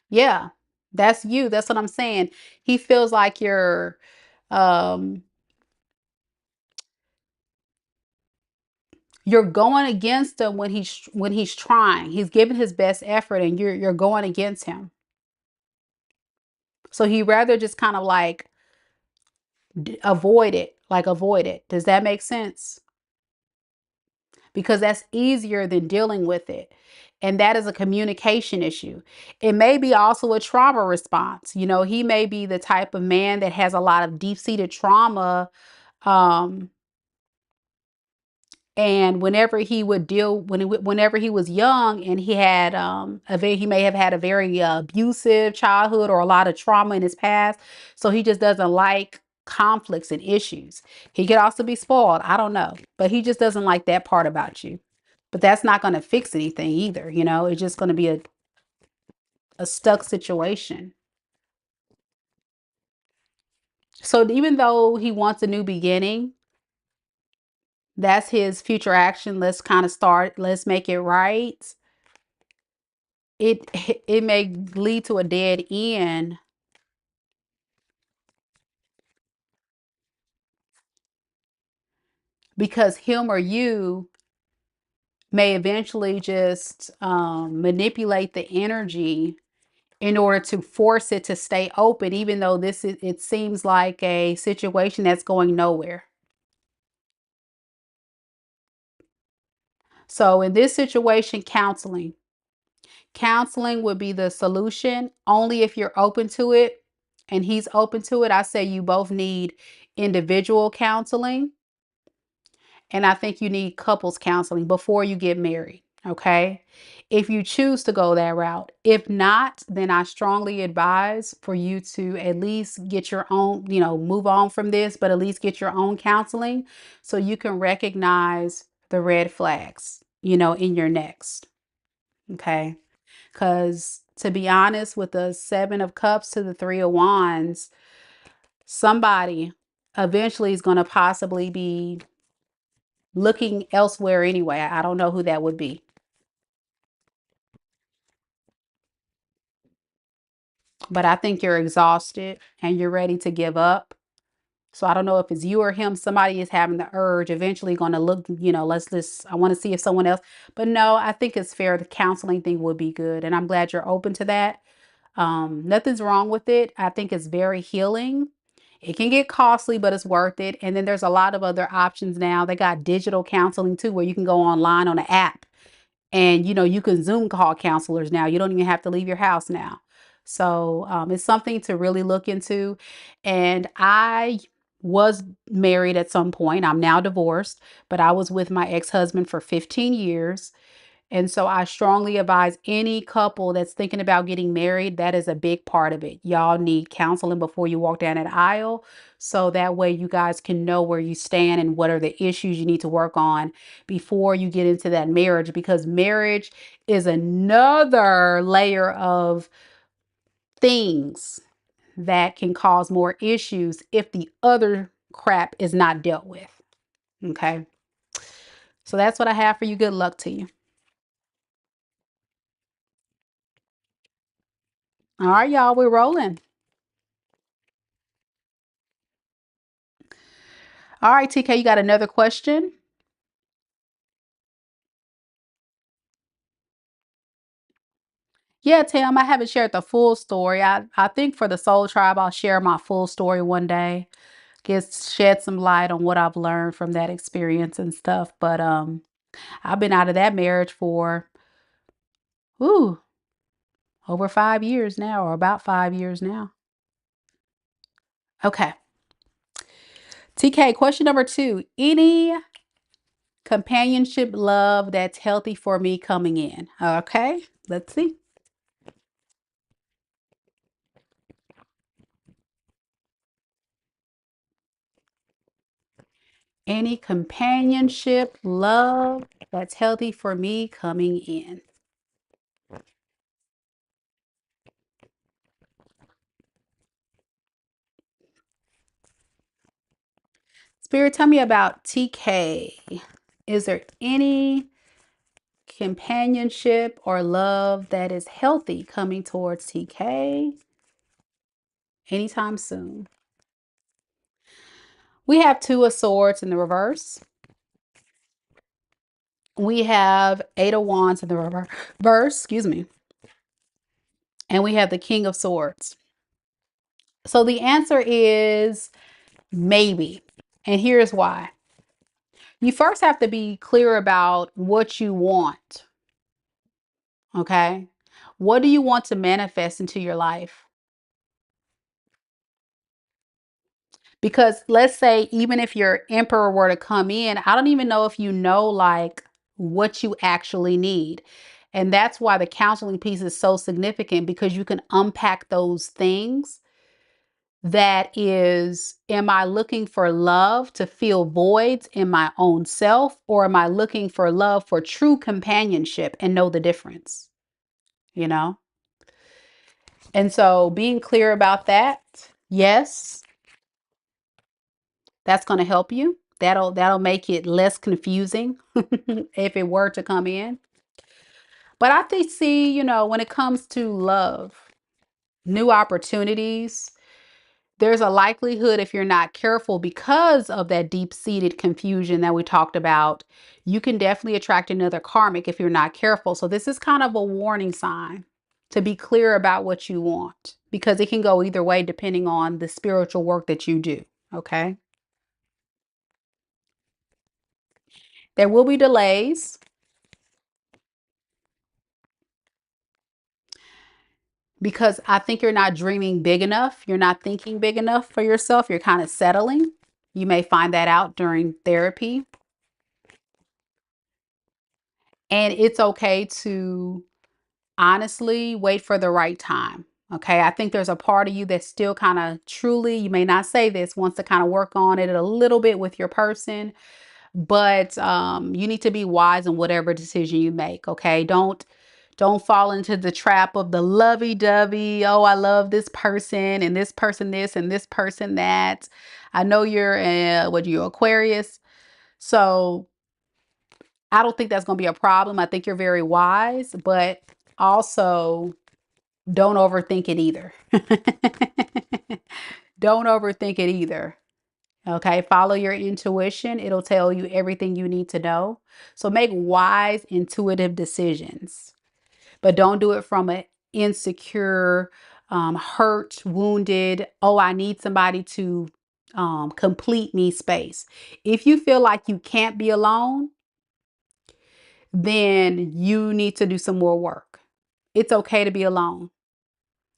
S2: Yeah, that's you. That's what I'm saying. He feels like um you're going against him when he's trying. He's giving his best effort and you're going against him. So he rather just kind of like avoid it, avoid it. Does that make sense? Because that's easier than dealing with it. And that is a communication issue. It may be also a trauma response. He may be the type of man that has a lot of deep-seated trauma. Um, and whenever he would whenever he was young and he had he may have had a very abusive childhood or a lot of trauma in his past. So he just doesn't like conflicts and issues. He could also be spoiled. I don't know. But he just doesn't like that part about you. But that's not going to fix anything either. It's just going to be a stuck situation. So even though he wants a new beginning, that's his future action. Let's kind of start. Let's make it right. It may lead to a dead end because him or you may eventually just manipulate the energy in order to force it to stay open, even though it seems like a situation that's going nowhere. So in this situation, counseling would be the solution only if you're open to it and he's open to it. I say you both need individual counseling, and I think you need couples counseling before you get married. Okay. If you choose to go that route. If not, then I strongly advise for you to at least get your own, move on from this, but at least get your own counseling so you can recognize the red flags, in your next. Okay. Because to be honest, with the Seven of Cups to the Three of Wands, somebody eventually is going to possibly be looking elsewhere anyway. I don't know who that would be. But I think you're exhausted and you're ready to give up. So I don't know if it's you or him. Somebody is having the urge, eventually going to look, I want to see if someone else. But no, I think it's fair. The counseling thing would be good. And I'm glad you're open to that. Nothing's wrong with it. I think it's very healing. It can get costly, but it's worth it. And then there's a lot of other options now. They got digital counseling too, where you can go online on an app and you can Zoom call counselors now. You don't even have to leave your house now. So it's something to really look into. And I was married at some point. I'm now divorced, but I was with my ex-husband for 15 years. And so I strongly advise any couple that's thinking about getting married, that is a big part of it. Y'all need counseling before you walk down that aisle. So that way you guys can know where you stand and what are the issues you need to work on before you get into that marriage, because marriage is another layer of things that can cause more issues if the other crap is not dealt with. Okay. So that's what I have for you. Good luck to you. All right, y'all, we're rolling. All right, TK, you got another question? Yeah, Tam, I haven't shared the full story. I think for the Soul Tribe, I'll share my full story one day. Shed some light on what I've learned from that experience and stuff. But I've been out of that marriage for ooh, over 5 years now, or about 5 years now. Okay. TK, question number 2. Any companionship love that's healthy for me coming in? Okay, let's see. Any companionship, love that's healthy for me coming in. Spirit, tell me about TK. Is there any companionship or love that is healthy coming towards TK anytime soon? We have Two of Swords in the reverse. We have Eight of Wands in the reverse, excuse me. And we have the King of Swords. So the answer is maybe. And here's why. You first have to be clear about what you want. Okay. What do you want to manifest into your life? Because let's say, even if your emperor were to come in, I don't even know if you know like what you actually need. And that's why the counseling piece is so significant, because you can unpack those things. That is, am I looking for love to fill voids in my own self, or am I looking for love for true companionship and know the difference? You know? And so being clear about that, yes, that's going to help you. That'll make it less confusing if it were to come in. But I think, see, when it comes to love, new opportunities, there's a likelihood, if you're not careful, because of that deep-seated confusion that we talked about, you can definitely attract another karmic if you're not careful. So this is kind of a warning sign to be clear about what you want, because it can go either way depending on the spiritual work that you do. Okay. There will be delays because I think you're not dreaming big enough. You're not thinking big enough for yourself. You're kind of settling. You may find that out during therapy. And it's okay to honestly wait for the right time. Okay. I think there's a part of you that's still kind of truly, you may not say this, wants to kind of work on it a little bit with your person, but you need to be wise in whatever decision you make. Okay. Don't fall into the trap of the lovey-dovey. Oh, I love this person and this person this and this person that. I know you're you're Aquarius. So I don't think that's going to be a problem. I think you're very wise, but also don't overthink it either. Don't overthink it either. Okay. Follow your intuition. It'll tell you everything you need to know. So make wise, intuitive decisions, but don't do it from an insecure, hurt, wounded, oh, I need somebody to complete me space. If you feel like you can't be alone, then you need to do some more work. It's okay to be alone.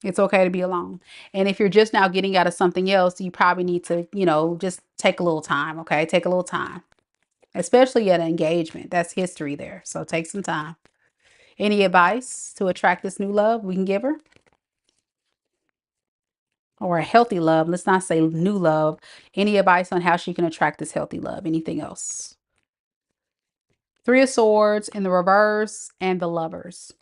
S2: It's okay to be alone. And if you're just now getting out of something else, you probably need to, just take a little time. Okay. Take a little time, especially at an engagement. That's history there. So take some time. Any advice to attract this new love we can give her? Or a healthy love? Let's not say new love. Any advice on how she can attract this healthy love? Anything else? Three of Swords in the reverse and the Lovers.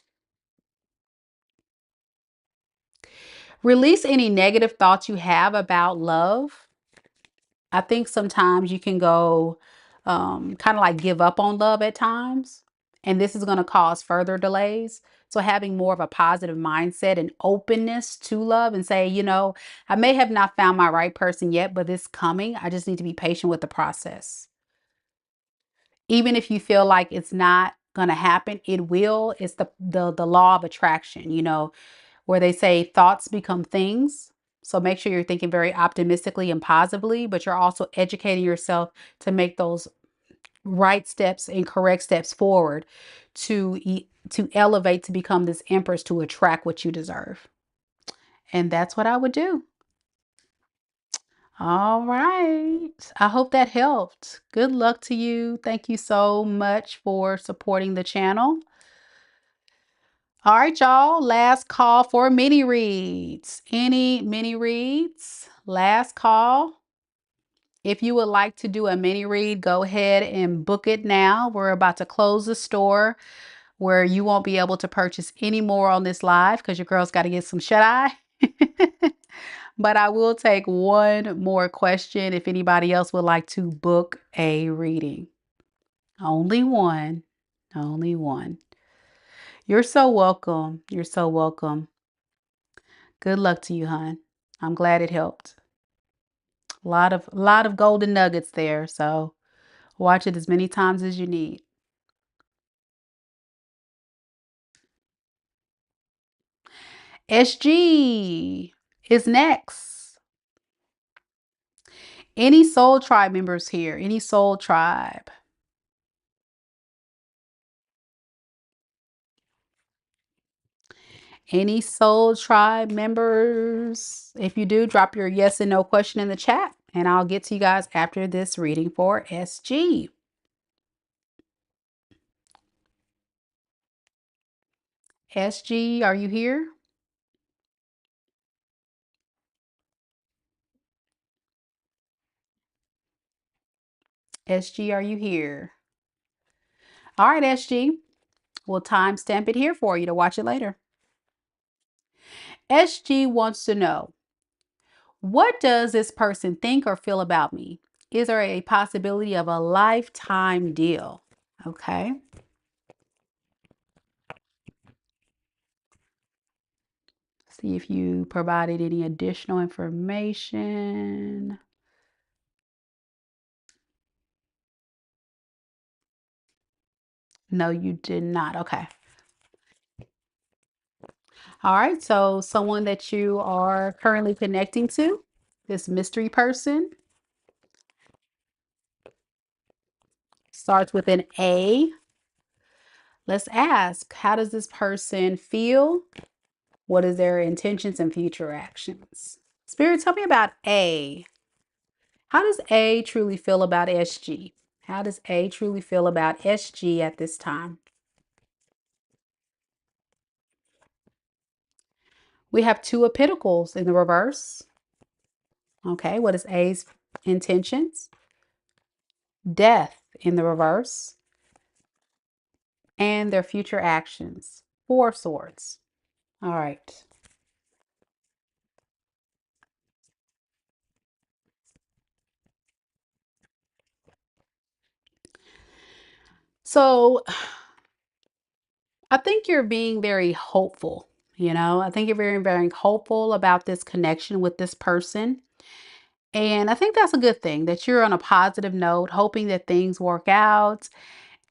S2: Release any negative thoughts you have about love. I think sometimes you can go kind of like give up on love at times, and this is going to cause further delays. So having more of a positive mindset and openness to love and say, I may have not found my right person yet, but it's coming. I just need to be patient with the process. Even if you feel like it's not going to happen, it will. It's the law of attraction, where they say thoughts become things. So make sure you're thinking very optimistically and positively, but you're also educating yourself to make those right steps and correct steps forward to elevate, to become this empress, to attract what you deserve. And that's what I would do. All right. I hope that helped. Good luck to you. Thank you so much for supporting the channel. All right, y'all. Last call for mini reads. Any mini reads? Last call. If you would like to do a mini read, go ahead and book it now. We're about to close the store where you won't be able to purchase any more on this live because your girl's got to get some shut eye. But I will take one more question if anybody else would like to book a reading. Only one. Only one. You're so welcome. You're so welcome. Good luck to you, hon. I'm glad it helped. A lot of golden nuggets there, so watch it as many times as you need. SG is next. Any soul tribe members here? Any soul tribe? Any soul tribe members? If you do, drop your yes and no question in the chat, and I'll get to you guys after this reading for SG. SG, are you here? SG, are you here? All right, SG. We'll timestamp it here for you to watch it later. SG wants to know, what does this person think or feel about me? Is there a possibility of a lifetime deal? Okay. See if you provided any additional information. No, you did not. Okay. All right. So someone that you are currently connecting to, this mystery person, starts with an A. Let's ask, how does this person feel? What is their intentions and future actions? Spirit, tell me about A. How does A truly feel about SG? How does A truly feel about SG at this time? We have Two of Pentacles in the reverse. Okay, what is A's intentions? Death in the reverse. And their future actions. Four of Swords. All right. So I think you're being very hopeful. I think you're very, very hopeful about this connection with this person. And I think that's a good thing that you're on a positive note, hoping that things work out.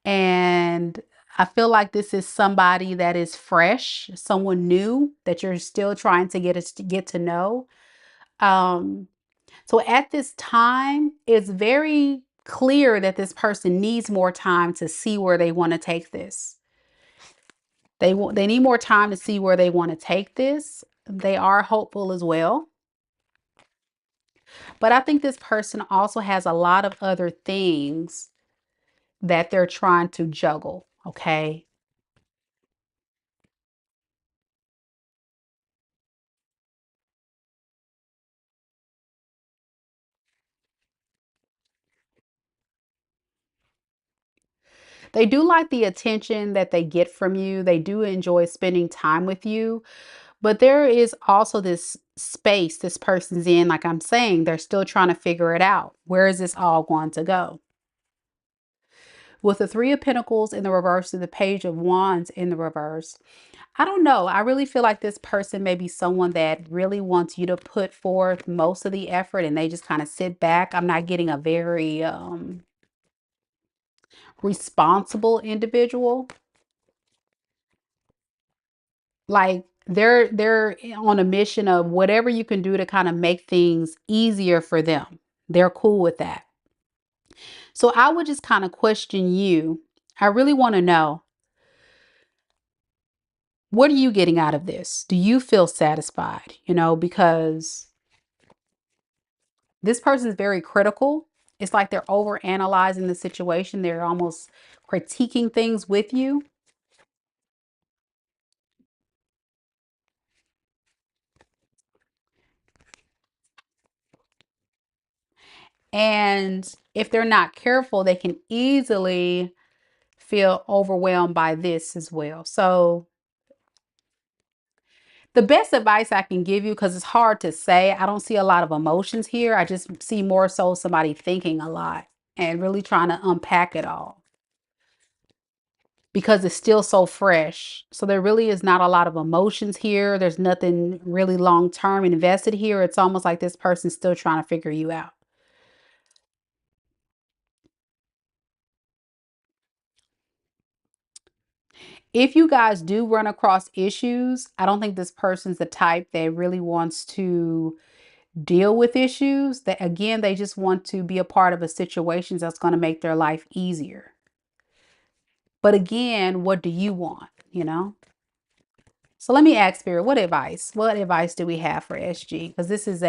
S2: And I feel like this is somebody that is fresh, someone new that you're still trying to get to know. Um, so at this time, it's very clear that this person needs more time to see where they want to take this. They need more time to see where they want to take this. They are hopeful as well. But I think this person also has a lot of other things that they're trying to juggle, okay? They do like the attention that they get from you. They do enjoy spending time with you. But there is also this space this person's in. Like I'm saying, they're still trying to figure it out. Where is this all going to go? With the Three of Pentacles in the reverse and the Page of Wands in the reverse, I don't know. I really feel like this person may be someone that really wants you to put forth most of the effort and they just kind of sit back. I'm not getting a very responsible individual. Like they're on a mission of whatever you can do to kind of make things easier for them. They're cool with that. So I would just kind of question you. I really want to know, what are you getting out of this? Do you feel satisfied? Because this person is very critical. It's like they're over analyzing the situation. They're almost critiquing things with you. And if they're not careful, they can easily feel overwhelmed by this as well. So the best advice I can give you, because it's hard to say, I don't see a lot of emotions here. I just see more so somebody thinking a lot and really trying to unpack it all because it's still so fresh. So there really is not a lot of emotions here. There's nothing really long term invested here. It's almost like this person's still trying to figure you out. If you guys do run across issues, I don't think this person's the type that really wants to deal with issues. That again, they just want to be a part of a situation that's going to make their life easier. But again, what do you want? So let me ask Spirit, what advice? What advice do we have for SG? Because this is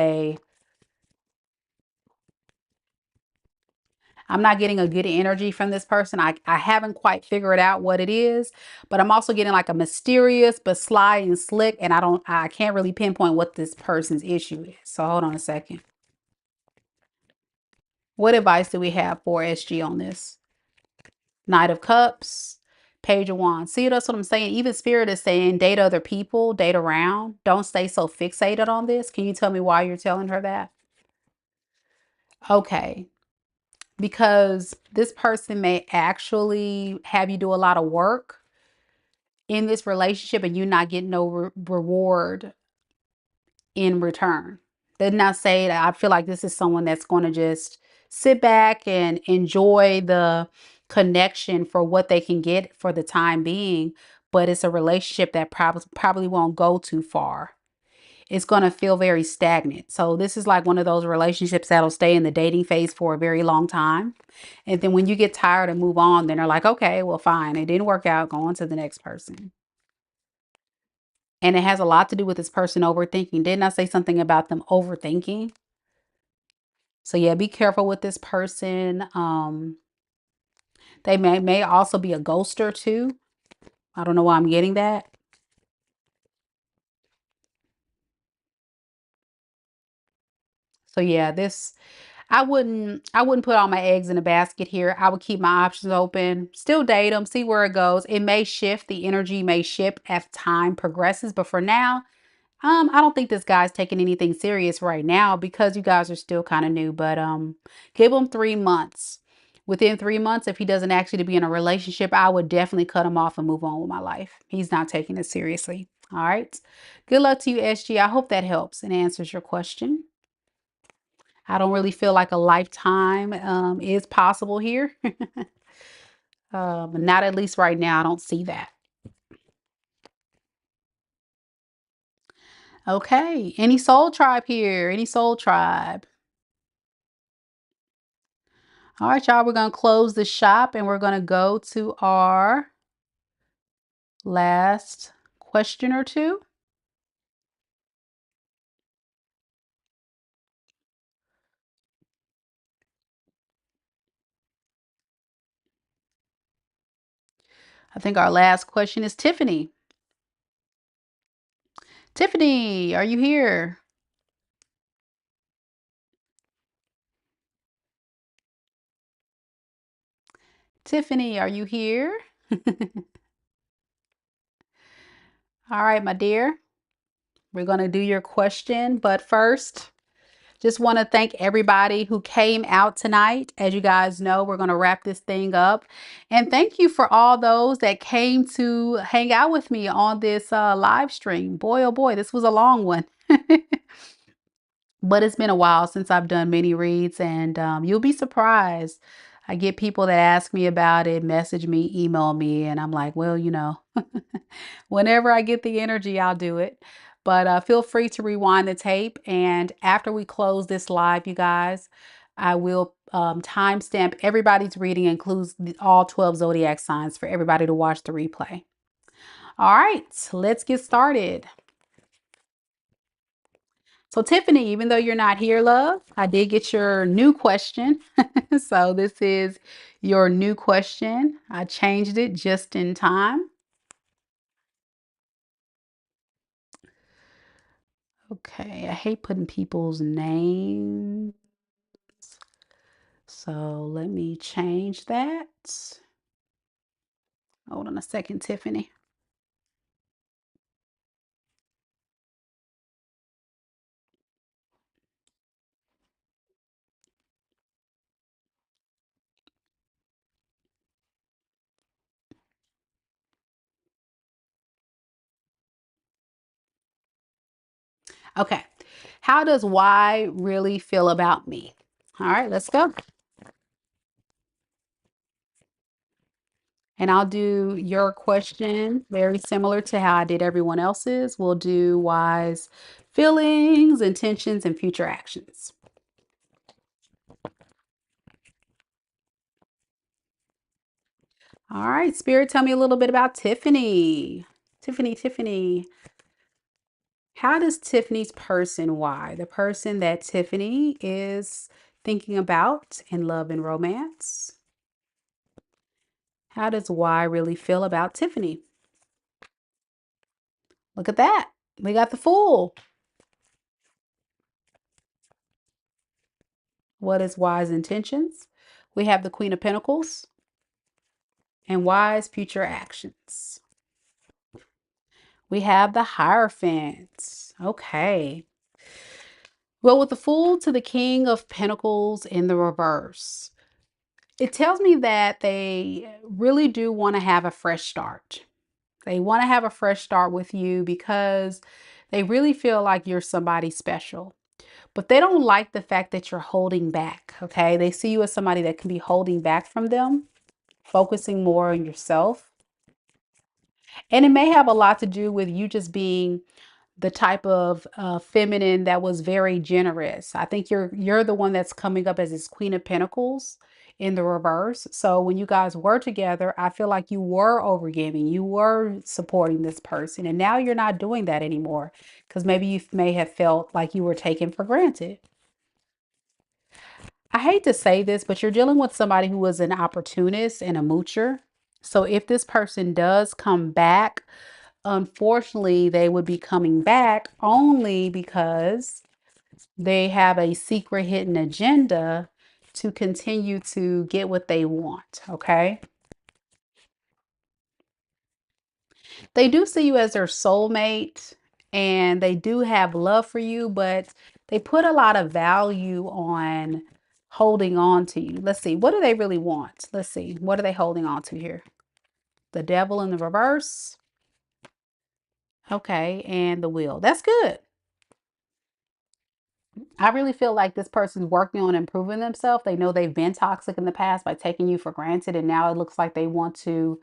S2: I'm not getting a good energy from this person. I haven't quite figured out what it is, but I'm also getting like a mysterious but sly and slick, and I can't really pinpoint what this person's issue is. So hold on a second. What advice do we have for SG on this? Knight of Cups, Page of Wands. See, that's what I'm saying. Even Spirit is saying date other people, date around. Don't stay so fixated on this. Can you tell me why you're telling her that? Okay. Because this person may actually have you do a lot of work in this relationship and you not getting no reward in return. Did not say that I feel like this is someone that's going to just sit back and enjoy the connection for what they can get for the time being, but it's a relationship that probably won't go too far. It's going to feel very stagnant. So this is like one of those relationships that'll stay in the dating phase for a very long time. And then when you get tired and move on, then they're like, okay, well, fine. It didn't work out. Go on to the next person. And it has a lot to do with this person overthinking. Didn't I say something about them overthinking? So yeah, be careful with this person. They may also be a ghoster too. I don't know why I'm getting that. So yeah, this I wouldn't put all my eggs in a basket here. I would keep my options open. Still date them, see where it goes. It may shift, the energy may shift as time progresses, but for now, I don't think this guy's taking anything serious right now because you guys are still kind of new, but give him 3 months. Within 3 months, if he doesn't actually be in a relationship, I would definitely cut him off and move on with my life. He's not taking it seriously. All right. Good luck to you, SG. I hope that helps and answers your question. I don't really feel like a lifetime is possible here. Not at least right now. I don't see that. Okay. Any soul tribe here? Any soul tribe? All right, y'all. We're going to close the shop and we're going to go to our last question or two. I think our last question is Tiffany. Tiffany, are you here? Tiffany, are you here? All right, my dear. We're going to do your question, but first, just want to thank everybody who came out tonight. As you guys know, we're going to wrap this thing up. And thank you for all those that came to hang out with me on this live stream. Boy, oh boy, this was a long one. But it's been a while since I've done mini reads, and you'll be surprised. I get people that ask me about it, message me, email me, and I'm like, well, whenever I get the energy, I'll do it. But feel free to rewind the tape. And after we close this live, you guys, I will timestamp everybody's reading, includes all 12 zodiac signs for everybody to watch the replay. All right, let's get started. So Tiffany, even though you're not here, love, I did get your new question. So this is your new question. I changed it just in time. Okay, I hate putting people's names. So let me change that. Hold on a second, Tiffany. Okay, how does Y really feel about me? All right, let's go. And I'll do your question very similar to how I did everyone else's. We'll do Y's feelings, intentions, and future actions. All right, Spirit, tell me a little bit about Tiffany. Tiffany. How does Tiffany's person, Y, the person that Tiffany is thinking about in love and romance, how does Y really feel about Tiffany? Look at that. We got the Fool. What is Y's intentions? We have the Queen of Pentacles and Y's future actions. We have the Hierophant. Okay. Well, with the Fool to the King of Pentacles in the reverse, it tells me that they really do want to have a fresh start. They want to have a fresh start with you because They really feel like you're somebody special, but they don't like the fact that you're holding back. Okay. They see you as somebody that can be holding back from them, focusing more on yourself. And it may have a lot to do with you just being the type of feminine that was very generous. I think you're the one that's coming up as this Queen of Pentacles in the reverse. So when you guys were together, I feel like you were overgiving, you were supporting this person, and now you're not doing that anymore because maybe you may have felt like you were taken for granted. I hate to say this, but you're dealing with somebody who was an opportunist and a moocher. So if this person does come back, unfortunately, they would be coming back only because they have a secret hidden agenda to continue to get what they want. Okay. They do see you as their soulmate and they do have love for you, but they put a lot of value on holding on to you. Let's see. What do they really want? Let's see. What are they holding on to here? The devil in the reverse. Okay. And the wheel. That's good. I really feel like this person's working on improving themselves. They know they've been toxic in the past by taking you for granted, and now it looks like they want to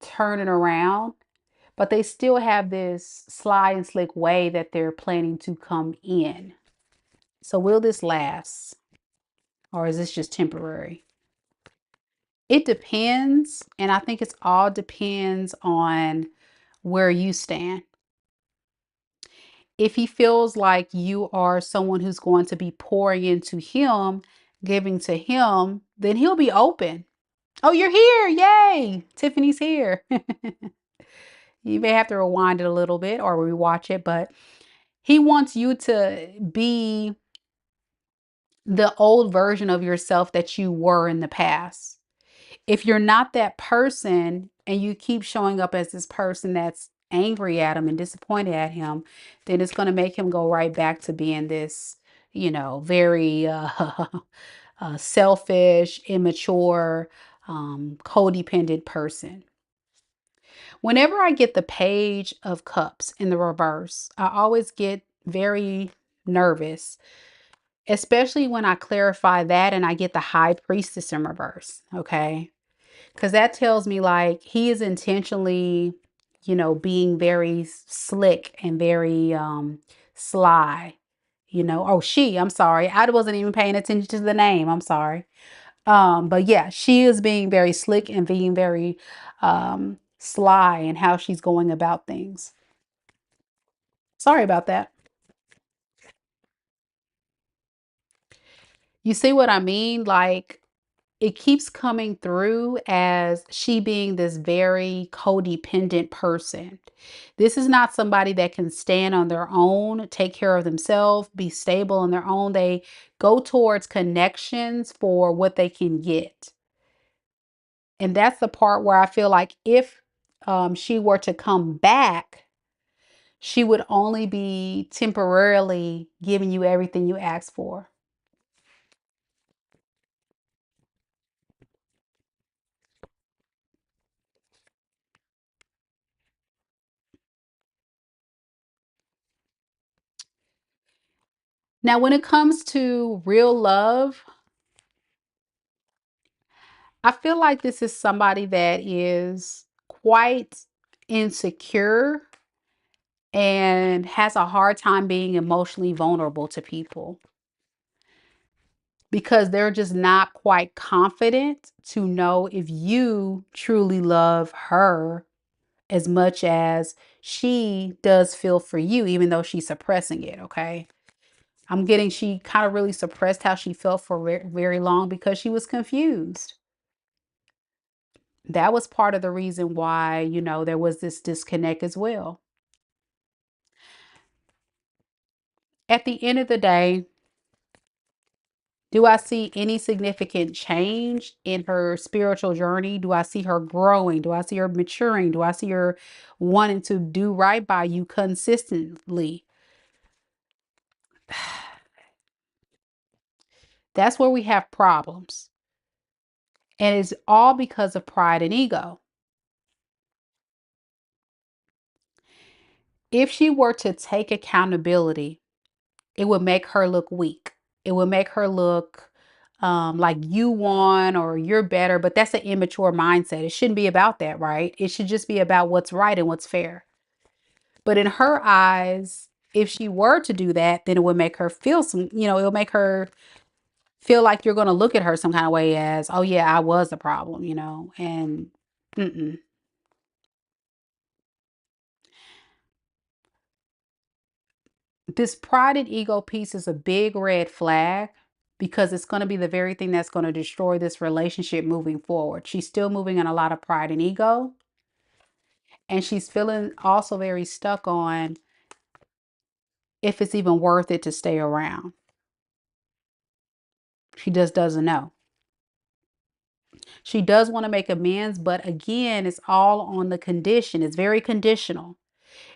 S2: turn it around, but they still have this sly and slick way that they're planning to come in. So will this last, or is this just temporary? It depends, and I think it's all depends on where you stand. If he feels like you are someone who's going to be pouring into him, giving to him, then he'll be open. Oh, you're here. Yay. Tiffany's here. You may have to rewind it a little bit or rewatch it, but he wants you to be the old version of yourself that you were in the past. If you're not that person and you keep showing up as this person that's angry at him and disappointed at him, then it's going to make him go right back to being this, very selfish, immature, codependent person. Whenever I get the Page of Cups in the reverse, I always get very nervous, especially when I clarify that and I get the High Priestess in reverse. Okay. Because that tells me like he is intentionally, being very slick and very sly. I'm sorry. I wasn't even paying attention to the name. I'm sorry. But yeah, she is being very slick and being very sly in how she's going about things. Sorry about that. You see what I mean? Like it keeps coming through as she being this very codependent person. This is not somebody that can stand on their own, take care of themselves, be stable on their own. They go towards connections for what they can get. And that's the part where I feel like if she were to come back, she would only be temporarily giving you everything you asked for. Now, when it comes to real love, I feel like this is somebody that is quite insecure and has a hard time being emotionally vulnerable to people because they're just not quite confident to know if you truly love her as much as she does feel for you, even though she's suppressing it. Okay. I'm getting she kind of really suppressed how she felt for very long because she was confused. That was part of the reason why, there was this disconnect as well. At the end of the day, do I see any significant change in her spiritual journey? Do I see her growing? Do I see her maturing? Do I see her wanting to do right by you consistently? That's where we have problems. And it's all because of pride and ego. If she were to take accountability, it would make her look weak. It would make her look like you won or you're better, but that's an immature mindset. It shouldn't be about that, right? It should just be about what's right and what's fair. But in her eyes, if she were to do that, then it would make her feel it'll make her feel like you're going to look at her some kind of way as, oh yeah, I was the problem, and mm-mm. This pride and ego piece is a big red flag because it's going to be the very thing that's going to destroy this relationship moving forward. She's still moving in a lot of pride and ego, and she's feeling also very stuck on if it's even worth it to stay around. She just doesn't know. She does want to make amends, but again, it's all on the condition. It's very conditional.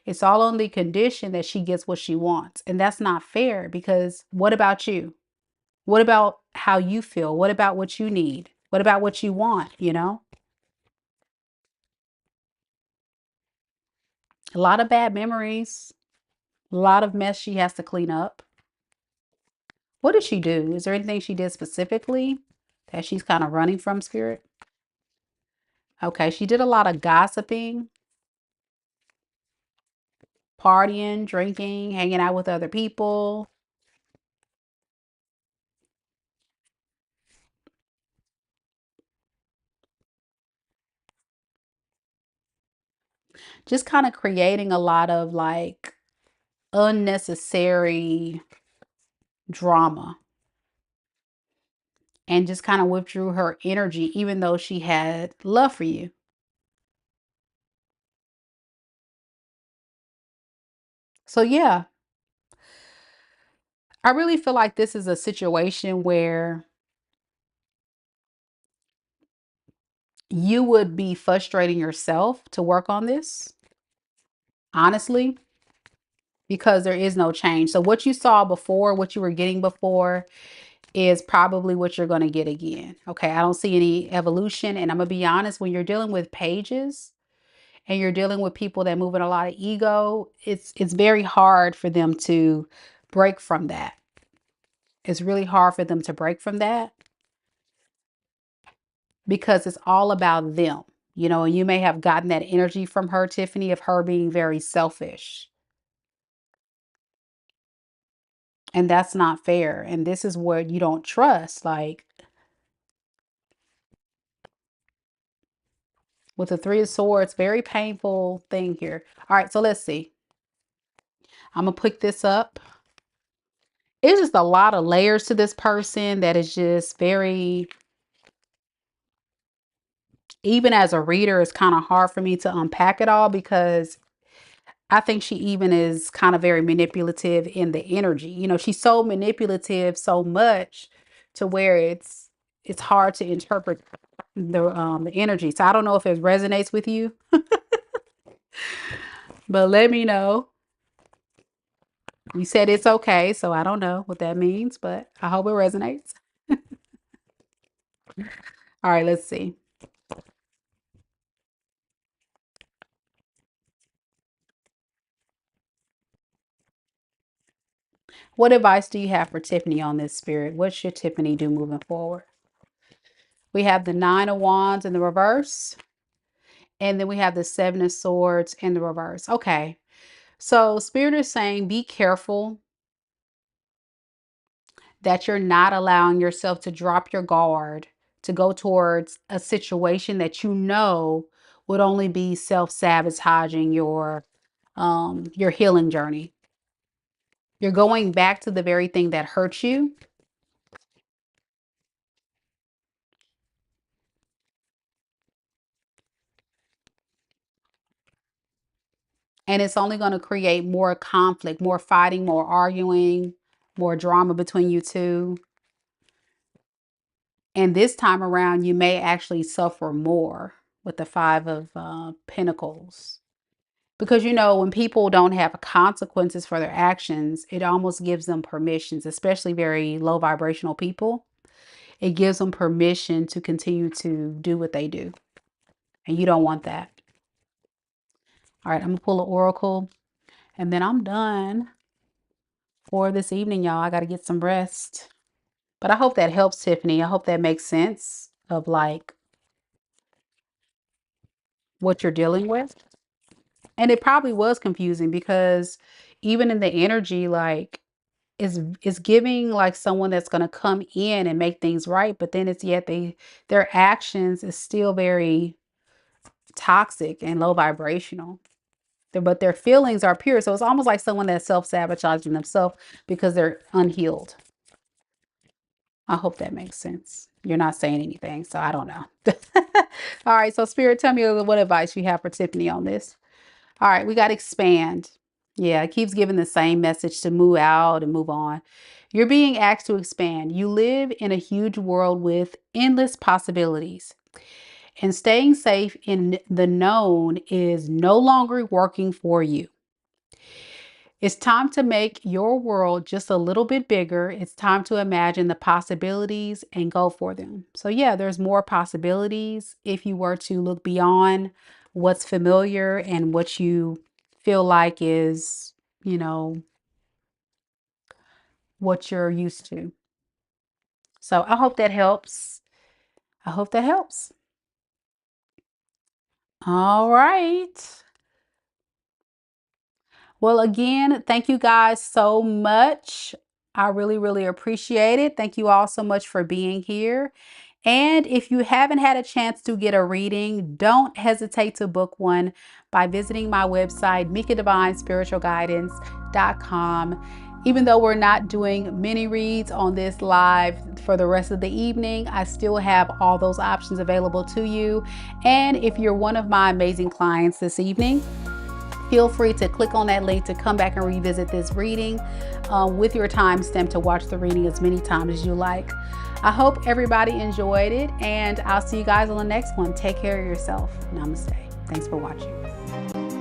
S2: It's all on the condition that she gets what she wants. And that's not fair because what about you? What about how you feel? What about what you need? What about what you want? A lot of bad memories, a lot of mess she has to clean up. What did she do? Is there anything she did specifically that she's kind of running from, spirit? Okay, she did a lot of gossiping, partying, drinking, hanging out with other people. Just kind of creating a lot of like unnecessary drama, and just kind of withdrew her energy, even though she had love for you. So, yeah, I really feel like this is a situation where you would be frustrating yourself to work on this, honestly, because there is no change. So, what you saw before, what you were getting before, is probably what you're going to get again. Okay. I don't see any evolution. And I'm going to be honest, when you're dealing with pages and you're dealing with people that move in a lot of ego, it's very hard for them to break from that. It's really hard for them to break from that because it's all about them. And you may have gotten that energy from her, Tiffany, of her being very selfish. And that's not fair. And this is where you don't trust. Like with the Three of Swords, very painful thing here. All right, so let's see. I'm going to pick this up. It's just a lot of layers to this person that is just very, even as a reader, it's kind of hard for me to unpack it all because I think she even is kind of very manipulative in the energy. She's so manipulative so much to where it's hard to interpret the energy. So I don't know if it resonates with you, but let me know. You said it's okay, so I don't know what that means, but I hope it resonates. All right, let's see. What advice do you have for Tiffany on this, spirit? What should Tiffany do moving forward? We have the Nine of Wands in the reverse, and then we have the Seven of Swords in the reverse. Okay, so spirit is saying be careful that you're not allowing yourself to drop your guard to go towards a situation that would only be self-sabotaging your healing journey. You're going back to the very thing that hurt you. And it's only going to create more conflict, more fighting, more arguing, more drama between you two. And this time around, you may actually suffer more with the Five of Pentacles. Because, when people don't have consequences for their actions, it almost gives them permissions, especially very low vibrational people. It gives them permission to continue to do what they do. And you don't want that. All right, I'm going to pull an oracle. And then I'm done for this evening, y'all. I got to get some rest. But I hope that helps, Tiffany. I hope that makes sense of like what you're dealing with. And it probably was confusing because even in the energy, like is giving like someone that's going to come in and make things right, but then it's yet their actions is still very toxic and low vibrational. But their feelings are pure. So it's almost like someone that's self-sabotaging themselves because they're unhealed. I hope that makes sense. You're not saying anything, so I don't know. All right, so Spirit, tell me what advice you have for Tiffany on this. All right, we got to expand. Yeah, it keeps giving the same message to move out and move on. You're being asked to expand. You live in a huge world with endless possibilities. And staying safe in the known is no longer working for you. It's time to make your world just a little bit bigger. It's time to imagine the possibilities and go for them. So yeah, there's more possibilities if you were to look beyond what's familiar and what you feel like is, you know, what you're used to. So I hope that helps. I hope that helps. All right. Well, again, thank you guys so much. I really, really appreciate it. Thank you all so much for being here. And if you haven't had a chance to get a reading, don't hesitate to book one by visiting my website, MikaDivineSpiritualGuidance.com. Even though we're not doing mini reads on this live for the rest of the evening, I still have all those options available to you. And if you're one of my amazing clients this evening, feel free to click on that link to come back and revisit this reading with your timestamp to watch the reading as many times as you like. I hope everybody enjoyed it, and I'll see you guys on the next one. Take care of yourself. Namaste. Thanks for watching.